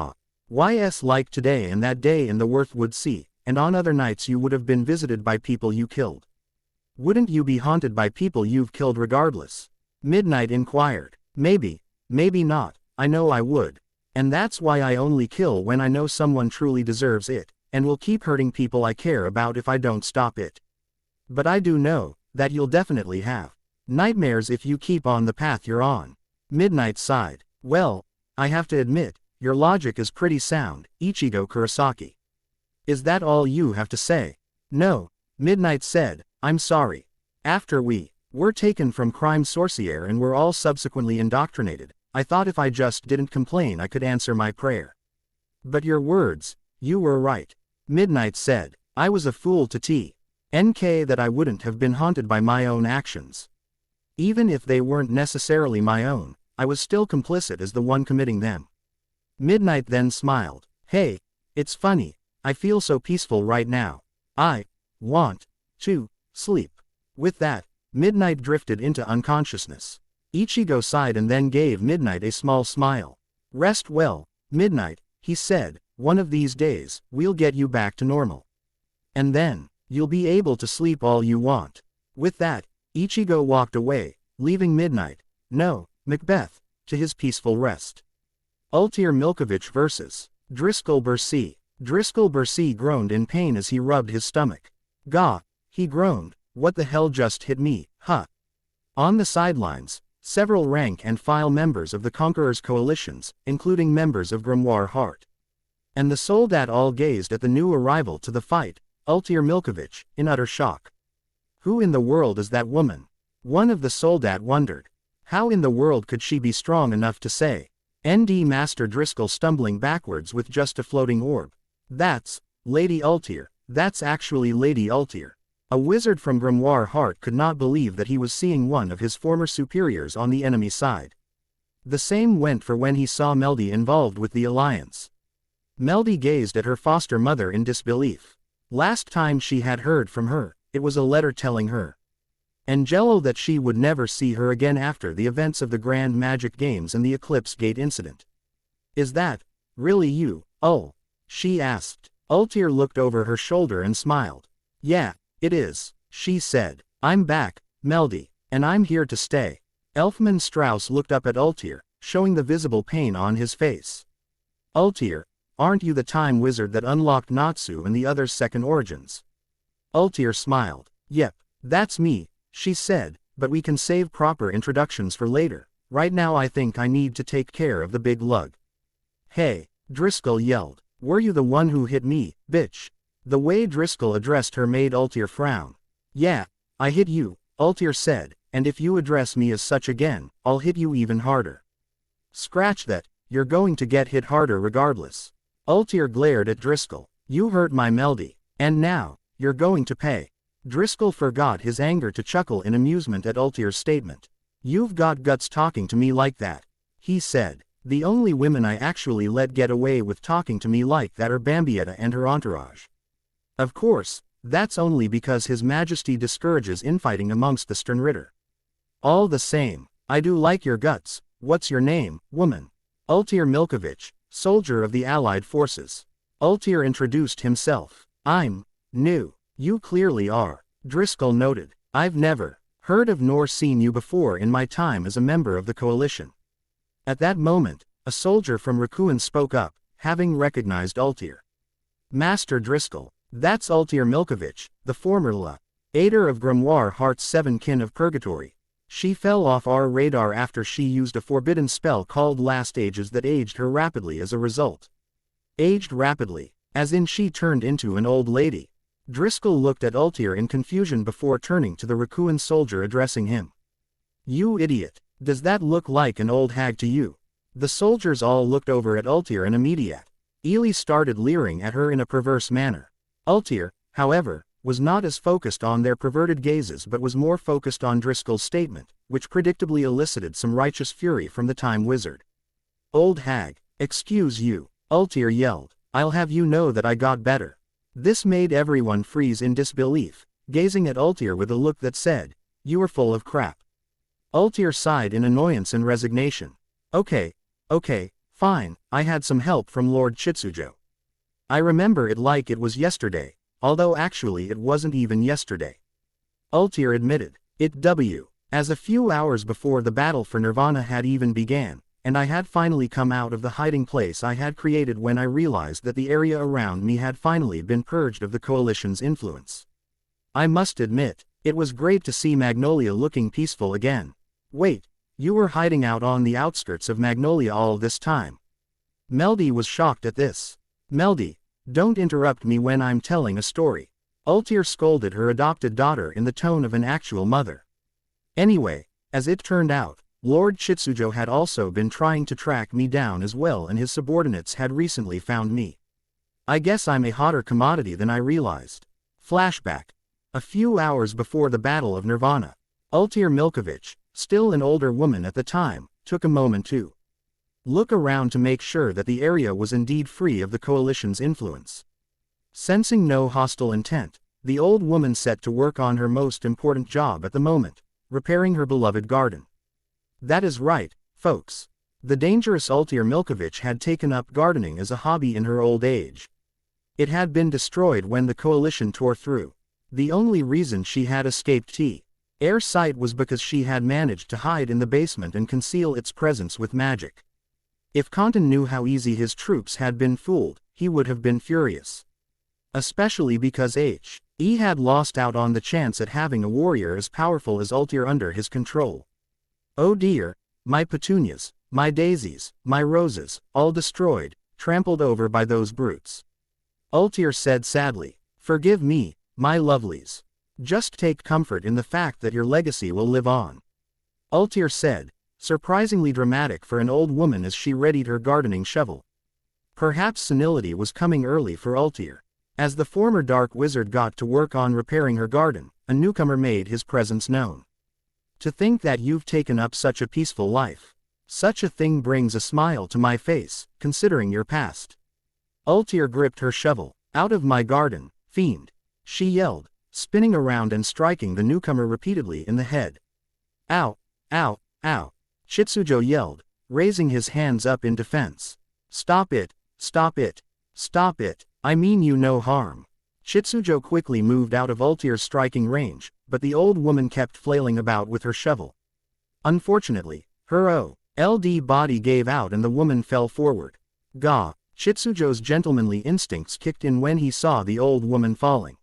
YS like today and that day in the Worthwood Sea, and on other nights you would have been visited by people you killed. Wouldn't you be haunted by people you've killed regardless? Midnight inquired. Maybe, maybe not, I know I would. And that's why I only kill when I know someone truly deserves it, and will keep hurting people I care about if I don't stop it. But I do know that you'll definitely have nightmares if you keep on the path you're on. Midnight sighed. Well, I have to admit, your logic is pretty sound, Ichigo Kurosaki. Is that all you have to say? No, Midnight said, I'm sorry. After we were taken from Crime Sorcier and were all subsequently indoctrinated, I thought if I just didn't complain I could answer my prayer. But your words, you were right. Midnight said, I was a fool to TNK that I wouldn't have been haunted by my own actions. Even if they weren't necessarily my own, I was still complicit as the one committing them. Midnight then smiled. Hey, it's funny, I feel so peaceful right now. I want to sleep. With that, Midnight drifted into unconsciousness. Ichigo sighed and then gave Midnight a small smile. Rest well, Midnight, he said, one of these days, we'll get you back to normal. And then, you'll be able to sleep all you want. With that, Ichigo walked away, leaving Midnight, no, Macbeth, to his peaceful rest. Ultir Milkovich vs. Driscoll Bursey. Driscoll Bursey groaned in pain as he rubbed his stomach. Gah, he groaned, what the hell just hit me, huh? On the sidelines, several rank-and-file members of the Conqueror's coalitions, including members of Grimoire Heart and the Soldat all gazed at the new arrival to the fight, Ultir Milkovich, in utter shock. Who in the world is that woman? One of the Soldat wondered. How in the world could she be strong enough to say? ND Master Driscoll stumbling backwards with just a floating orb. That's Lady Ultir, that's actually Lady Ultir. A wizard from Grimoire Heart could not believe that he was seeing one of his former superiors on the enemy side. The same went for when he saw Meldy involved with the Alliance. Meldy gazed at her foster mother in disbelief. Last time she had heard from her, it was a letter telling her, Angelo, that she would never see her again after the events of the Grand Magic Games and the Eclipse Gate incident. Is that really you, Ul? She asked. Ultir looked over her shoulder and smiled. Yeah, it is, she said. I'm back, Meldy, and I'm here to stay. Elfman Strauss looked up at Ultir, showing the visible pain on his face. Ultir, aren't you the time wizard that unlocked Natsu and the other's second origins? Ultir smiled. Yep, that's me, she said, but we can save proper introductions for later. Right now I think I need to take care of the big lug. Hey, Driscoll yelled. Were you the one who hit me, bitch? The way Driscoll addressed her made Ultir frown. Yeah, I hit you, Ultir said, and if you address me as such again, I'll hit you even harder. Scratch that, you're going to get hit harder regardless. Ultir glared at Driscoll. You hurt my Meldy, and now, you're going to pay. Driscoll forgot his anger to chuckle in amusement at Ultir's statement. You've got guts talking to me like that, he said. The only women I actually let get away with talking to me like that are Bambietta and her entourage. Of course, that's only because His Majesty discourages infighting amongst the Sternritter. All the same, I do like your guts. What's your name, woman? Ultir Milkovich, soldier of the Allied forces. Ultir introduced himself. I'm new. You clearly are, Driscoll noted. I've never heard of nor seen you before in my time as a member of the coalition. At that moment, a soldier from Raccoon spoke up, having recognized Ultir. Master Driscoll, that's Ultir Milkovich, the former aider of Grimoire Heart's seven kin of Purgatory. She fell off our radar after she used a forbidden spell called Last Ages that aged her rapidly as a result. Aged rapidly, as in she turned into an old lady. Driscoll looked at Ultir in confusion before turning to the Rakuan soldier addressing him. You idiot. Does that look like an old hag to you? The soldiers all looked over at Ultir and immediate. Ely started leering at her in a perverse manner. Ultir, however, was not as focused on their perverted gazes but was more focused on Driscoll's statement, which predictably elicited some righteous fury from the Time Wizard. Old hag, excuse you, Ultir yelled. I'll have you know that I got better. This made everyone freeze in disbelief, gazing at Ultir with a look that said, you are full of crap. Ultir sighed in annoyance and resignation. Okay, fine, I had some help from Lord Chitsujo. I remember it like it was yesterday, although actually it wasn't even yesterday. Ultir admitted, as a few hours before the battle for Nirvana had even began, and I had finally come out of the hiding place I had created when I realized that the area around me had finally been purged of the Coalition's influence. I must admit, it was great to see Magnolia looking peaceful again. Wait, you were hiding out on the outskirts of Magnolia all this time? Meldy was shocked at this. Meldy, don't interrupt me when I'm telling a story. Ultir scolded her adopted daughter in the tone of an actual mother. Anyway, as it turned out, Lord Chitsujo had also been trying to track me down as well, and his subordinates had recently found me. I guess I'm a hotter commodity than I realized. Flashback. A few hours before the Battle of Nirvana, Ultir Milkovich, still an older woman at the time, took a moment to look around to make sure that the area was indeed free of the Coalition's influence. Sensing no hostile intent, the old woman set to work on her most important job at the moment, repairing her beloved garden. That is right, folks. The dangerous Ultir Milkovich had taken up gardening as a hobby in her old age. It had been destroyed when the Coalition tore through. The only reason she had escaped air sight was because she had managed to hide in the basement and conceal its presence with magic. If Kontan knew how easy his troops had been fooled, he would have been furious. Especially because he had lost out on the chance at having a warrior as powerful as Ultir under his control. Oh dear, my petunias, my daisies, my roses, all destroyed, trampled over by those brutes. Ultir said sadly, forgive me, my lovelies. Just take comfort in the fact that your legacy will live on. Ultir said, surprisingly dramatic for an old woman as she readied her gardening shovel. Perhaps senility was coming early for Ultir. As the former dark wizard got to work on repairing her garden, a newcomer made his presence known. To think that you've taken up such a peaceful life. Such a thing brings a smile to my face, considering your past. Ultir gripped her shovel. Out of my garden, fiend! She yelled, spinning around and striking the newcomer repeatedly in the head. Ow! Ow! Ow! Chitsujo yelled, raising his hands up in defense. Stop it! Stop it! Stop it! I mean you no harm. Chitsujo quickly moved out of Ultir's striking range, but the old woman kept flailing about with her shovel. Unfortunately, her OLD body gave out and the woman fell forward. Gah! Chitsujo's gentlemanly instincts kicked in when he saw the old woman falling.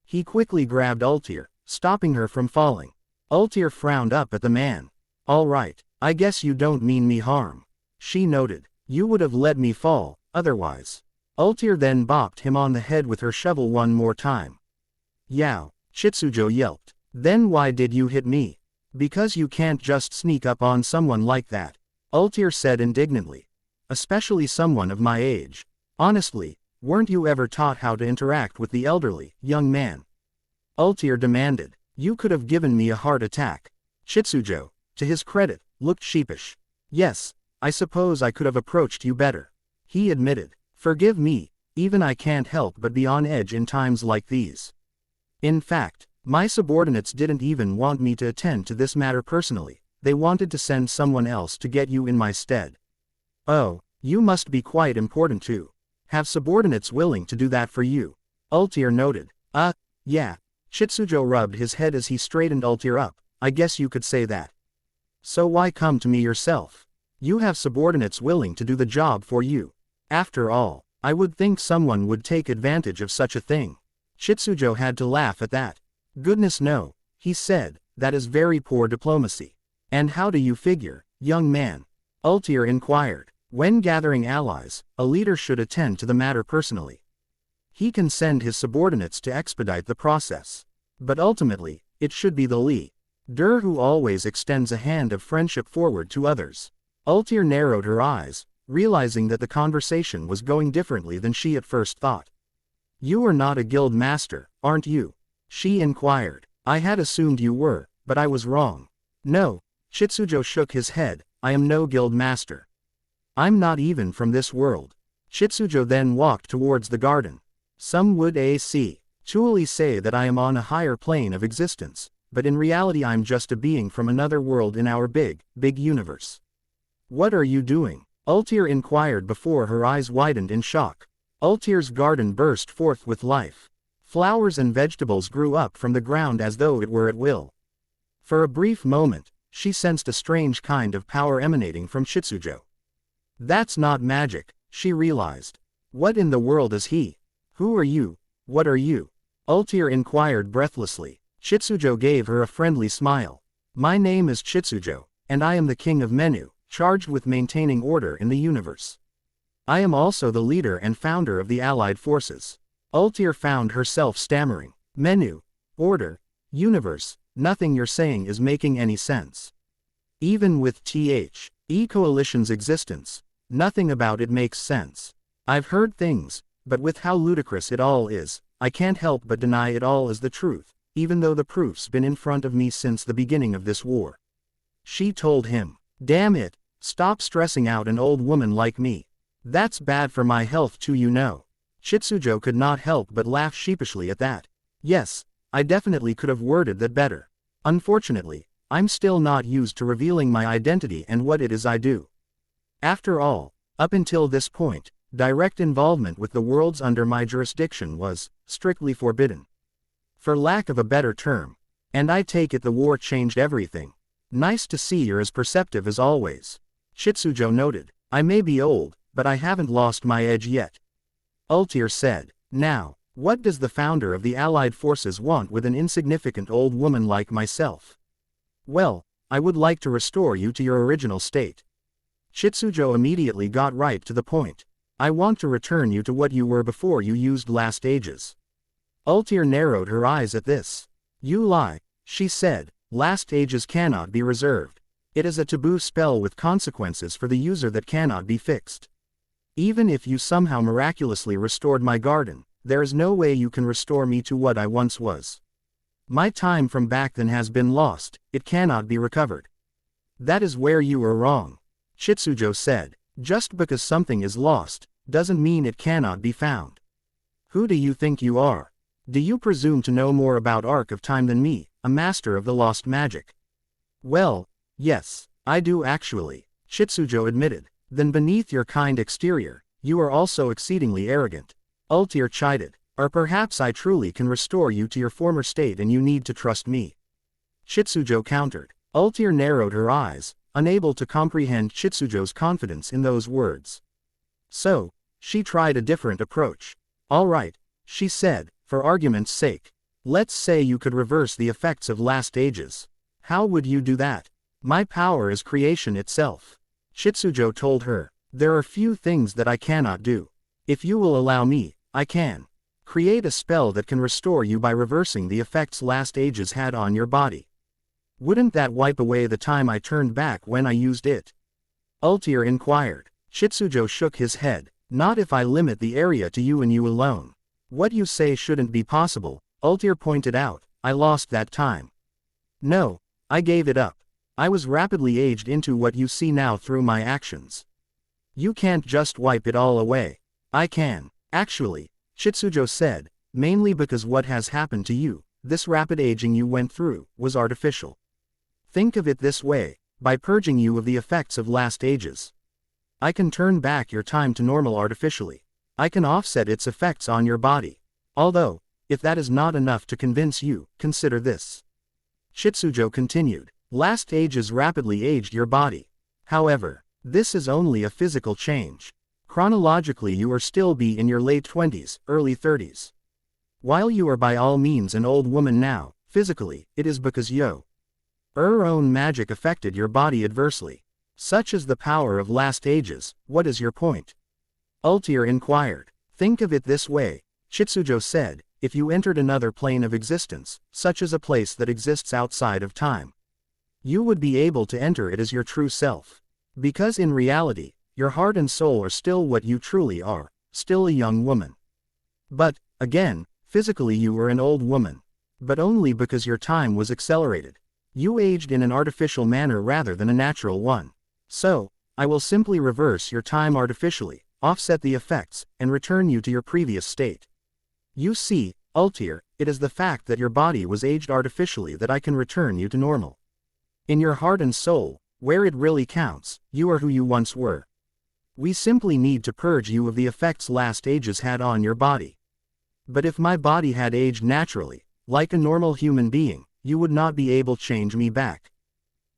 He quickly grabbed Ultir, stopping her from falling. Ultir frowned up at the man. All right, I guess you don't mean me harm. She noted. You would have let me fall, otherwise. Ultir then bopped him on the head with her shovel one more time. Yow! Chitsujo yelped. Then why did you hit me? Because you can't just sneak up on someone like that, Ultir said indignantly. Especially someone of my age. Honestly, weren't you ever taught how to interact with the elderly, young man? Ultir demanded. You could have given me a heart attack. Chitsujo, to his credit, looked sheepish. Yes, I suppose I could have approached you better. He admitted. Forgive me, even I can't help but be on edge in times like these. In fact, my subordinates didn't even want me to attend to this matter personally, they wanted to send someone else to get you in my stead. Oh, you must be quite important too. Have subordinates willing to do that for you? Ultir noted. Yeah. Chitsujo rubbed his head as he straightened Ultir up. I guess you could say that. So why come to me yourself? You have subordinates willing to do the job for you. After all, I would think someone would take advantage of such a thing. Chitsujo had to laugh at that. Goodness no, he said, that is very poor diplomacy. And how do you figure, young man? Ultir inquired. When gathering allies, a leader should attend to the matter personally. He can send his subordinates to expedite the process. But ultimately, it should be the leader who always extends a hand of friendship forward to others. Ultir narrowed her eyes, realizing that the conversation was going differently than she at first thought. You are not a guild master, aren't you? She inquired. I had assumed you were, but I was wrong. No, Chitsujo shook his head, I am no guild master. I'm not even from this world. Chitsujo then walked towards the garden. Some would actually say that I am on a higher plane of existence, but in reality I'm just a being from another world in our big universe. What are you doing? Ultir inquired before her eyes widened in shock. Ultir's garden burst forth with life. Flowers and vegetables grew up from the ground as though it were at will. For a brief moment, she sensed a strange kind of power emanating from Chitsujo. That's not magic, she realized. What in the world is he? Who are you? What are you? Ultir inquired breathlessly. Chitsujo gave her a friendly smile. My name is Chitsujo, and I am the king of Menu, charged with maintaining order in the universe. I am also the leader and founder of the Allied forces. Ultir found herself stammering. Menu, order, universe, nothing you're saying is making any sense. Even with Coalition's existence, nothing about it makes sense. I've heard things, but with how ludicrous it all is, I can't help but deny it all as the truth, even though the proof's been in front of me since the beginning of this war. She told him. Damn it, stop stressing out an old woman like me. That's bad for my health too, you know. Chitsujo could not help but laugh sheepishly at that. Yes, I definitely could have worded that better. Unfortunately, I'm still not used to revealing my identity and what it is I do. After all, up until this point, direct involvement with the worlds under my jurisdiction was strictly forbidden. For lack of a better term. And I take it the war changed everything. Nice to see you're as perceptive as always. Chitsujo noted. I may be old, but I haven't lost my edge yet. Ultir said. Now, what does the founder of the Allied forces want with an insignificant old woman like myself? Well, I would like to restore you to your original state. Chitsujo immediately got right to the point. I want to return you to what you were before you used last ages. Ultir narrowed her eyes at this. You lie, she said, last ages cannot be reserved. It is a taboo spell with consequences for the user that cannot be fixed. Even if you somehow miraculously restored my garden, there is no way you can restore me to what I once was. My time from back then has been lost, it cannot be recovered. That is where you are wrong. Chitsujo said. Just because something is lost, doesn't mean it cannot be found. Who do you think you are? Do you presume to know more about Arc of Time than me, a master of the lost magic? Well, yes, I do actually, Chitsujo admitted. Then beneath your kind exterior, you are also exceedingly arrogant. Ultir chided. Or perhaps I truly can restore you to your former state and you need to trust me. Chitsujo countered. Ultir narrowed her eyes, unable to comprehend Chitsujo's confidence in those words. So, she tried a different approach. All right, she said, for argument's sake. Let's say you could reverse the effects of last ages. How would you do that? My power is creation itself. Chitsujo told her. There are few things that I cannot do. If you will allow me, I can create a spell that can restore you by reversing the effects last ages had on your body. Wouldn't that wipe away the time I turned back when I used it? Ultir inquired. Chitsujo shook his head. Not if I limit the area to you and you alone. What you say shouldn't be possible, Ultir pointed out. I lost that time. No, I gave it up. I was rapidly aged into what you see now through my actions. You can't just wipe it all away. I can. Actually, Chitsujo said, mainly because what has happened to you, this rapid aging you went through, was artificial. Think of it this way, by purging you of the effects of last ages. I can turn back your time to normal artificially. I can offset its effects on your body. Although, if that is not enough to convince you, consider this. Chitsujo continued. Last ages rapidly aged your body. However, this is only a physical change. Chronologically you are still in your late 20s, early 30s. While you are by all means an old woman now, physically, it is because your own magic affected your body adversely. Such is the power of last ages. What is your point? Ultir inquired. Think of it this way, Chitsujo said, if you entered another plane of existence, such as a place that exists outside of time, you would be able to enter it as your true self. Because in reality, your heart and soul are still what you truly are, still a young woman. But, again, physically you were an old woman. But only because your time was accelerated. You aged in an artificial manner rather than a natural one. So, I will simply reverse your time artificially, offset the effects, and return you to your previous state. You see, Ultir, it is the fact that your body was aged artificially that I can return you to normal. In your heart and soul, where it really counts, you are who you once were. We simply need to purge you of the effects last ages had on your body. But if my body had aged naturally, like a normal human being, you would not be able to change me back.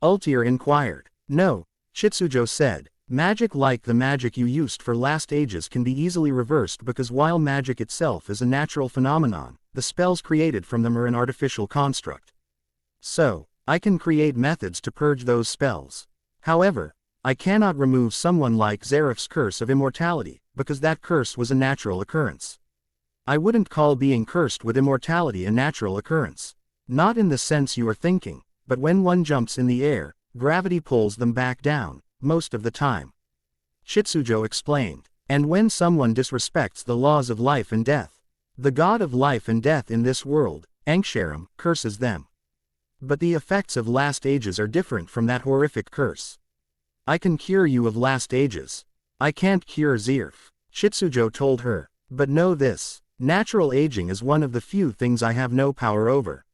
Ultir inquired. No, Chitsujo said, magic like the magic you used for last ages can be easily reversed because while magic itself is a natural phenomenon, the spells created from them are an artificial construct. So, I can create methods to purge those spells. However, I cannot remove someone like Zeref's curse of immortality, because that curse was a natural occurrence. I wouldn't call being cursed with immortality a natural occurrence. Not in the sense you are thinking, but when one jumps in the air, gravity pulls them back down, most of the time. Chitsujo explained. And when someone disrespects the laws of life and death, the god of life and death in this world, Anksharam, curses them. But the effects of last ages are different from that horrific curse. I can cure you of last ages. I can't cure Zeref, Chitsujo told her. But know this. Natural aging is one of the few things I have no power over.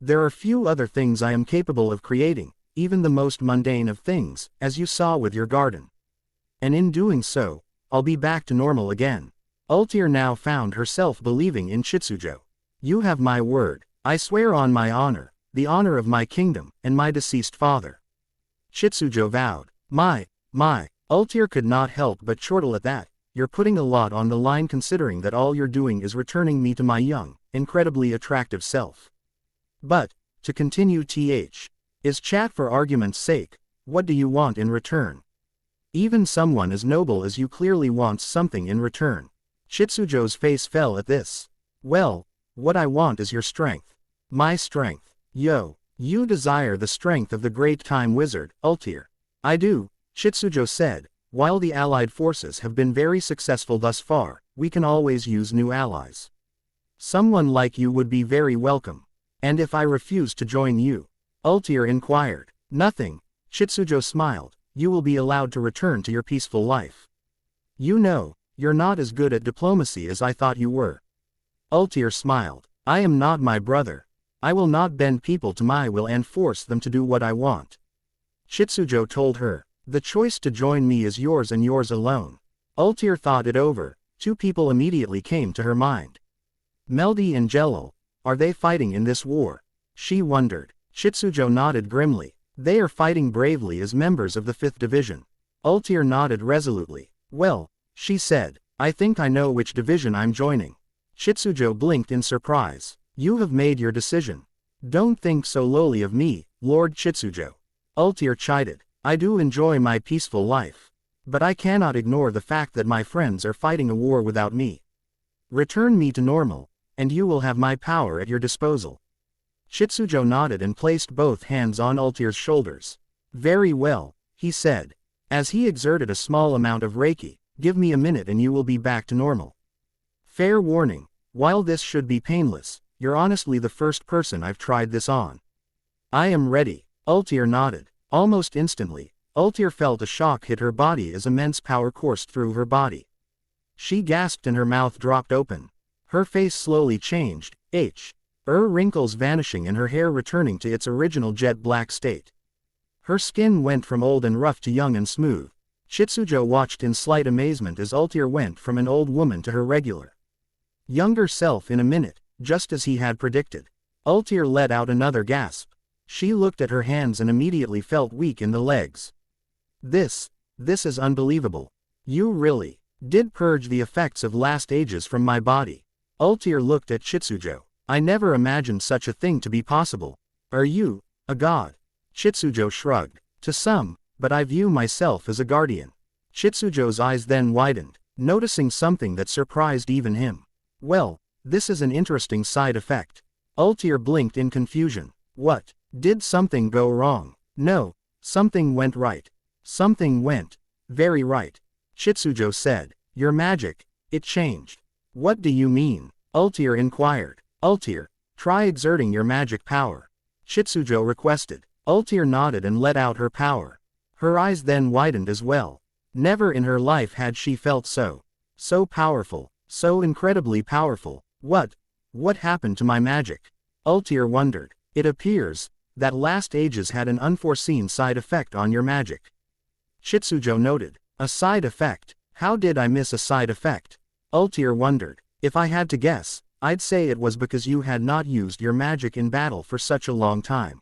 There are few other things I am capable of creating, even the most mundane of things, as you saw with your garden. And in doing so, I'll be back to normal again. Ultir now found herself believing in Chitsujo. You have my word. I swear on my honor, the honor of my kingdom, and my deceased father. Chitsujo vowed. My. Ultir could not help but chortle at that. You're putting a lot on the line considering that all you're doing is returning me to my young, incredibly attractive self. But, to continue is chat for argument's sake, what do you want in return? Even someone as noble as you clearly wants something in return. Chitsujo's face fell at this. Well, what I want is your strength. My strength. Yo, you desire the strength of the great time wizard, Ultir. I do, Chitsujo said. While the allied forces have been very successful thus far, we can always use new allies. Someone like you would be very welcome. And if I refuse to join you? Ultir inquired. Nothing, Chitsujo smiled. You will be allowed to return to your peaceful life. You know, you're not as good at diplomacy as I thought you were. Ultir smiled. I am not my brother. I will not bend people to my will and force them to do what I want. Chitsujo told her. The choice to join me is yours and yours alone. Ultir thought it over. Two people immediately came to her mind. Meldy and Jelal. Are they fighting in this war? She wondered. Chitsujo nodded grimly. They are fighting bravely as members of the 5th Division. Ultir nodded resolutely. Well, she said, I think I know which division I'm joining. Chitsujo blinked in surprise. You have made your decision. Don't think so lowly of me, Lord Chitsujo. Ultir chided. I do enjoy my peaceful life. But I cannot ignore the fact that my friends are fighting a war without me. Return me to normal, and you will have my power at your disposal. Chitsujo nodded and placed both hands on Ultir's shoulders. Very well, he said. As he exerted a small amount of Reiki, give me a minute and you will be back to normal. Fair warning, while this should be painless, you're honestly the first person I've tried this on. I am ready, Ultir nodded. Almost instantly, Ultir felt a shock hit her body as immense power coursed through her body. She gasped and her mouth dropped open. Her face slowly changed, wrinkles vanishing and her hair returning to its original jet black state. Her skin went from old and rough to young and smooth. Chitsujo watched in slight amazement as Ultir went from an old woman to her regular, younger self in a minute, just as he had predicted. Ultir let out another gasp. She looked at her hands and immediately felt weak in the legs. This is unbelievable. You really did purge the effects of last ages from my body. Ultir looked at Chitsujo. I never imagined such a thing to be possible. Are you a god? Chitsujo shrugged. To some, but I view myself as a guardian. Chitsujo's eyes then widened, noticing something that surprised even him. Well, this is an interesting side effect. Ultir blinked in confusion. What? Did something go wrong? No, something went right. Something went very right. Chitsujo said. Your magic, it changed. What do you mean? Ultir inquired. Ultir, try exerting your magic power. Chitsujo requested. Ultir nodded and let out her power. Her eyes then widened as well. Never in her life had she felt so powerful, so incredibly powerful. What happened to my magic? Ultir wondered. It appears that last ages had an unforeseen side effect on your magic. Chitsujo noted. A side effect? How did I miss a side effect? Ultir wondered. If I had to guess, I'd say it was because you had not used your magic in battle for such a long time.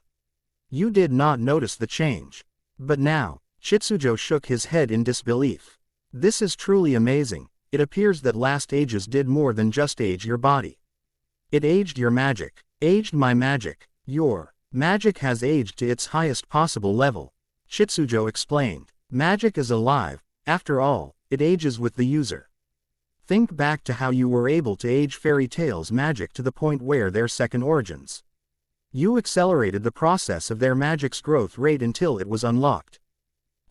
You did not notice the change. But now, Chitsujo shook his head in disbelief. This is truly amazing. It appears that last ages did more than just age your body. It aged your magic. Aged my magic. Your magic has aged to its highest possible level. Chitsujo explained. Magic is alive, after all, it ages with the user. Think back to how you were able to age fairy tales magic to the point where their second origins. You accelerated the process of their magic's growth rate until it was unlocked.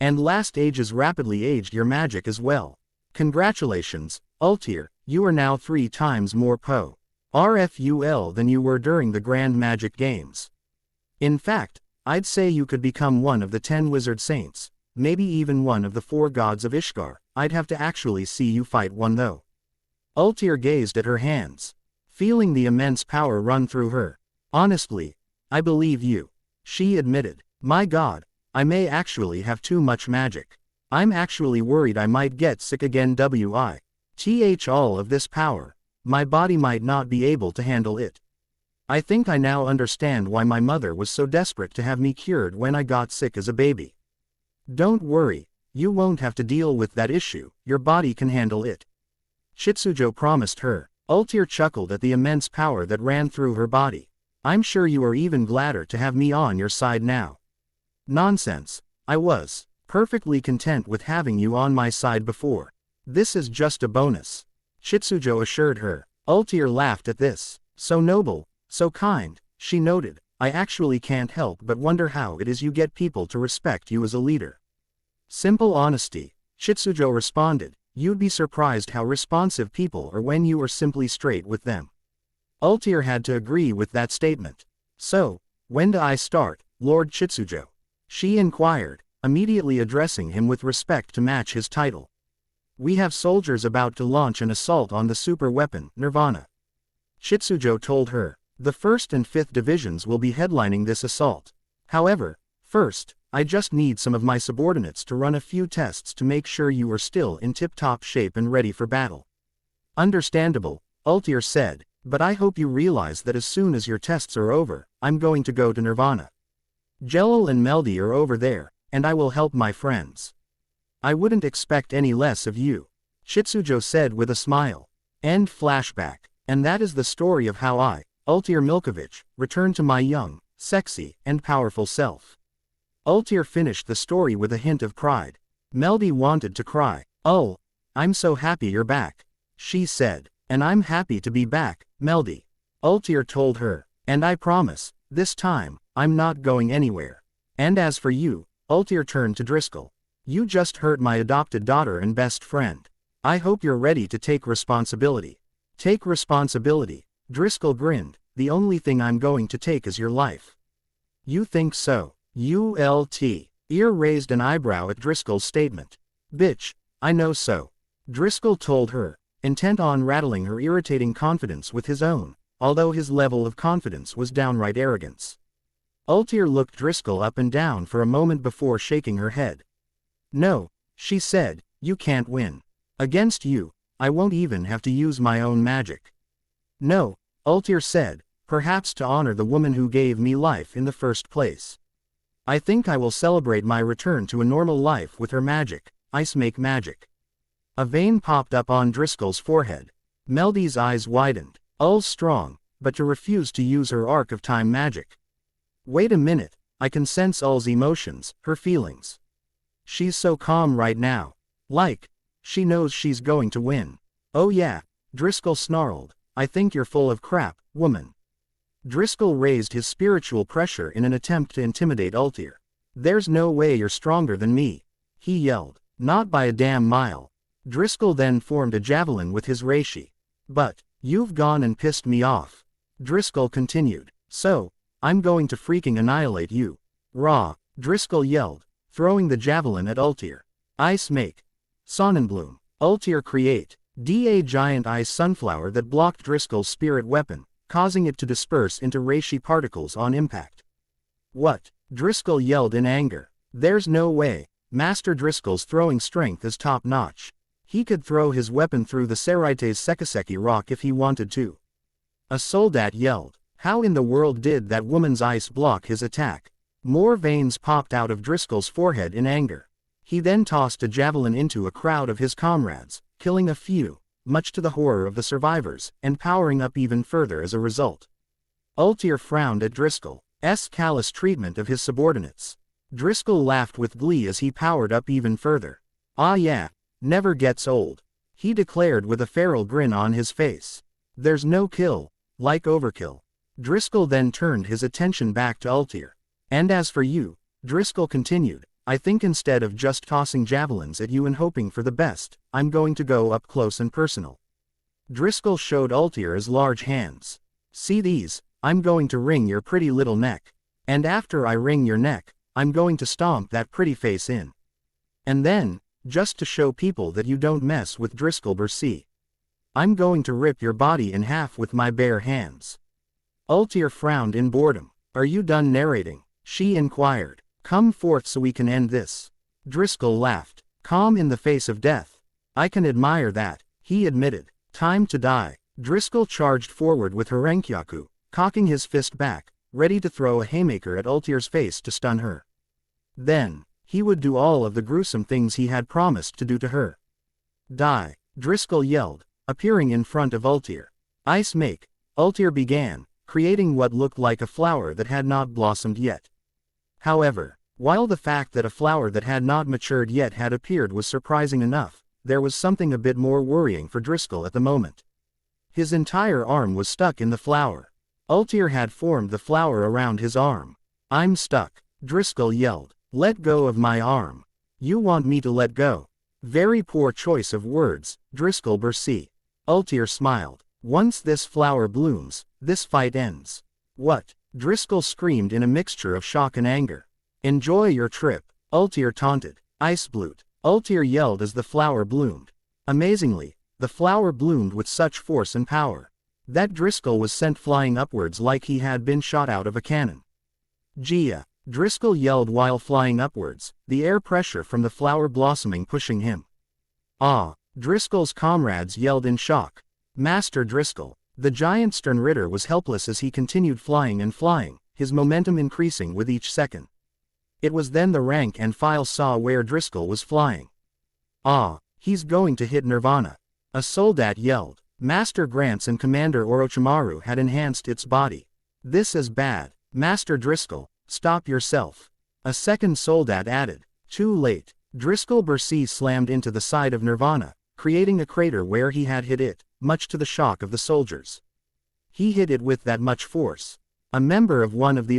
And last ages rapidly aged your magic as well. Congratulations, Ultir, you are now 3 times more powerful than you were during the Grand Magic Games. In fact, I'd say you could become one of the 10 wizard saints, maybe even one of the 4 gods of Ishgard. I'd have to actually see you fight one though. Ultir gazed at her hands, feeling the immense power run through her. Honestly, I believe you, she admitted. My god, I may actually have too much magic. I'm actually worried I might get sick again. All of this power, my body might not be able to handle it. I think I now understand why my mother was so desperate to have me cured when I got sick as a baby. Don't worry, you won't have to deal with that issue, your body can handle it. Chitsujo promised her. Ultir chuckled at the immense power that ran through her body. I'm sure you are even gladder to have me on your side now. Nonsense, I was perfectly content with having you on my side before. This is just a bonus. Chitsujo assured her. Ultir laughed at this. So noble, so kind, she noted. I actually can't help but wonder how it is you get people to respect you as a leader. Simple honesty, Chitsujo responded. You'd be surprised how responsive people are when you are simply straight with them. Ultir had to agree with that statement. So, when do I start, Lord Chitsujo? She inquired, immediately addressing him with respect to match his title. We have soldiers about to launch an assault on the super weapon, Nirvana. Chitsujo told her. The 1st and 5th divisions will be headlining this assault. However, first, I just need some of my subordinates to run a few tests to make sure you are still in tip-top shape and ready for battle. Understandable, Ultir said, but I hope you realize that as soon as your tests are over, I'm going to go to Nirvana. Jelil and Meldy are over there, and I will help my friends. I wouldn't expect any less of you, Chitsujo said with a smile. End flashback. And that is the story of how I, Ultir Milkovich, returned to my young, sexy, and powerful self. Ultir finished the story with a hint of pride. Meldy wanted to cry. Oh, I'm so happy you're back, she said. And I'm happy to be back, Meldy. Ultir told her. And I promise, this time, I'm not going anywhere. And as for you, Ultir turned to Driscoll. You just hurt my adopted daughter and best friend. I hope you're ready to take responsibility. Take responsibility, Driscoll grinned. The only thing I'm going to take is your life. You think so? Ear raised an eyebrow at Driscoll's statement. Bitch, I know so. Driscoll told her, intent on rattling her irritating confidence with his own, although his level of confidence was downright arrogance. Ultir looked Driscoll up and down for a moment before shaking her head. No, she said, you can't win. Against you, I won't even have to use my own magic. No, Ultir said, perhaps to honor the woman who gave me life in the first place. I think I will celebrate my return to a normal life with her magic, ice make magic. A vein popped up on Driscoll's forehead. Meldy's eyes widened. Ul's strong, but to refuse to use her arc of time magic. Wait a minute, I can sense Ul's emotions, her feelings. She's so calm right now. Like, she knows she's going to win. Oh yeah, Driscoll snarled. I think you're full of crap, woman. Driscoll raised his spiritual pressure in an attempt to intimidate Ultir. There's no way you're stronger than me, he yelled. Not by a damn mile. Driscoll then formed a javelin with his reishi. But, you've gone and pissed me off. Driscoll continued. So, I'm going to freaking annihilate you. Rah, Driscoll yelled, throwing the javelin at Ultir. Ice make. Sonnenblume. Ultir create. A giant ice sunflower that blocked Driscoll's spirit weapon, causing it to disperse into reishi particles on impact. What? Driscoll yelled in anger. There's no way. Master Driscoll's throwing strength is top-notch. He could throw his weapon through the Seraites Sekiseki rock if he wanted to. A soldat yelled. How in the world did that woman's ice block his attack? More veins popped out of Driscoll's forehead in anger. He then tossed a javelin into a crowd of his comrades, killing a few, much to the horror of the survivors, and powering up even further as a result. Ultir frowned at Driscoll's callous treatment of his subordinates. Driscoll laughed with glee as he powered up even further. Ah yeah, never gets old, he declared with a feral grin on his face. There's no kill like overkill. Driscoll then turned his attention back to Ultir. And as for you, Driscoll continued, I think instead of just tossing javelins at you and hoping for the best, I'm going to go up close and personal. Driscoll showed Ultir's large hands. See these? I'm going to wring your pretty little neck. And after I wring your neck, I'm going to stomp that pretty face in. And then, just to show people that you don't mess with Driscoll Bursey, I'm going to rip your body in half with my bare hands. Ultir frowned in boredom. Are you done narrating? She inquired. Come forth so we can end this. Driscoll laughed. Calm in the face of death. I can admire that, he admitted. Time to die. Driscoll charged forward with Herenkyaku, cocking his fist back, ready to throw a haymaker at Ultir's face to stun her. Then, he would do all of the gruesome things he had promised to do to her. Die, Driscoll yelled, appearing in front of Ultir. Ice make. Ultir began, creating what looked like a flower that had not blossomed yet. However, while the fact that a flower that had not matured yet had appeared was surprising enough, there was something a bit more worrying for Driscoll at the moment. His entire arm was stuck in the flower. Ultir had formed the flower around his arm. I'm stuck, Driscoll yelled. Let go of my arm. You want me to let go? Very poor choice of words, Driscoll Bursey. Ultir smiled. Once this flower blooms, this fight ends. What? Driscoll screamed in a mixture of shock and anger. Enjoy your trip, Ultir taunted. Icebloot. Ultir yelled as the flower bloomed. Amazingly, the flower bloomed with such force and power that Driscoll was sent flying upwards like he had been shot out of a cannon. Gia. Driscoll yelled while flying upwards, the air pressure from the flower blossoming pushing him. Ah! Driscoll's comrades yelled in shock. Master Driscoll. The giant Sternritter was helpless as he continued flying and flying, his momentum increasing with each second. It was then the rank and file saw where Driscoll was flying. Ah! He's going to hit Nirvana. A soldat yelled. Master Grants and Commander Orochimaru had enhanced its body. This is bad. Master Driscoll. Stop yourself. A second soldat added. Too late. Driscoll Bursey slammed into the side of Nirvana, creating a crater where he had hit it, much to the shock of the soldiers. He hit it with that much force. A member of one of the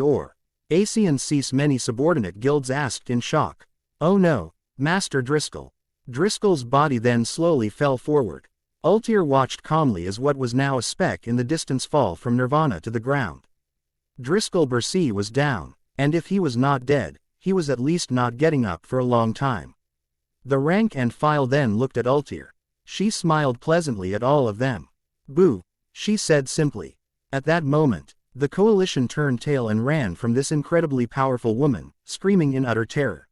ASEAN's many subordinate guilds asked in shock. Oh no, Master Driscoll. Driscoll's body then slowly fell forward. Ultir watched calmly as what was now a speck in the distance fall from Nirvana to the ground. Driscoll Bursey was down. And if he was not dead, he was at least not getting up for a long time. The rank and file then looked at Ultir. She smiled pleasantly at all of them. Boo, she said simply. At that moment, the coalition turned tail and ran from this incredibly powerful woman, screaming in utter terror.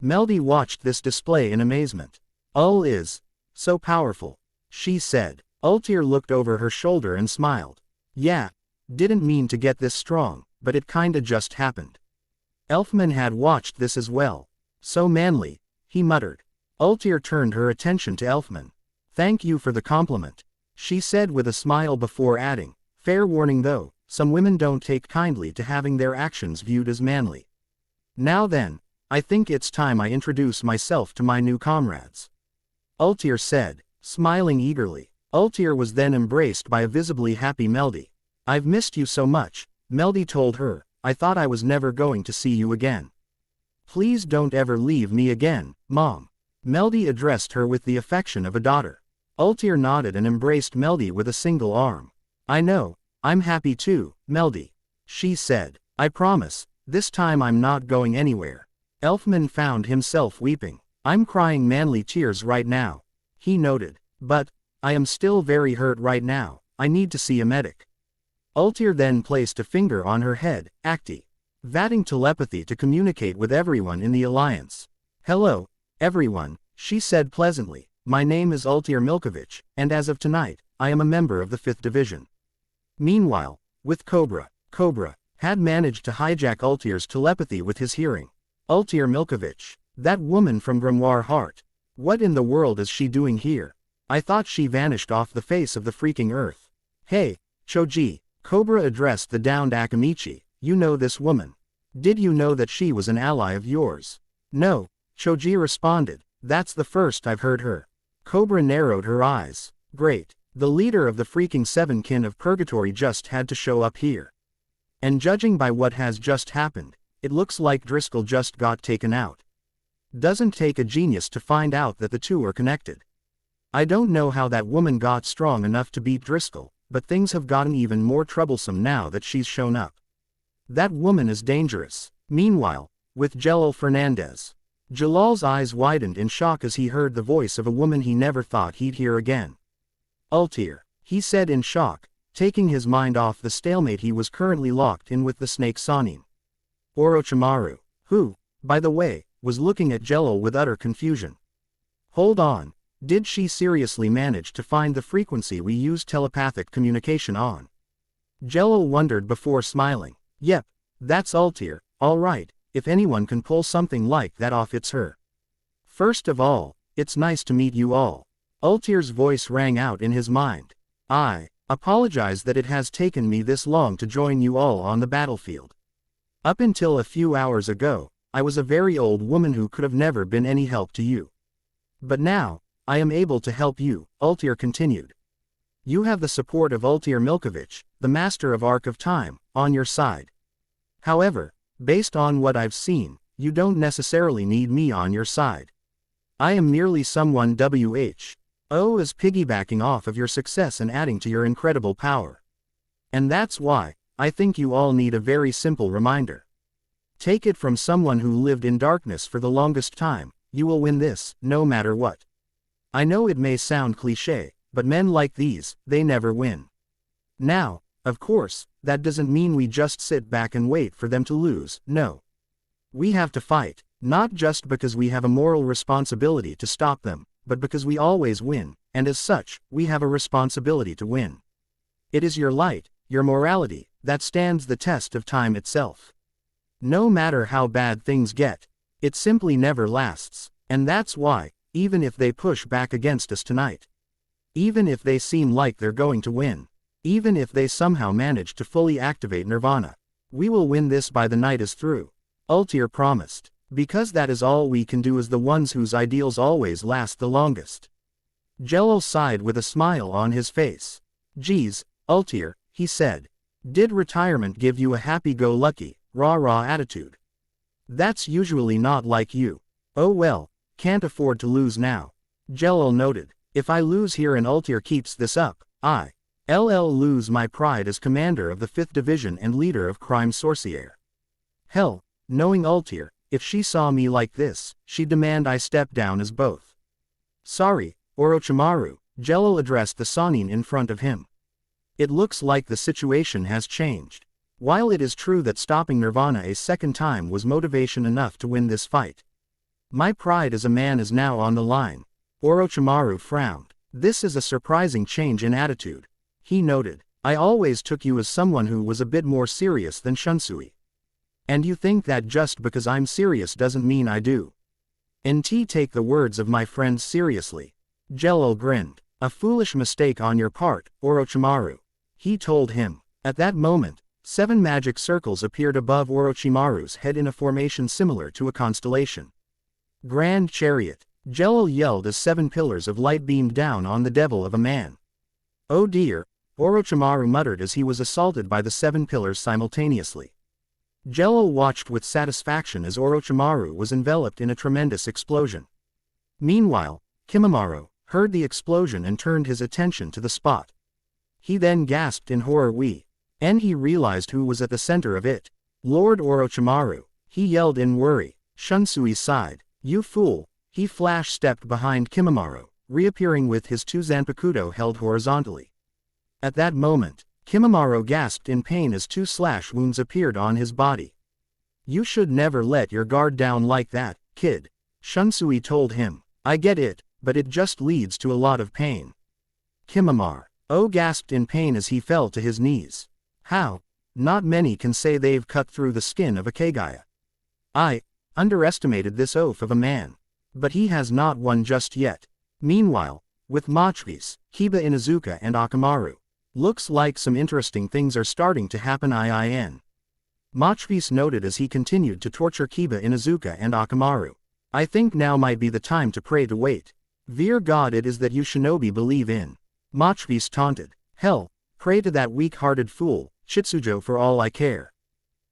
Meldy watched this display in amazement. Ul is so powerful, she said. Ultir looked over her shoulder and smiled. Yeah, didn't mean to get this strong, but it kinda just happened. Elfman had watched this as well. So manly, he muttered. Ultir turned her attention to Elfman. Thank you for the compliment, she said with a smile before adding, fair warning though, some women don't take kindly to having their actions viewed as manly. Now then, I think it's time I introduce myself to my new comrades. Ultir said, smiling eagerly. Ultir was then embraced by a visibly happy Meldy. "I've missed you so much," Meldy told her. "I thought I was never going to see you again. Please don't ever leave me again, Mom." Meldy addressed her with the affection of a daughter. Ultir nodded and embraced Meldy with a single arm. "I know, I'm happy too, Meldy," she said. "I promise, this time I'm not going anywhere." Elfman found himself weeping. "I'm crying manly tears right now," he noted. "But, I am still very hurt right now, I need to see a medic." Ultir then placed a finger on her head, activating telepathy to communicate with everyone in the Alliance. "Hello, everyone," she said pleasantly. "My name is Ultir Milkovich, and as of tonight, I am a member of the 5th Division." Meanwhile, with Cobra had managed to hijack Ultir's telepathy with his hearing. "Ultir Milkovich, that woman from Grimoire Heart. What in the world is she doing here? I thought she vanished off the face of the freaking earth." "Hey, Choji," Cobra addressed the downed Akamichi, "you know this woman. Did you know that she was an ally of yours?" "No," Choji responded, "that's the first I've heard her." Cobra narrowed her eyes. "Great. The leader of the freaking Seven Kin of Purgatory just had to show up here. And judging by what has just happened, it looks like Driscoll just got taken out. Doesn't take a genius to find out that the two are connected. I don't know how that woman got strong enough to beat Driscoll, but things have gotten even more troublesome now that she's shown up. That woman is dangerous." Meanwhile, with Jelal Fernandez, Jalal's eyes widened in shock as he heard the voice of a woman he never thought he'd hear again. "Ultir," he said in shock, taking his mind off the stalemate he was currently locked in with the snake Sanin. Orochimaru, who, by the way, was looking at Jelal with utter confusion. "Hold on, did she seriously manage to find the frequency we use telepathic communication on?" Jelal wondered before smiling. "Yep, that's Ultir, all right, if anyone can pull something like that off it's her. First of all, it's nice to meet you all." Ultir's voice rang out in his mind. "I apologize that it has taken me this long to join you all on the battlefield. Up until a few hours ago, I was a very old woman who could have never been any help to you. But now, I am able to help you," Ultir continued. "You have the support of Ultir Milkovich, the master of Arc of Time, on your side. However, based on what I've seen, you don't necessarily need me on your side. I am merely someone who is piggybacking off of your success and adding to your incredible power. And that's why, I think you all need a very simple reminder. Take it from someone who lived in darkness for the longest time, you will win this, no matter what. I know it may sound cliché, but men like these, they never win. Now, of course, that doesn't mean we just sit back and wait for them to lose, no. We have to fight, not just because we have a moral responsibility to stop them, but because we always win, and as such, we have a responsibility to win. It is your light, your morality, that stands the test of time itself. No matter how bad things get, it simply never lasts, and that's why, even if they push back against us tonight, even if they seem like they're going to win, even if they somehow manage to fully activate Nirvana, we will win this by the night is through," Ultir promised. "Because that is all we can do as the ones whose ideals always last the longest." Jelal sighed with a smile on his face. "Geez, Ultir," he said. "Did retirement give you a happy-go-lucky, rah-rah attitude? That's usually not like you." "Oh well, can't afford to lose now," Jelal noted. "If I lose here and Ultir keeps this up, I'll lose my pride as commander of the 5th Division and leader of Crime Sorcier. Hell, knowing Ultir, if she saw me like this, she'd demand I step down as both." "Sorry, Orochimaru," Jelal addressed the Sanin in front of him. "It looks like the situation has changed. While it is true that stopping Nirvana a second time was motivation enough to win this fight, my pride as a man is now on the line." Orochimaru frowned. "This is a surprising change in attitude," he noted. "I always took you as someone who was a bit more serious than Shunsui. And you think that just because I'm serious doesn't mean I do. NT take the words of my friends seriously." Jelal grinned. "A foolish mistake on your part, Orochimaru," he told him. At that moment, 7 magic circles appeared above Orochimaru's head in a formation similar to a constellation. "Grand Chariot," Jelal yelled as 7 pillars of light beamed down on the devil of a man. Oh dear, Orochimaru muttered as he was assaulted by the 7 pillars simultaneously. Jello watched with satisfaction as Orochimaru was enveloped in a tremendous explosion. Meanwhile, Kimimaro heard the explosion and turned his attention to the spot. He then gasped in horror and he realized who was at the center of it. Lord Orochimaru, he yelled in worry. Shunsui sighed. You fool, he flash-stepped behind Kimimaro, reappearing with his 2 Zanpakuto held horizontally. At that moment, Kimimaro gasped in pain as 2 slash wounds appeared on his body. You should never let your guard down like that, kid. Shunsui told him. I get it, but it just leads to a lot of pain. Kimimaro gasped in pain as he fell to his knees. How? Not many can say they've cut through the skin of a Kagaya. I underestimated this oaf of a man. But he has not won just yet. Meanwhile, with Machis, Kiba Inuzuka and Akamaru. Looks like some interesting things are starting to happen. Machis noted as he continued to torture Kiba Inuzuka and Akamaru. I think now might be the time to pray to wait. Veer God it is that you shinobi believe in. Machis taunted. Hell, pray to that weak-hearted fool, Chitsujo for all I care.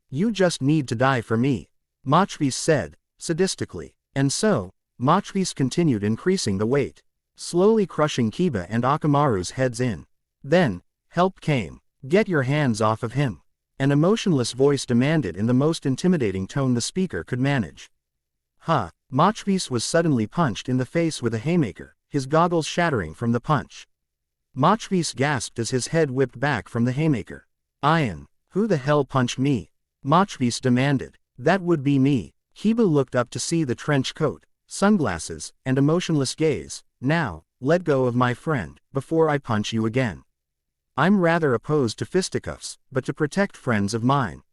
You just need to die for me. Machis said, sadistically. And so, Machis continued increasing the weight, slowly crushing Kiba and Akamaru's heads in. Then, help came. Get your hands off of him. An emotionless voice demanded in the most intimidating tone the speaker could manage. Machis was suddenly punched in the face with a haymaker, his goggles shattering from the punch. Machis gasped as his head whipped back from the haymaker. Ian, who the hell punched me? Machis demanded. That would be me. Kiba looked up to see the trench coat, sunglasses, and emotionless gaze. Now, let go of my friend, before I punch you again. I'm rather opposed to fisticuffs, but to protect friends of mine,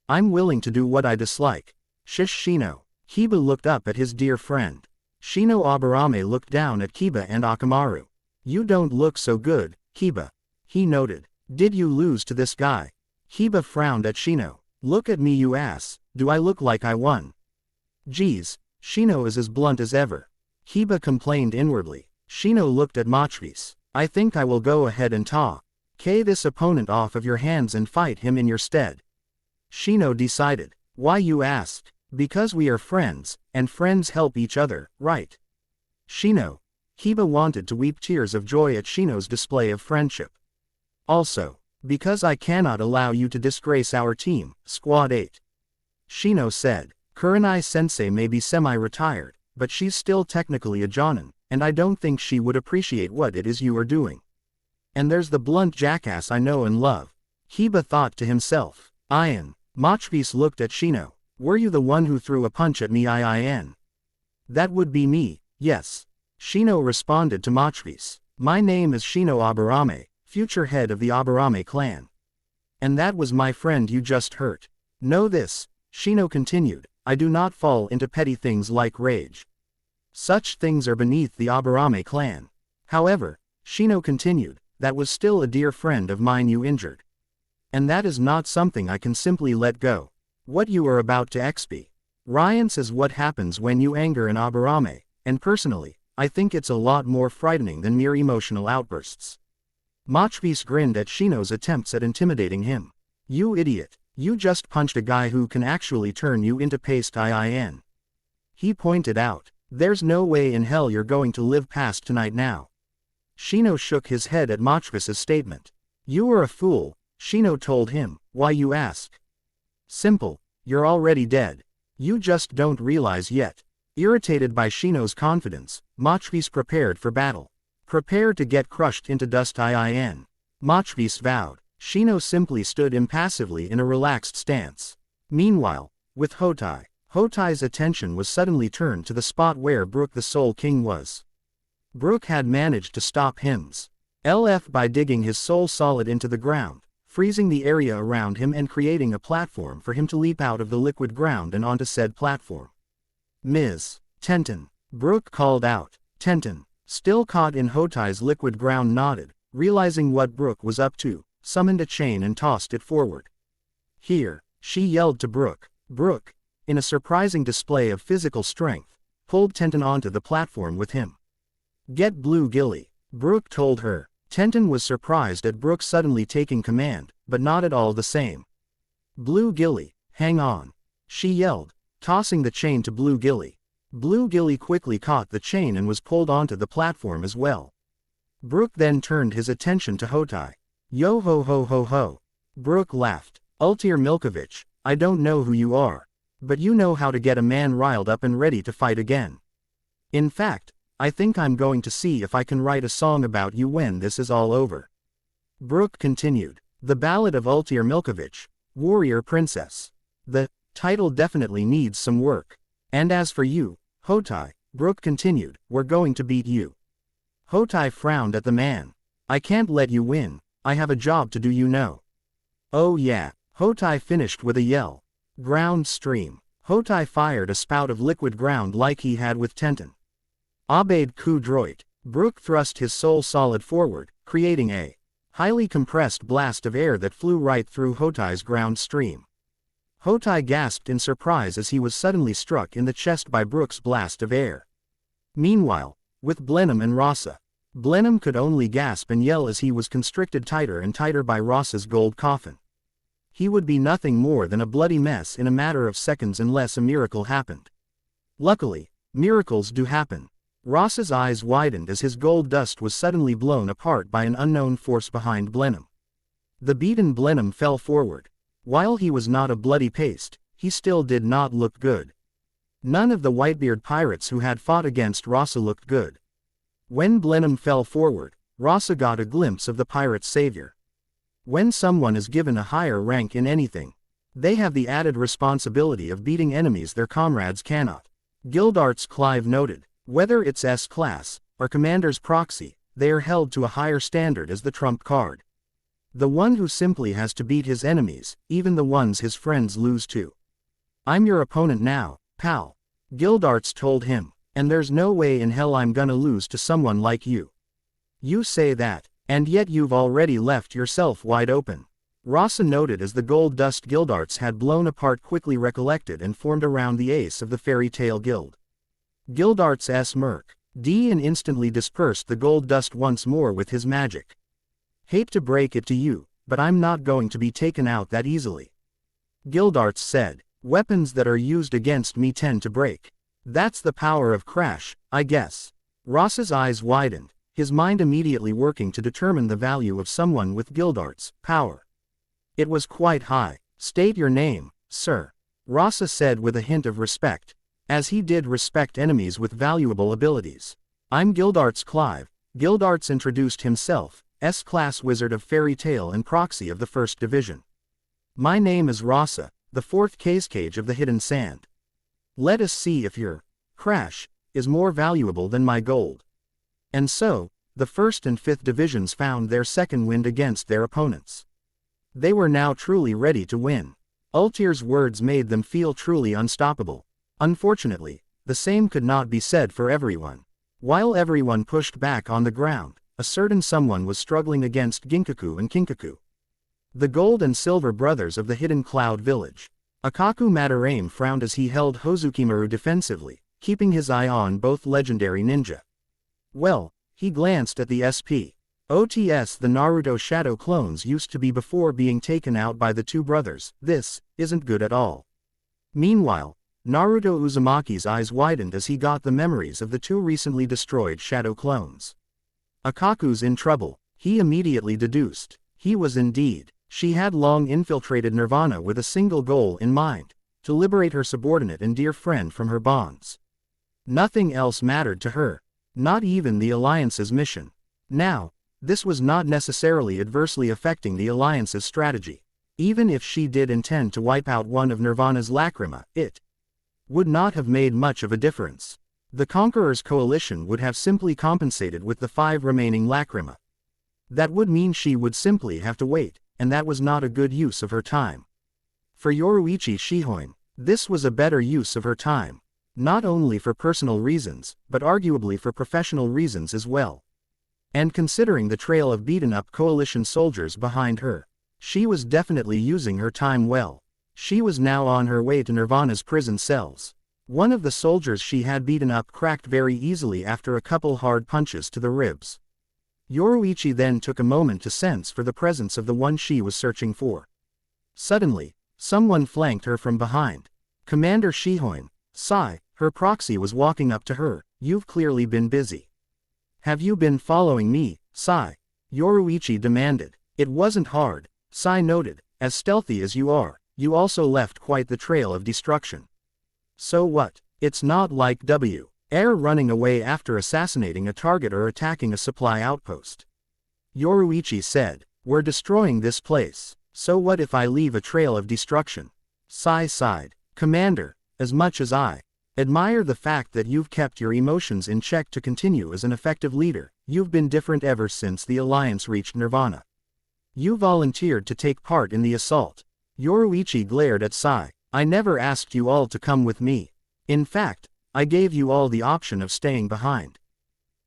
I'm willing to do what I dislike. Shish Shino. Kiba looked up at his dear friend. Shino Aburame looked down at Kiba and Akamaru. You don't look so good, Kiba. He noted. Did you lose to this guy? Kiba frowned at Shino. Look at me you ass, do I look like I won? Geez, Shino is as blunt as ever. Kiba complained inwardly. Shino looked at Machis. I think I will go ahead and this opponent off of your hands and fight him in your stead. Shino decided. Why you asked? Because we are friends, and friends help each other, right? Shino. Kiba wanted to weep tears of joy at Shino's display of friendship. Also, because I cannot allow you to disgrace our team, Squad 8. Shino said. Kurenai-sensei may be semi-retired, but she's still technically a jonin, and I don't think she would appreciate what it is you are doing. And there's the blunt jackass I know and love. Kiba thought to himself. Ian. Machis looked at Shino. Were you the one who threw a punch at me? That would be me, yes. Shino responded to Machis. My name is Shino Aburame, future head of the Aburame clan. And that was my friend you just hurt. Know this, Shino continued, I do not fall into petty things like rage. Such things are beneath the Aburame clan. However, Shino continued, that was still a dear friend of mine you injured. And that is not something I can simply let go. What you are about to experience is what happens when you anger an Aburame, and personally, I think it's a lot more frightening than mere emotional outbursts. Machis grinned at Shino's attempts at intimidating him. You idiot, you just punched a guy who can actually turn you into paste. He pointed out. There's no way in hell you're going to live past tonight now. Shino shook his head at Machis' statement. You are a fool, Shino told him. Why you ask? Simple, you're already dead. You just don't realize yet. Irritated by Shino's confidence, Machis prepared for battle. Prepare to get crushed into dust. Machis vowed. Shino simply stood impassively in a relaxed stance. Meanwhile, with Hotai's attention was suddenly turned to the spot where Brook the Soul King was. Brook had managed to stop him's LF by digging his soul solid into the ground, freezing the area around him and creating a platform for him to leap out of the liquid ground and onto said platform. Ms. Tenten. Brook called out. Tenten, still caught in Hotai's liquid ground, nodded, realizing what Brook was up to, summoned a chain and tossed it forward. Here, she yelled to Brook. Brook, in a surprising display of physical strength, pulled Tenten onto the platform with him. Get blue gilly, Brook told her. Tenten was surprised at Brooke suddenly taking command, but not at all the same. Blue Gilly, hang on, she yelled, tossing the chain to Blue Gilly. Blue Gilly quickly caught the chain and was pulled onto the platform as well. Brooke then turned his attention to Hotai. Yo ho ho ho ho. Brooke laughed. Ultir Milkovich, I don't know who you are, but you know how to get a man riled up and ready to fight again. In fact, I think I'm going to see if I can write a song about you when this is all over. Brooke continued. The Ballad of Ultir Milkovich, Warrior Princess. The title definitely needs some work. And as for you, Hotai, Brooke continued, we're going to beat you. Hotai frowned at the man. I can't let you win, I have a job to do, you know. Oh yeah, Hotai finished with a yell. Ground stream. Hotai fired a spout of liquid ground like he had with Tenten. Obeyed coup droit. Brooke thrust his soul solid forward, creating a highly compressed blast of air that flew right through Hotai's ground stream. Hotai gasped in surprise as he was suddenly struck in the chest by Brooke's blast of air. Meanwhile, with Blenheim and Rasa, Blenheim could only gasp and yell as he was constricted tighter and tighter by Rasa's gold coffin. He would be nothing more than a bloody mess in a matter of seconds unless a miracle happened. Luckily, miracles do happen. Rasa's eyes widened as his gold dust was suddenly blown apart by an unknown force behind Blenheim. The beaten Blenheim fell forward. While he was not a bloody paste, he still did not look good. None of the Whitebeard pirates who had fought against Rasa looked good. When Blenheim fell forward, Rasa got a glimpse of the pirate's savior. When someone is given a higher rank in anything, they have the added responsibility of beating enemies their comrades cannot. Gildarts Clive noted. Whether it's S-class, or Commander's proxy, they are held to a higher standard as the trump card. The one who simply has to beat his enemies, even the ones his friends lose to. I'm your opponent now, pal. Gildarts told him, and there's no way in hell I'm gonna lose to someone like you. You say that, and yet you've already left yourself wide open. Rasa noted as the gold dust Gildarts had blown apart quickly recollected and formed around the ace of the Fairy Tale Guild. Gildarts smirked. Dian instantly dispersed the gold dust once more with his magic. Hate to break it to you, but I'm not going to be taken out that easily. Gildarts said, weapons that are used against me tend to break. That's the power of Crash, I guess. Rasa's eyes widened, his mind immediately working to determine the value of someone with Gildarts' power. It was quite high. State your name, sir. Rasa said with a hint of respect, as he did respect enemies with valuable abilities. I'm Gildarts Clive. Gildarts introduced himself, S-class wizard of Fairy Tale and proxy of the 1st Division. My name is Rasa, the 4th cage of the Hidden Sand. Let us see if your Crash is more valuable than my gold. And so, the 1st and 5th Divisions found their second wind against their opponents. They were now truly ready to win. Ultir's words made them feel truly unstoppable. Unfortunately, the same could not be said for everyone. While everyone pushed back on the ground, a certain someone was struggling against Ginkaku and Kinkaku, the gold and silver brothers of the Hidden Cloud Village. Akaku Madarame frowned as he held Hozukimaru defensively, keeping his eye on both legendary ninja. Well, he glanced at the SPOTS the Naruto shadow clones used to be before being taken out by the two brothers. This isn't good at all. Meanwhile, Naruto Uzumaki's eyes widened as he got the memories of the two recently destroyed shadow clones. Akaku's in trouble, he immediately deduced. He was indeed. She had long infiltrated Nirvana with a single goal in mind, to liberate her subordinate and dear friend from her bonds. Nothing else mattered to her, not even the Alliance's mission. Now, this was not necessarily adversely affecting the Alliance's strategy. Even if she did intend to wipe out one of Nirvana's Lacrima, it would not have made much of a difference. The Conqueror's coalition would have simply compensated with the 5 remaining Lacrima. That would mean she would simply have to wait, and that was not a good use of her time. For Yoruichi Shihoin, this was a better use of her time. Not only for personal reasons, but arguably for professional reasons as well. And considering the trail of beaten-up coalition soldiers behind her, she was definitely using her time well. She was now on her way to Nirvana's prison cells. One of the soldiers she had beaten up cracked very easily after a couple hard punches to the ribs. Yoruichi then took a moment to sense for the presence of the one she was searching for. Suddenly, someone flanked her from behind. Commander Shihoin, Sai, her proxy, was walking up to her. You've clearly been busy. Have you been following me, Sai? Yoruichi demanded. It wasn't hard, Sai noted. As stealthy as you are, you also left quite the trail of destruction. So what? It's not like W.R. running away after assassinating a target or attacking a supply outpost. Yoruichi said, we're destroying this place, so what if I leave a trail of destruction? Sai sighed. Commander, as much as I admire the fact that you've kept your emotions in check to continue as an effective leader, you've been different ever since the Alliance reached Nirvana. You volunteered to take part in the assault. Yoruichi glared at Sai. I never asked you all to come with me. In fact, I gave you all the option of staying behind.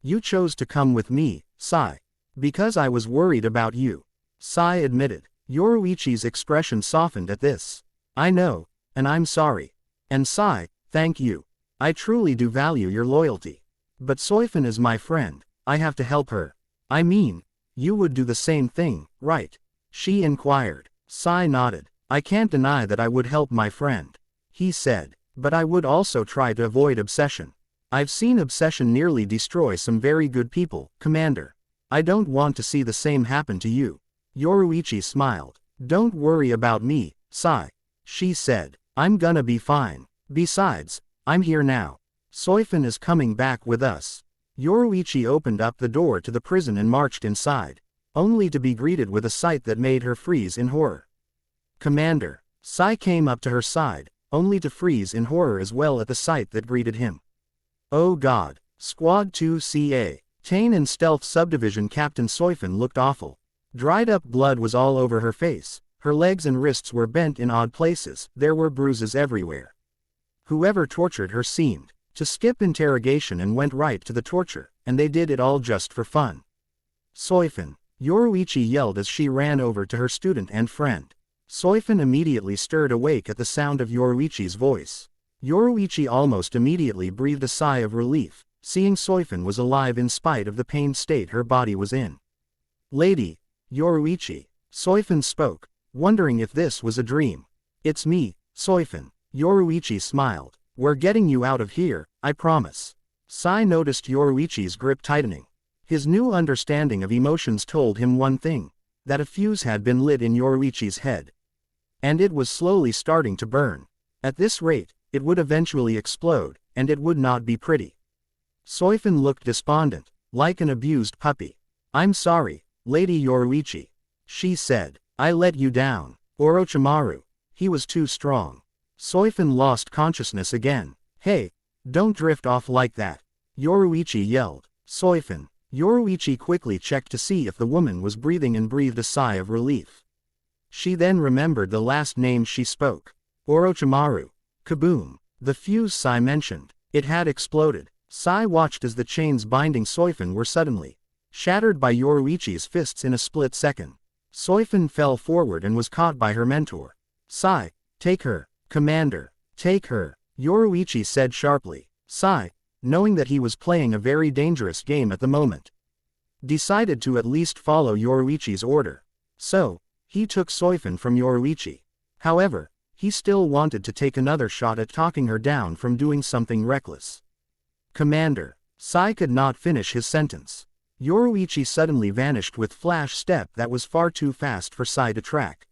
You chose to come with me, Sai. Because I was worried about you. Sai admitted. Yoruichi's expression softened at this. I know, and I'm sorry. And Sai, thank you. I truly do value your loyalty. But Soifin is my friend, I have to help her. I mean, you would do the same thing, right? She inquired. Sai nodded. I can't deny that I would help my friend. He said. But I would also try to avoid obsession. I've seen obsession nearly destroy some very good people, Commander. I don't want to see the same happen to you. Yoruichi smiled. Don't worry about me, Sai. She said. I'm gonna be fine. Besides, I'm here now. Soifin is coming back with us. Yoruichi opened up the door to the prison and marched inside, only to be greeted with a sight that made her freeze in horror. Commander. Sai came up to her side, only to freeze in horror as well at the sight that greeted him. Oh God. Squad 2CA. Tane and Stealth Subdivision Captain Soifin looked awful. Dried up blood was all over her face, her legs and wrists were bent in odd places, there were bruises everywhere. Whoever tortured her seemed to skip interrogation and went right to the torture, and they did it all just for fun. Soifin. Yoruichi yelled as she ran over to her student and friend. Soifin immediately stirred awake at the sound of Yoruichi's voice. Yoruichi almost immediately breathed a sigh of relief, seeing Soifin was alive in spite of the pained state her body was in. Lady, Yoruichi. Soifin spoke, wondering if this was a dream. It's me, Soifin. Yoruichi smiled. We're getting you out of here, I promise. Sai noticed Yoruichi's grip tightening. His new understanding of emotions told him one thing, that a fuse had been lit in Yoruichi's head. And it was slowly starting to burn. At this rate, it would eventually explode, and it would not be pretty. Soifin looked despondent, like an abused puppy. I'm sorry, Lady Yoruichi. She said. I let you down. Orochimaru. He was too strong. Soifin lost consciousness again. Hey, don't drift off like that. Yoruichi yelled. Soifin. Yoruichi quickly checked to see if the woman was breathing and breathed a sigh of relief. She then remembered the last name she spoke. Orochimaru. Kaboom. The fuse Sai mentioned. It had exploded. Sai watched as the chains binding Soifin were suddenly shattered by Yoruichi's fists in a split second. Soifin fell forward and was caught by her mentor. Sai, take her. Commander, take her. Yoruichi said sharply. Sai, knowing that he was playing a very dangerous game at the moment, decided to at least follow Yoruichi's order. So, he took Soifin from Yoruichi. However, he still wanted to take another shot at talking her down from doing something reckless. Commander. Sai could not finish his sentence. Yoruichi suddenly vanished with flash step that was far too fast for Sai to track.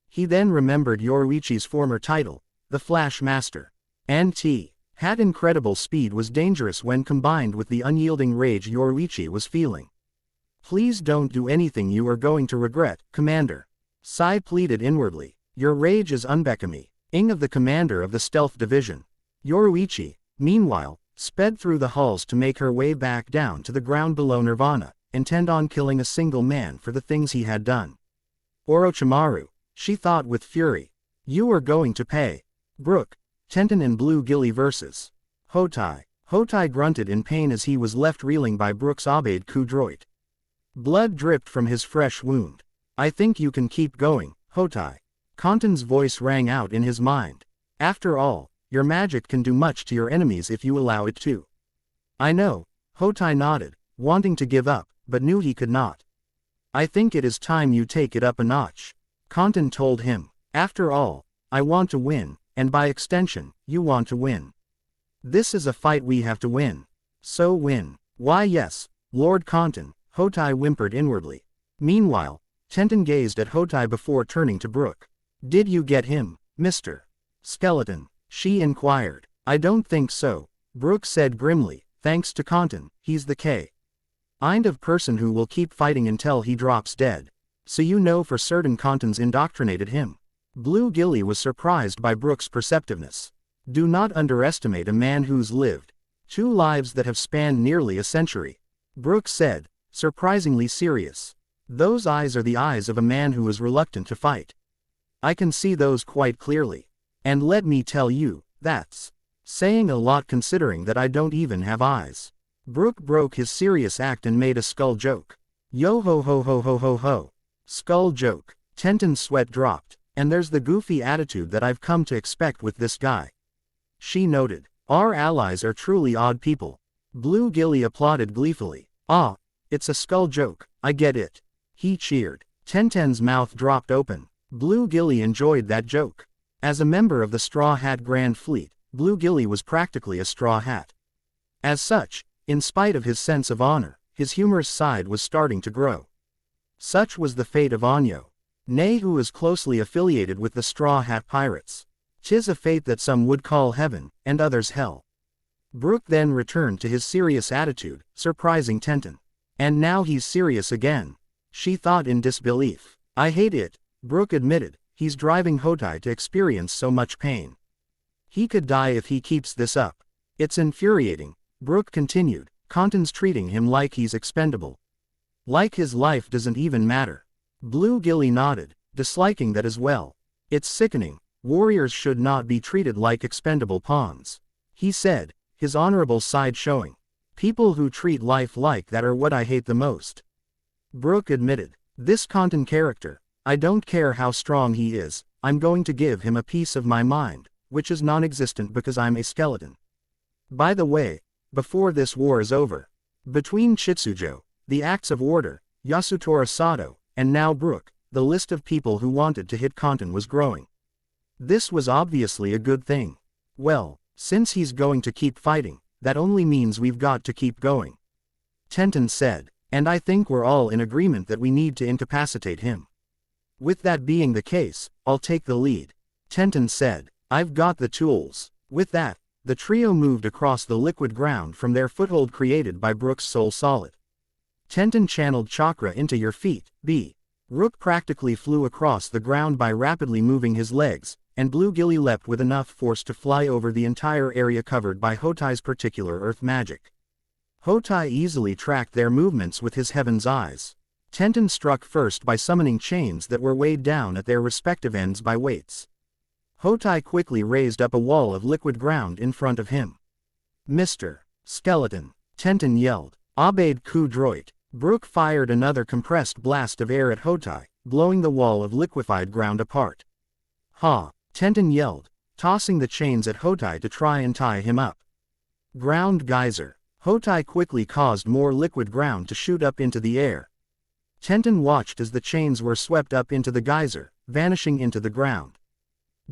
He then remembered Yoruichi's former title, the Flash Master. NT. Had incredible speed was dangerous when combined with the unyielding rage Yoruichi was feeling. Please don't do anything you are going to regret, Commander. Sai pleaded inwardly. Your rage is unbecoming of the commander of the Stealth Division. Yoruichi, meanwhile, sped through the halls to make her way back down to the ground below Nirvana, intent on killing a single man for the things he had done. Orochimaru, she thought with fury. You are going to pay. Brook, Tenten and Blue Gilly versus Hotai. Hotai grunted in pain as he was left reeling by Brook's obeyed coup droit. Blood dripped from his fresh wound. I think you can keep going, Hotai. Kanten's voice rang out in his mind. After all, your magic can do much to your enemies if you allow it to. I know, Hotai nodded, wanting to give up, but knew he could not. I think it is time you take it up a notch, Kantan told him. After all, I want to win, and by extension, you want to win. This is a fight we have to win. So win. Why yes, Lord Kantan, Hotai whimpered inwardly. Meanwhile, Tenten gazed at Hotai before turning to Brooke. Did you get him, Mr. Skeleton? She inquired. I don't think so, Brooke said grimly. Thanks to Kantan, he's the kind of person who will keep fighting until he drops dead. So you know for certain Kantan's indoctrinated him. Blue Gilly was surprised by Brooke's perceptiveness. Do not underestimate a man who's lived 2 lives that have spanned nearly a century, Brooke said, surprisingly serious. Those eyes are the eyes of a man who is reluctant to fight. I can see those quite clearly. And let me tell you, that's saying a lot considering that I don't even have eyes. Brooke broke his serious act and made a skull joke. Yo ho ho ho ho ho ho. Skull joke. Tenten's sweat dropped. And there's the goofy attitude that I've come to expect with this guy. She noted. Our allies are truly odd people. Blue Gilly applauded gleefully. Ah, it's a skull joke, I get it. He cheered. Tenten's mouth dropped open. Blue Gilly enjoyed that joke. As a member of the Straw Hat Grand Fleet, Blue Gilly was practically a straw hat. As such, in spite of his sense of honor, his humorous side was starting to grow. Such was the fate of Anyo. Nay, who is closely affiliated with the Straw Hat Pirates. 'Tis a fate that some would call heaven, and others hell. Brooke then returned to his serious attitude, surprising Tenten. And now he's serious again. She thought in disbelief. I hate it, Brooke admitted. He's driving Hotai to experience so much pain. He could die if he keeps this up. It's infuriating, Brooke continued. Kantan's treating him like he's expendable. Like his life doesn't even matter. Blue Gilly nodded, disliking that as well. It's sickening. Warriors should not be treated like expendable pawns. He said, his honorable side showing. People who treat life like that are what I hate the most. Brooke admitted. This Kantan character, I don't care how strong he is, I'm going to give him a piece of my mind, which is non-existent because I'm a skeleton. By the way, before this war is over, between Chitsujo, the Acts of Order, Yasutora Sato, and now Brooke, the list of people who wanted to hit Kantan was growing. This was obviously a good thing. Well, since he's going to keep fighting, that only means we've got to keep going. Tenten said, and I think we're all in agreement that we need to incapacitate him. With that being the case, I'll take the lead. Tenten said, I've got the tools. With that, the trio moved across the liquid ground from their foothold created by Brooke's soul solid. Tenten channeled chakra into your feet, B. Rook practically flew across the ground by rapidly moving his legs, and Blue Gilly leapt with enough force to fly over the entire area covered by Hotai's particular earth magic. Hotai easily tracked their movements with his heaven's eyes. Tenten struck first by summoning chains that were weighed down at their respective ends by weights. Hotai quickly raised up a wall of liquid ground in front of him. Mr. Skeleton, Tenten yelled. Obeyed coup droit. Brooke fired another compressed blast of air at Hotai, blowing the wall of liquefied ground apart. Ha! Tenten yelled, tossing the chains at Hotai to try and tie him up. Ground geyser. Hotai quickly caused more liquid ground to shoot up into the air. Tenten watched as the chains were swept up into the geyser, vanishing into the ground.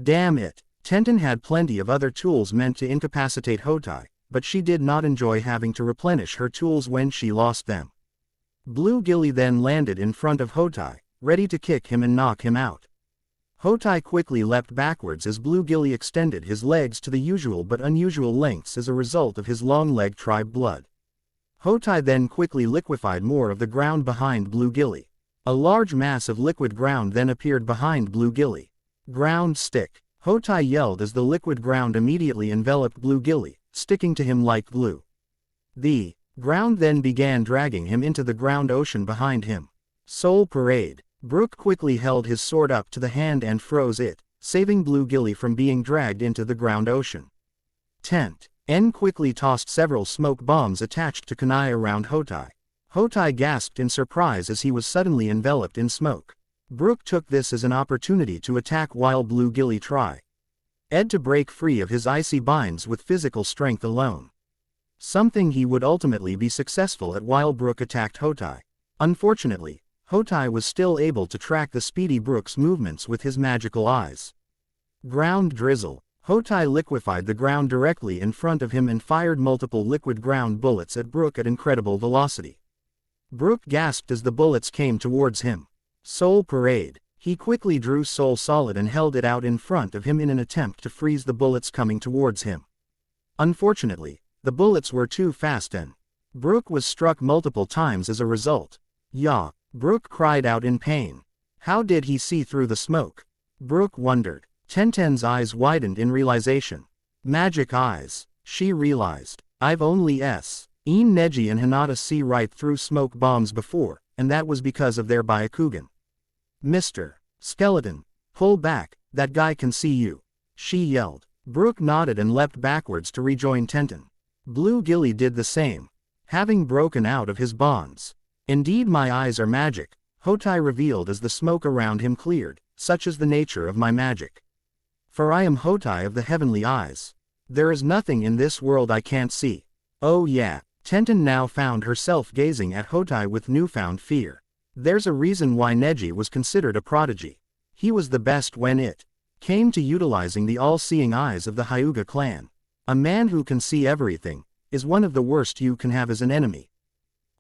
Damn it! Tenten had plenty of other tools meant to incapacitate Hotai, but she did not enjoy having to replenish her tools when she lost them. Blue Gilly then landed in front of Hotai, ready to kick him and knock him out. Hotai quickly leapt backwards as Blue Gilly extended his legs to the usual but unusual lengths as a result of his long leg tribe blood. Hotai then quickly liquefied more of the ground behind Blue Gilly. A large mass of liquid ground then appeared behind Blue Gilly. Ground stick. Hotai yelled as the liquid ground immediately enveloped Blue Gilly, sticking to him like glue. The ground then began dragging him into the ground ocean behind him. Soul Parade. Brooke quickly held his sword up to the hand and froze it, saving Blue Gilly from being dragged into the ground ocean. Tent. N quickly tossed several smoke bombs attached to kunai around Hotai. Hotai gasped in surprise as he was suddenly enveloped in smoke. Brooke took this as an opportunity to attack while Blue Gilly tried to break free of his icy binds with physical strength alone. Something he would ultimately be successful at while Brooke attacked Hotai. Unfortunately, Hotai was still able to track the speedy Brook's movements with his magical eyes. Ground drizzle. Hotai liquefied the ground directly in front of him and fired multiple liquid ground bullets at Brook at incredible velocity. Brook gasped as the bullets came towards him. Soul Parade. He quickly drew Soul Solid and held it out in front of him in an attempt to freeze the bullets coming towards him. Unfortunately, the bullets were too fast and Brook was struck multiple times as a result. "Yah!" Brook cried out in pain. How did he see through the smoke? Brook wondered. Tenten's eyes widened in realization. Magic eyes. She realized. I've only seen Neji and Hinata see right through smoke bombs before, and that was because of their Byakugan. Mr. Skeleton, pull back, that guy can see you. She yelled. Brook nodded and leapt backwards to rejoin Tenten. Blue Gilly did the same, having broken out of his bonds. Indeed, my eyes are magic, Hotai revealed as the smoke around him cleared. Such is the nature of my magic. For I am Hotai of the heavenly eyes. There is nothing in this world I can't see. Oh yeah. Tenten now found herself gazing at Hotai with newfound fear. There's a reason why Neji was considered a prodigy. He was the best when it came to utilizing the all-seeing eyes of the Hyuga clan. A man who can see everything is one of the worst you can have as an enemy.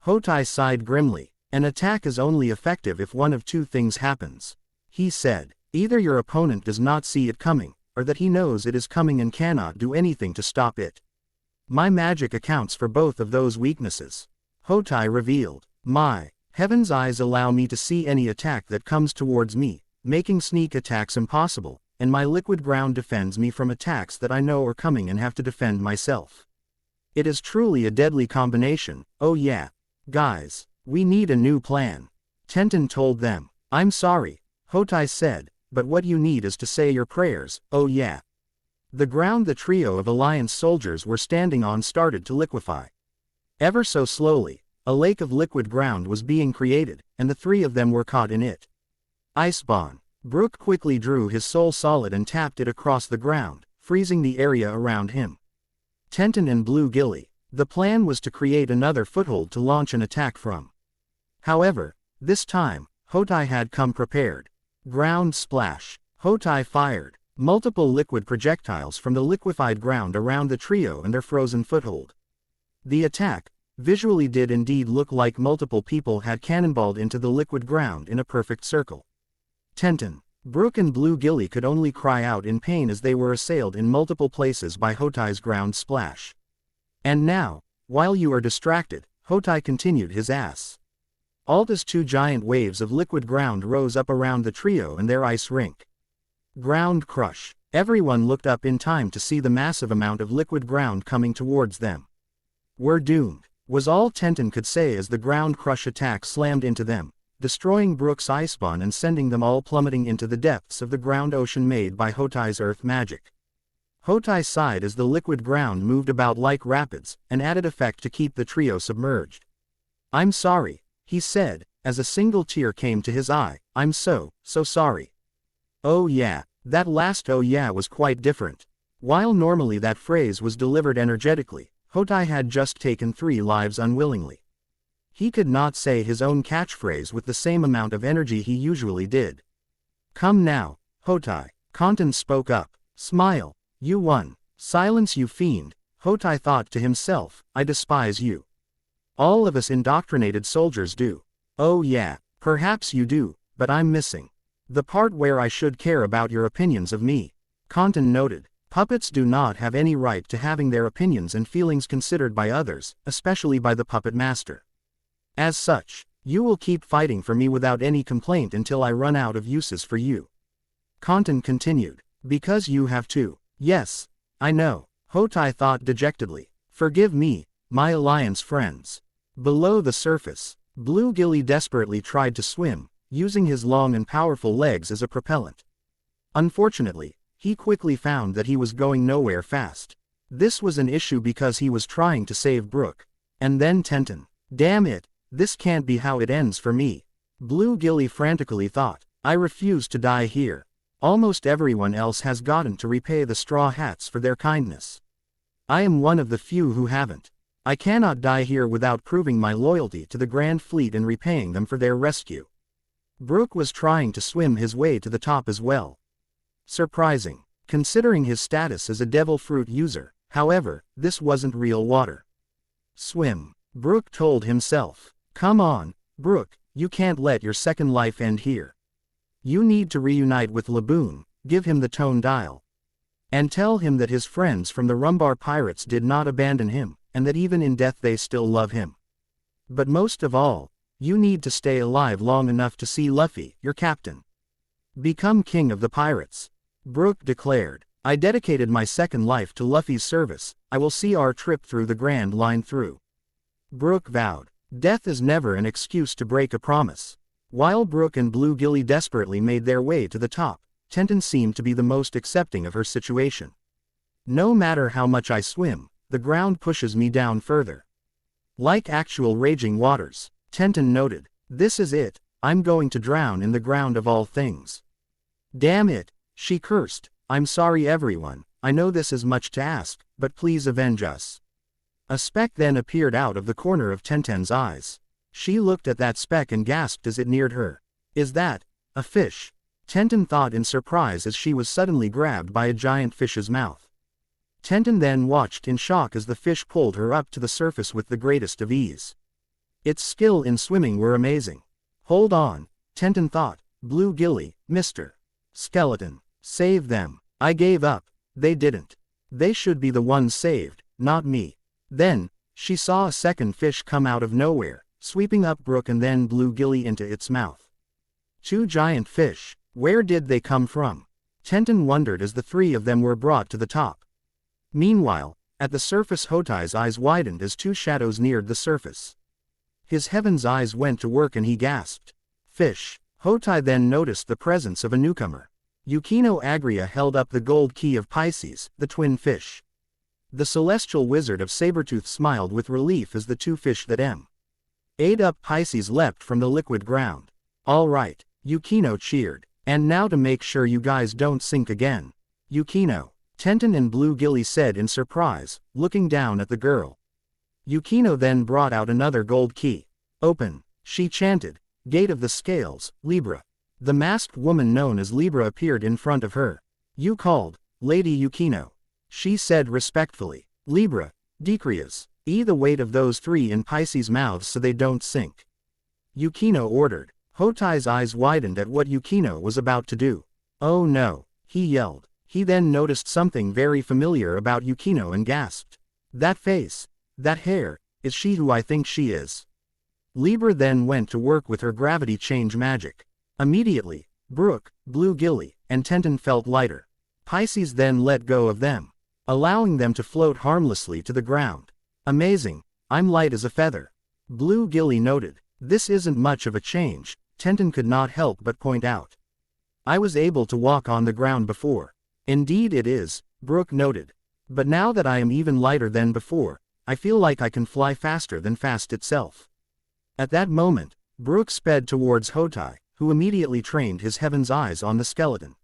Hotai sighed grimly. An attack is only effective if one of two things happens. He said, either your opponent does not see it coming, or that he knows it is coming and cannot do anything to stop it. My magic accounts for both of those weaknesses. Hotai revealed. My heaven's eyes allow me to see any attack that comes towards me, making sneak attacks impossible, and my liquid ground defends me from attacks that I know are coming and have to defend myself. It is truly a deadly combination. Oh yeah. Guys, we need a new plan. Tenten told them. I'm sorry, Hotai said, but what you need is to say your prayers. Oh yeah. The ground the trio of Alliance soldiers were standing on started to liquefy. Ever so slowly, a lake of liquid ground was being created, and the three of them were caught in it. Icebond. Brook quickly drew his soul solid and tapped it across the ground, freezing the area around him. Tenten and Blue Gilly. The plan was to create another foothold to launch an attack from. However, this time, Hotai had come prepared. Ground splash. Hotai fired multiple liquid projectiles from the liquefied ground around the trio and their frozen foothold. The attack visually did indeed look like multiple people had cannonballed into the liquid ground in a perfect circle. Tenten, Brook and Blue Gilly could only cry out in pain as they were assailed in multiple places by Hotai's ground splash. And now, while you are distracted, Hotai continued his ass. Alt as two giant waves of liquid ground rose up around the trio and their ice rink. Ground crush. Everyone looked up in time to see the massive amount of liquid ground coming towards them. We're doomed, was all Tenten could say as the ground crush attack slammed into them, destroying Brook's Icebond and sending them all plummeting into the depths of the ground ocean made by Hotai's earth magic. Hotai sighed as the liquid ground moved about like rapids, an added effect to keep the trio submerged. I'm sorry, he said, as a single tear came to his eye. I'm so sorry. Oh yeah, that last oh yeah was quite different. While normally that phrase was delivered energetically, Hotai had just taken 3 lives unwillingly. He could not say his own catchphrase with the same amount of energy he usually did. Come now, Hotai, Kontan spoke up. Smile. You won. Silence you fiend, Hotai thought to himself, I despise you. All of us indoctrinated soldiers do. Oh yeah, perhaps you do, but I'm missing the part where I should care about your opinions of me. Kontan noted. Puppets do not have any right to having their opinions and feelings considered by others, especially by the puppet master. As such, you will keep fighting for me without any complaint until I run out of uses for you. Kontan continued. Because you have to. Yes, I know, Hotai thought dejectedly. Forgive me, my Alliance friends. Below the surface, Blue Gilly desperately tried to swim, using his long and powerful legs as a propellant. Unfortunately, he quickly found that he was going nowhere fast. This was an issue because he was trying to save Brook. And then Tenten. Damn it, this can't be how it ends for me. Blue Gilly frantically thought. I refuse to die here. Almost everyone else has gotten to repay the Straw Hats for their kindness. I am one of the few who haven't. I cannot die here without proving my loyalty to the Grand Fleet and repaying them for their rescue. Brook was trying to swim his way to the top as well. Surprising, considering his status as a devil fruit user. However, this wasn't real water. Swim, Brook told himself. Come on, Brook, you can't let your second life end here. You need to reunite with Laboon, give him the tone dial. And tell him that his friends from the Rumbar Pirates did not abandon him, and that even in death they still love him. But most of all, you need to stay alive long enough to see Luffy, your captain, become king of the pirates. Brook declared, I dedicated my second life to Luffy's service, I will see our trip through the Grand Line through. Brook vowed. Death is never an excuse to break a promise. While Brook and Blue Gilly desperately made their way to the top, Tenten seemed to be the most accepting of her situation. No matter how much I swim, the ground pushes me down further. Like actual raging waters, Tenten noted. This is it, I'm going to drown in the ground of all things. Damn it, she cursed. I'm sorry everyone, I know this is much to ask, but please avenge us. A speck then appeared out of the corner of Tenten's eyes. She looked at that speck and gasped as it neared her. Is that a fish? Tenten thought in surprise as she was suddenly grabbed by a giant fish's mouth. Tenten then watched in shock as the fish pulled her up to the surface with the greatest of ease. Its skill in swimming were amazing. Hold on, Tenten thought. Blue Gilly, Mr. Skeleton, save them. I gave up. They didn't. They should be the ones saved, not me. Then, she saw a second fish come out of nowhere, sweeping up Brook and then Blue Gilly into its mouth. Two giant fish, where did they come from? Tenten wondered as the three of them were brought to the top. Meanwhile, at the surface Hotai's eyes widened as two shadows neared the surface. His heaven's eyes went to work and he gasped. Fish. Hotai then noticed the presence of a newcomer. Yukino Agria held up the gold key of Pisces, the twin fish. The celestial wizard of Sabertooth smiled with relief as the two fish that ate up Pisces leapt from the liquid ground. All right, Yukino cheered. And now to make sure you guys don't sink again. Yukino, Tenten and Blue Gilly said in surprise, looking down at the girl. Yukino then brought out another gold key. Open, she chanted. Gate of the Scales, Libra. The masked woman known as Libra appeared in front of her. You called, Lady Yukino. She said respectfully. Libra, decrease the weight of those three in Pisces' mouths so they don't sink. Yukino ordered. Hotai's eyes widened at what Yukino was about to do. Oh no, he yelled. He then noticed something very familiar about Yukino and gasped. That face, that hair, is she who I think she is? Libra then went to work with her gravity change magic. Immediately, Brook, Blue Gilly, and Tenten felt lighter. Pisces then let go of them, allowing them to float harmlessly to the ground. Amazing, I'm light as a feather. Blue Gilly noted. This isn't much of a change, Tenten could not help but point out. I was able to walk on the ground before. Indeed it is, Brook noted. But now that I am even lighter than before, I feel like I can fly faster than fast itself. At that moment, Brook sped towards Hotai, who immediately trained his heaven's eyes on the skeleton.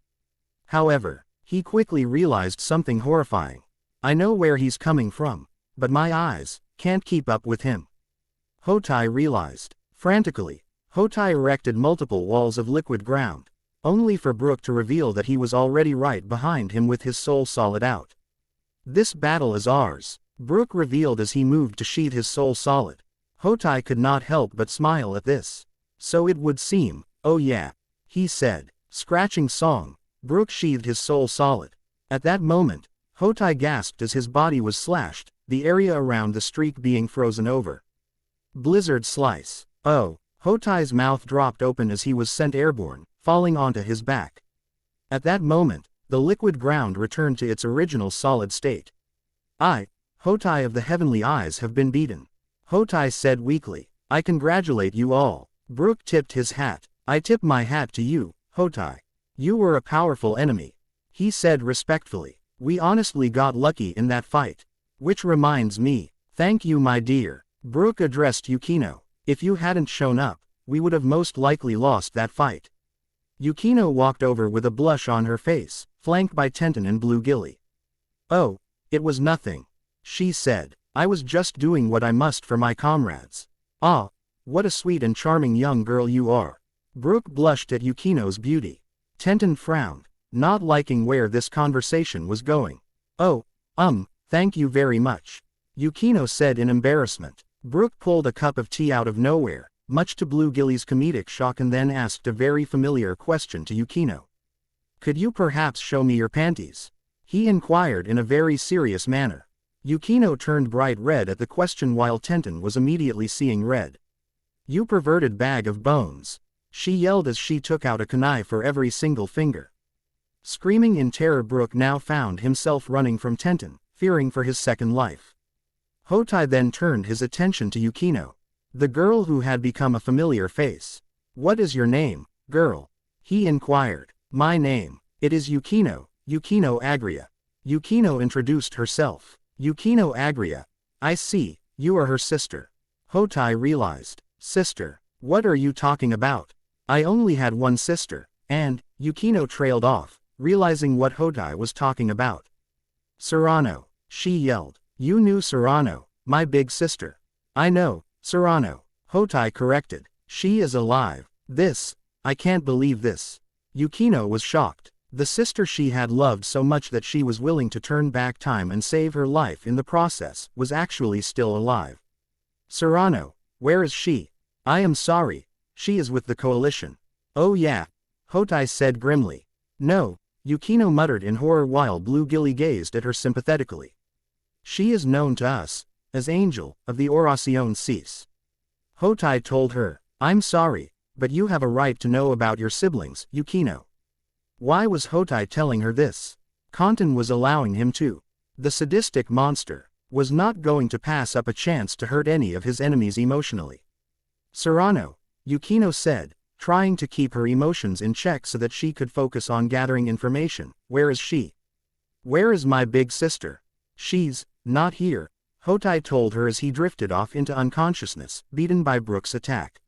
However, he quickly realized something horrifying. I know where he's coming from, but my eyes can't keep up with him. Hotai realized. Frantically, Hotai erected multiple walls of liquid ground, only for Brook to reveal that he was already right behind him with his soul solid out. This battle is ours, Brook revealed as he moved to sheathe his soul solid. Hotai could not help but smile at this. So it would seem, oh yeah, he said. Scratching song, Brook sheathed his soul solid. At that moment, Hotai gasped as his body was slashed, the area around the streak being frozen over. Blizzard slice. Oh, Hotai's mouth dropped open as he was sent airborne, falling onto his back. At that moment, the liquid ground returned to its original solid state. I, Hotai of the Heavenly Eyes, have been beaten. Hotai said weakly. I congratulate you all. Brook tipped his hat. I tip my hat to you, Hotai. You were a powerful enemy. He said respectfully. We honestly got lucky in that fight. Which reminds me. Thank you my dear. Brook addressed Yukino. If you hadn't shown up, we would have most likely lost that fight. Yukino walked over with a blush on her face, flanked by Tenten and Blue Gilly. Oh, it was nothing, she said. I was just doing what I must for my comrades. Ah, what a sweet and charming young girl you are. Brooke blushed at Yukino's beauty. Tenten frowned, not liking where this conversation was going. Oh, thank you very much, Yukino said in embarrassment. Brooke pulled a cup of tea out of nowhere, much to Bluegilly's comedic shock, and then asked a very familiar question to Yukino. Could you perhaps show me your panties? He inquired in a very serious manner. Yukino turned bright red at the question while Tenten was immediately seeing red. You perverted bag of bones, she yelled as she took out a kunai for every single finger. Screaming in terror, Brooke now found himself running from Tenten, fearing for his second life. Hotai then turned his attention to Yukino, the girl who had become a familiar face. What is your name, girl? He inquired. My name, it is Yukino, Yukino Agria. Yukino introduced herself. Yukino Agria. I see, you are her sister. Hotai realized. Sister? What are you talking about? I only had one sister, and, Yukino trailed off, realizing what Hotai was talking about. Serrano, she yelled. You knew Serrano, my big sister. I know, Serrano, Hotai corrected. She is alive. I can't believe this. Yukino was shocked. The sister she had loved so much that she was willing to turn back time and save her life in the process, was actually still alive. Serrano, where is she? I am sorry, she is with the coalition. Oh yeah, Hotai said grimly. No, Yukino muttered in horror while Bluegilly gazed at her sympathetically. She is known to us as Angel of the Oracion Cease. Hotai told her. I'm sorry, but you have a right to know about your siblings, Yukino. Why was Hotai telling her this? Kanten was allowing him to. The sadistic monster was not going to pass up a chance to hurt any of his enemies emotionally. Serrano, Yukino said, trying to keep her emotions in check so that she could focus on gathering information. Where is she? Where is my big sister? She's not here, Hotai told her as he drifted off into unconsciousness, beaten by Brooke's attack.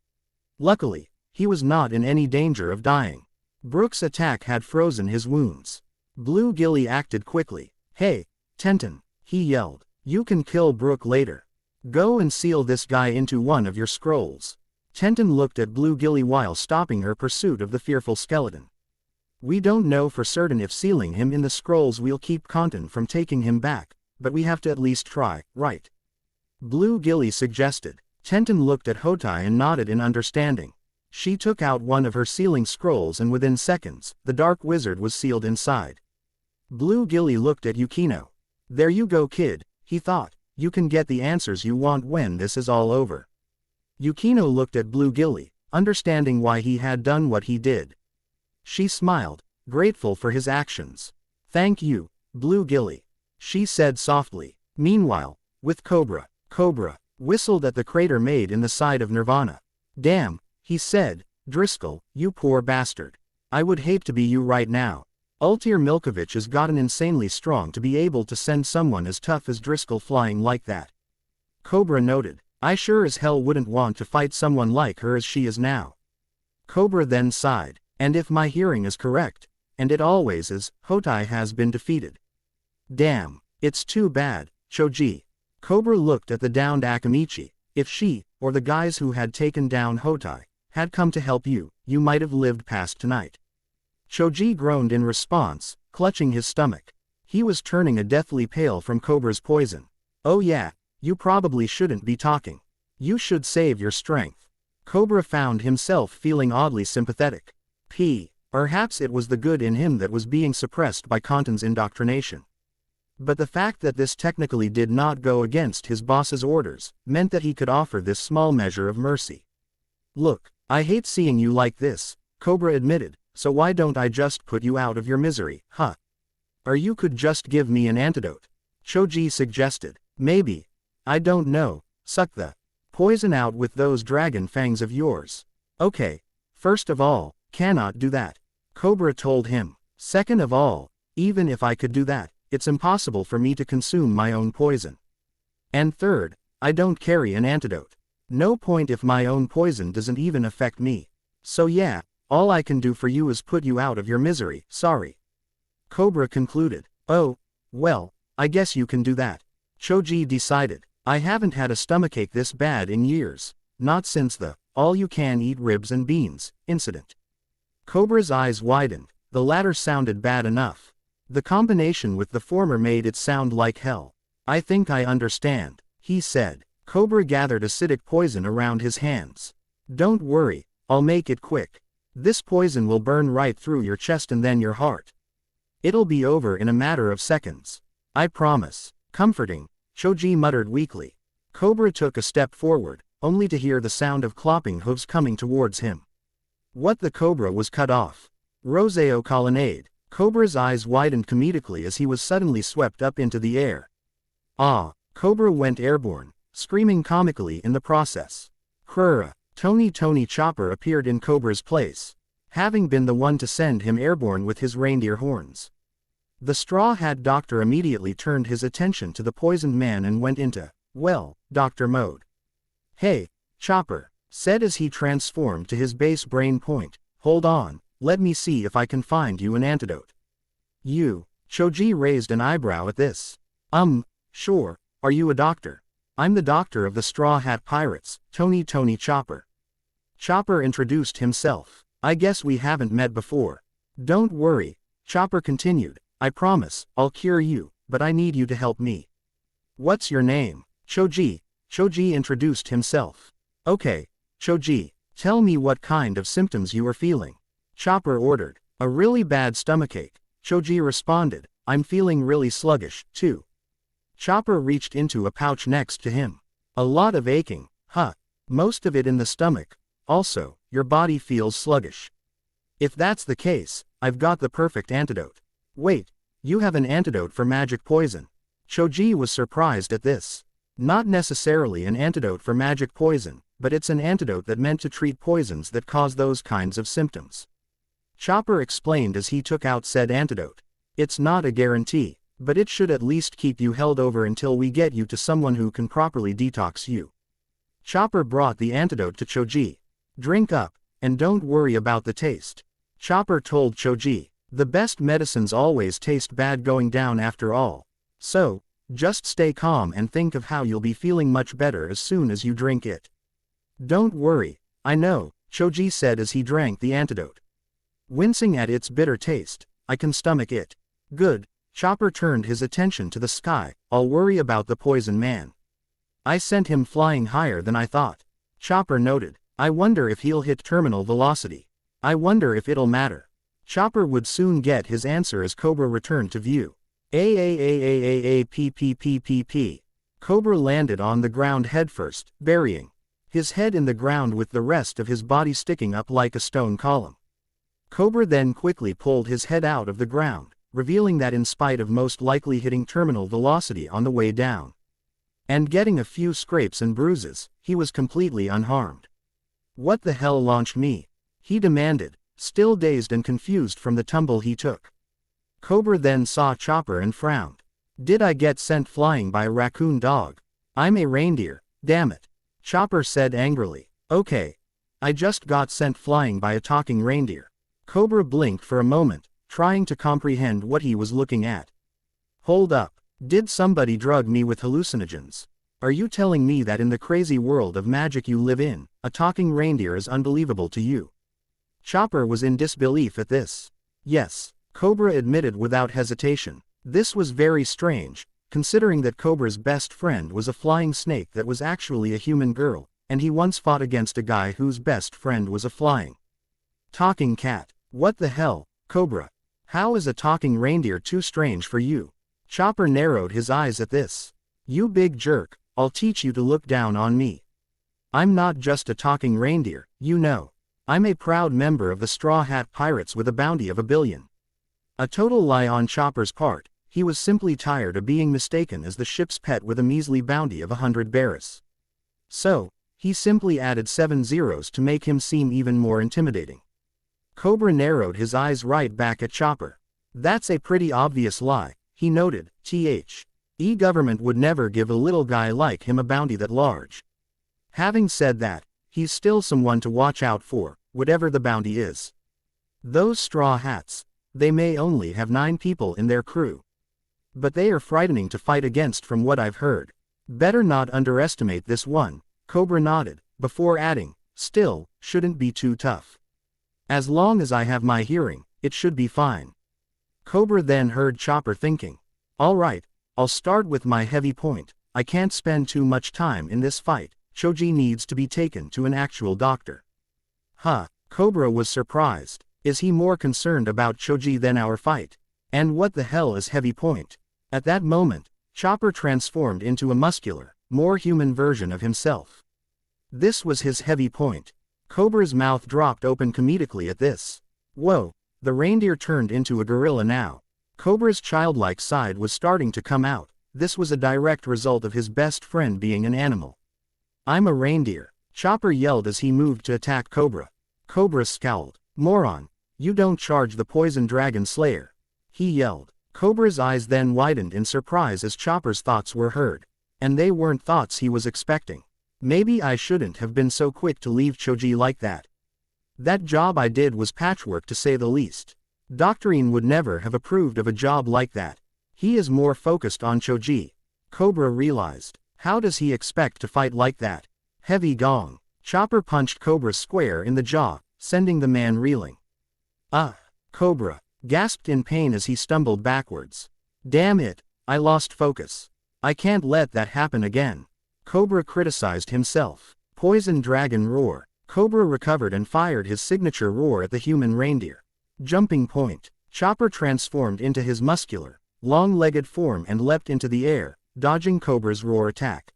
Luckily, he was not in any danger of dying. Brooke's attack had frozen his wounds. Bluegilly acted quickly. Hey, Tenten, he yelled. You can kill Brooke later. Go and seal this guy into one of your scrolls. Tenten looked at Bluegilly while stopping her pursuit of the fearful skeleton. We don't know for certain if sealing him in the scrolls will keep Kanten from taking him back, but we have to at least try, right? Bluegilly suggested. Tenten looked at Hotai and nodded in understanding. She took out one of her sealing scrolls and within seconds, the dark wizard was sealed inside. Bluegilly looked at Yukino. There you go, kid, he thought. You can get the answers you want when this is all over. Yukino looked at Bluegilly, understanding why he had done what he did. She smiled, grateful for his actions. Thank you, Bluegilly, she said softly. Meanwhile, with Cobra whistled at the crater made in the side of Nirvana. Damn, he said, Driscoll, you poor bastard. I would hate to be you right now. Ultir Milkovich has gotten insanely strong to be able to send someone as tough as Driscoll flying like that. Cobra noted. I sure as hell wouldn't want to fight someone like her as she is now. Cobra then sighed. And if my hearing is correct, and it always is, Hotai has been defeated. Damn, it's too bad, Choji. Cobra looked at the downed Akamichi. If she, or the guys who had taken down Hotai, had come to help you, you might have lived past tonight. Choji groaned in response, clutching his stomach. He was turning a deathly pale from Cobra's poison. Oh yeah, you probably shouldn't be talking. You should save your strength. Cobra found himself feeling oddly sympathetic. Perhaps it was the good in him that was being suppressed by Kanten's indoctrination. But the fact that this technically did not go against his boss's orders, meant that he could offer this small measure of mercy. Look, I hate seeing you like this, Cobra admitted, so why don't I just put you out of your misery, huh? Or you could just give me an antidote. Choji suggested. Maybe. I don't know, suck the poison out with those dragon fangs of yours. Okay. First of all, cannot do that. Cobra told him. Second of all, even if I could do that, it's impossible for me to consume my own poison. And third, I don't carry an antidote. No point if my own poison doesn't even affect me. So yeah, all I can do for you is put you out of your misery, sorry. Cobra concluded. Oh, well, I guess you can do that. Choji decided. I haven't had a stomachache this bad in years, not since the all-you-can-eat ribs and beans incident. Cobra's eyes widened. The latter sounded bad enough. The combination with the former made it sound like hell. I think I understand, he said. Cobra gathered acidic poison around his hands. Don't worry, I'll make it quick. This poison will burn right through your chest and then your heart. It'll be over in a matter of seconds. I promise. Comforting, Choji muttered weakly. Cobra took a step forward, only to hear the sound of clopping hooves coming towards him. What? The Cobra was cut off. Roseo colonnade. Cobra's eyes widened comedically as he was suddenly swept up into the air. Ah! Cobra went airborne, screaming comically in the process. Krura. Tony Chopper appeared in Cobra's place, having been the one to send him airborne with his reindeer horns. The Straw Hat Doctor immediately turned his attention to the poisoned man and went into, well, doctor mode. Hey, Chopper, said as he transformed to his base brain point, hold on, let me see if I can find you an antidote. You? Choji raised an eyebrow at this. Sure, are you a doctor? I'm the doctor of the Straw Hat Pirates, Tony Chopper. Chopper introduced himself. I guess we haven't met before. Don't worry, Chopper continued, I promise, I'll cure you, but I need you to help me. What's your name? Choji. Choji introduced himself. Okay, Choji, tell me what kind of symptoms you are feeling. Chopper ordered. A really bad stomachache. Choji responded, I'm feeling really sluggish, too. Chopper reached into a pouch next to him. A lot of aching, huh? Most of it in the stomach. Also, your body feels sluggish. If that's the case, I've got the perfect antidote. Wait, you have an antidote for magic poison? Choji was surprised at this. Not necessarily an antidote for magic poison, but it's an antidote that meant to treat poisons that cause those kinds of symptoms. Chopper explained as he took out said antidote. It's not a guarantee, but it should at least keep you held over until we get you to someone who can properly detox you. Chopper brought the antidote to Choji. Drink up, and don't worry about the taste. Chopper told Choji, the best medicines always taste bad going down after all. So, just stay calm and think of how you'll be feeling much better as soon as you drink it. Don't worry, I know, Choji said as he drank the antidote. Wincing at its bitter taste, I can stomach it. Good, Chopper turned his attention to the sky, I'll worry about the poison man. I sent him flying higher than I thought. Chopper noted, I wonder if he'll hit terminal velocity. I wonder if it'll matter. Chopper would soon get his answer as Cobra returned to view. P. Cobra landed on the ground headfirst, burying his head in the ground with the rest of his body sticking up like a stone column. Cobra then quickly pulled his head out of the ground, revealing that in spite of most likely hitting terminal velocity on the way down, and getting a few scrapes and bruises, he was completely unharmed. What the hell launched me? He demanded, still dazed and confused from the tumble he took. Cobra then saw Chopper and frowned. Did I get sent flying by a raccoon dog? I'm a reindeer, damn it. Chopper said angrily. Okay. I just got sent flying by a talking reindeer. Cobra blinked for a moment, trying to comprehend what he was looking at. Hold up. Did somebody drug me with hallucinogens? Are you telling me that in the crazy world of magic you live in, a talking reindeer is unbelievable to you? Chopper was in disbelief at this. Yes, Cobra admitted without hesitation. This was very strange, considering that Cobra's best friend was a flying snake that was actually a human girl, and he once fought against a guy whose best friend was a flying talking cat. What the hell, Cobra? How is a talking reindeer too strange for you? Chopper narrowed his eyes at this. You big jerk, I'll teach you to look down on me. I'm not just a talking reindeer, you know. I'm a proud member of the Straw Hat Pirates with a bounty of $1 billion. A total lie on Chopper's part. He was simply tired of being mistaken as the ship's pet with a measly bounty of 100 barras. So, he simply added 7 zeros to make him seem even more intimidating. Cobra narrowed his eyes right back at Chopper. That's a pretty obvious lie, he noted. Government would never give a little guy like him a bounty that large. Having said that, he's still someone to watch out for, whatever the bounty is. Those straw hats, they may only have 9 people in their crew, but they are frightening to fight against from what I've heard. Better not underestimate this one, Cobra nodded, before adding, still, shouldn't be too tough. As long as I have my hearing, it should be fine. Cobra then heard Chopper thinking. Alright, I'll start with my heavy point. I can't spend too much time in this fight. Choji needs to be taken to an actual doctor. Huh, Cobra was surprised. Is he more concerned about Choji than our fight? And what the hell is heavy point? At that moment, Chopper transformed into a muscular, more human version of himself. This was his heavy point. Cobra's mouth dropped open comedically at this. Whoa, the reindeer turned into a gorilla now. Cobra's childlike side was starting to come out. This was a direct result of his best friend being an animal. I'm a reindeer, Chopper yelled as he moved to attack Cobra. Cobra scowled. Moron, you don't charge the poison dragon slayer, he yelled. Cobra's eyes then widened in surprise as Chopper's thoughts were heard. And they weren't thoughts he was expecting. Maybe I shouldn't have been so quick to leave Choji like that. That job I did was patchwork to say the least. Doctorine would never have approved of a job like that. He is more focused on Choji. Cobra realized. How does he expect to fight like that? Heavy gong. Chopper punched Cobra square in the jaw, sending the man reeling. Cobra gasped in pain as he stumbled backwards. Damn it, I lost focus. I can't let that happen again. Cobra criticized himself. Poison dragon roar. Cobra recovered and fired his signature roar at the human reindeer. Jumping point. Chopper transformed into his muscular, long-legged form and leapt into the air, dodging Cobra's roar attack.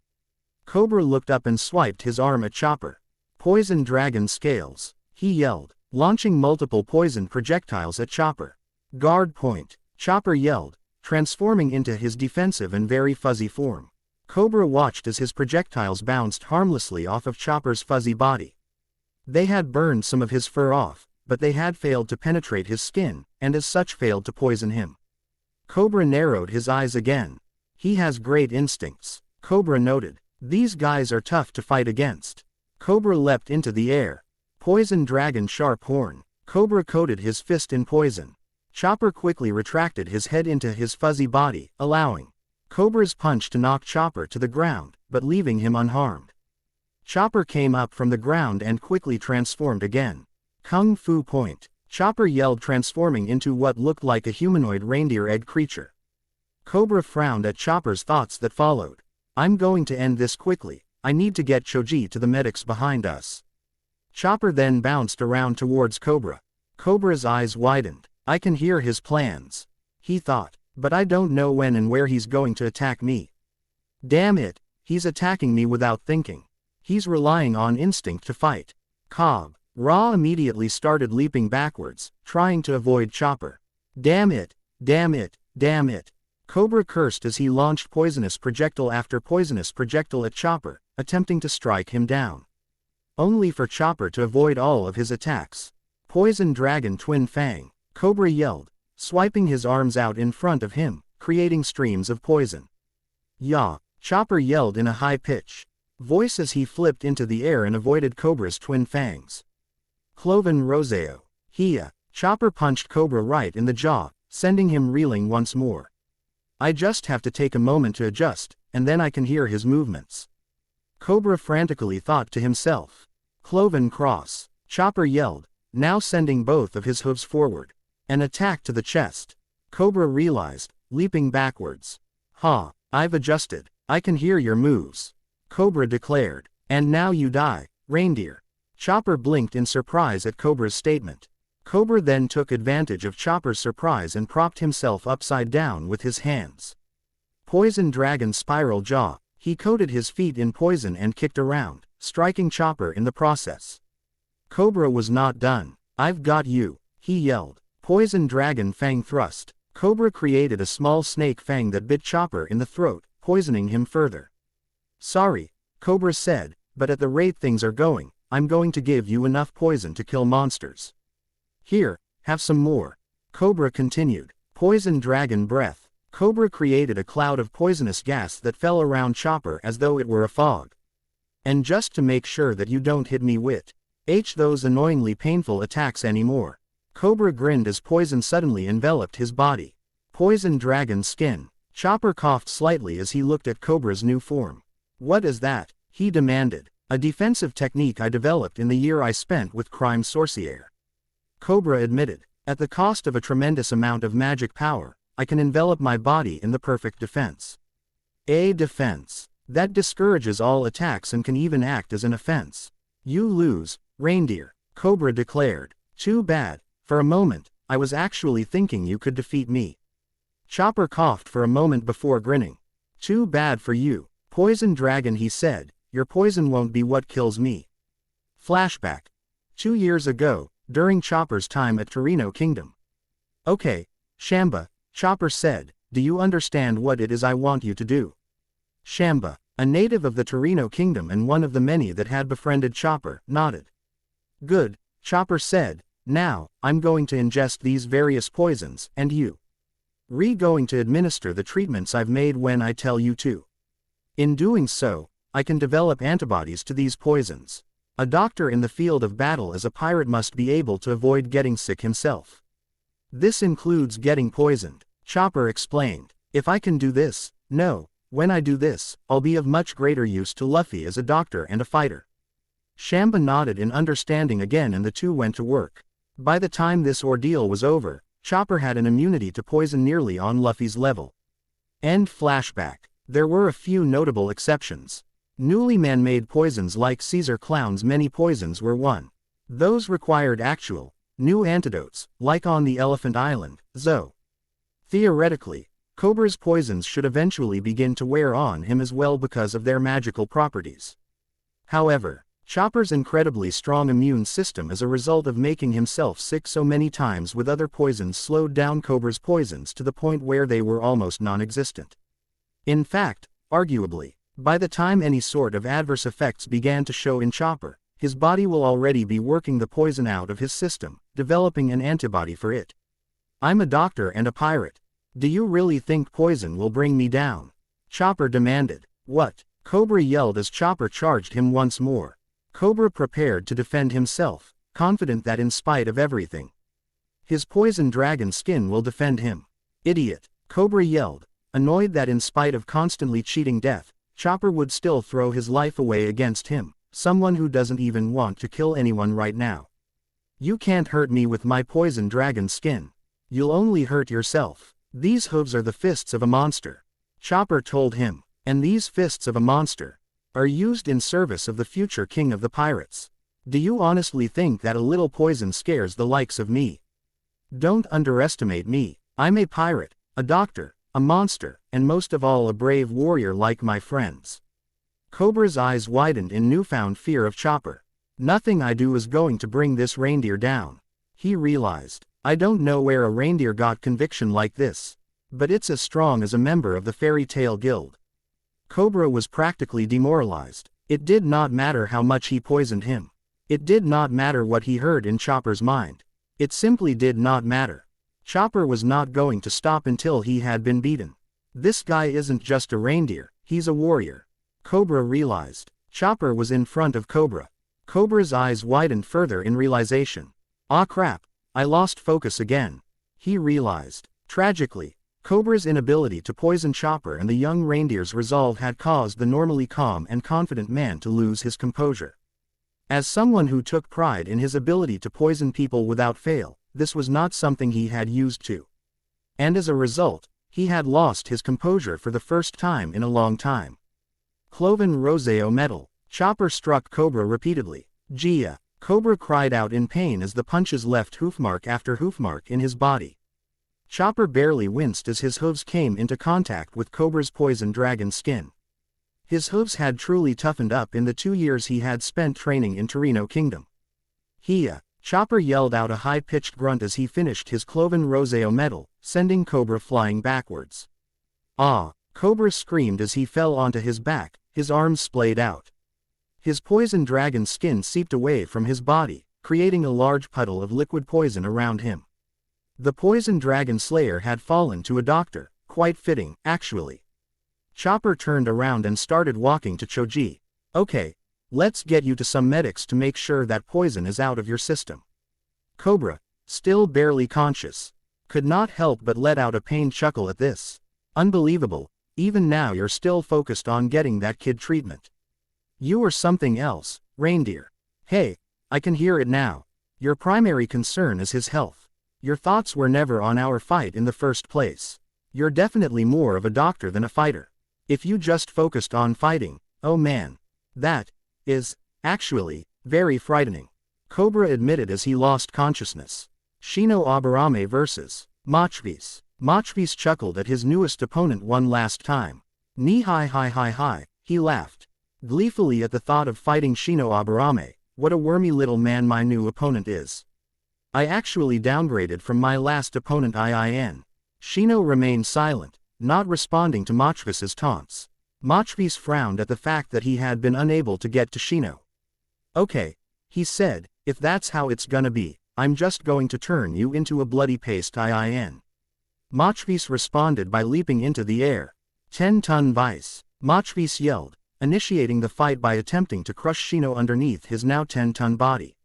Cobra looked up and swiped his arm at Chopper. Poison dragon scales, he yelled, launching multiple poison projectiles at Chopper. Guard point. Chopper yelled, transforming into his defensive and very fuzzy form. Cobra watched as his projectiles bounced harmlessly off of Chopper's fuzzy body. They had burned some of his fur off, but they had failed to penetrate his skin, and as such failed to poison him. Cobra narrowed his eyes again. He has great instincts, Cobra noted. These guys are tough to fight against. Cobra leapt into the air. Poison dragon sharp horn. Cobra coated his fist in poison. Chopper quickly retracted his head into his fuzzy body, allowing Cobra's punch to knock Chopper to the ground, but leaving him unharmed. Chopper came up from the ground and quickly transformed again. Kung Fu point. Chopper yelled, transforming into what looked like a humanoid reindeer egg creature. Cobra frowned at Chopper's thoughts that followed. I'm going to end this quickly. I need to get Choji to the medics behind us. Chopper then bounced around towards Cobra. Cobra's eyes widened. I can hear his plans, he thought, but I don't know when and where he's going to attack me. Damn it, he's attacking me without thinking. He's relying on instinct to fight. Cobb. Ra immediately started leaping backwards, trying to avoid Chopper. Damn it, damn it, damn it. Cobra cursed as he launched poisonous projectile after poisonous projectile at Chopper, attempting to strike him down. Only for Chopper to avoid all of his attacks. Poison dragon twin fang, Cobra yelled, swiping his arms out in front of him, creating streams of poison. Yah, Chopper yelled in a high pitch voice as he flipped into the air and avoided Cobra's twin fangs. Cloven Roseo. Hia. Chopper punched Cobra right in the jaw, sending him reeling once more. I just have to take a moment to adjust, and then I can hear his movements. Cobra frantically thought to himself. Cloven Cross. Chopper yelled, now sending both of his hooves forward. An attack to the chest. Cobra realized, leaping backwards. Ha, I've adjusted. I can hear your moves. Cobra declared. And now you die, reindeer. Chopper blinked in surprise at Cobra's statement. Cobra then took advantage of Chopper's surprise and propped himself upside down with his hands. Poison dragon spiral jaw. He coated his feet in poison and kicked around, striking Chopper in the process. Cobra was not done. I've got you, he yelled. Poison dragon fang thrust. Cobra created a small snake fang that bit Chopper in the throat, poisoning him further. Sorry, Cobra said, but at the rate things are going, I'm going to give you enough poison to kill monsters. Here, have some more. Cobra continued. Poison dragon breath. Cobra created a cloud of poisonous gas that fell around Chopper as though it were a fog. And just to make sure that you don't hit me with those annoyingly painful attacks anymore. Cobra grinned as poison suddenly enveloped his body. Poison dragon skin. Chopper coughed slightly as he looked at Cobra's new form. What is that? He demanded. A defensive technique I developed in the year I spent with Crime Sorcier. Cobra admitted. At the cost of a tremendous amount of magic power, I can envelop my body in the perfect defense. A defense. That discourages all attacks and can even act as an offense. You lose, reindeer, Cobra declared. Too bad. For a moment, I was actually thinking you could defeat me. Chopper coughed for a moment before grinning. Too bad for you, Poison Dragon, he said. Your poison won't be what kills me. Flashback. 2 years ago, during Chopper's time at Torino Kingdom. Okay, Shamba, Chopper said, do you understand what it is I want you to do? Shamba, a native of the Torino Kingdom and one of the many that had befriended Chopper, nodded. Good, Chopper said, now, I'm going to ingest these various poisons, and you. Going to administer the treatments I've made when I tell you to. In doing so, I can develop antibodies to these poisons. A doctor in the field of battle as a pirate must be able to avoid getting sick himself. This includes getting poisoned, Chopper explained. If I can do this, no, when I do this, I'll be of much greater use to Luffy as a doctor and a fighter. Shamba nodded in understanding again and the two went to work. By the time this ordeal was over, Chopper had an immunity to poison nearly on Luffy's level. End flashback. There were a few notable exceptions. Newly man-made poisons like Caesar Clown's many poisons were one. Those required actual, new antidotes, like on the Elephant Island, Zo. Theoretically, Cobra's poisons should eventually begin to wear on him as well because of their magical properties. However, Chopper's incredibly strong immune system as a result of making himself sick so many times with other poisons slowed down Cobra's poisons to the point where they were almost non-existent. In fact, arguably, by the time any sort of adverse effects began to show in Chopper, his body will already be working the poison out of his system, developing an antibody for it. I'm a doctor and a pirate. Do you really think poison will bring me down? Chopper demanded. What? Cobra yelled as Chopper charged him once more. Cobra prepared to defend himself, confident that in spite of everything, his poison dragon skin will defend him. Idiot, Cobra yelled, annoyed that in spite of constantly cheating death, Chopper would still throw his life away against him, someone who doesn't even want to kill anyone right now. You can't hurt me with my poison dragon skin. You'll only hurt yourself. These hooves are the fists of a monster, Chopper told him, and these fists of a monster are used in service of the future king of the pirates. Do you honestly think that a little poison scares the likes of me? Don't underestimate me. I'm a pirate, a doctor, a monster, and most of all a brave warrior like my friends. Cobra's eyes widened in newfound fear of Chopper. Nothing I do is going to bring this reindeer down. He realized. I don't know where a reindeer got conviction like this, but it's as strong as a member of the Fairy Tale Guild. Cobra was practically demoralized. It did not matter how much he poisoned him. It did not matter what he heard in Chopper's mind. It simply did not matter. Chopper was not going to stop until he had been beaten. This guy isn't just a reindeer, he's a warrior. Cobra realized. Chopper was in front of Cobra. Cobra's eyes widened further in realization. Ah crap, I lost focus again. He realized. Tragically, Cobra's inability to poison Chopper and the young reindeer's resolve had caused the normally calm and confident man to lose his composure. As someone who took pride in his ability to poison people without fail, this was not something he had used to. And as a result, he had lost his composure for the first time in a long time. Cloven Roseo metal. Chopper struck Cobra repeatedly. Gia. Cobra cried out in pain as the punches left hoofmark after hoofmark in his body. Chopper barely winced as his hooves came into contact with Cobra's poison dragon skin. His hooves had truly toughened up in the 2 years he had spent training in Torino Kingdom. Hia! Chopper yelled out a high-pitched grunt as he finished his Cloven Roseo metal, sending Cobra flying backwards. Ah! Cobra screamed as he fell onto his back, his arms splayed out. His poison dragon skin seeped away from his body, creating a large puddle of liquid poison around him. The poison dragon slayer had fallen to a doctor, quite fitting, actually. Chopper turned around and started walking to Choji. Okay, let's get you to some medics to make sure that poison is out of your system. Cobra, still barely conscious, could not help but let out a pained chuckle at this. Unbelievable, even now you're still focused on getting that kid treatment. You are something else, reindeer. Hey, I can hear it now. Your primary concern is his health. Your thoughts were never on our fight in the first place. You're definitely more of a doctor than a fighter. If you just focused on fighting, oh man. That is, actually, very frightening. Cobra admitted as he lost consciousness. Shino Aburame vs. Machvis. Machvis chuckled at his newest opponent one last time. Hi, he laughed. Gleefully at the thought of fighting Shino Aburame. What a wormy little man my new opponent is. I actually downgraded from my last opponent IIN. Shino remained silent, not responding to Machvis's taunts. Machvis frowned at the fact that he had been unable to get to Shino. Okay, he said, if that's how it's gonna be, I'm just going to turn you into a bloody paste IIN. Machvis responded by leaping into the air. 10-ton vice. Machvis yelled, initiating the fight by attempting to crush Shino underneath his now 10-ton body.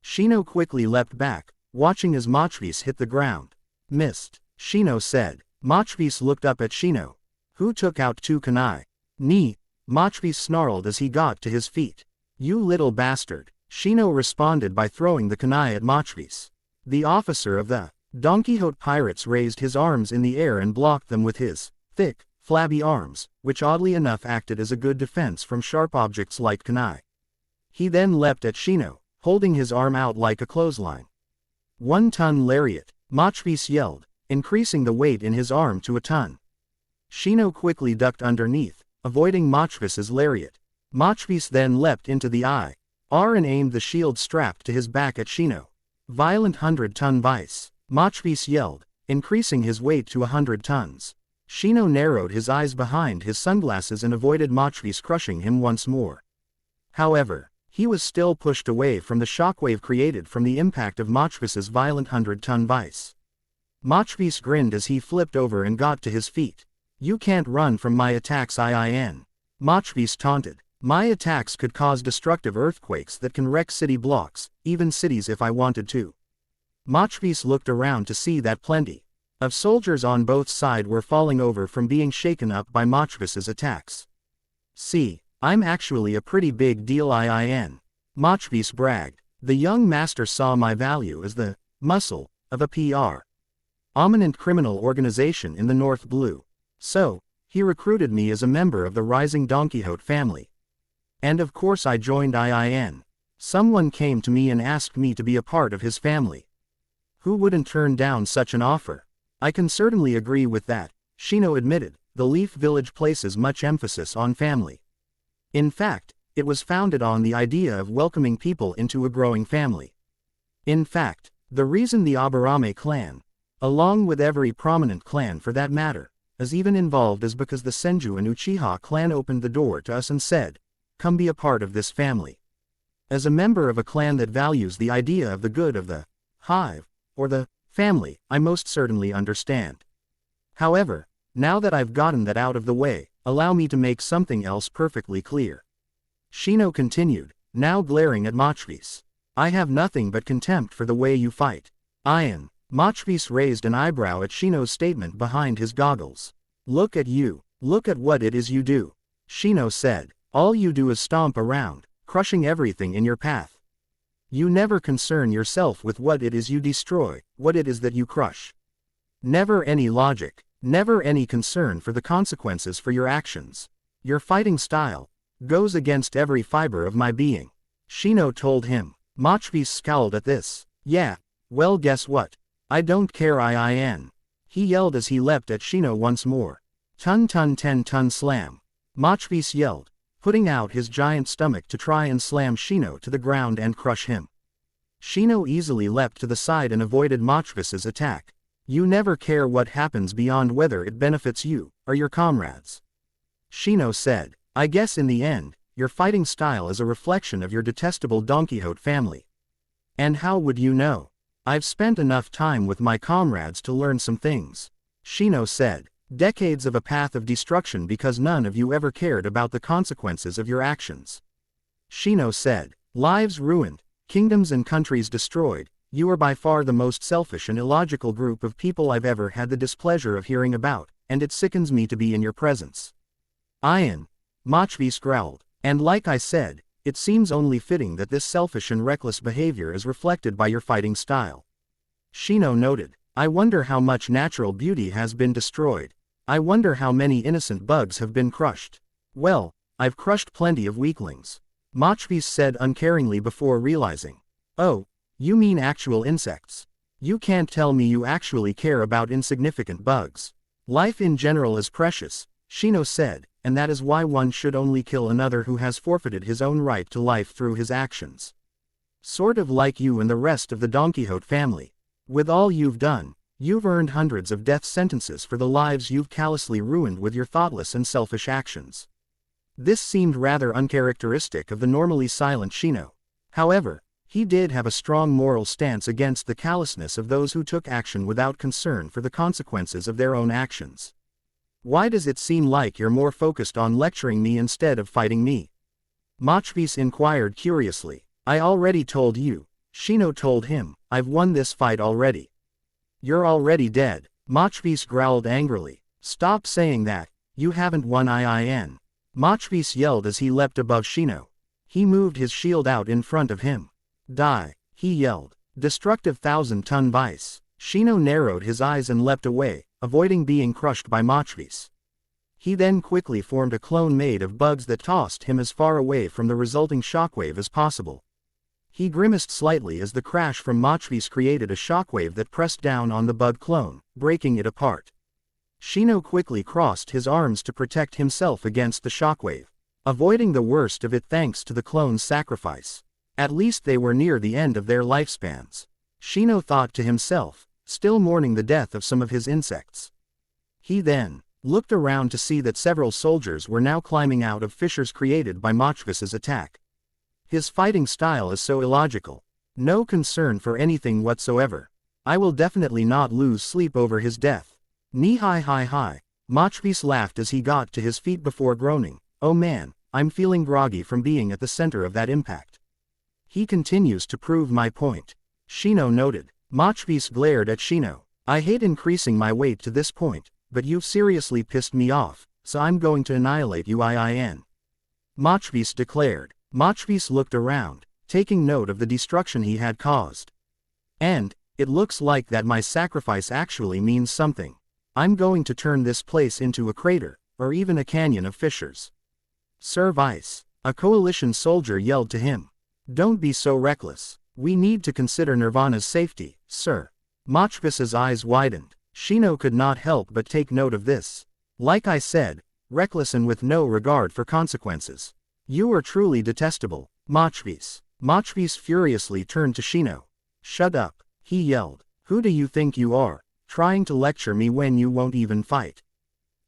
Shino quickly leapt back, watching as Machvis hit the ground. Missed, Shino said. Machvis looked up at Shino, who took out 2 kunai. Ni, Machvis snarled as he got to his feet. You little bastard, Shino responded by throwing the kunai at Machvis. The officer of the Don Quixote pirates raised his arms in the air and blocked them with his thick, flabby arms, which oddly enough acted as a good defense from sharp objects like kunai. He then leapt at Shino, holding his arm out like a clothesline. 1-ton lariat, Machvis yelled, increasing the weight in his arm to a ton. Shino quickly ducked underneath, avoiding Machvis's lariat. Machvis then leapt into the eye. And aimed the shield strapped to his back at Shino. Violent 100-ton vice, Machvis yelled, increasing his weight to 100 tons. Shino narrowed his eyes behind his sunglasses and avoided Machvis crushing him once more. However, he was still pushed away from the shockwave created from the impact of Machvis's violent 100-ton vice. Machvis grinned as he flipped over and got to his feet. You can't run from my attacks IIN. Machvis taunted. My attacks could cause destructive earthquakes that can wreck city blocks, even cities if I wanted to. Machvis looked around to see that plenty of soldiers on both sides were falling over from being shaken up by Machvis's attacks. See, I'm actually a pretty big deal IIN. Machvis bragged. The young master saw my value as the muscle of a PR. Eminent criminal organization in the North Blue. So, he recruited me as a member of the rising Don Quixote family. And of course I joined IIN. Someone came to me and asked me to be a part of his family. Who wouldn't turn down such an offer? I can certainly agree with that, Shino admitted. The Leaf Village places much emphasis on family. In fact, it was founded on the idea of welcoming people into a growing family. In fact, the reason the Aburame clan, along with every prominent clan for that matter, is even involved is because the Senju and Uchiha clan opened the door to us and said, come be a part of this family. As a member of a clan that values the idea of the good of the hive, or the family, I most certainly understand. However, now that I've gotten that out of the way, allow me to make something else perfectly clear. Shino continued, now glaring at Machvis. I have nothing but contempt for the way you fight. Ian. Machvis raised an eyebrow at Shino's statement behind his goggles. Look at you. Look at what it is you do. Shino said. All you do is stomp around, crushing everything in your path. You never concern yourself with what it is you destroy, what it is that you crush. Never any logic, never any concern for the consequences for your actions. Your fighting style goes against every fiber of my being. Shino told him. Machvis scowled at this. Yeah, well guess what? I don't care IIN. He yelled as he leapt at Shino once more. 10-ton slam. Machvis yelled, putting out his giant stomach to try and slam Shino to the ground and crush him. Shino easily leapt to the side and avoided Machvis's attack. You never care what happens beyond whether it benefits you, or your comrades. Shino said, I guess in the end, your fighting style is a reflection of your detestable Don Quixote family. And how would you know? I've spent enough time with my comrades to learn some things. Shino said, decades of a path of destruction because none of you ever cared about the consequences of your actions. Shino said, lives ruined, kingdoms and countries destroyed, you are by far the most selfish and illogical group of people I've ever had the displeasure of hearing about, and it sickens me to be in your presence. Ian, Machvis growled. And like I said, it seems only fitting that this selfish and reckless behavior is reflected by your fighting style. Shino noted. I wonder how much natural beauty has been destroyed. I wonder how many innocent bugs have been crushed. Well, I've crushed plenty of weaklings. Machvis said uncaringly before realizing. Oh, you mean actual insects. You can't tell me you actually care about insignificant bugs. Life in general is precious, Shino said, and that is why one should only kill another who has forfeited his own right to life through his actions. Sort of like you and the rest of the Don Quixote family. With all you've done, you've earned hundreds of death sentences for the lives you've callously ruined with your thoughtless and selfish actions. This seemed rather uncharacteristic of the normally silent Shino. However, he did have a strong moral stance against the callousness of those who took action without concern for the consequences of their own actions. Why does it seem like you're more focused on lecturing me instead of fighting me? Machvis inquired curiously. I already told you, Shino told him, I've won this fight already. You're already dead, Machvis growled angrily. Stop saying that, you haven't won Iin. Machvis yelled as he leapt above Shino. He moved his shield out in front of him. Die, he yelled. Destructive 1,000-ton vice. Shino narrowed his eyes and leapt away, avoiding being crushed by Machvis. He then quickly formed a clone made of bugs that tossed him as far away from the resulting shockwave as possible. He grimaced slightly as the crash from Machvis created a shockwave that pressed down on the bug clone, breaking it apart. Shino quickly crossed his arms to protect himself against the shockwave, avoiding the worst of it thanks to the clone's sacrifice. At least they were near the end of their lifespans. Shino thought to himself, still mourning the death of some of his insects. He then looked around to see that several soldiers were now climbing out of fissures created by Machvis's attack. His fighting style is so illogical. No concern for anything whatsoever. I will definitely not lose sleep over his death. Hi. Machvis laughed as he got to his feet before groaning. Oh man, I'm feeling groggy from being at the center of that impact. He continues to prove my point. Shino noted. Machvis glared at Shino. I hate increasing my weight to this point, but you've seriously pissed me off, so I'm going to annihilate you Iin. Machvis declared. Machvis looked around, taking note of the destruction he had caused. And, it looks like that my sacrifice actually means something. I'm going to turn this place into a crater, or even a canyon of fissures. Sir Vice, a coalition soldier yelled to him. Don't be so reckless. We need to consider Nirvana's safety, sir. Machvis's eyes widened. Shino could not help but take note of this. Like I said, reckless and with no regard for consequences. You are truly detestable, Machvis. Machvis furiously turned to Shino. Shut up, he yelled. Who do you think you are, trying to lecture me when you won't even fight?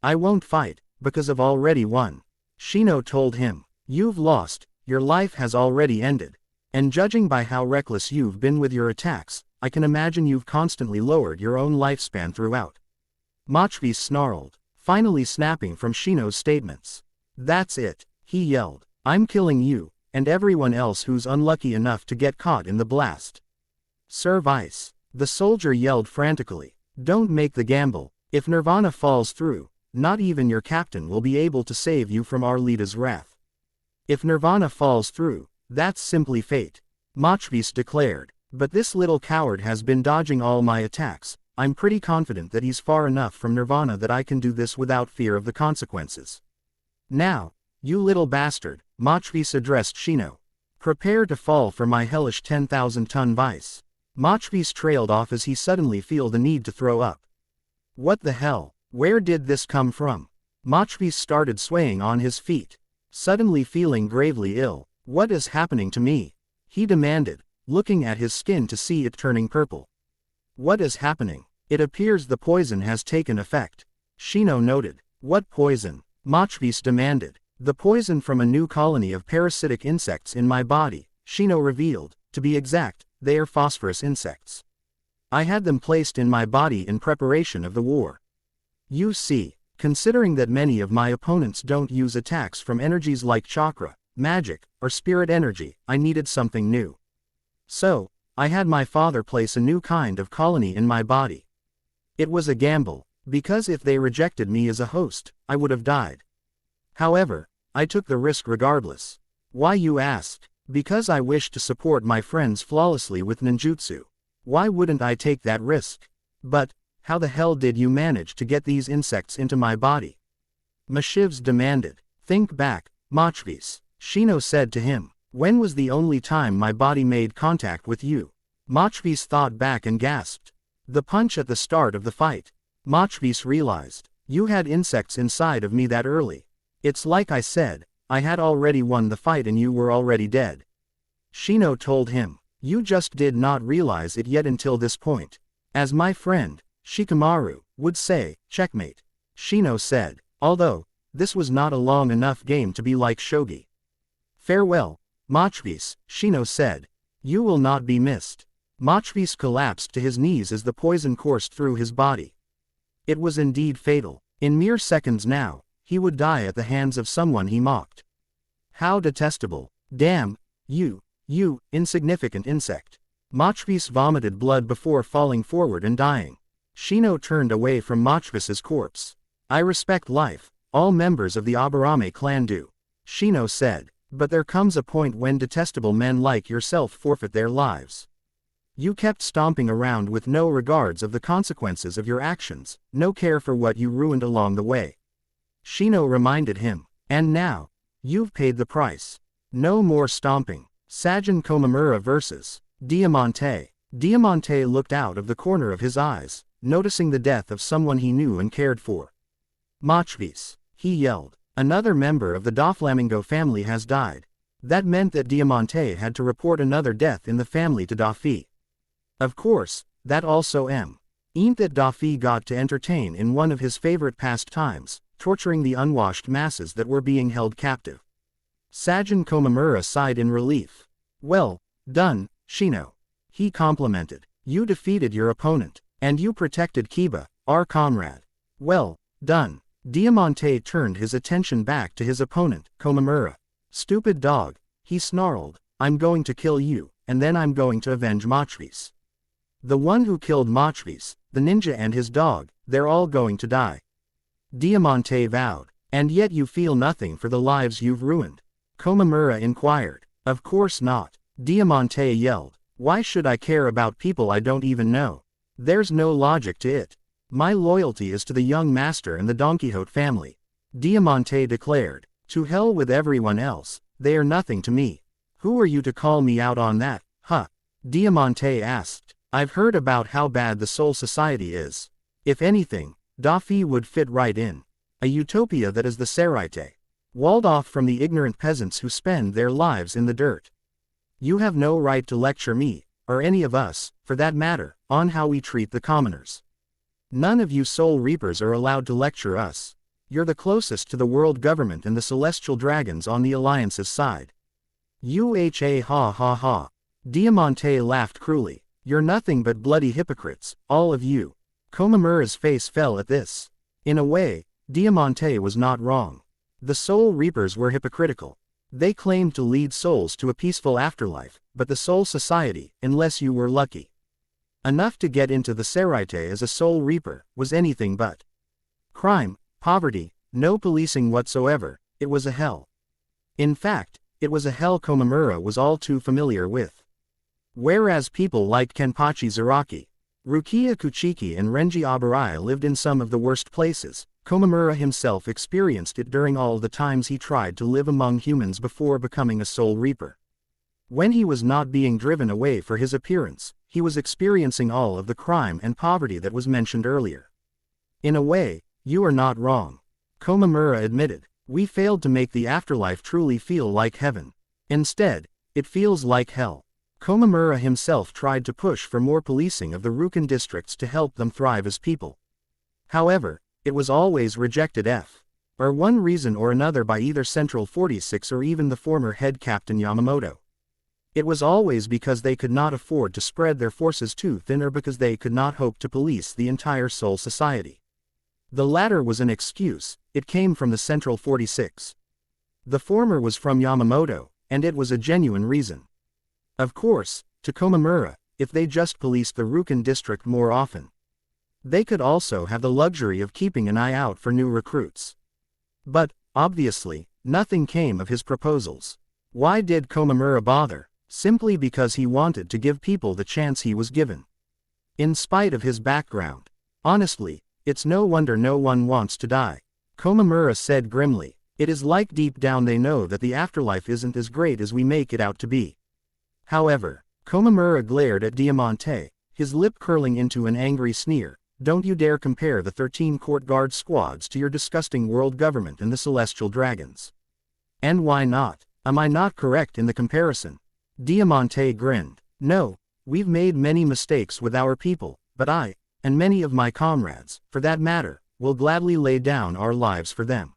I won't fight, because I've already won. Shino told him. You've lost, your life has already ended. And judging by how reckless you've been with your attacks, I can imagine you've constantly lowered your own lifespan throughout. Machvis snarled, finally snapping from Shino's statements. That's it, he yelled. I'm killing you, and everyone else who's unlucky enough to get caught in the blast. Sir Vice, the soldier yelled frantically. Don't make the gamble. If Nirvana falls through, not even your captain will be able to save you from Arlita's wrath. If Nirvana falls through, that's simply fate, Machvis declared. But this little coward has been dodging all my attacks. I'm pretty confident that he's far enough from Nirvana that I can do this without fear of the consequences. Now, you little bastard, Machvis addressed Shino. Prepare to fall for my hellish 10,000-ton vice. Machvis trailed off as he suddenly felt the need to throw up. What the hell? Where did this come from? Machvis started swaying on his feet, suddenly feeling gravely ill. What is happening to me? He demanded, looking at his skin to see it turning purple. What is happening? It appears the poison has taken effect, Shino noted. What poison? Machvis demanded. The poison from a new colony of parasitic insects in my body, Shino revealed. To be exact, they are phosphorus insects. I had them placed in my body in preparation of the war. You see, considering that many of my opponents don't use attacks from energies like chakra, magic, or spirit energy, I needed something new. So, I had my father place a new kind of colony in my body. It was a gamble, Because if they rejected me as a host, I would have died. However, I took the risk regardless. Why, you ask? Because I wished to support my friends flawlessly with ninjutsu. Why wouldn't I take that risk? But, how the hell did you manage to get these insects into my body? Mashivs demanded. Think back, Machvis, Shino said to him. When was the only time my body made contact with you? Machvis thought back and gasped. The punch at the start of the fight. Machvis realized. You had insects inside of me that early. It's like I said, I had already won the fight and you were already dead. Shino told him. You just did not realize it yet until this point. As my friend, Shikamaru, would say, checkmate. Shino said, although, this was not a long enough game to be like shogi. Farewell, Machvis, Shino said. You will not be missed. Machvis collapsed to his knees as the poison coursed through his body. It was indeed fatal. In mere seconds now, he would die at the hands of someone he mocked. How detestable. Damn, you insignificant insect. Machvis vomited blood before falling forward and dying. Shino turned away from Machvis's corpse. I respect life, all members of the Aburame clan do. Shino said, but there comes a point when detestable men like yourself forfeit their lives. You kept stomping around with no regards of the consequences of your actions, no care for what you ruined along the way. Shino reminded him, and now, you've paid the price. No more stomping. Sajin Komamura vs. Diamante. Diamante looked out of the corner of his eyes, noticing the death of someone he knew and cared for. Machvis, he yelled. Another member of the Doflamingo family has died. That meant that Diamante had to report another death in the family to Dafi. Of course, that also meant that Dafi got to entertain in one of his favorite pastimes, torturing the unwashed masses that were being held captive. Sajin Komamura sighed in relief. Well done, Shino. He complimented. You defeated your opponent, and you protected Kiba, our comrade. Well done. Diamante turned his attention back to his opponent, Komamura. Stupid dog, he snarled. I'm going to kill you, and then I'm going to avenge Machvis. The one who killed Machvis, the ninja and his dog, they're all going to die. Diamante vowed. And yet you feel nothing for the lives you've ruined? Komamura inquired. Of course not. Diamante yelled. Why should I care about people I don't even know? There's no logic to it. My loyalty is to the young master and the Don Quixote family. Diamante declared. To hell with everyone else, they are nothing to me. Who are you to call me out on that, huh? Diamante asked. I've heard about how bad the Soul Society is. If anything, Dafi would fit right in. A utopia that is the Seraite. Walled off from the ignorant peasants who spend their lives in the dirt. You have no right to lecture me, or any of us, for that matter, on how we treat the commoners. None of you Soul Reapers are allowed to lecture us. You're the closest to the world government and the celestial dragons on the Alliance's side. UHA ha ha ha. Diamante laughed cruelly. You're nothing but bloody hypocrites, all of you. Komamura's face fell at this. In a way, Diamante was not wrong. The Soul Reapers were hypocritical. They claimed to lead souls to a peaceful afterlife, but the Soul Society, unless you were lucky enough to get into the Seraite as a Soul Reaper, was anything but crime, poverty, no policing whatsoever. It was a hell. In fact, it was a hell Komamura was all too familiar with. Whereas people like Kenpachi Zaraki, Rukia Kuchiki and Renji Aburaya lived in some of the worst places, Komamura himself experienced it during all the times he tried to live among humans before becoming a Soul Reaper. When he was not being driven away for his appearance, he was experiencing all of the crime and poverty that was mentioned earlier. In a way, you are not wrong. Komamura admitted. We failed to make the afterlife truly feel like heaven. Instead, it feels like hell. Komamura himself tried to push for more policing of the Rukan districts to help them thrive as people. However, it was always rejected for one reason or another by either Central 46 or even the former head captain Yamamoto. It was always because they could not afford to spread their forces too thin or because they could not hope to police the entire Soul Society. The latter was an excuse, it came from the Central 46. The former was from Yamamoto, and it was a genuine reason. Of course, to Komamura, if they just policed the Rukan district more often, They could also have the luxury of keeping an eye out for new recruits. But, obviously, nothing came of his proposals. Why did Komamura bother? Simply because he wanted to give people the chance he was given. In spite of his background. Honestly, it's no wonder no one wants to die. Komamura said grimly. It is like deep down they know that the afterlife isn't as great as we make it out to be. However, Komamura glared at Diamante, his lip curling into an angry sneer. Don't you dare compare the 13 court guard squads to your disgusting world government and the celestial dragons. And why not? Am I not correct in the comparison? Diamante grinned. No, we've made many mistakes with our people, but I, and many of my comrades, for that matter, will gladly lay down our lives for them.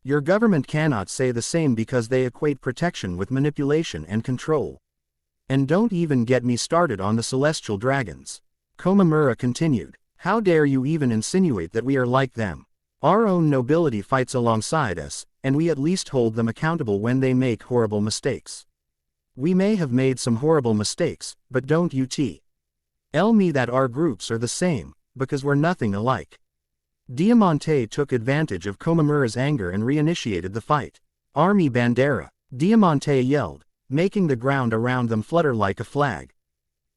Your government cannot say the same because they equate protection with manipulation and control. And don't even get me started on the celestial dragons. Komamura continued. How dare you even insinuate that we are like them? Our own nobility fights alongside us, and we at least hold them accountable when they make horrible mistakes. We may have made some horrible mistakes, but don't you tell me that our groups are the same, because we're nothing alike. Diamante took advantage of Komamura's anger and reinitiated the fight. Army Bandera, Diamante yelled, making the ground around them flutter like a flag.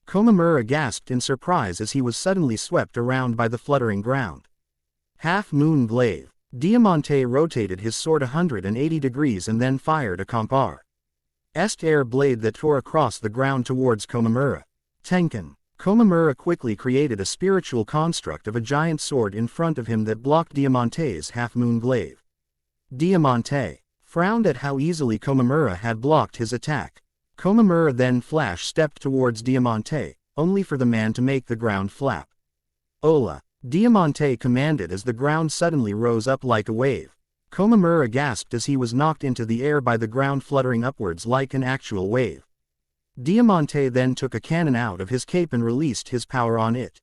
Komamura gasped in surprise as he was suddenly swept around by the fluttering ground. Half Moon Glaive. Diamante rotated his sword 180 degrees and then fired a Compar Est air blade that tore across the ground towards Komamura. Tenkan. Komamura quickly created a spiritual construct of a giant sword in front of him that blocked Diamante's Half Moon Glaive. Diamante frowned at how easily Komamura had blocked his attack. Komamura then flash-stepped towards Diamante, only for the man to make the ground flap. Ola! Diamante commanded as the ground suddenly rose up like a wave. Komamura gasped as he was knocked into the air by the ground fluttering upwards like an actual wave. Diamante then took a cannon out of his cape and released his power on it.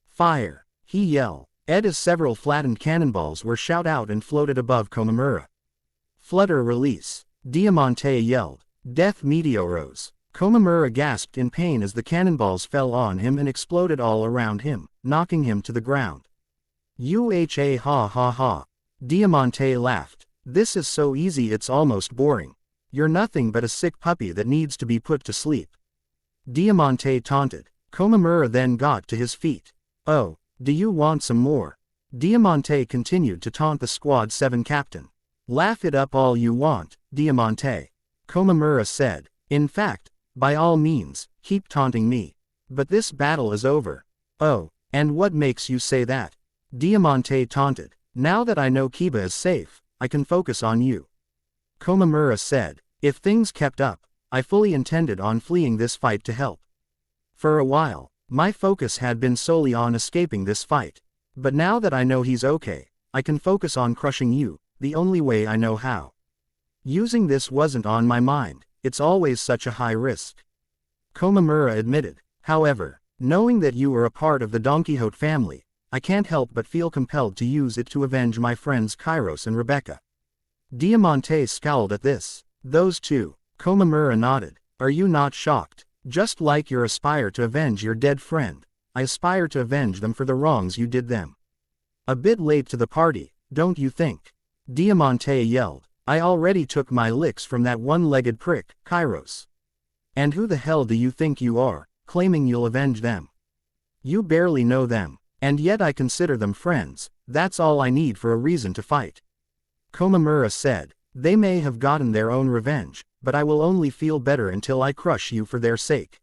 Fire! He yelled, as several flattened cannonballs were shot out and floated above Komamura. Flutter release! Diamante yelled. Death meteoros. Komamura gasped in pain as the cannonballs fell on him and exploded all around him, knocking him to the ground. Uha ha ha ha. Diamante laughed. This is so easy it's almost boring. You're nothing but a sick puppy that needs to be put to sleep. Diamante taunted. Komamura then got to his feet. Oh, do you want some more? Diamante continued to taunt the Squad 7 captain. Laugh it up all you want, Diamante. Komamura said. In fact, by all means, keep taunting me. But this battle is over. Oh, and what makes you say that? Diamante taunted. Now that I know Kiba is safe, I can focus on you. Komamura said. If things kept up, I fully intended on fleeing this fight to help. For a while, my focus had been solely on escaping this fight. But now that I know he's okay, I can focus on crushing you, the only way I know how. Using this wasn't on my mind, it's always such a high risk. Komamura admitted. However, knowing that you were a part of the Don Quixote family, I can't help but feel compelled to use it to avenge my friends Kairos and Rebecca. Diamante scowled at this. Those two. Komamura nodded. Are you not shocked? Just like you aspire to avenge your dead friend, I aspire to avenge them for the wrongs you did them. A bit late to the party, don't you think? Diamante yelled. I already took my licks from that one-legged prick, Kairos. And who the hell do you think you are, claiming you'll avenge them? You barely know them, and yet I consider them friends. That's all I need for a reason to fight. Komamura said. They may have gotten their own revenge, but I will only feel better until I crush you for their sake.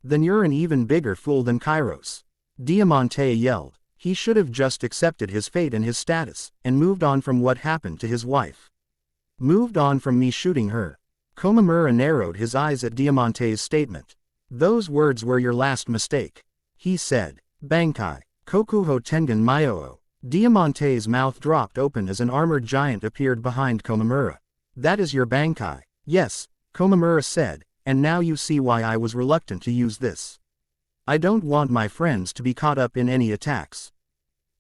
Then you're an even bigger fool than Kairos. Diamante yelled. He should have just accepted his fate and his status, and moved on from what happened to his wife. Moved on from me shooting her. Komamura narrowed his eyes at Diamante's statement. Those words were your last mistake. He said. Bankai. Kokuho Tengen Myoo. Diamante's mouth dropped open as an armored giant appeared behind Komamura. That is your Bankai. Yes, Komamura said, and now you see why I was reluctant to use this. I don't want my friends to be caught up in any attacks.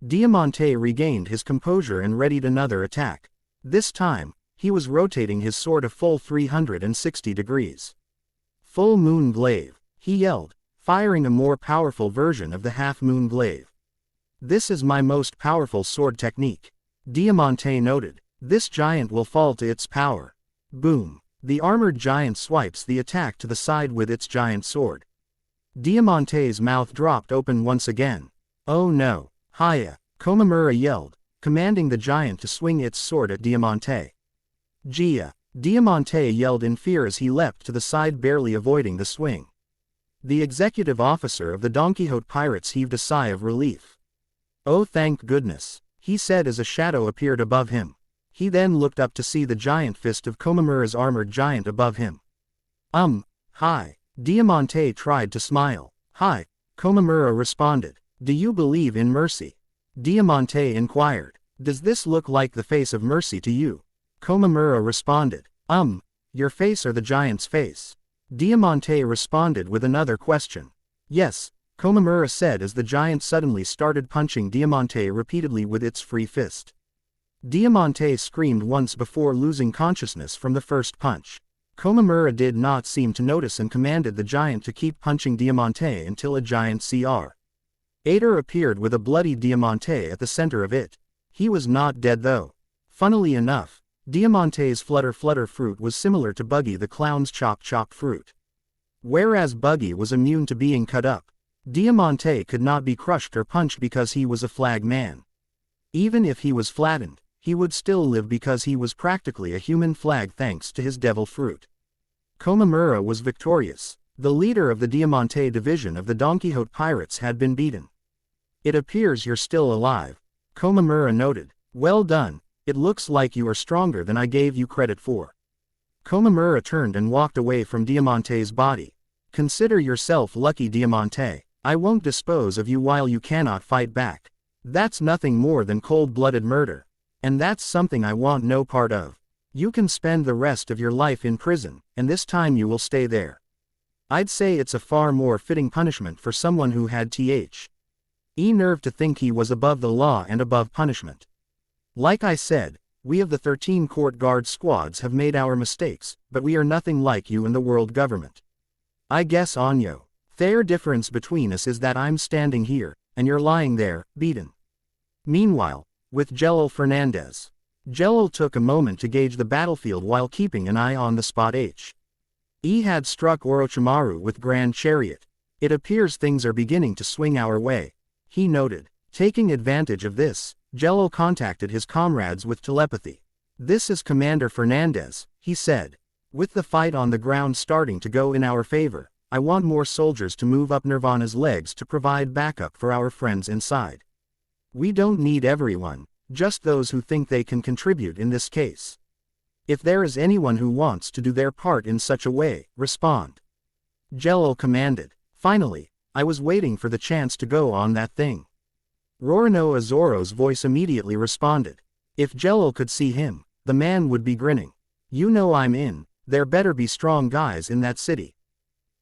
Diamante regained his composure and readied another attack. This time, he was rotating his sword a full 360 degrees. Full Moon Glaive, he yelled, firing a more powerful version of the Half Moon Glaive. This is my most powerful sword technique. Diamante noted. This giant will fall to its power. Boom. The armored giant swipes the attack to the side with its giant sword. Diamante's mouth dropped open once again. Oh no. Hiya. Komamura yelled, commanding the giant to swing its sword at Diamante. Gia. Diamante yelled in fear as he leapt to the side, barely avoiding the swing. The executive officer of the Don Quixote pirates heaved a sigh of relief. Oh, thank goodness, he said as a shadow appeared above him. He then looked up to see the giant fist of Komamura's armored giant above him. Hi. Diamante tried to smile. Hi, Komamura responded. Do you believe in mercy? Diamante inquired. Does this look like the face of mercy to you? Komamura responded. Your face or the giant's face? Diamante responded with another question. Yes, Komamura said as the giant suddenly started punching Diamante repeatedly with its free fist. Diamante screamed once before losing consciousness from the first punch. Komamura did not seem to notice and commanded the giant to keep punching Diamante until a giant Cr. Ader appeared with a bloody Diamante at the center of it. He was not dead though. Funnily enough, Diamante's flutter fruit was similar to Buggy the Clown's chop fruit. Whereas Buggy was immune to being cut up, Diamante could not be crushed or punched because he was a flag man. Even if he was flattened, he would still live because he was practically a human flag thanks to his devil fruit. Komamura was victorious. The leader of the Diamante division of the Don Quixote pirates had been beaten. It appears you're still alive, Komamura noted. Well done, it looks like you are stronger than I gave you credit for. Komamura turned and walked away from Diamante's body. Consider yourself lucky, Diamante. I won't dispose of you while you cannot fight back. That's nothing more than cold-blooded murder. And that's something I want no part of. You can spend the rest of your life in prison, and this time you will stay there. I'd say it's a far more fitting punishment for someone who had nerve to think he was above the law and above punishment. Like I said, we of the 13 court guard squads have made our mistakes, but we are nothing like you and the world government. I guess Anyo. Fair difference between us is that I'm standing here, and you're lying there, beaten. Meanwhile, with Jelil Fernandez. Jelil took a moment to gauge the battlefield while keeping an eye on the spot. He had struck Orochimaru with Grand Chariot. It appears things are beginning to swing our way, he noted. Taking advantage of this, Jelil contacted his comrades with telepathy. This is Commander Fernandez, he said. With the fight on the ground starting to go in our favor, I want more soldiers to move up Nirvana's legs to provide backup for our friends inside. We don't need everyone, just those who think they can contribute in this case. If there is anyone who wants to do their part in such a way, respond. Jelil commanded. Finally, I was waiting for the chance to go on that thing. Roronoa Zoro's voice immediately responded. If Jelil could see him, the man would be grinning. You know I'm in, there better be strong guys in that city.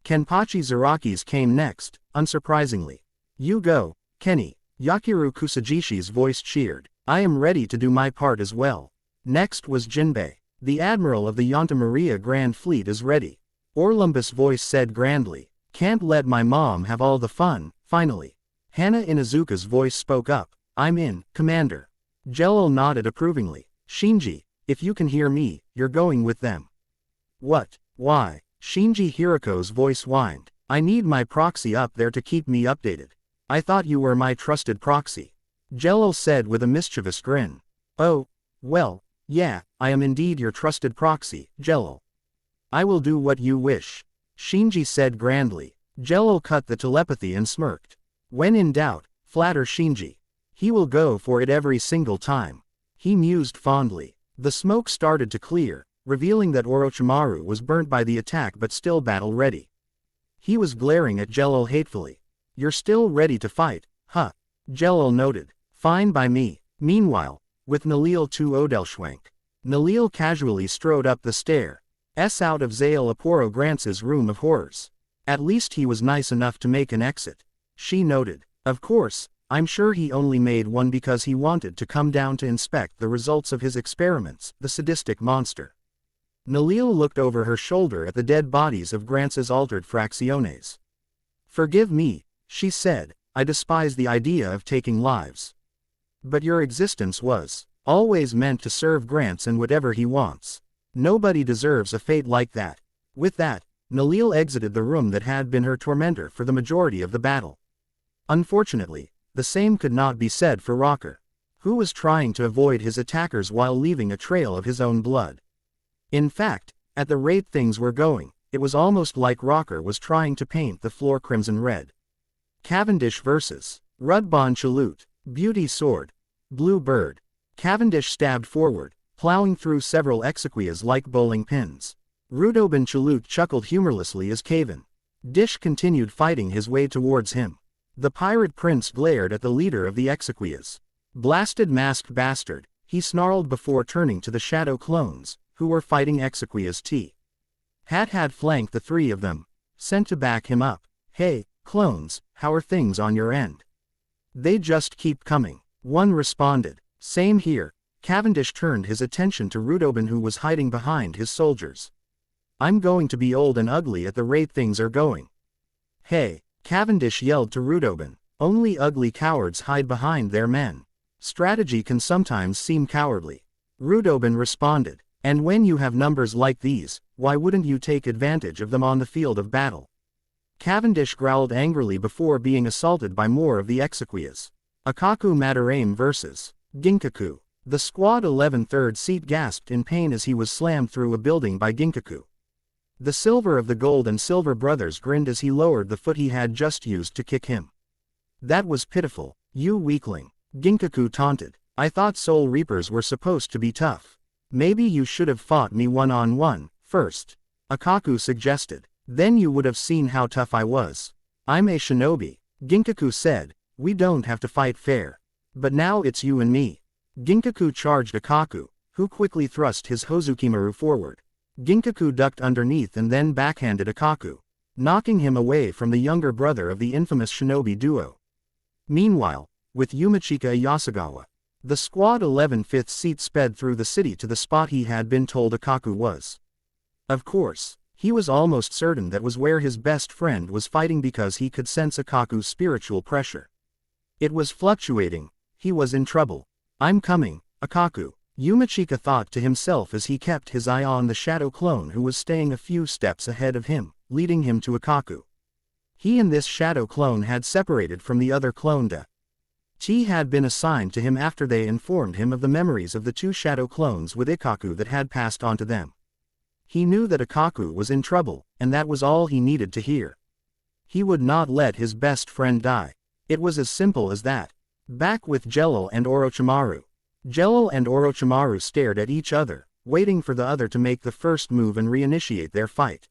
Kenpachi Zaraki's came next, unsurprisingly. You go, Kenny. Yakiru Kusajishi's voice cheered. I am ready to do my part as well. Next was Jinbei. The admiral of the Yonta Maria Grand Fleet is ready. Orlumbus' voice said grandly. Can't let my mom have all the fun, finally. Hana Inuzuka's voice spoke up. I'm in, Commander. Jelil nodded approvingly. Shinji, if you can hear me, you're going with them. What? Why? Shinji Hiriko's voice whined. I need my proxy up there to keep me updated. I thought you were my trusted proxy. Jelil said with a mischievous grin. Oh, well, yeah, I am indeed your trusted proxy, Jelil. I will do what you wish. Shinji said grandly. Jelil cut the telepathy and smirked. When in doubt, flatter Shinji. He will go for it every single time. He mused fondly. The smoke started to clear, revealing that Orochimaru was burnt by the attack but still battle-ready. He was glaring at Jelil hatefully. You're still ready to fight, huh? Jelil noted. Fine by me. Meanwhile, with Nalil to Odelschwenk. Nalil casually strode up the stairs out of Zael Aporo Grantz's room of horrors. At least he was nice enough to make an exit. She noted. Of course, I'm sure he only made one because he wanted to come down to inspect the results of his experiments, the sadistic monster. Nalil looked over her shoulder at the dead bodies of Grantz's altered fracciones. Forgive me, she said, I despise the idea of taking lives. But your existence was always meant to serve Grants and whatever he wants. Nobody deserves a fate like that. With that, Nalil exited the room that had been her tormentor for the majority of the battle. Unfortunately, the same could not be said for Rocker, who was trying to avoid his attackers while leaving a trail of his own blood. In fact, at the rate things were going, it was almost like Rocker was trying to paint the floor crimson red. Cavendish vs. Rudbon Chalut, Beauty Sword, Blue Bird. Cavendish stabbed forward, plowing through several exequias like bowling pins. Rudobin Chalut chuckled humorlessly as Caven Dish continued fighting his way towards him. The pirate prince glared at the leader of the exequias. Blasted masked bastard, he snarled before turning to the shadow clones, who were fighting exequias T. Had flanked the three of them, sent to back him up. Hey, clones, how are things on your end? They just keep coming. One responded. Same here. Cavendish turned his attention to Rudobin, who was hiding behind his soldiers. I'm going to be old and ugly at the rate things are going. Hey, Cavendish yelled to Rudobin, only ugly cowards hide behind their men. Strategy can sometimes seem cowardly. Rudobin responded, and when you have numbers like these, why wouldn't you take advantage of them on the field of battle? Cavendish growled angrily before being assaulted by more of the exequias. Akaku Madarame vs. Ginkaku. The Squad 11 third seat gasped in pain as he was slammed through a building by Ginkaku. The Silver of the Gold and Silver brothers grinned as he lowered the foot he had just used to kick him. That was pitiful, you weakling. Ginkaku taunted. I thought Soul Reapers were supposed to be tough. Maybe you should have fought me one-on-one, first. Akaku suggested. Then you would have seen how tough I was. I'm a shinobi, Ginkaku said. We don't have to fight fair. But now it's you and me. Ginkaku charged Akaku, who quickly thrust his Hozukimaru forward. Ginkaku ducked underneath and then backhanded Akaku, knocking him away from the younger brother of the infamous shinobi duo. Meanwhile, with Yumachika Yasugawa, the Squad 11 fifth seat sped through the city to the spot he had been told Akaku was. Of course, he was almost certain that was where his best friend was fighting because he could sense Akaku's spiritual pressure. It was fluctuating. He was in trouble. I'm coming, Akaku, Yumachika thought to himself as he kept his eye on the shadow clone who was staying a few steps ahead of him, leading him to Akaku. He and this shadow clone had separated from the other clone. Chi had been assigned to him after they informed him of the memories of the two shadow clones with Ikaku that had passed on to them. He knew that Akaku was in trouble, and that was all he needed to hear. He would not let his best friend die. It was as simple as that. Back with Jelal and Orochimaru. Jelal and Orochimaru stared at each other, waiting for the other to make the first move and reinitiate their fight.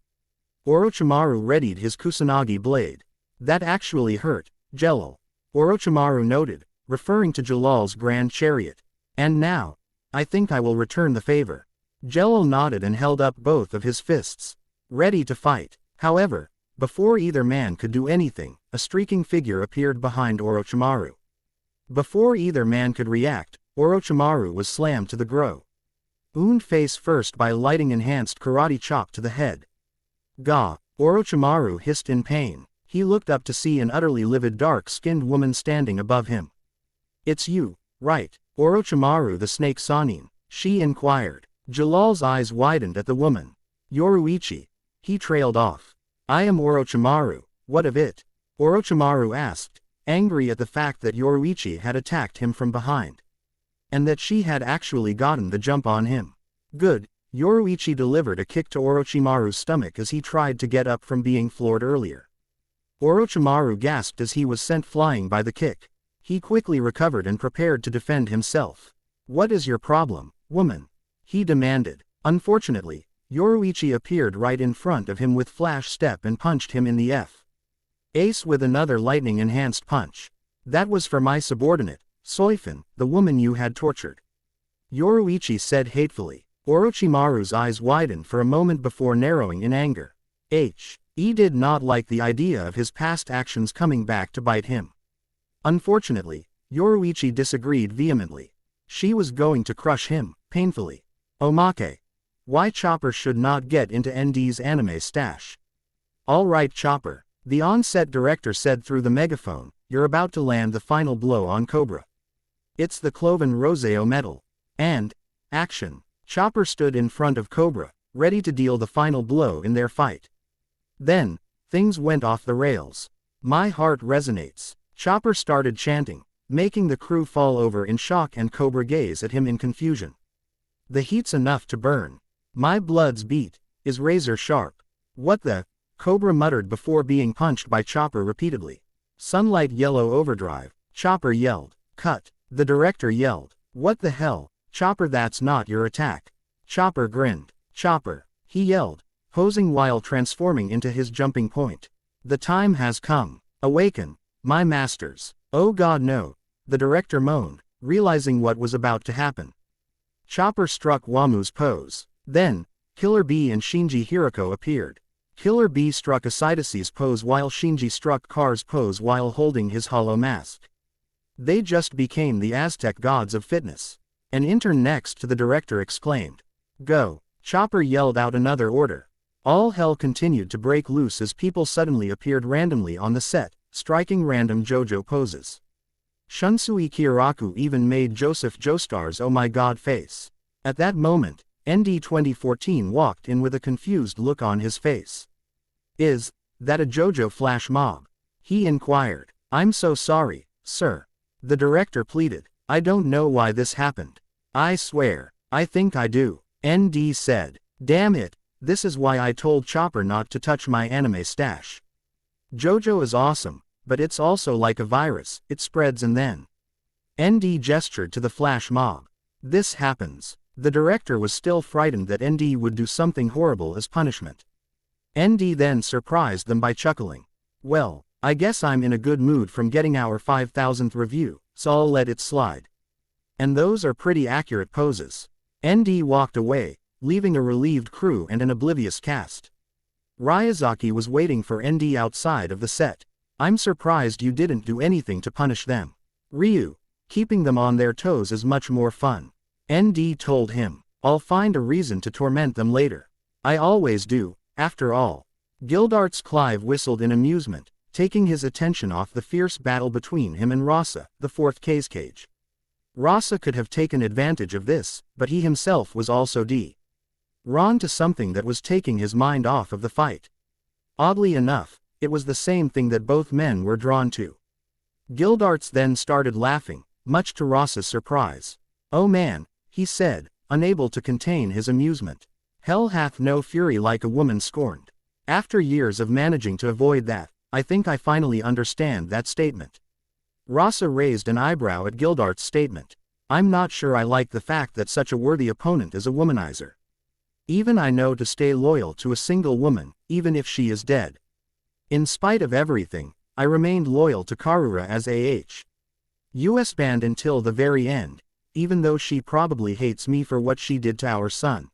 Orochimaru readied his Kusanagi blade. That actually hurt, Jelal, Orochimaru noted, referring to Jalal's grand chariot. And now, I think I will return the favor. Jelal nodded and held up both of his fists, ready to fight. However, before either man could do anything, a streaking figure appeared behind Orochimaru. Before either man could react, Orochimaru was slammed to the ground face first by lighting enhanced karate chop to the head. Gah! Orochimaru hissed in pain. He looked up to see an utterly livid dark-skinned woman standing above him. It's you, right, Orochimaru the Snake Sanin? She inquired. Jalal's eyes widened at the woman. Yoruichi. He trailed off. I am Orochimaru, what of it? Orochimaru asked, angry at the fact that Yoruichi had attacked him from behind. And that she had actually gotten the jump on him. Good, Yoruichi delivered a kick to Orochimaru's stomach as he tried to get up from being floored earlier. Orochimaru gasped as he was sent flying by the kick. He quickly recovered and prepared to defend himself. What is your problem, woman? He demanded. Unfortunately, Yoruichi appeared right in front of him with flash step and punched him in the face with another lightning-enhanced punch. That was for my subordinate, Soifin, the woman you had tortured. Yoruichi said hatefully. Orochimaru's eyes widened for a moment before narrowing in anger. He did not like the idea of his past actions coming back to bite him. Unfortunately, Yoruichi disagreed vehemently. She was going to crush him, painfully. Omake. Why Chopper should not get into ND's anime stash. All right, Chopper, the on-set director said through the megaphone, you're about to land the final blow on Cobra. It's the Cloven Roseo metal. And, action. Chopper stood in front of Cobra, ready to deal the final blow in their fight. Then, things went off the rails. My heart resonates. Chopper started chanting, making the crew fall over in shock and Cobra gaze at him in confusion. The heat's enough to burn. My blood's beat is razor sharp. What the? Cobra muttered before being punched by Chopper repeatedly. Sunlight yellow overdrive. Chopper yelled. Cut. The director yelled. What the hell? Chopper, that's not your attack. Chopper grinned. Chopper, he yelled, posing while transforming into his jumping point. The time has come. Awaken, my masters. Oh god no. The director moaned, realizing what was about to happen. Chopper struck Wamu's pose. Then, Killer Bee and Shinji Hiroko appeared. Killer Bee struck Asaidase's pose while Shinji struck Car's pose while holding his hollow mask. They just became the Aztec gods of fitness. An intern next to the director exclaimed. Go. Chopper yelled out another order. All hell continued to break loose as people suddenly appeared randomly on the set, striking random JoJo poses. Shunsui Kyoraku even made Joseph Joestar's oh my god face. At that moment, ND 2014 walked in with a confused look on his face. Is that a JoJo flash mob? He inquired. I'm so sorry, sir. The director pleaded. I don't know why this happened. I swear, I think I do. ND said. Damn it, this is why I told Chopper not to touch my anime stash. JoJo is awesome, but it's also like a virus, it spreads and then. ND gestured to the flash mob. This happens. The director was still frightened that ND would do something horrible as punishment. ND then surprised them by chuckling. Well, I guess I'm in a good mood from getting our 5,000th review, so I'll let it slide. And those are pretty accurate poses. ND walked away, leaving a relieved crew and an oblivious cast. Ryazaki was waiting for ND outside of the set. I'm surprised you didn't do anything to punish them. Ryu, keeping them on their toes is much more fun. ND told him. I'll find a reason to torment them later. I always do, after all. Gildarts Clive whistled in amusement, taking his attention off the fierce battle between him and Rasa, the fourth cage. Rasa could have taken advantage of this, but he himself was also drawn to something that was taking his mind off of the fight. Oddly enough, it was the same thing that both men were drawn to. Gildarts then started laughing, much to Rasa's surprise. Oh man, he said, unable to contain his amusement. Hell hath no fury like a woman scorned. After years of managing to avoid that, I think I finally understand that statement. Rasa raised an eyebrow at Gildart's statement. I'm not sure I like the fact that such a worthy opponent is a womanizer. Even I know to stay loyal to a single woman, even if she is dead. In spite of everything, I remained loyal to Karura as US band until the very end, even though she probably hates me for what she did to our son.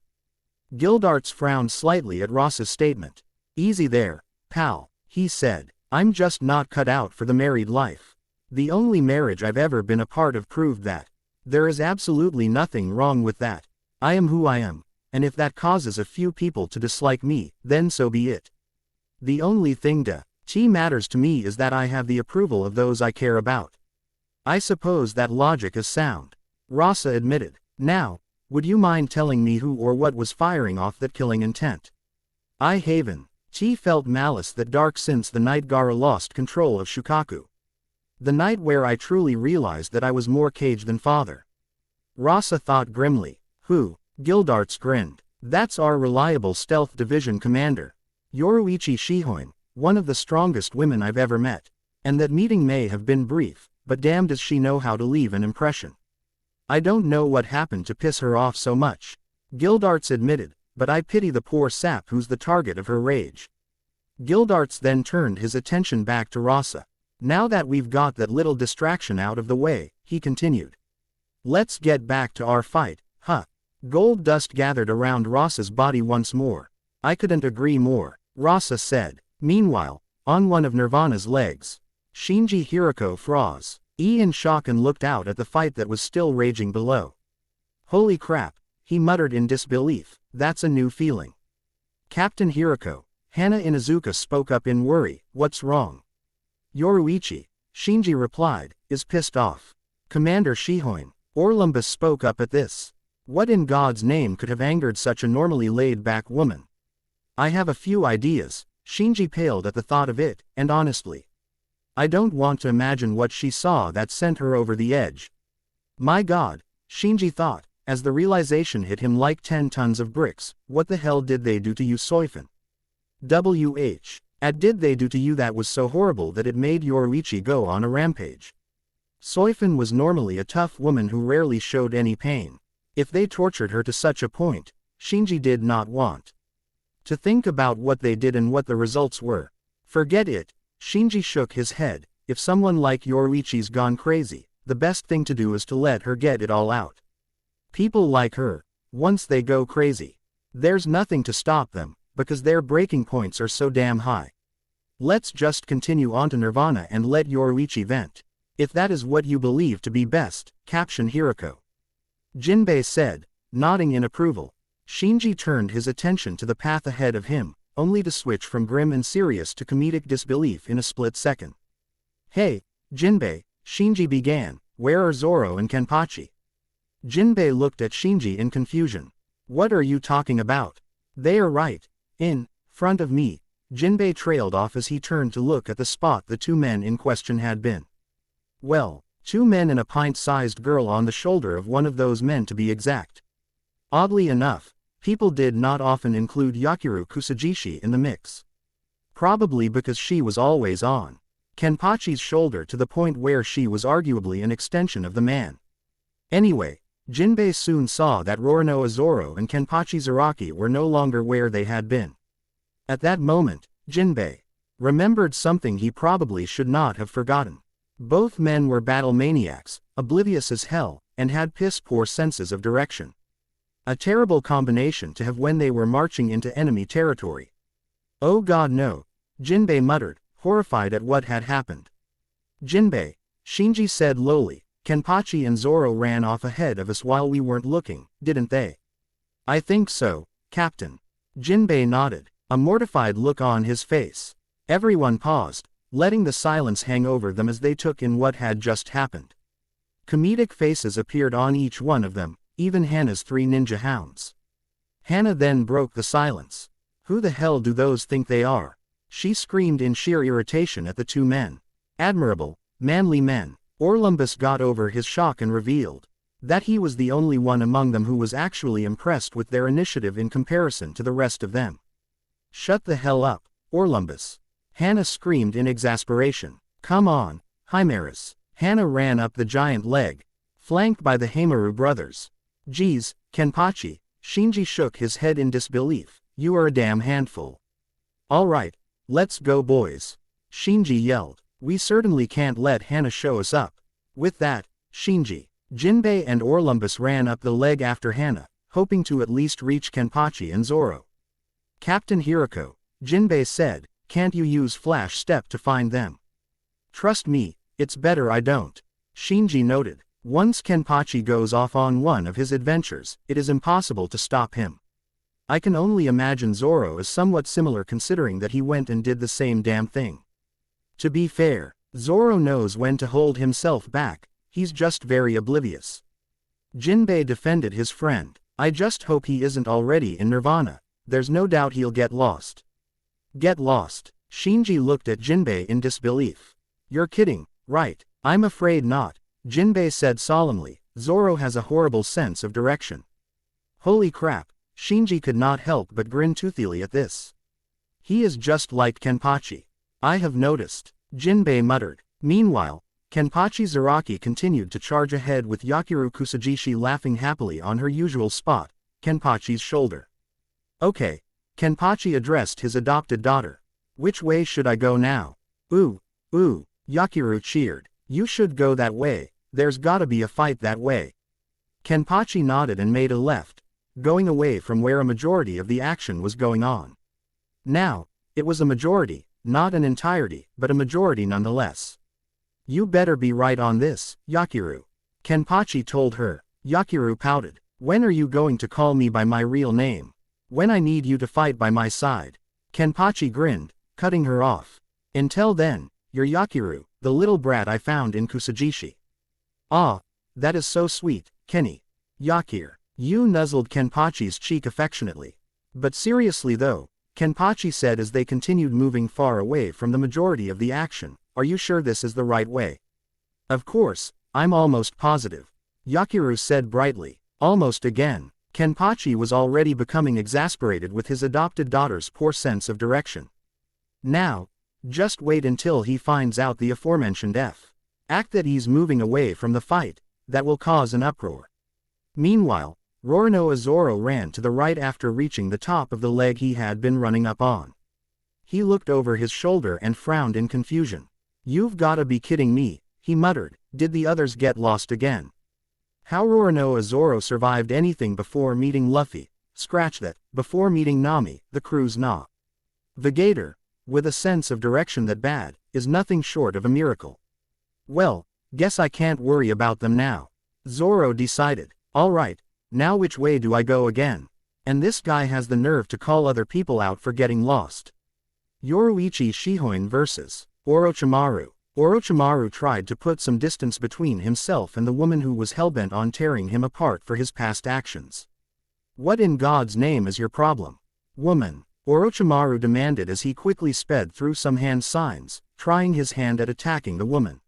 Gildarts frowned slightly at Rasa's statement. Easy there, pal, he said. I'm just not cut out for the married life. The only marriage I've ever been a part of proved that. There is absolutely nothing wrong with that. I am who I am, and if that causes a few people to dislike me, then so be it. The only thing that matters to me is that I have the approval of those I care about. I suppose that logic is sound. Rasa admitted. Now, would you mind telling me who or what was firing off that killing intent? I Haven. Chi felt malice that dark since the night Gaara lost control of Shukaku. The night where I truly realized that I was more cage than father. Rasa thought grimly. Who? Gildarts grinned. That's our reliable stealth division commander. Yoruichi Shihoin, one of the strongest women I've ever met. And that meeting may have been brief, but damn does she know how to leave an impression. I don't know what happened to piss her off so much. Gildarts admitted, but I pity the poor sap who's the target of her rage. Gildarts then turned his attention back to Rasa. Now that we've got that little distraction out of the way, he continued. Let's get back to our fight, huh? Gold dust gathered around Rasa's body once more. I couldn't agree more, Rasa said. Meanwhile, on one of Nirvana's legs, Shinji Hiroko froze. In shock and looked out at the fight that was still raging below. Holy crap, he muttered in disbelief, that's a new feeling. Captain Hiroko, Hana Inazuka spoke up in worry, what's wrong? Yoruichi, Shinji replied, is pissed off. Commander Shihoin. Orlumbus spoke up at this. What in God's name could have angered such a normally laid-back woman? I have a few ideas. Shinji paled at the thought of it, and honestly, I don't want to imagine what she saw that sent her over the edge. My God, Shinji thought, as the realization hit him like 10 tons of bricks, what the hell did they do to you, Soifun? What did they do to you that was so horrible that it made Yoruichi go on a rampage? Soifun was normally a tough woman who rarely showed any pain. If they tortured her to such a point, Shinji did not want to think about what they did and what the results were. Forget it. Shinji shook his head. If someone like Yoruichi's gone crazy, the best thing to do is to let her get it all out. People like her, once they go crazy, there's nothing to stop them, because their breaking points are so damn high. Let's just continue on to Nirvana and let Yoruichi vent. If that is what you believe to be best, caption Hirako. Jinbei said, nodding in approval. Shinji turned his attention to the path ahead of him, only to switch from grim and serious to comedic disbelief in a split second. Hey, Jinbei, Shinji began, where are Zoro and Kenpachi? Jinbei looked at Shinji in confusion. What are you talking about? They are right in front of me. Jinbei trailed off as he turned to look at the spot the two men in question had been. Well, 2 men and a pint-sized girl on the shoulder of one of those men to be exact. Oddly enough, people did not often include Yakiru Kusajishi in the mix. Probably because she was always on Kenpachi's shoulder to the point where she was arguably an extension of the man. Anyway, Jinbei soon saw that Roronoa Zoro and Kenpachi Zaraki were no longer where they had been. At that moment, Jinbei remembered something he probably should not have forgotten. Both men were battle maniacs, oblivious as hell, and had piss-poor senses of direction. A terrible combination to have when they were marching into enemy territory. Oh God no, Jinbei muttered, horrified at what had happened. Jinbei, Shinji said lowly, Kenpachi and Zoro ran off ahead of us while we weren't looking, didn't they? I think so, Captain. Jinbei nodded, a mortified look on his face. Everyone paused, letting the silence hang over them as they took in what had just happened. Comedic faces appeared on each one of them, even Hana's 3 ninja hounds. Hana then broke the silence. Who the hell do those think they are? She screamed in sheer irritation at the 2 men. Admirable, manly men. Orlumbus got over his shock and revealed that he was the only one among them who was actually impressed with their initiative in comparison to the rest of them. Shut the hell up, Orlumbus. Hana screamed in exasperation. Come on, Chimeras. Hana ran up the giant leg, flanked by the Heimaru brothers. Geez, Kenpachi. Shinji shook his head in disbelief. You are a damn handful. All right, let's go boys. Shinji yelled. We certainly can't let Hana show us up. With that, Shinji, Jinbei and Orlumbus ran up the leg after Hana, hoping to at least reach Kenpachi and Zoro. Captain Hirako, Jinbei said, can't you use Flash Step to find them? Trust me, it's better I don't. Shinji noted. Once Kenpachi goes off on one of his adventures, it is impossible to stop him. I can only imagine Zoro is somewhat similar considering that he went and did the same damn thing. To be fair, Zoro knows when to hold himself back, he's just very oblivious. Jinbei defended his friend. I just hope he isn't already in Nirvana. There's no doubt he'll get lost. Get lost? Shinji looked at Jinbei in disbelief. You're kidding, right? I'm afraid not, Jinbei said solemnly. Zoro has a horrible sense of direction. Holy crap, Shinji could not help but grin toothily at this. He is just like Kenpachi. I have noticed, Jinbei muttered. Meanwhile, Kenpachi Zaraki continued to charge ahead with Yakiru Kusajishi laughing happily on her usual spot, Kenpachi's shoulder. Okay, Kenpachi addressed his adopted daughter. Which way should I go now? Ooh, Yakiru cheered. You should go that way, there's gotta be a fight that way. Kenpachi nodded and made a left, going away from where a majority of the action was going on. Now, it was a majority, not an entirety, but a majority nonetheless. You better be right on this, Yakiru. Kenpachi told her. Yakiru pouted. When are you going to call me by my real name? When I need you to fight by my side. Kenpachi grinned, cutting her off. Until then, You're Yakiru, the little brat I found in Kusajishi. Ah, that is so sweet, Kenny. Yakir. Yu nuzzled Kenpachi's cheek affectionately. But seriously though, Kenpachi said as they continued moving far away from the majority of the action, are you sure this is the right way? Of course, I'm almost positive. Yakiru said brightly. Almost again. Kenpachi was already becoming exasperated with his adopted daughter's poor sense of direction. Now, just wait until he finds out the aforementioned act that he's moving away from the fight, that will cause an uproar. Meanwhile, Roronoa Zoro ran to the right after reaching the top of the leg he had been running up on. He looked over his shoulder and frowned in confusion. You've gotta be kidding me, he muttered. Did the others get lost again? How Roronoa Zoro survived anything before meeting Luffy, scratch that, before meeting Nami, the crew's navigator, with a sense of direction that bad, is nothing short of a miracle. Well, guess I can't worry about them now. Zoro decided. Alright, now which way do I go again? And this guy has the nerve to call other people out for getting lost. Yoruichi Shihoin vs. Orochimaru. Orochimaru tried to put some distance between himself and the woman who was hellbent on tearing him apart for his past actions. What in God's name is your problem? Woman, Orochimaru demanded as he quickly sped through some hand signs, trying his hand at attacking the woman.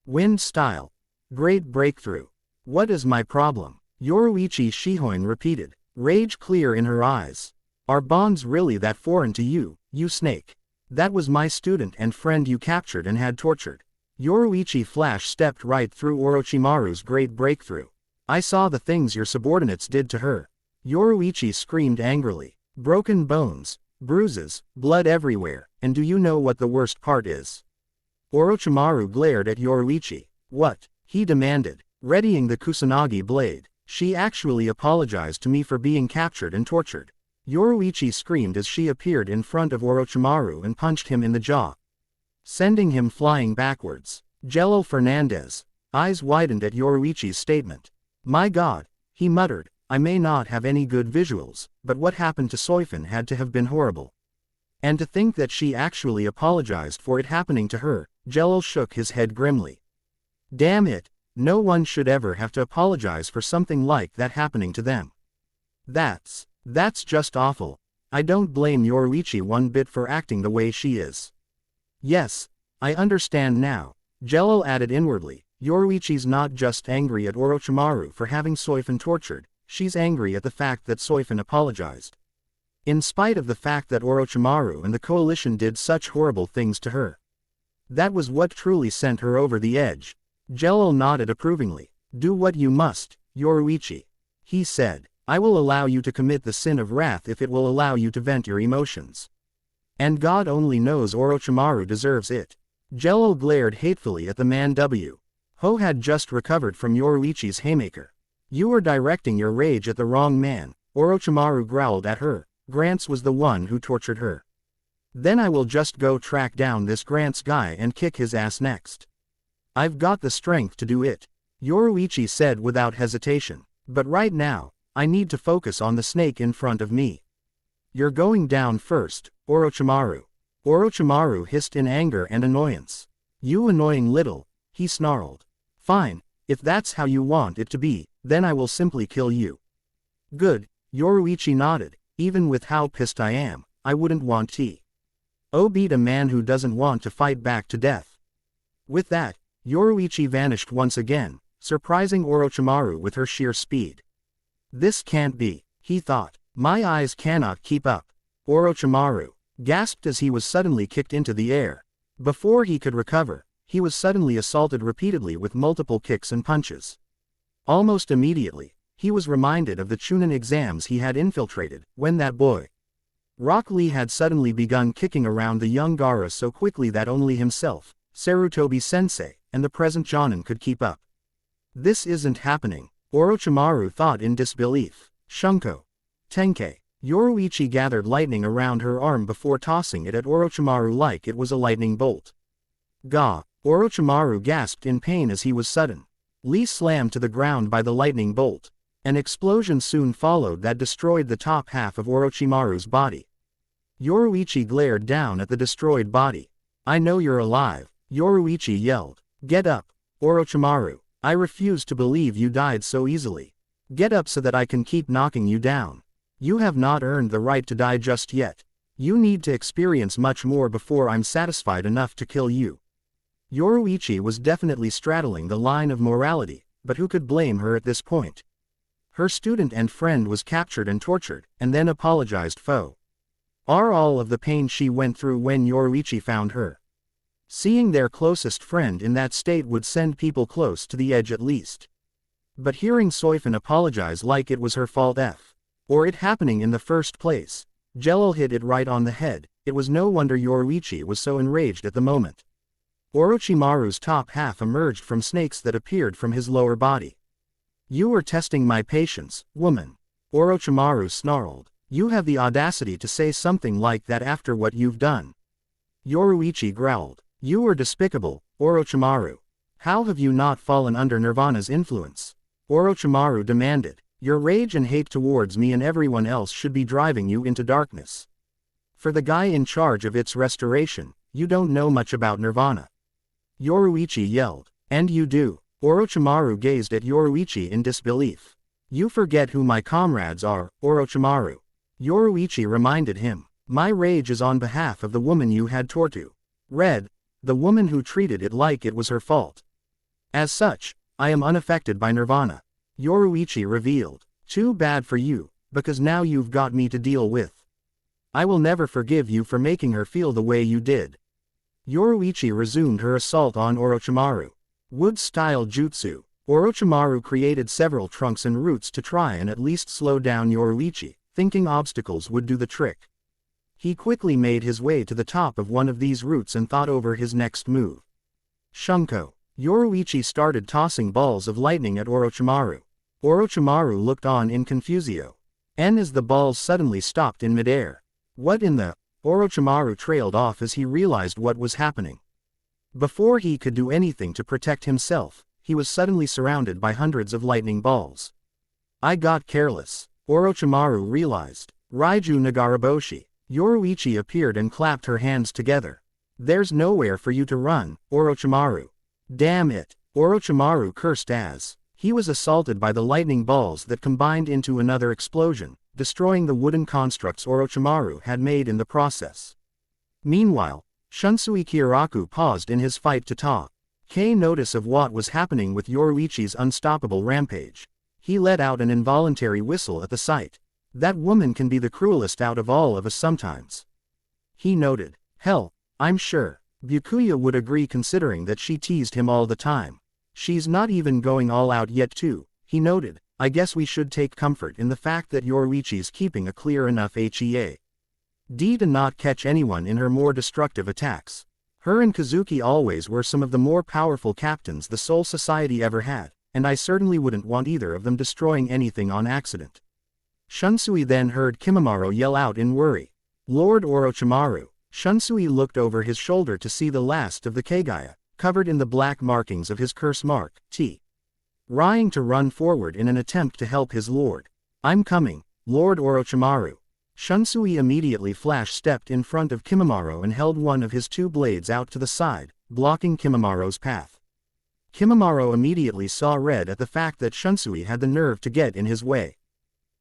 Wind style. Great breakthrough. What is my problem? Yoruichi Shihoin repeated, rage clear in her eyes. Are bonds really that foreign to you, you snake? That was my student and friend you captured and had tortured. Yoruichi Flash stepped right through Orochimaru's great breakthrough. I saw the things your subordinates did to her. Yoruichi screamed angrily. Broken bones, bruises, blood everywhere, and do you know what the worst part is? Orochimaru glared at Yoruichi. What? He demanded, readying the Kusanagi blade. She actually apologized to me for being captured and tortured. Yoruichi screamed as she appeared in front of Orochimaru and punched him in the jaw, sending him flying backwards. Jello Fernandez, eyes widened at Yoruichi's statement. My God, he muttered, I may not have any good visuals, but what happened to Soifin had to have been horrible. And to think that she actually apologized for it happening to her, Jello shook his head grimly. Damn it, no one should ever have to apologize for something like that happening to them. That's just awful. I don't blame Yoruichi one bit for acting the way she is. Yes, I understand now, Jello added inwardly. Yoruichi's not just angry at Orochimaru for having Soifin tortured, she's angry at the fact that Soifin apologized. In spite of the fact that Orochimaru and the coalition did such horrible things to her. That was what truly sent her over the edge. Jello nodded approvingly. Do what you must, Yoruichi. He said. I will allow you to commit the sin of wrath if it will allow you to vent your emotions. And God only knows Orochimaru deserves it. Jello glared hatefully at the man Ho had just recovered from Yoruichi's haymaker. You are directing your rage at the wrong man, Orochimaru growled at her. Grants was the one who tortured her. Then I will just go track down this Grants guy and kick his ass next. I've got the strength to do it, Yoruichi said without hesitation. But right now, I need to focus on the snake in front of me. You're going down first, Orochimaru. Orochimaru hissed in anger and annoyance. You annoying little, he snarled. Fine, if that's how you want it to be, then I will simply kill you. Good, Yoruichi nodded. Even with how pissed I am, I wouldn't want to beat a man who doesn't want to fight back to death. With that, Yoruichi vanished once again, surprising Orochimaru with her sheer speed. This can't be, he thought. My eyes cannot keep up. Orochimaru gasped as he was suddenly kicked into the air. Before he could recover, he was suddenly assaulted repeatedly with multiple kicks and punches. Almost immediately, he was reminded of the Chunin exams he had infiltrated, when that boy Rock Lee had suddenly begun kicking around the young Gaara so quickly that only himself, Sarutobi-sensei, and the present Jonin could keep up. This isn't happening, Orochimaru thought in disbelief. Shunko. Tenkei. Yoruichi gathered lightning around her arm before tossing it at Orochimaru like it was a lightning bolt. Gah! Orochimaru gasped in pain as he was suddenly slammed to the ground by the lightning bolt. An explosion soon followed that destroyed the top half of Orochimaru's body. Yoruichi glared down at the destroyed body. I know you're alive, Yoruichi yelled. Get up, Orochimaru. I refuse to believe you died so easily. Get up so that I can keep knocking you down. You have not earned the right to die just yet. You need to experience much more before I'm satisfied enough to kill you. Yoruichi was definitely straddling the line of morality, but who could blame her at this point? Her student and friend was captured and tortured, and then apologized for all of the pain she went through when Yoruichi found her. Seeing their closest friend in that state would send people close to the edge at least. But hearing Soifun apologize like it was her fault or it happening in the first place, Jelil hit it right on the head. It was no wonder Yoruichi was so enraged at the moment. Orochimaru's top half emerged from snakes that appeared from his lower body. You were testing my patience, woman. Orochimaru snarled. You have the audacity to say something like that after what you've done. Yoruichi growled. You were despicable, Orochimaru. How have you not fallen under Nirvana's influence? Orochimaru demanded. Your rage and hate towards me and everyone else should be driving you into darkness. For the guy in charge of its restoration, you don't know much about Nirvana. Yoruichi yelled. And you do. Orochimaru gazed at Yoruichi in disbelief. You forget who my comrades are, Orochimaru. Yoruichi reminded him. My rage is on behalf of the woman you had tortured. The woman who treated it like it was her fault. As such, I am unaffected by Nirvana. Yoruichi revealed. Too bad for you, because now you've got me to deal with. I will never forgive you for making her feel the way you did. Yoruichi resumed her assault on Orochimaru. Wood-style jutsu. Orochimaru created several trunks and roots to try and at least slow down Yoruichi, thinking obstacles would do the trick. He quickly made his way to the top of one of these roots and thought over his next move. Shunko. Yoruichi started tossing balls of lightning at Orochimaru. Orochimaru looked on in confusio. As the balls suddenly stopped in midair. What in the? Orochimaru trailed off as he realized what was happening. Before he could do anything to protect himself, he was suddenly surrounded by hundreds of lightning balls. I got careless, Orochimaru realized. Raiju Nagaraboshi. Yoruichi appeared and clapped her hands together. There's nowhere for you to run, Orochimaru. Damn it, Orochimaru cursed as he was assaulted by the lightning balls that combined into another explosion, destroying the wooden constructs Orochimaru had made in the process. Meanwhile, Shunsui Kyoraku paused in his fight to take notice of what was happening with Yoruichi's unstoppable rampage. He let out an involuntary whistle at the sight. That woman can be the cruelest out of all of us sometimes. He noted. Hell, I'm sure. Byakuya would agree considering that she teased him all the time. She's not even going all out yet too, he noted. I guess we should take comfort in the fact that Yoruichi's keeping a clear enough HEA. to not catch anyone in her more destructive attacks. Her and Kazuki always were some of the more powerful captains the Soul Society ever had, and I certainly wouldn't want either of them destroying anything on accident. Shunsui then heard Kimimaro yell out in worry. Lord Orochimaru. Shunsui looked over his shoulder to see the last of the Kagaya, covered in the black markings of his curse mark, Trying to run forward in an attempt to help his lord. I'm coming, Lord Orochimaru. Shunsui immediately flash-stepped in front of Kimimaro and held one of his two blades out to the side, blocking Kimimaro's path. Kimimaro immediately saw red at the fact that Shunsui had the nerve to get in his way.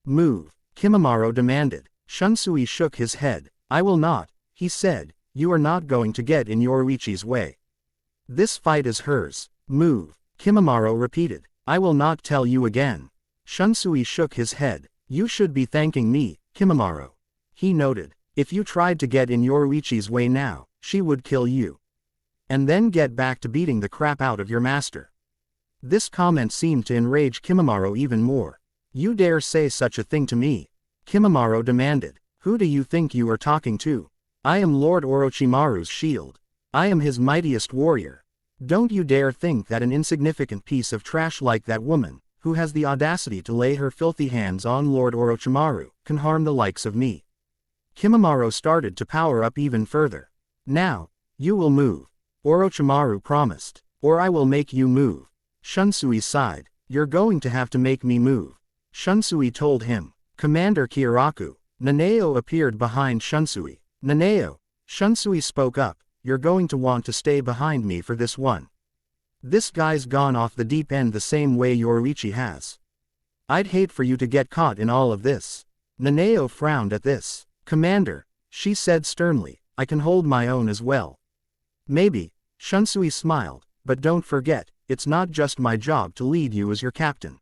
Move, Kimimaro demanded. Shunsui shook his head. I will not, he said. You are not going to get in Yoruichi's way. This fight is hers. Move, Kimimaro repeated. I will not tell you again. Shunsui shook his head. You should be thanking me, Kimimaro. He noted. If you tried to get in Yoruichi's way now, she would kill you. And then get back to beating the crap out of your master. This comment seemed to enrage Kimimaro even more. You dare say such a thing to me? Kimimaro demanded. Who do you think you are talking to? I am Lord Orochimaru's shield. I am his mightiest warrior. Don't you dare think that an insignificant piece of trash like that woman, who has the audacity to lay her filthy hands on Lord Orochimaru, can harm the likes of me. Kimimaro started to power up even further. Now, you will move. Orochimaru promised. Or I will make you move. Shunsui sighed. You're going to have to make me move. Shunsui told him. Commander Kyoraku. Nanao appeared behind Shunsui. Nanao. Shunsui spoke up. you're going to want to stay behind me for this one. This guy's gone off the deep end the same way Yoruichi has. I'd hate for you to get caught in all of this. Nanao frowned at this. Commander, she said sternly, I can hold my own as well. Maybe, Shunsui smiled, but don't forget, it's not just my job to lead you as your captain.